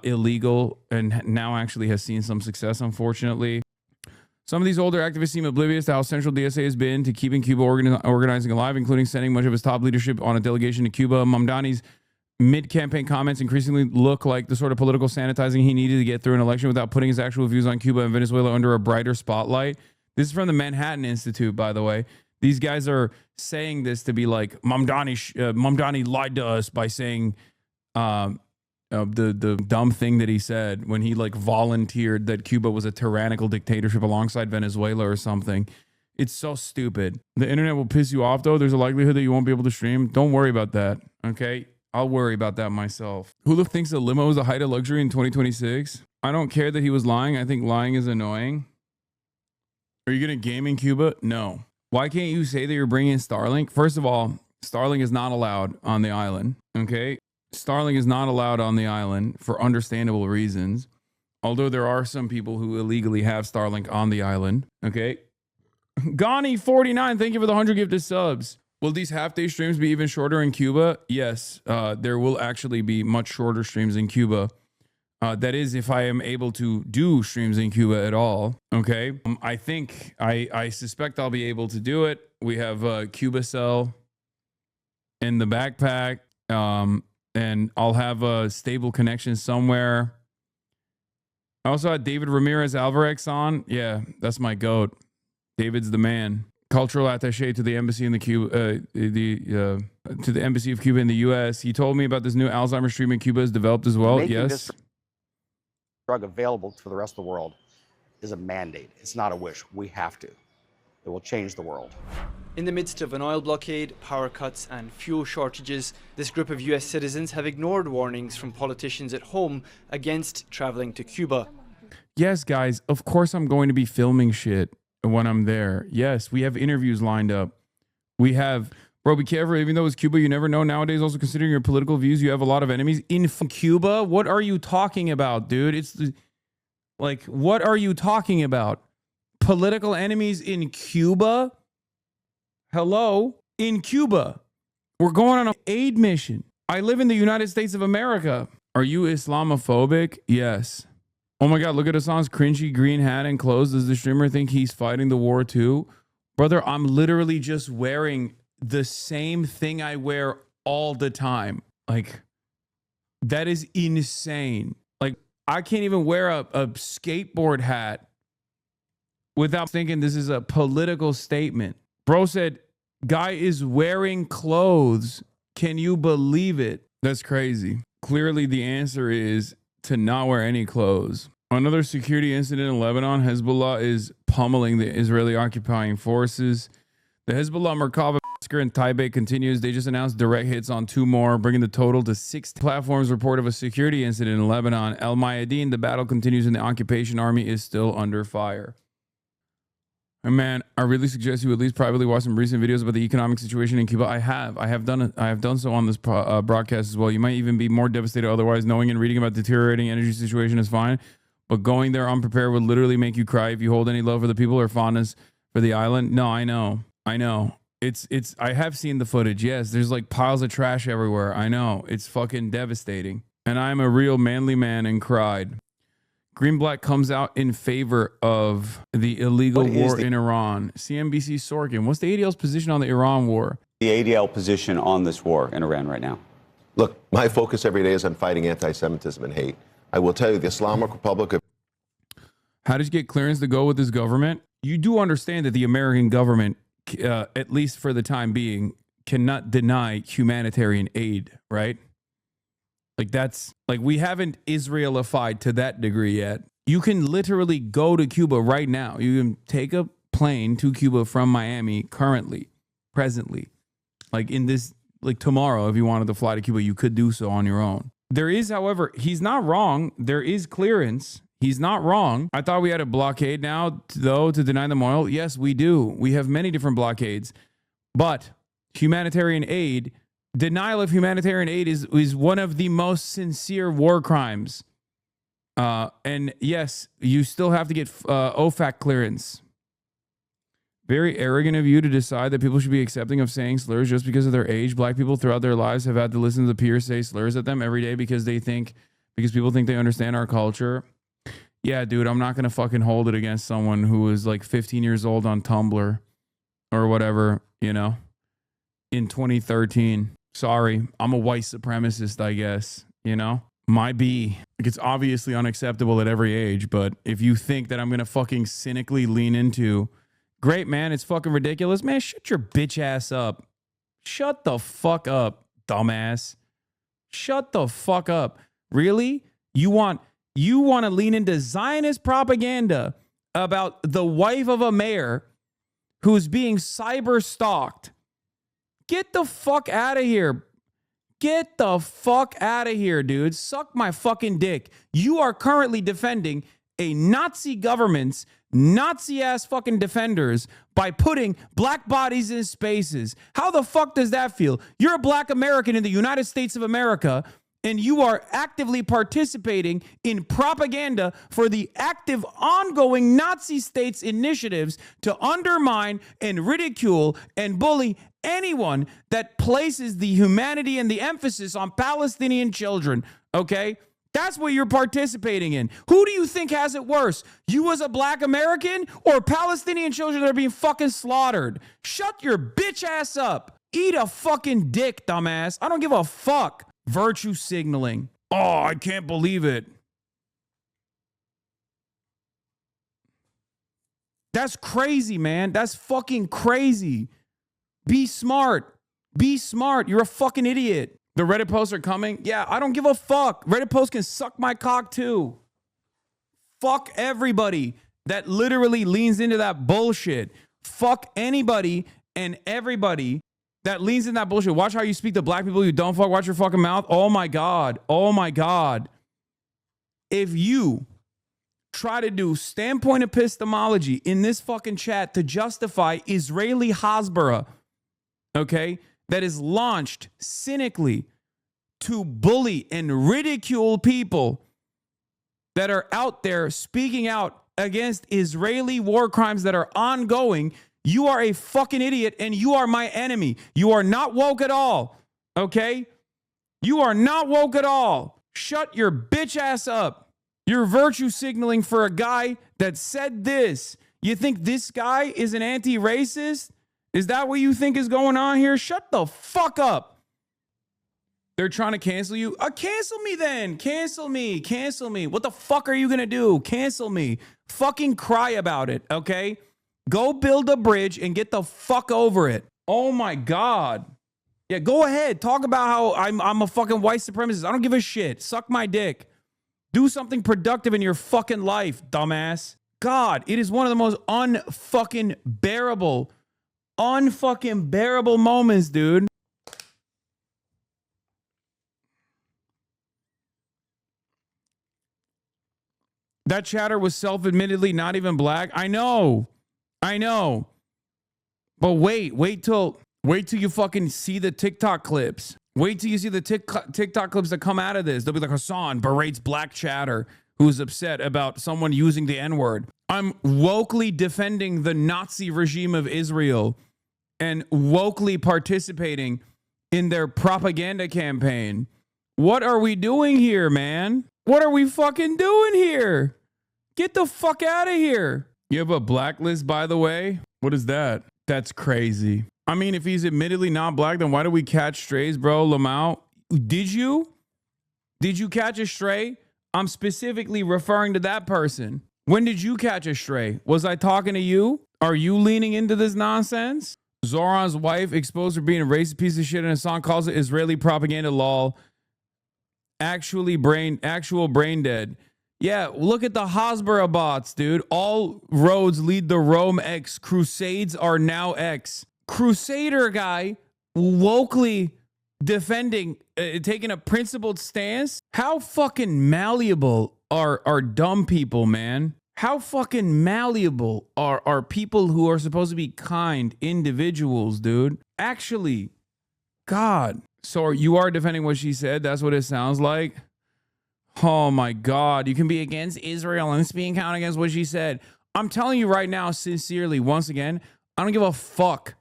illegal, and now actually has seen some success, unfortunately. Some of these older activists seem oblivious to how central DSA has been to keeping Cuba organizing alive, including sending much of its top leadership on a delegation to Cuba. Mamdani's mid-campaign comments increasingly look like the sort of political sanitizing he needed to get through an election without putting his actual views on Cuba and Venezuela under a brighter spotlight. This is from the Manhattan Institute, by the way. These guys are saying this to be like, Mamdani lied to us by saying the dumb thing that he said when he like volunteered that Cuba was a tyrannical dictatorship alongside Venezuela or something. It's so stupid. The internet will piss you off, though. There's a likelihood that you won't be able to stream. Don't worry about that, okay? I'll worry about that myself. Who thinks a limo is a height of luxury in 2026? I don't care that he was lying. I think lying is annoying. Are you going to game in Cuba? No. Why can't you say that you're bringing Starlink? First of all, Starlink is not allowed on the island, okay? Starlink is not allowed on the island for understandable reasons. Although there are some people who illegally have Starlink on the island, okay? Gani49, thank you for the 100 gifted subs. Will these half-day streams be even shorter in Cuba? Yes, there will actually be much shorter streams in Cuba. That is, if I am able to do streams in Cuba at all. Okay, I suspect I'll be able to do it. We have Cuba Cell in the backpack, and I'll have a stable connection somewhere. I also had David Ramirez Alvarez on. Yeah, that's my goat. David's the man. Cultural attaché to the embassy in to the embassy of Cuba in the U.S. He told me about this new Alzheimer's treatment Cuba has developed as well. Making Yes. this drug available for the rest of the world is a mandate. It's not a wish. We have to. It will change the world. In the midst of an oil blockade, power cuts, and fuel shortages, this group of U.S. citizens have ignored warnings from politicians at home against traveling to Cuba. Yes, guys. Of course, I'm going to be filming shit when I'm there. Yes, we have interviews lined up. We have, bro, be careful. Even though it's Cuba, you never know. Nowadays, also considering your political views, you have a lot of enemies in Cuba. What are you talking about, dude? What are you talking about? Political enemies in Cuba? Hello? In Cuba. We're going on an aid mission. I live in the United States of America. Are you Islamophobic? Yes. Oh my God, look at Hasan's cringy green hat and clothes. Does the streamer think he's fighting the war too? Brother, I'm literally just wearing the same thing I wear all the time. Like, that is insane. Like, I can't even wear a skateboard hat without thinking this is a political statement. Bro said, guy is wearing clothes. Can you believe it? That's crazy. Clearly, the answer is to not wear any clothes. Another security incident in Lebanon, Hezbollah is pummeling the Israeli occupying forces. The Hezbollah Merkava massacre in Taipei continues. They just announced direct hits on 2 more, bringing the total to 6 platforms report of a security incident in Lebanon. El Mayadeen, the battle continues and the occupation army is still under fire. And man, I really suggest you at least privately watch some recent videos about the economic situation in Cuba. I have done so on this broadcast as well. You might even be more devastated otherwise. Knowing and reading about deteriorating energy situation is fine, but going there unprepared would literally make you cry if you hold any love for the people or fondness for the island. No, I know. I have seen the footage. Yes, there's like piles of trash everywhere. I know. It's fucking devastating. And I'm a real manly man and cried. Greenblatt comes out in favor of the illegal war in Iran. CNBC Sorkin, what's the ADL's position on the Iran war? The ADL position on this war in Iran right now? Look, my focus every day is on fighting anti-Semitism and hate. I will tell you, the Islamic Republic of... How did you get clearance to go with this government? You do understand that the American government, at least for the time being, cannot deny humanitarian aid, right? Like that's like we haven't Israelified to that degree yet. You can literally go to Cuba right now. You can take a plane to Cuba from Miami presently. Like in this, like tomorrow, if you wanted to fly to Cuba, you could do so on your own. There is, however, he's not wrong. There is clearance. He's not wrong. I thought we had a blockade now, though, to deny them oil. Yes, we do. We have many different blockades. But humanitarian aid, denial of humanitarian aid is one of the most sincere war crimes. And yes, you still have to get OFAC clearance. Very arrogant of you to decide that people should be accepting of saying slurs just because of their age. Black people throughout their lives have had to listen to the peers say slurs at them every day because people think they understand our culture. Yeah, dude, I'm not going to fucking hold it against someone who is like 15 years old on Tumblr or whatever, you know, in 2013. Sorry, I'm a white supremacist, I guess, you know? Might be. Like, it's obviously unacceptable at every age, but if you think that I'm going to fucking cynically lean into, great, man, it's fucking ridiculous, man, shut your bitch ass up. Shut the fuck up, dumbass. Shut the fuck up. Really? You want to lean into Zionist propaganda about the wife of a mayor who's being cyber stalked? Get the fuck out of here. Get the fuck out of here, dude. Suck my fucking dick. You are currently defending a Nazi government's Nazi-ass fucking defenders by putting black bodies in spaces. How the fuck does that feel? You're a black American in the United States of America, and you are actively participating in propaganda for the active, ongoing Nazi states' initiatives to undermine and ridicule and bully anyone that places the humanity and the emphasis on Palestinian children, okay? That's what you're participating in. Who do you think has it worse? You as a black American or Palestinian children that are being fucking slaughtered? Shut your bitch ass up. Eat a fucking dick, dumbass. I don't give a fuck. Virtue signaling. Oh, I can't believe it. That's crazy, man. That's fucking crazy. Be smart. Be smart. You're a fucking idiot. The Reddit posts are coming. Yeah, I don't give a fuck. Reddit posts can suck my cock too. Fuck everybody that literally leans into that bullshit. Fuck anybody and everybody that leans in that bullshit. Watch how you speak to black people you don't fuck. Watch your fucking mouth. Oh my God. Oh my God. If you try to do standpoint epistemology in this fucking chat to justify Israeli Hasbara, okay, that is launched cynically to bully and ridicule people that are out there speaking out against Israeli war crimes that are ongoing, you are a fucking idiot and you are my enemy. You are not woke at all, okay? You are not woke at all. Shut your bitch ass up. You're virtue signaling for a guy that said this. You think this guy is an anti-racist? Is that what you think is going on here? Shut the fuck up. They're trying to cancel you. Cancel me then. Cancel me. Cancel me. What the fuck are you going to do? Cancel me. Fucking cry about it, okay? Go build a bridge and get the fuck over it. Oh my God. Yeah, go ahead. Talk about how I'm a fucking white supremacist. I don't give a shit. Suck my dick. Do something productive in your fucking life, dumbass. God, it is one of the most unfucking bearable moments, dude. That chatter was self-admittedly not even black. I know. But wait till you fucking see the TikTok clips. Wait till you see the TikTok clips that come out of this. They'll be like, Hasan berates black chatter who's upset about someone using the N-word. I'm wokely defending the Nazi regime of Israel and wokely participating in their propaganda campaign. What are we doing here, man? What are we fucking doing here? Get the fuck out of here. You have a blacklist, by the way? What is that? That's crazy. I mean, if he's admittedly not black, then why do we catch strays, bro? Lamau, did you catch a stray? I'm specifically referring to that person. When did you catch a stray? Was I talking to you? Are you leaning into this nonsense? Zoran's wife exposed for being a racist piece of shit in a song, calls it Israeli propaganda lol. Actual brain dead. Yeah, look at the Hasbara bots, dude. All roads lead to Rome X. Crusades are now X. Crusader guy wokely defending, taking a principled stance. How fucking malleable are dumb people, man? How fucking malleable are people who are supposed to be kind individuals, dude? Actually, God. So you are defending what she said? That's what it sounds like. Oh my God. You can be against Israel and being counted against what she said. I'm telling you right now, sincerely, once again, I don't give a fuck.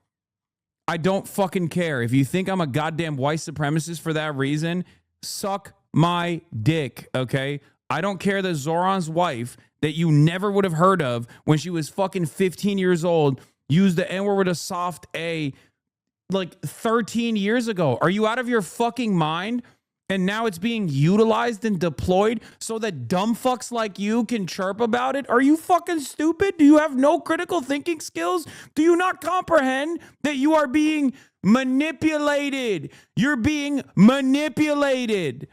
I don't fucking care. If you think I'm a goddamn white supremacist for that reason, suck my dick, okay? I don't care that Zoran's wife, that you never would have heard of when she was fucking 15 years old, used the N-word with a soft A like 13 years ago. Are you out of your fucking mind? And now it's being utilized and deployed so that dumb fucks like you can chirp about it? Are you fucking stupid? Do you have no critical thinking skills? Do you not comprehend that you are being manipulated? You're being manipulated.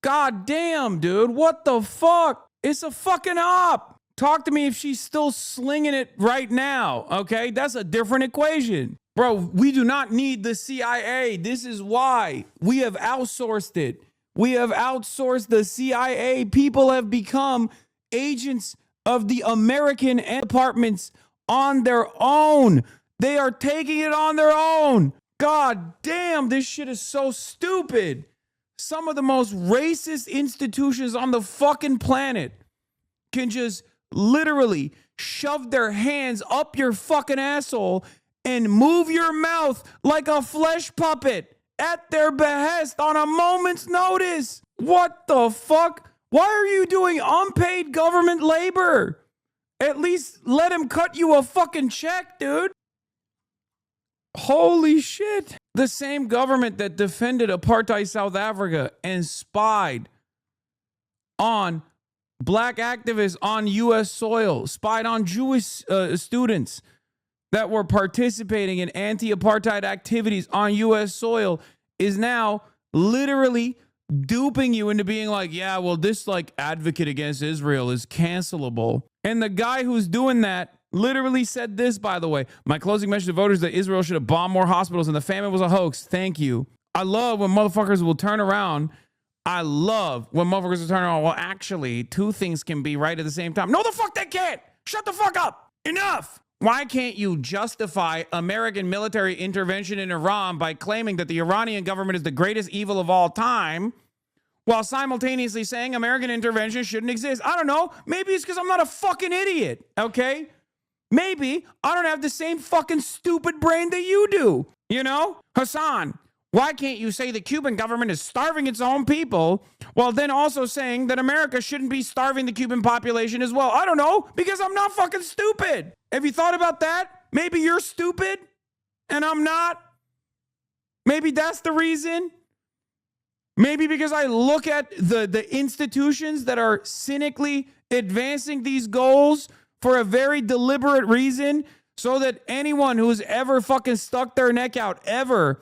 God damn, dude. What the fuck? It's a fucking op. Talk to me if she's still slinging it right now, okay? That's a different equation. Bro, we do not need the CIA. This is why we have outsourced it. We have outsourced the CIA. People have become agents of the American departments on their own. They are taking it on their own. God damn, this shit is so stupid. Some of the most racist institutions on the fucking planet can just literally shove their hands up your fucking asshole and move your mouth like a flesh puppet at their behest on a moment's notice. What the fuck? Why are you doing unpaid government labor? At least let him cut you a fucking check, dude. Holy shit. The same government that defended apartheid South Africa and spied on black activists on U.S. soil, spied on Jewish students that were participating in anti-apartheid activities on U.S. soil, is now literally duping you into being like, yeah, well, this like advocate against Israel is cancelable. And the guy who's doing that literally said this, by the way: my closing message to voters is that Israel should have bombed more hospitals and the famine was a hoax. Thank you. I love when motherfuckers will turn around. I love when motherfuckers will turn around. Well, actually, two things can be right at the same time. No, the fuck they can't. Shut the fuck up. Enough. Why can't you justify American military intervention in Iran by claiming that the Iranian government is the greatest evil of all time, while simultaneously saying American intervention shouldn't exist? I don't know. Maybe it's because I'm not a fucking idiot, okay? Maybe I don't have the same fucking stupid brain that you do, you know? Hasan, why can't you say the Cuban government is starving its own people while then also saying that America shouldn't be starving the Cuban population as well? I don't know, because I'm not fucking stupid. Have you thought about that? Maybe you're stupid and I'm not. Maybe that's the reason. Maybe because I look at the institutions that are cynically advancing these goals for a very deliberate reason, so that anyone who's ever fucking stuck their neck out ever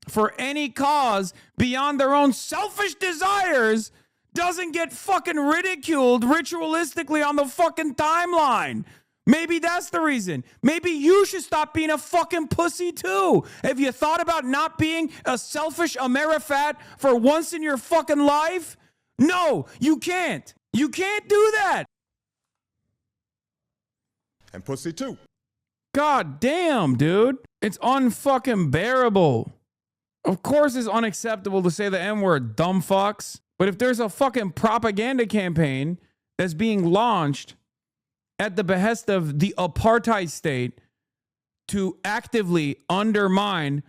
for any cause beyond their own selfish desires doesn't get fucking ridiculed ritualistically on the fucking timeline. Maybe that's the reason. Maybe you should stop being a fucking pussy too. Have you thought about not being a selfish Amerifat for once in your fucking life? No, you can't. You can't do that. And pussy too. God damn, dude. It's unfucking bearable. Of course it's unacceptable to say the N-word, dumb fucks. But if there's a fucking propaganda campaign that's being launched at the behest of the apartheid state to actively undermine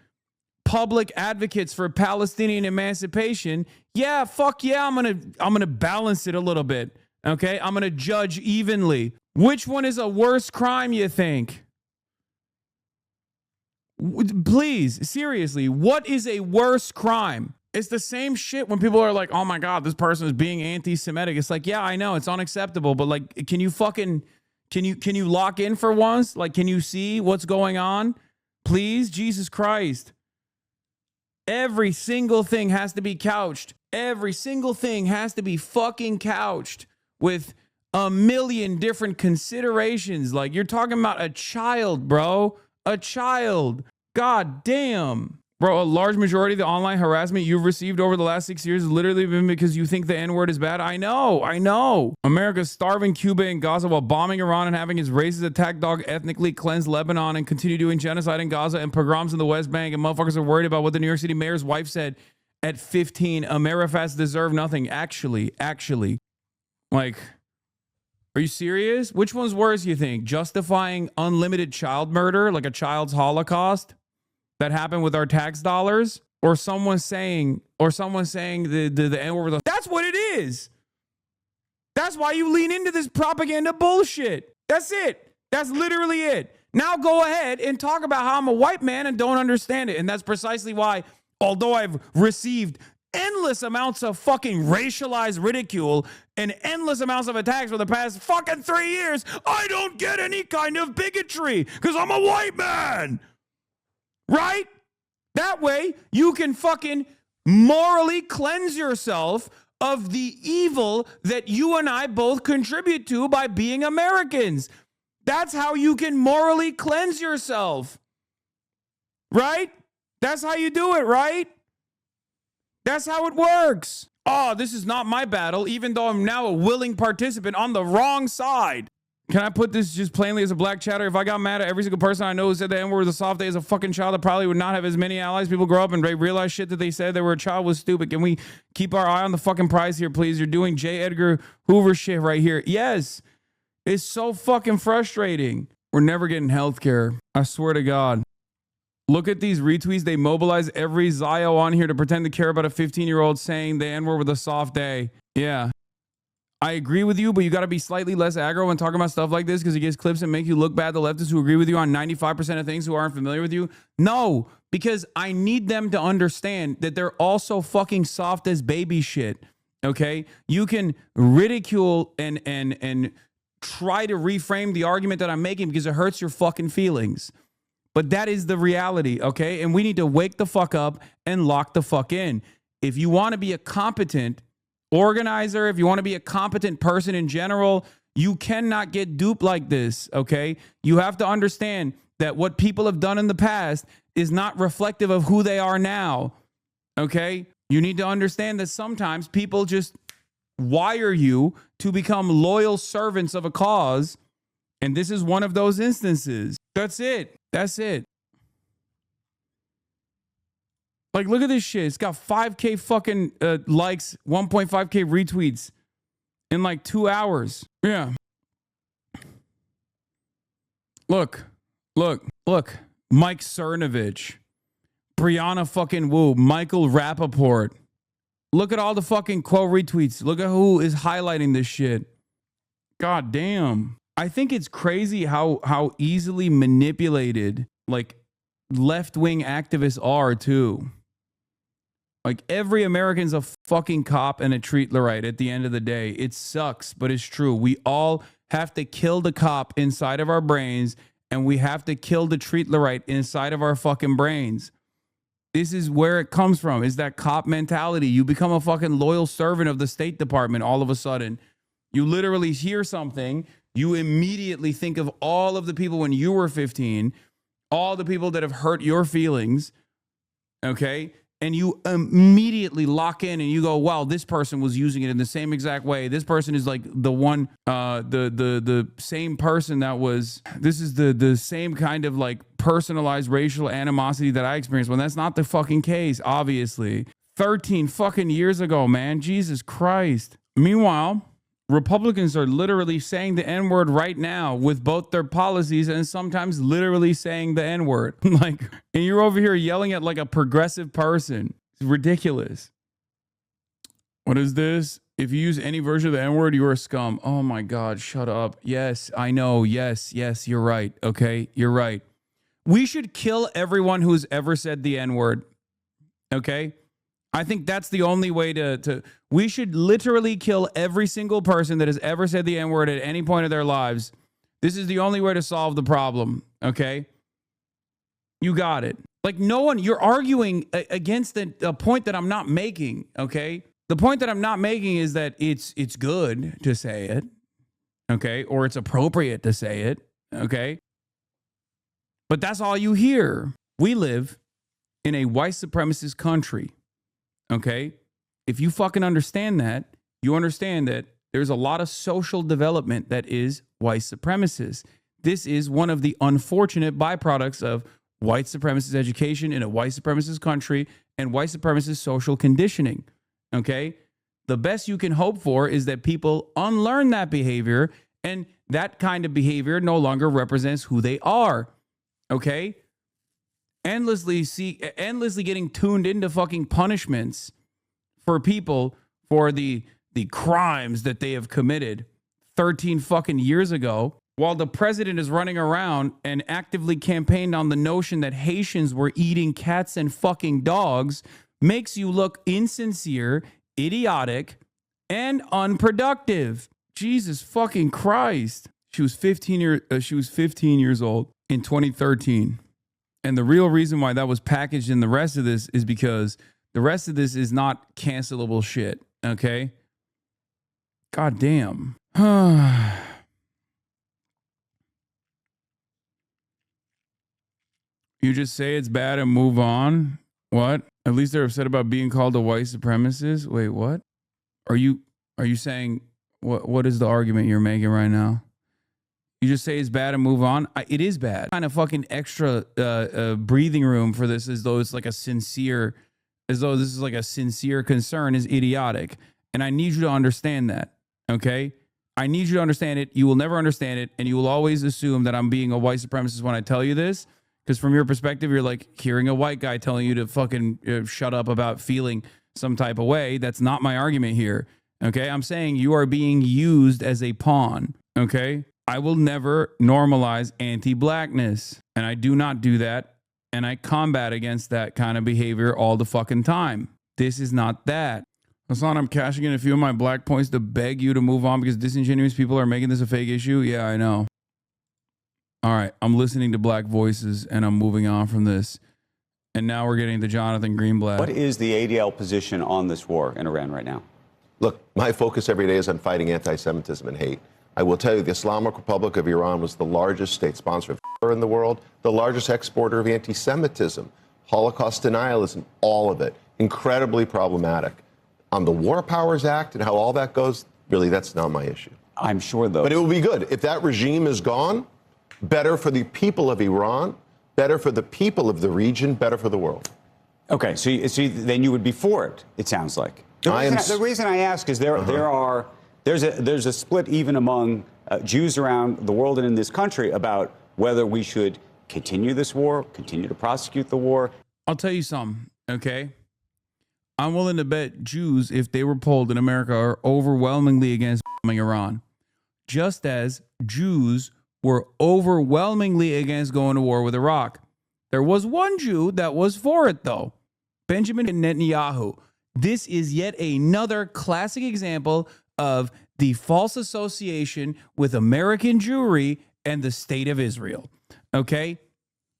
public advocates for Palestinian emancipation, yeah, fuck yeah, I'm gonna balance it a little bit. Okay? I'm gonna judge evenly. Which one is a worse crime, you think? Please, seriously, what is a worse crime? It's the same shit when people are like, oh my God, this person is being anti-Semitic. It's like, yeah, I know, it's unacceptable, but like, can you lock in for once? Like, can you see what's going on? Please, Jesus Christ. Every single thing has to be couched. Every single thing has to be fucking couched with a million different considerations. Like, you're talking about a child, bro. A child. God damn. Bro, a large majority of the online harassment you've received over the last 6 years has literally been because you think the N-word is bad. I know. America's starving Cuba and Gaza while bombing Iran and having its racist attack dog ethnically cleanse Lebanon and continue doing genocide in Gaza and pogroms in the West Bank. And motherfuckers are worried about what the New York City mayor's wife said at 15. Amerifats deserve nothing. Actually. Like, are you serious? Which one's worse, you think? Justifying unlimited child murder, like a child's Holocaust that happened with our tax dollars? Or someone saying the N-word? That's what it is. That's why you lean into this propaganda bullshit. That's it. That's literally it. Now go ahead and talk about how I'm a white man and don't understand it. And that's precisely why, although I've received endless amounts of fucking racialized ridicule and endless amounts of attacks for the past fucking 3 years, I don't get any kind of bigotry because I'm a white man. Right? That way you can fucking morally cleanse yourself of the evil that you and I both contribute to by being Americans. That's how you can morally cleanse yourself. Right? That's how you do it, right? That's how it works. Oh, this is not my battle, even though I'm now a willing participant on the wrong side. Can I put this just plainly as a black chatter? If I got mad at every single person I know who said the N-word was a soft day as a fucking child, I probably would not have as many allies. People grow up and they realize shit that they said they were a child was stupid. Can we keep our eye on the fucking prize here, please? You're doing J. Edgar Hoover shit right here. Yes. It's so fucking frustrating. We're never getting healthcare. I swear to God. Look at these retweets. They mobilize every Zio on here to pretend to care about a 15-year-old saying the N-word with a soft day. Yeah. I agree with you, but you got to be slightly less aggro when talking about stuff like this because it gives clips and make you look bad to leftists who agree with you on 95% of things who aren't familiar with you. No, because I need them to understand that they're also fucking soft as baby shit. Okay? You can ridicule and try to reframe the argument that I'm making because it hurts your fucking feelings. But that is the reality, okay? And we need to wake the fuck up and lock the fuck in. If you want to be a competent organizer, if you want to be a competent person in general, you cannot get duped like this, okay? You have to understand that what people have done in the past is not reflective of who they are now, okay? You need to understand that sometimes people just wire you to become loyal servants of a cause, and this is one of those instances. That's it. That's it. Like, look at this shit. It's got 5K fucking likes, 1.5K retweets in like 2 hours. Yeah. Look. Mike Cernovich, Brianna fucking Wu, Michael Rappaport. Look at all the fucking quote retweets. Look at who is highlighting this shit. God damn. I think it's crazy how easily manipulated like left-wing activists are too. Like, every American's a fucking cop and a treatlerite at the end of the day. It sucks, but it's true. We all have to kill the cop inside of our brains, and we have to kill the treatlerite inside of our fucking brains. This is where it comes from, is that cop mentality. You become a fucking loyal servant of the State Department all of a sudden. You literally hear something, you immediately think of all of the people when you were 15, all the people that have hurt your feelings, okay? And you immediately lock in and you go, wow, this person was using it in the same exact way. This person is like the one, the same person that was, this is the same kind of like personalized racial animosity that I experienced, when that's not the fucking case, obviously. 13 fucking years ago, man. Jesus Christ. Meanwhile, Republicans are literally saying the N-word right now with both their policies, and sometimes literally saying the N-word. Like, and you're over here yelling at like a progressive person. It's ridiculous. What is this? If you use any version of the N-word, you're a scum. Oh my God, shut up. Yes, I know. Yes, you're right. Okay, you're right. We should kill everyone who's ever said the N-word. Okay? I think that's the only way to we should literally kill every single person that has ever said the N-word at any point of their lives. This is the only way to solve the problem, okay? You got it. Like, no one, you're arguing against a point that I'm not making, okay? The point that I'm not making is that it's good to say it, okay? Or it's appropriate to say it, okay? But that's all you hear. We live in a white supremacist country. Okay, if you fucking understand that, you understand that there's a lot of social development that is white supremacist. This is one of the unfortunate byproducts of white supremacist education in a white supremacist country and white supremacist social conditioning. Okay, the best you can hope for is that people unlearn that behavior, and that kind of behavior no longer represents who they are. Okay. Endlessly getting tuned into fucking punishments for people for the crimes that they have committed 13 fucking years ago, while the president is running around and actively campaigned on the notion that Haitians were eating cats and fucking dogs, makes you look insincere, idiotic, and unproductive. Jesus fucking Christ. She was 15 years old in 2013. And the real reason why that was packaged in the rest of this is because the rest of this is not cancelable shit, okay? God damn. You just say it's bad and move on? What? At least they're upset about being called a white supremacist? Wait, what? Are you saying, what is the argument you're making right now? You just say it's bad and move on? It is bad. Kind of fucking extra breathing room for this, as though it's like this is like a sincere concern, is idiotic. And I need you to understand that, okay? I need you to understand it. You will never understand it, and you will always assume that I'm being a white supremacist when I tell you this, because from your perspective, you're like hearing a white guy telling you to fucking shut up about feeling some type of way. That's not my argument here, okay? I'm saying you are being used as a pawn, okay? I will never normalize anti-blackness, and I do not do that, and I combat against that kind of behavior all the fucking time. This is not that. Hasan, I'm cashing in a few of my black points to beg you to move on because disingenuous people are making this a fake issue. Yeah, I know. All right, I'm listening to black voices, and I'm moving on from this. And now we're getting to Jonathan Greenblatt. What is the ADL position on this war in Iran right now? Look, my focus every day is on fighting anti-Semitism and hate. I will tell you, the Islamic Republic of Iran was the largest state sponsor of terror in the world, the largest exporter of anti-Semitism, Holocaust denialism, all of it. Incredibly problematic. On the War Powers Act and how all that goes, really, that's not my issue. I'm sure, though. But it will be good. If that regime is gone, better for the people of Iran, better for the people of the region, better for the world. Okay, so then you would be for it, it sounds like. The reason I ask is there's a split even among Jews around the world and in this country about whether we should continue this war, continue to prosecute the war. I'll tell you something, okay? I'm willing to bet Jews, if they were polled in America, are overwhelmingly against bombing Iran. Just as Jews were overwhelmingly against going to war with Iraq. There was one Jew that was for it, though. Benjamin Netanyahu. This is yet another classic example of the false association with American Jewry and the state of Israel. Okay?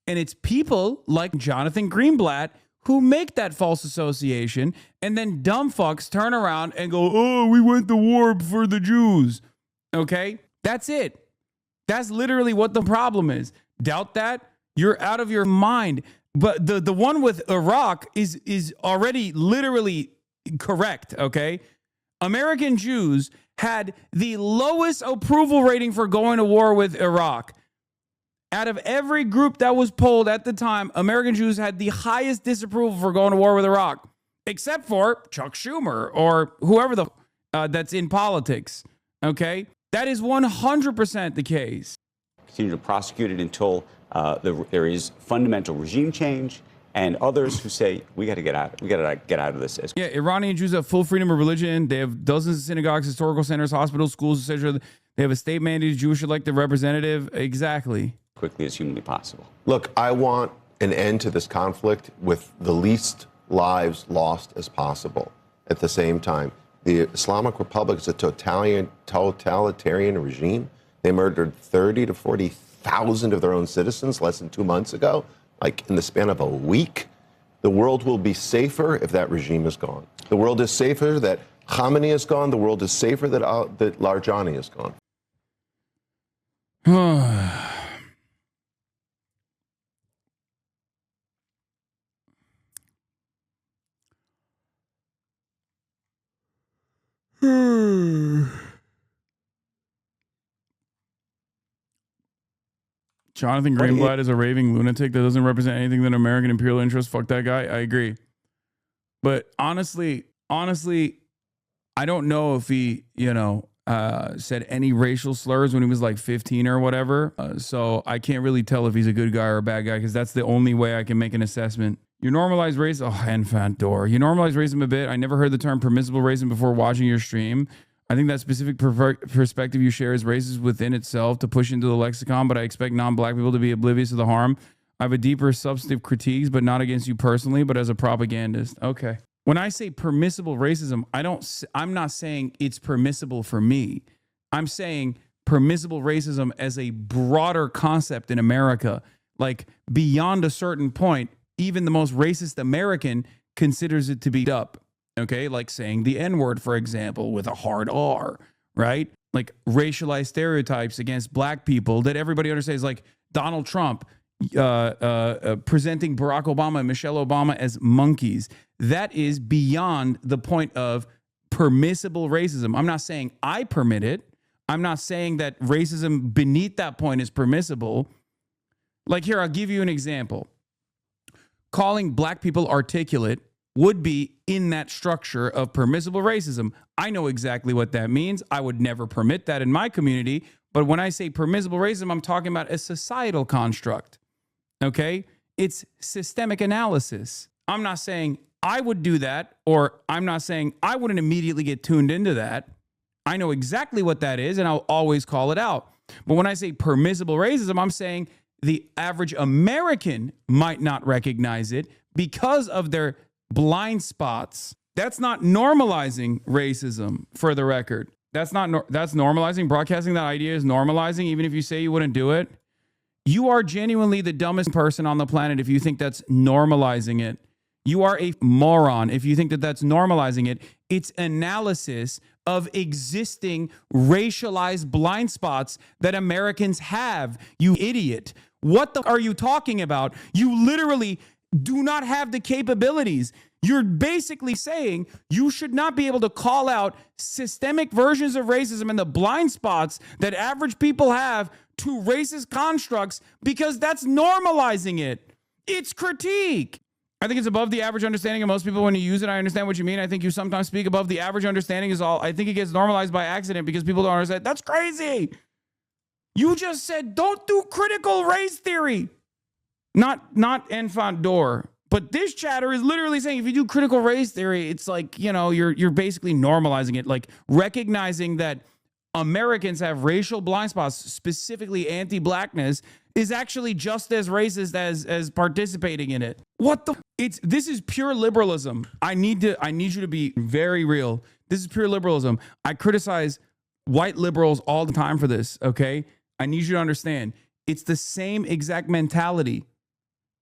And it's people like Jonathan Greenblatt who make that false association, and then dumb fucks turn around and go, oh, we went to war for the Jews. Okay? That's it. That's literally what the problem is. Doubt that? You're out of your mind. But the one with Iraq is already literally correct, okay? American Jews had the lowest approval rating for going to war with Iraq. Out of every group that was polled at the time, American Jews had the highest disapproval for going to war with Iraq, except for Chuck Schumer or whoever that's in politics, okay? That is 100% the case. Continue to prosecute it until there is fundamental regime change, and others who say we got to get out. We got to get out of this. Yeah, Iranian Jews have full freedom of religion. They have dozens of synagogues, historical centers, hospitals, schools, etc. They have a state-mandated Jewish elected representative. Exactly. Quickly as humanly possible. Look, I want an end to this conflict with the least lives lost as possible. At the same time, the Islamic Republic is a totalitarian regime. They murdered 30 to 40,000 of their own citizens less than 2 months ago, like in the span of a week. The world will be safer if that regime is gone. The world is safer that Khamenei is gone. The world is safer that Larijani is gone. Jonathan Greenblatt is a raving lunatic that doesn't represent anything than American imperial interest. Fuck that guy. I agree. But honestly, I don't know if he, said any racial slurs when he was like 15 or whatever. So I can't really tell if he's a good guy or a bad guy because that's the only way I can make an assessment. You normalize race. Oh, enfant door. You normalize racism a bit. I never heard the term permissible racism before watching your stream. I think that specific perspective you share is racist within itself to push into the lexicon, but I expect non-black people to be oblivious to the harm. I have a deeper substantive critiques, but not against you personally, but as a propagandist. Okay. When I say permissible racism, I'm not saying it's permissible for me. I'm saying permissible racism as a broader concept in America, like beyond a certain point, even the most racist American considers it to be up. Okay, like saying the N-word, for example, with a hard R, right? Like racialized stereotypes against black people that everybody understands, like Donald Trump presenting Barack Obama and Michelle Obama as monkeys. That is beyond the point of permissible racism. I'm not saying I permit it. I'm not saying that racism beneath that point is permissible. Like here, I'll give you an example. Calling black people articulate would be in that structure of permissible racism. I know exactly what that means. I would never permit that in my community. But when I say permissible racism, I'm talking about a societal construct. Okay? It's systemic analysis. I'm not saying I would do that, or I'm not saying I wouldn't immediately get tuned into that. I know exactly what that is, and I'll always call it out. But when I say permissible racism, I'm saying the average American might not recognize it because of their blind spots. That's not normalizing racism, for the record. That's normalizing. Broadcasting that idea is normalizing, even if you say you wouldn't do it. You are genuinely the dumbest person on the planet if you think that's normalizing it. You are a moron if you think that that's normalizing it. It's analysis of existing racialized blind spots that Americans have. You idiot. What the are you talking about? You literally do not have the capabilities. You're basically saying you should not be able to call out systemic versions of racism and the blind spots that average people have to racist constructs because that's normalizing it. It's critique. I think it's above the average understanding of most people when you use it. I understand what you mean. I think you sometimes speak above the average understanding is all. I think it gets normalized by accident because people don't understand. That's crazy. You just said don't do critical race theory. Not enfant door. But this chatter is literally saying if you do critical race theory, it's like, you're basically normalizing it, like recognizing that Americans have racial blind spots, specifically anti-blackness, is actually just as racist as participating in it. What the? This is pure liberalism. I need you to be very real. This is pure liberalism. I criticize white liberals all the time for this, okay? I need you to understand. It's the same exact mentality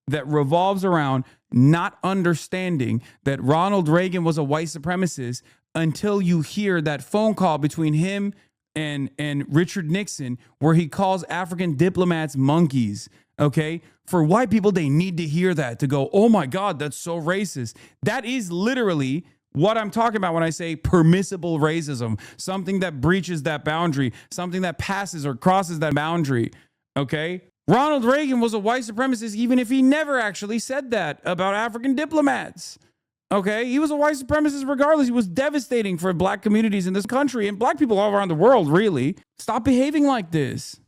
that revolves around not understanding that Ronald Reagan was a white supremacist until you hear that phone call between him and Richard Nixon where he calls African diplomats monkeys, okay? For white people, they need to hear that to go, oh my God, that's so racist. That is literally what I'm talking about when I say permissible racism, something that breaches that boundary, something that passes or crosses that boundary, okay? Ronald Reagan was a white supremacist even if he never actually said that about African diplomats. Okay, he was a white supremacist regardless. He was devastating for black communities in this country and black people all around the world, really. Stop behaving like this.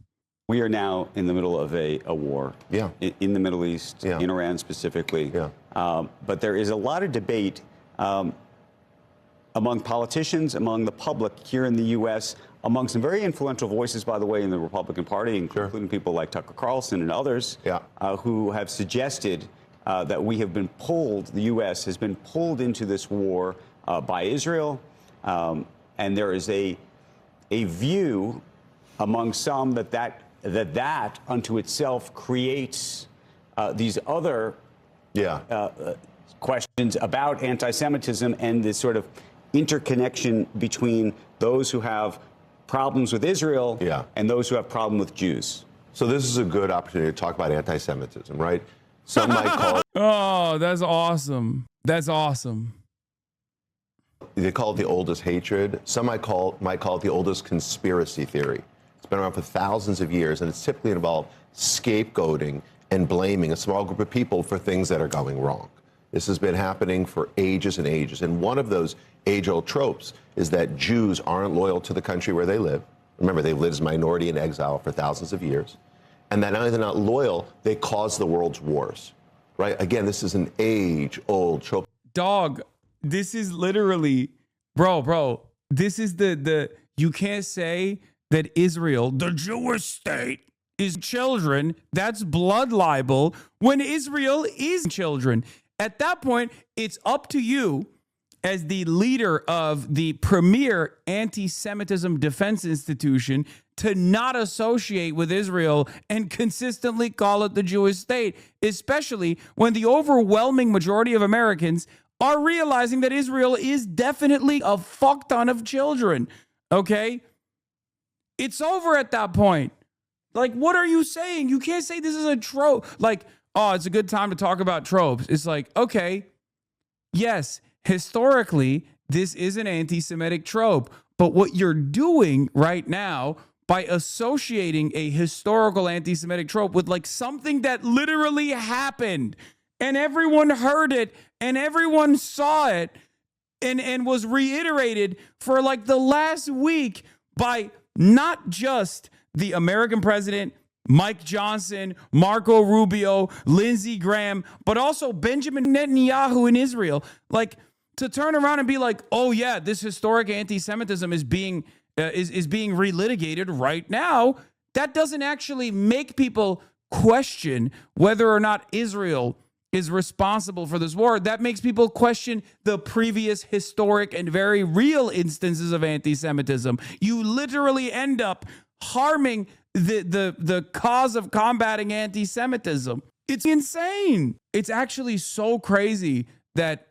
We are now in the middle of a war in the Middle East, in Iran specifically. But there is a lot of debate among politicians, among the public here in the U.S., among some very influential voices, by the way, in the Republican Party, including people like Tucker Carlson and others, who have suggested that we have been pulled, the U.S. has been pulled into this war by Israel. And there is a view among some that unto itself creates these other questions about anti-Semitism and this sort of interconnection between those who have problems with Israel and those who have problem with Jews. So this is a good opportunity to talk about anti-Semitism, right? Some might call it. Oh, that's awesome. That's awesome. They call it the oldest hatred. Some might call it the oldest conspiracy theory. It's been around for thousands of years, and it's typically involved scapegoating and blaming a small group of people for things that are going wrong. This has been happening for ages and ages. And one of those age-old tropes is that Jews aren't loyal to the country where they live. Remember, they lived as a minority in exile for thousands of years. And that not only they're not loyal, they cause the world's wars, right? Again, this is an age-old trope. Dog, this is literally, bro, this is you can't say that Israel, the Jewish state, is children. That's blood libel when Israel is children. At that point, it's up to you as the leader of the premier anti-Semitism defense institution to not associate with Israel and consistently call it the Jewish state, especially when the overwhelming majority of Americans are realizing that Israel is definitely a fuck ton of children, okay? It's over at that point. Like, what are you saying? You can't say this is a trope. Like, oh, it's a good time to talk about tropes. It's like, okay, yes, historically, this is an anti-Semitic trope. But what you're doing right now by associating a historical anti-Semitic trope with like something that literally happened and everyone heard it and everyone saw it and was reiterated for like the last week by not just the American president, Mike Johnson, Marco Rubio, Lindsey Graham, but also Benjamin Netanyahu in Israel. Like, to turn around and be like, oh yeah, this historic anti-Semitism is being relitigated right now, that doesn't actually make people question whether or not Israel is responsible for this war. That makes people question the previous historic and very real instances of anti-Semitism. You literally end up harming the cause of combating anti-Semitism. It's insane. It's actually so crazy that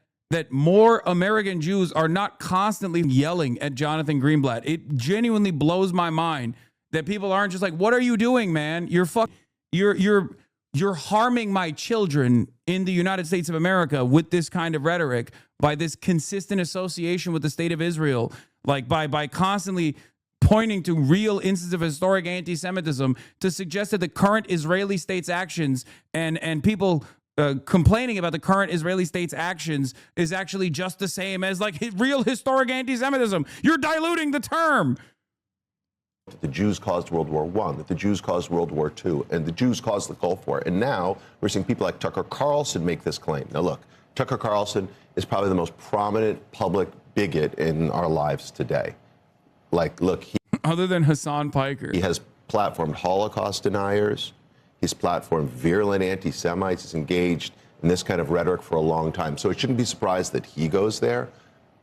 more American Jews are not constantly yelling at Jonathan Greenblatt. It genuinely blows my mind that people aren't just like, what are you doing, man? You're harming my children in the United States of America with this kind of rhetoric, by this consistent association with the state of Israel, like by constantly pointing to real instances of historic anti-Semitism to suggest that the current Israeli state's actions and people complaining about the current Israeli state's actions is actually just the same as like real historic anti-Semitism. You're diluting the term. The Jews caused World War I, that the Jews caused World War II, and the Jews caused the Gulf War. And now we're seeing people like Tucker Carlson make this claim. Now look, Tucker Carlson is probably the most prominent public bigot in our lives today. Like, look, other than Hasan Piker. He has platformed Holocaust deniers. He's platformed virulent anti-Semites. He's engaged in this kind of rhetoric for a long time. So it shouldn't be surprised that he goes there.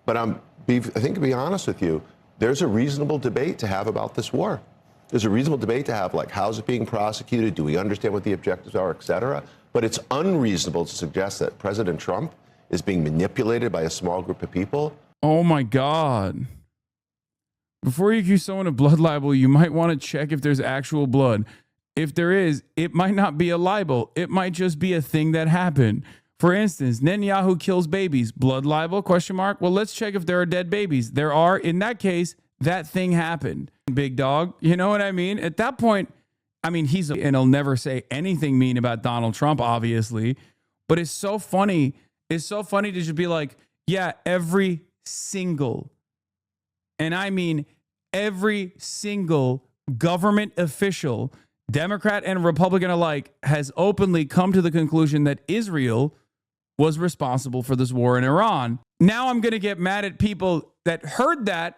But I think, to be honest with you, there's a reasonable debate to have about this war. There's a reasonable debate to have, like, how's it being prosecuted? Do we understand what the objectives are, et cetera? But it's unreasonable to suggest that President Trump is being manipulated by a small group of people. Oh, my God. Before you accuse someone of blood libel, you might want to check if there's actual blood. If there is, it might not be a libel. It might just be a thing that happened. For instance, Netanyahu kills babies. Blood libel? Question mark. Well, let's check if there are dead babies. There are. In that case, that thing happened. Big dog. You know what I mean? At that point, I mean, and he'll never say anything mean about Donald Trump, obviously. But it's so funny. It's so funny to just be like, yeah, every single, and I mean every single government official, Democrat and Republican alike, has openly come to the conclusion that Israel was responsible for this war in Iran. Now I'm going to get mad at people that heard that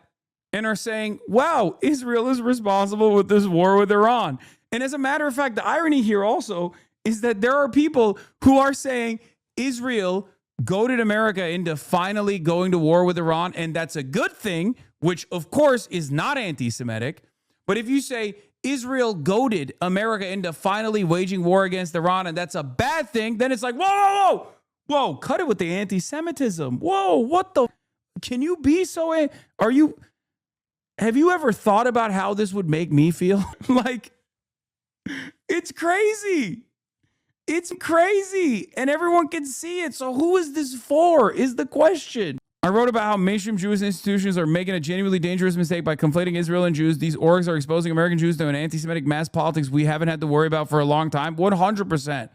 and are saying, wow, Israel is responsible with this war with Iran. And as a matter of fact, the irony here also is that there are people who are saying Israel goaded America into finally going to war with Iran, and that's a good thing, which of course is not anti-Semitic. But if you say Israel goaded America into finally waging war against Iran, and that's a bad thing, then it's like, whoa, whoa, whoa, whoa, cut it with the anti-Semitism. Whoa, what the? Can you be so? Have you ever thought about how this would make me feel? Like, it's crazy. It's crazy. And everyone can see it. So who is this for is the question. I wrote about how mainstream Jewish institutions are making a genuinely dangerous mistake by conflating Israel and Jews. These orgs are exposing American Jews to an anti-Semitic mass politics we haven't had to worry about for a long time. 100%.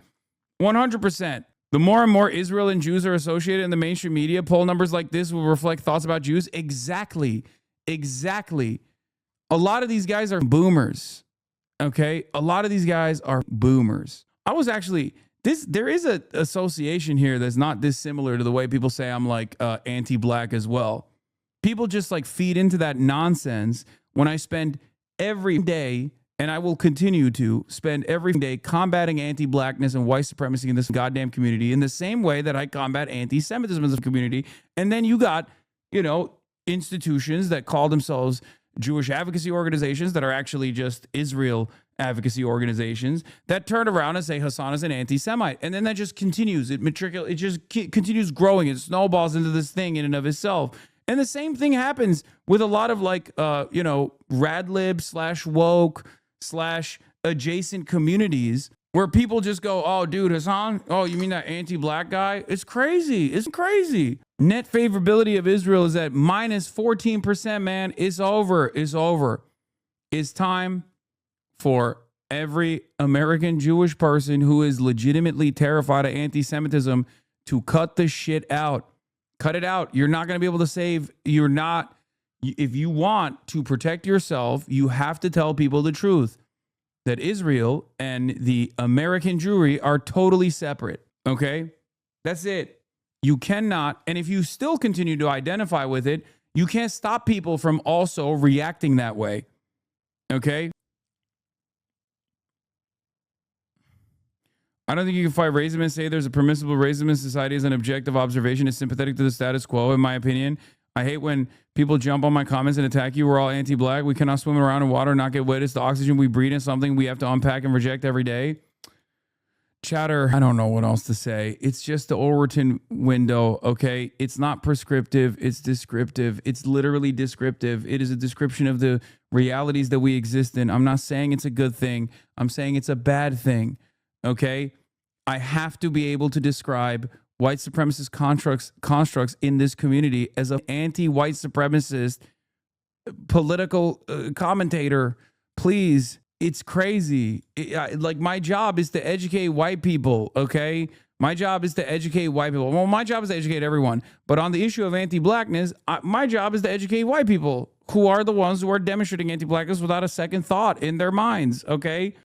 100%. The more and more Israel and Jews are associated in the mainstream media, poll numbers like this will reflect thoughts about Jews. Exactly. Exactly. A lot of these guys are boomers. Okay? A lot of these guys are boomers. I was actually... There is an association here that's not dissimilar to the way people say I'm like anti-black as well. People just like feed into that nonsense when I spend every day, and I will continue to spend every day combating anti-blackness and white supremacy in this goddamn community in the same way that I combat anti-Semitism as a community. And then you got, institutions that call themselves Jewish advocacy organizations that are actually just Israel advocacy organizations that turn around and say Hasan is an anti-Semite. And then that just continues. It just continues growing. It snowballs into this thing in and of itself. And the same thing happens with a lot of radlib / woke / adjacent communities where people just go, oh, dude, Hasan, oh, you mean that anti-black guy? It's crazy. It's crazy. Net favorability of Israel is at minus 14%, man. It's over. It's over. It's time for every American Jewish person who is legitimately terrified of anti-Semitism to cut the shit out. Cut it out. You're not going to be able to save. If you want to protect yourself, you have to tell people the truth that Israel and the American Jewry are totally separate. Okay? That's it. You cannot, and if you still continue to identify with it, you can't stop people from also reacting that way. Okay? I don't think you can fight racism and say there's a permissible racism in society as an objective observation. It's sympathetic to the status quo, in my opinion. I hate when people jump on my comments and attack you. We're all anti-black. We cannot swim around in water and not get wet. It's the oxygen we breathe in, something we have to unpack and reject every day. Chatter, I don't know what else to say. It's just the Overton window, okay? It's not prescriptive. It's descriptive. It's literally descriptive. It is a description of the realities that we exist in. I'm not saying it's a good thing. I'm saying it's a bad thing, okay? I have to be able to describe white supremacist constructs in this community as an anti-white supremacist political commentator. Please. It's crazy. My job is to educate white people, okay? My job is to educate white people. Well, my job is to educate everyone. But on the issue of anti-blackness, my job is to educate white people who are the ones who are demonstrating anti-blackness without a second thought in their minds, okay?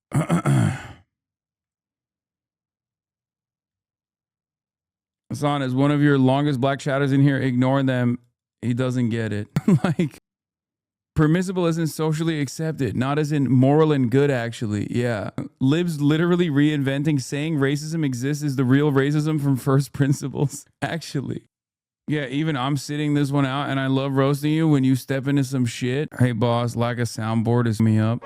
Hasan, is one of your longest black shadows in here. Ignore them. He doesn't get it. Permissible as in socially accepted, not as in moral and good, actually. Yeah. Libs literally reinventing saying racism exists is the real racism from first principles, actually. Yeah, even I'm sitting this one out, and I love roasting you when you step into some shit. Hey, boss, like a soundboard is me up.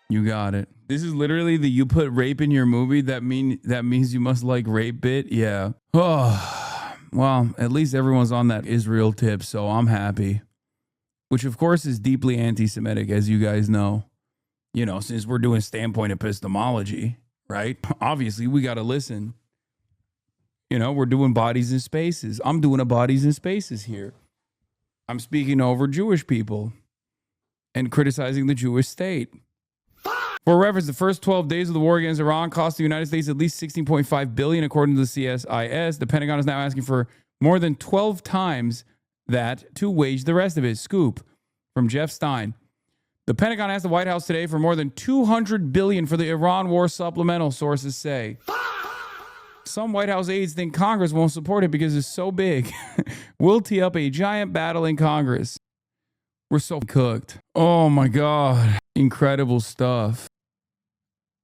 You got it. This is literally the you put rape in your movie. That means you must like rape bit. Yeah. Oh, well, at least everyone's on that Israel tip, so I'm happy. Which, of course, is deeply anti-Semitic, as you guys know. You know, since we're doing standpoint epistemology, right? Obviously, we got to listen. You know, we're doing bodies and spaces. I'm doing a bodies and spaces here. I'm speaking over Jewish people and criticizing the Jewish state. For reference, the first 12 days of the war against Iran cost the United States at least $16.5 billion, according to the CSIS. The Pentagon is now asking for more than 12 times that to wage the rest of it. Scoop from Jeff Stein. The Pentagon asked the White House today for more than $200 billion for the Iran war supplemental, sources say. Some White House aides think Congress won't support it because it's so big. We'll tee up a giant battle in Congress. We're so cooked. Oh my God. Incredible stuff.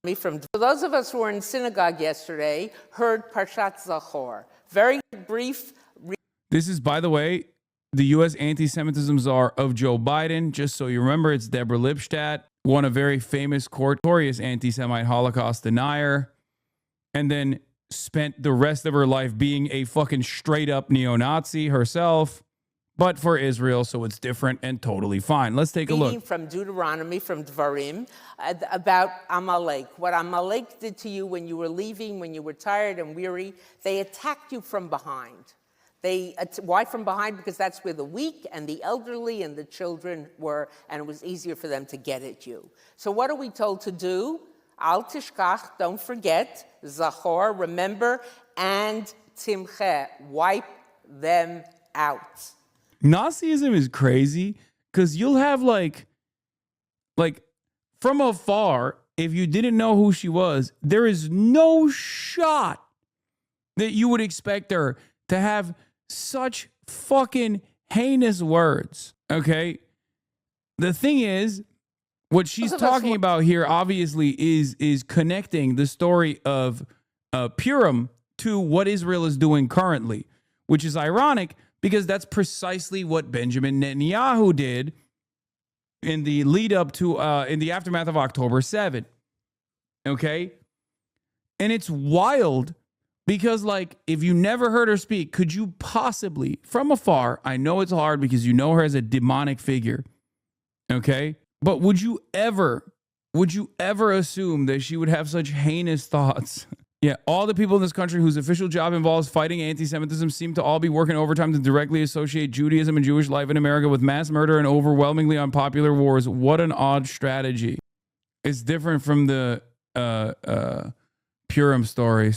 For those of us who were in synagogue yesterday, heard Parshat Zachor. Very brief. This is, by the way, the U.S. anti-Semitism czar of Joe Biden. Just so you remember, it's Deborah Lipstadt, one a very famous, notorious anti-Semite Holocaust denier, and then spent the rest of her life being a fucking straight-up neo-Nazi herself, but for Israel, so it's different and totally fine. Let's take a look. From Deuteronomy, from Dvarim, about Amalek. What Amalek did to you when you were leaving, when you were tired and weary, they attacked you from behind. Why from behind? Because that's where the weak and the elderly and the children were, and it was easier for them to get at you. So what are we told to do? Al tishkach, don't forget, Zachor, remember, and Timche, wipe them out. Nazism is crazy because you'll have like from afar, if you didn't know who she was, there is no shot that you would expect her to have such fucking heinous words. Okay. The thing is, what she's talking about here obviously is connecting the story of Purim to what Israel is doing currently, which is ironic because that's precisely what Benjamin Netanyahu did in the lead up to, in the aftermath of October 7. Okay? And it's wild because, like, if you never heard her speak, could you possibly, from afar, I know it's hard because you know her as a demonic figure, okay? But would you ever assume that she would have such heinous thoughts? Yeah, all the people in this country whose official job involves fighting anti-Semitism seem to all be working overtime to directly associate Judaism and Jewish life in America with mass murder and overwhelmingly unpopular wars. What an odd strategy. It's different from the Purim story.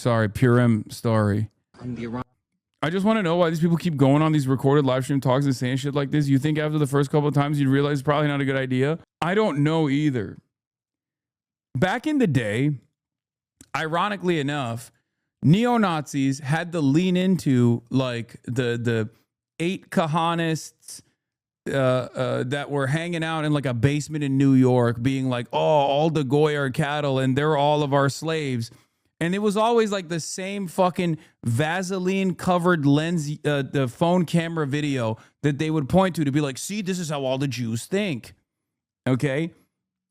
I just want to know why these people keep going on these recorded live stream talks and saying shit like this. You think after the first couple of times you'd realize it's probably not a good idea? I don't know either. Back in the day, ironically enough, neo-Nazis had to lean into like the 8 Kahanists that were hanging out in like a basement in New York being like, oh, all the Goy are cattle and they're all of our slaves. And it was always like the same fucking Vaseline covered lens, the phone camera video that they would point to be like, see, this is how all the Jews think. Okay.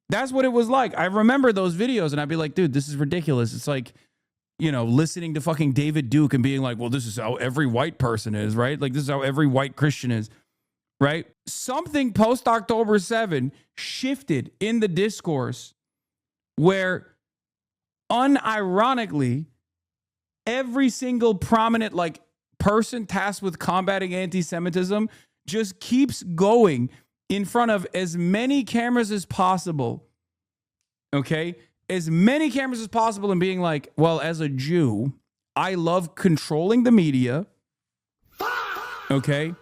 That's what it was like. I remember those videos and I'd be like, dude, this is ridiculous. It's like, you know, listening to fucking David Duke and being like, well, this is how every white person is, right? Like, this is how every white Christian is, right? Something post October 7 shifted in the discourse where unironically, every single prominent like person tasked with combating anti-Semitism just keeps going in front of as many cameras as possible. Okay? As many cameras as possible and being like, well, as a Jew, I love controlling the media. Okay?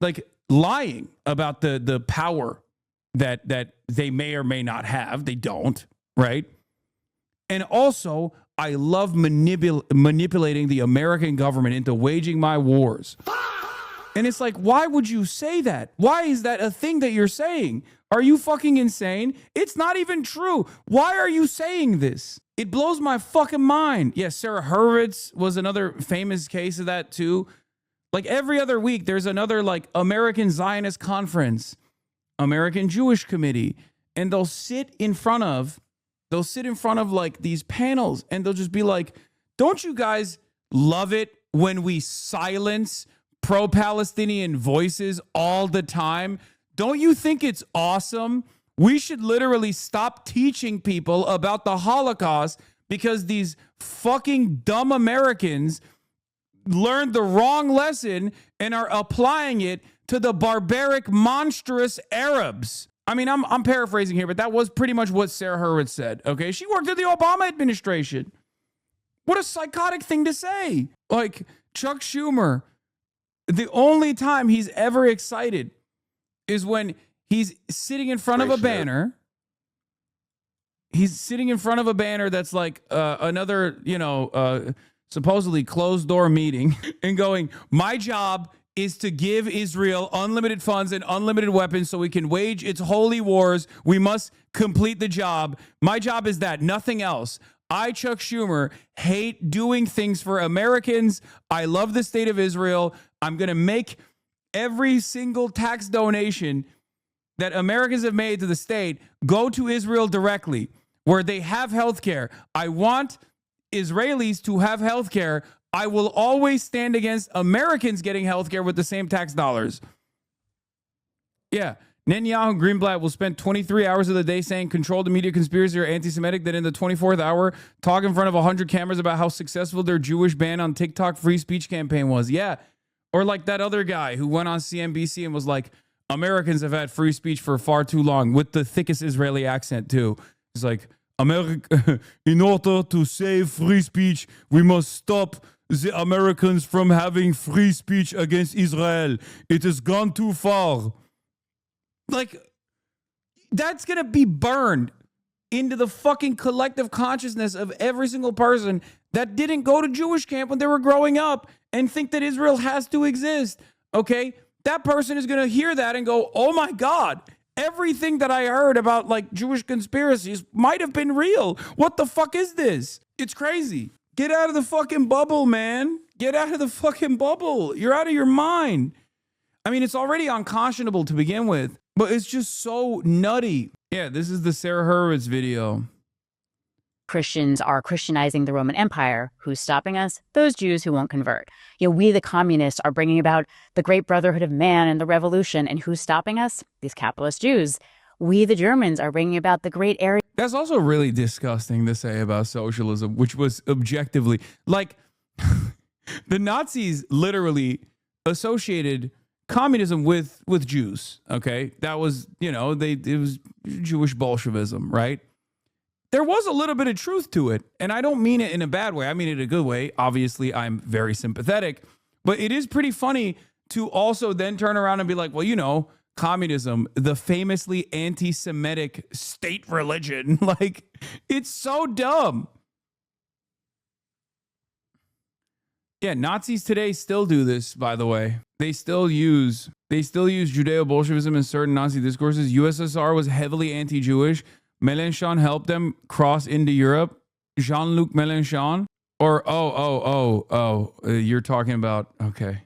Like lying about the power that they may or may not have. They don't, right? And also, I love manipulating the American government into waging my wars. And it's like, why would you say that? Why is that a thing that you're saying? Are you fucking insane? It's not even true. Why are you saying this? It blows my fucking mind. Yeah, Sarah Hurwitz was another famous case of that too. Like every other week, there's another like American Zionist conference, American Jewish Committee, and they'll sit in front of like these panels and they'll just be like, don't you guys love it when we silence pro-Palestinian voices all the time? Don't you think it's awesome? We should literally stop teaching people about the Holocaust because these fucking dumb Americans learned the wrong lesson and are applying it to the barbaric, monstrous Arabs. I mean, I'm paraphrasing here, but that was pretty much what Sarah Hurwitz said, okay? She worked in the Obama administration. What a psychotic thing to say. Like, Chuck Schumer, the only time he's ever excited is when he's sitting in front of a banner. He's sitting in front of a banner that's like another, supposedly closed door meeting and going, my job is to give Israel unlimited funds and unlimited weapons so we can wage its holy wars. We must complete the job. My job is that, nothing else. I, Chuck Schumer, hate doing things for Americans. I love the state of Israel. I'm going to make every single tax donation that Americans have made to the state go to Israel directly, where they have health care. I want Israelis to have health care. I will always stand against Americans getting health care with the same tax dollars. Yeah. Netanyahu and Greenblatt will spend 23 hours of the day saying control the media conspiracy or anti-Semitic, then in the 24th hour talk in front of 100 cameras about how successful their Jewish ban on TikTok free speech campaign was. Yeah. Or like that other guy who went on CNBC and was like, Americans have had free speech for far too long, with the thickest Israeli accent too. He's like, America, in order to save free speech, we must stop the Americans from having free speech against Israel. It has gone too far. Like, that's going to be burned into the fucking collective consciousness of every single person that didn't go to Jewish camp when they were growing up and think that Israel has to exist. Okay? That person is going to hear that and go, oh my God, everything that I heard about like Jewish conspiracies might have been real. What the fuck is this? It's crazy. Get out of the fucking bubble, man. Get out of the fucking bubble. You're out of your mind. I mean, it's already unconscionable to begin with, but it's just so nutty. Yeah, this is the Sarah Hurwitz video. Christians are Christianizing the Roman Empire. Who's stopping us? Those Jews who won't convert. We, the communists, are bringing about the great brotherhood of man and the revolution. And who's stopping us? These capitalist Jews. We, the Germans, are bringing about the great Aryan. That's also really disgusting to say about socialism, which was objectively like the Nazis literally associated communism with Jews. Okay, that was it was Jewish Bolshevism, right? There was a little bit of truth to it, and I don't mean it in a bad way. I mean it in a good way. Obviously, I'm very sympathetic, but it is pretty funny to also then turn around and be like, well, communism, the famously anti-Semitic state religion, like, it's so dumb. Yeah, Nazis today still do this, by the way. They still use Judeo-Bolshevism in certain Nazi discourses. USSR was heavily anti-Jewish. Mélenchon helped them cross into Europe. Jean-Luc Mélenchon. Or, you're talking about, okay.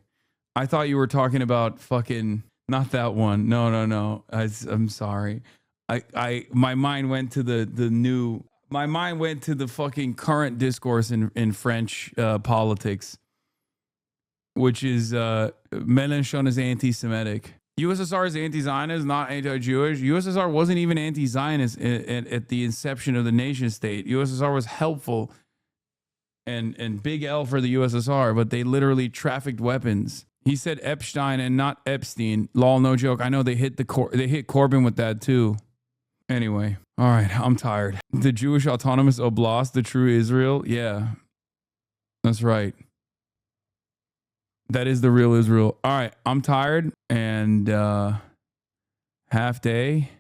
I thought you were talking about fucking, not that one. No. I'm sorry. My mind went to my mind went to the fucking current discourse in French politics, which is Mélenchon is anti-Semitic. USSR is anti-Zionist, not anti-Jewish. USSR wasn't even anti-Zionist at the inception of the nation state. USSR was helpful and big L for the USSR, but they literally trafficked weapons. He said Epstein and not Epstein. Lol, no joke. I know they hit Corbyn with that too. Anyway, all right, I'm tired. The Jewish Autonomous Oblast, the true Israel? Yeah, that's right. That is the real Israel. All right, I'm tired and half day.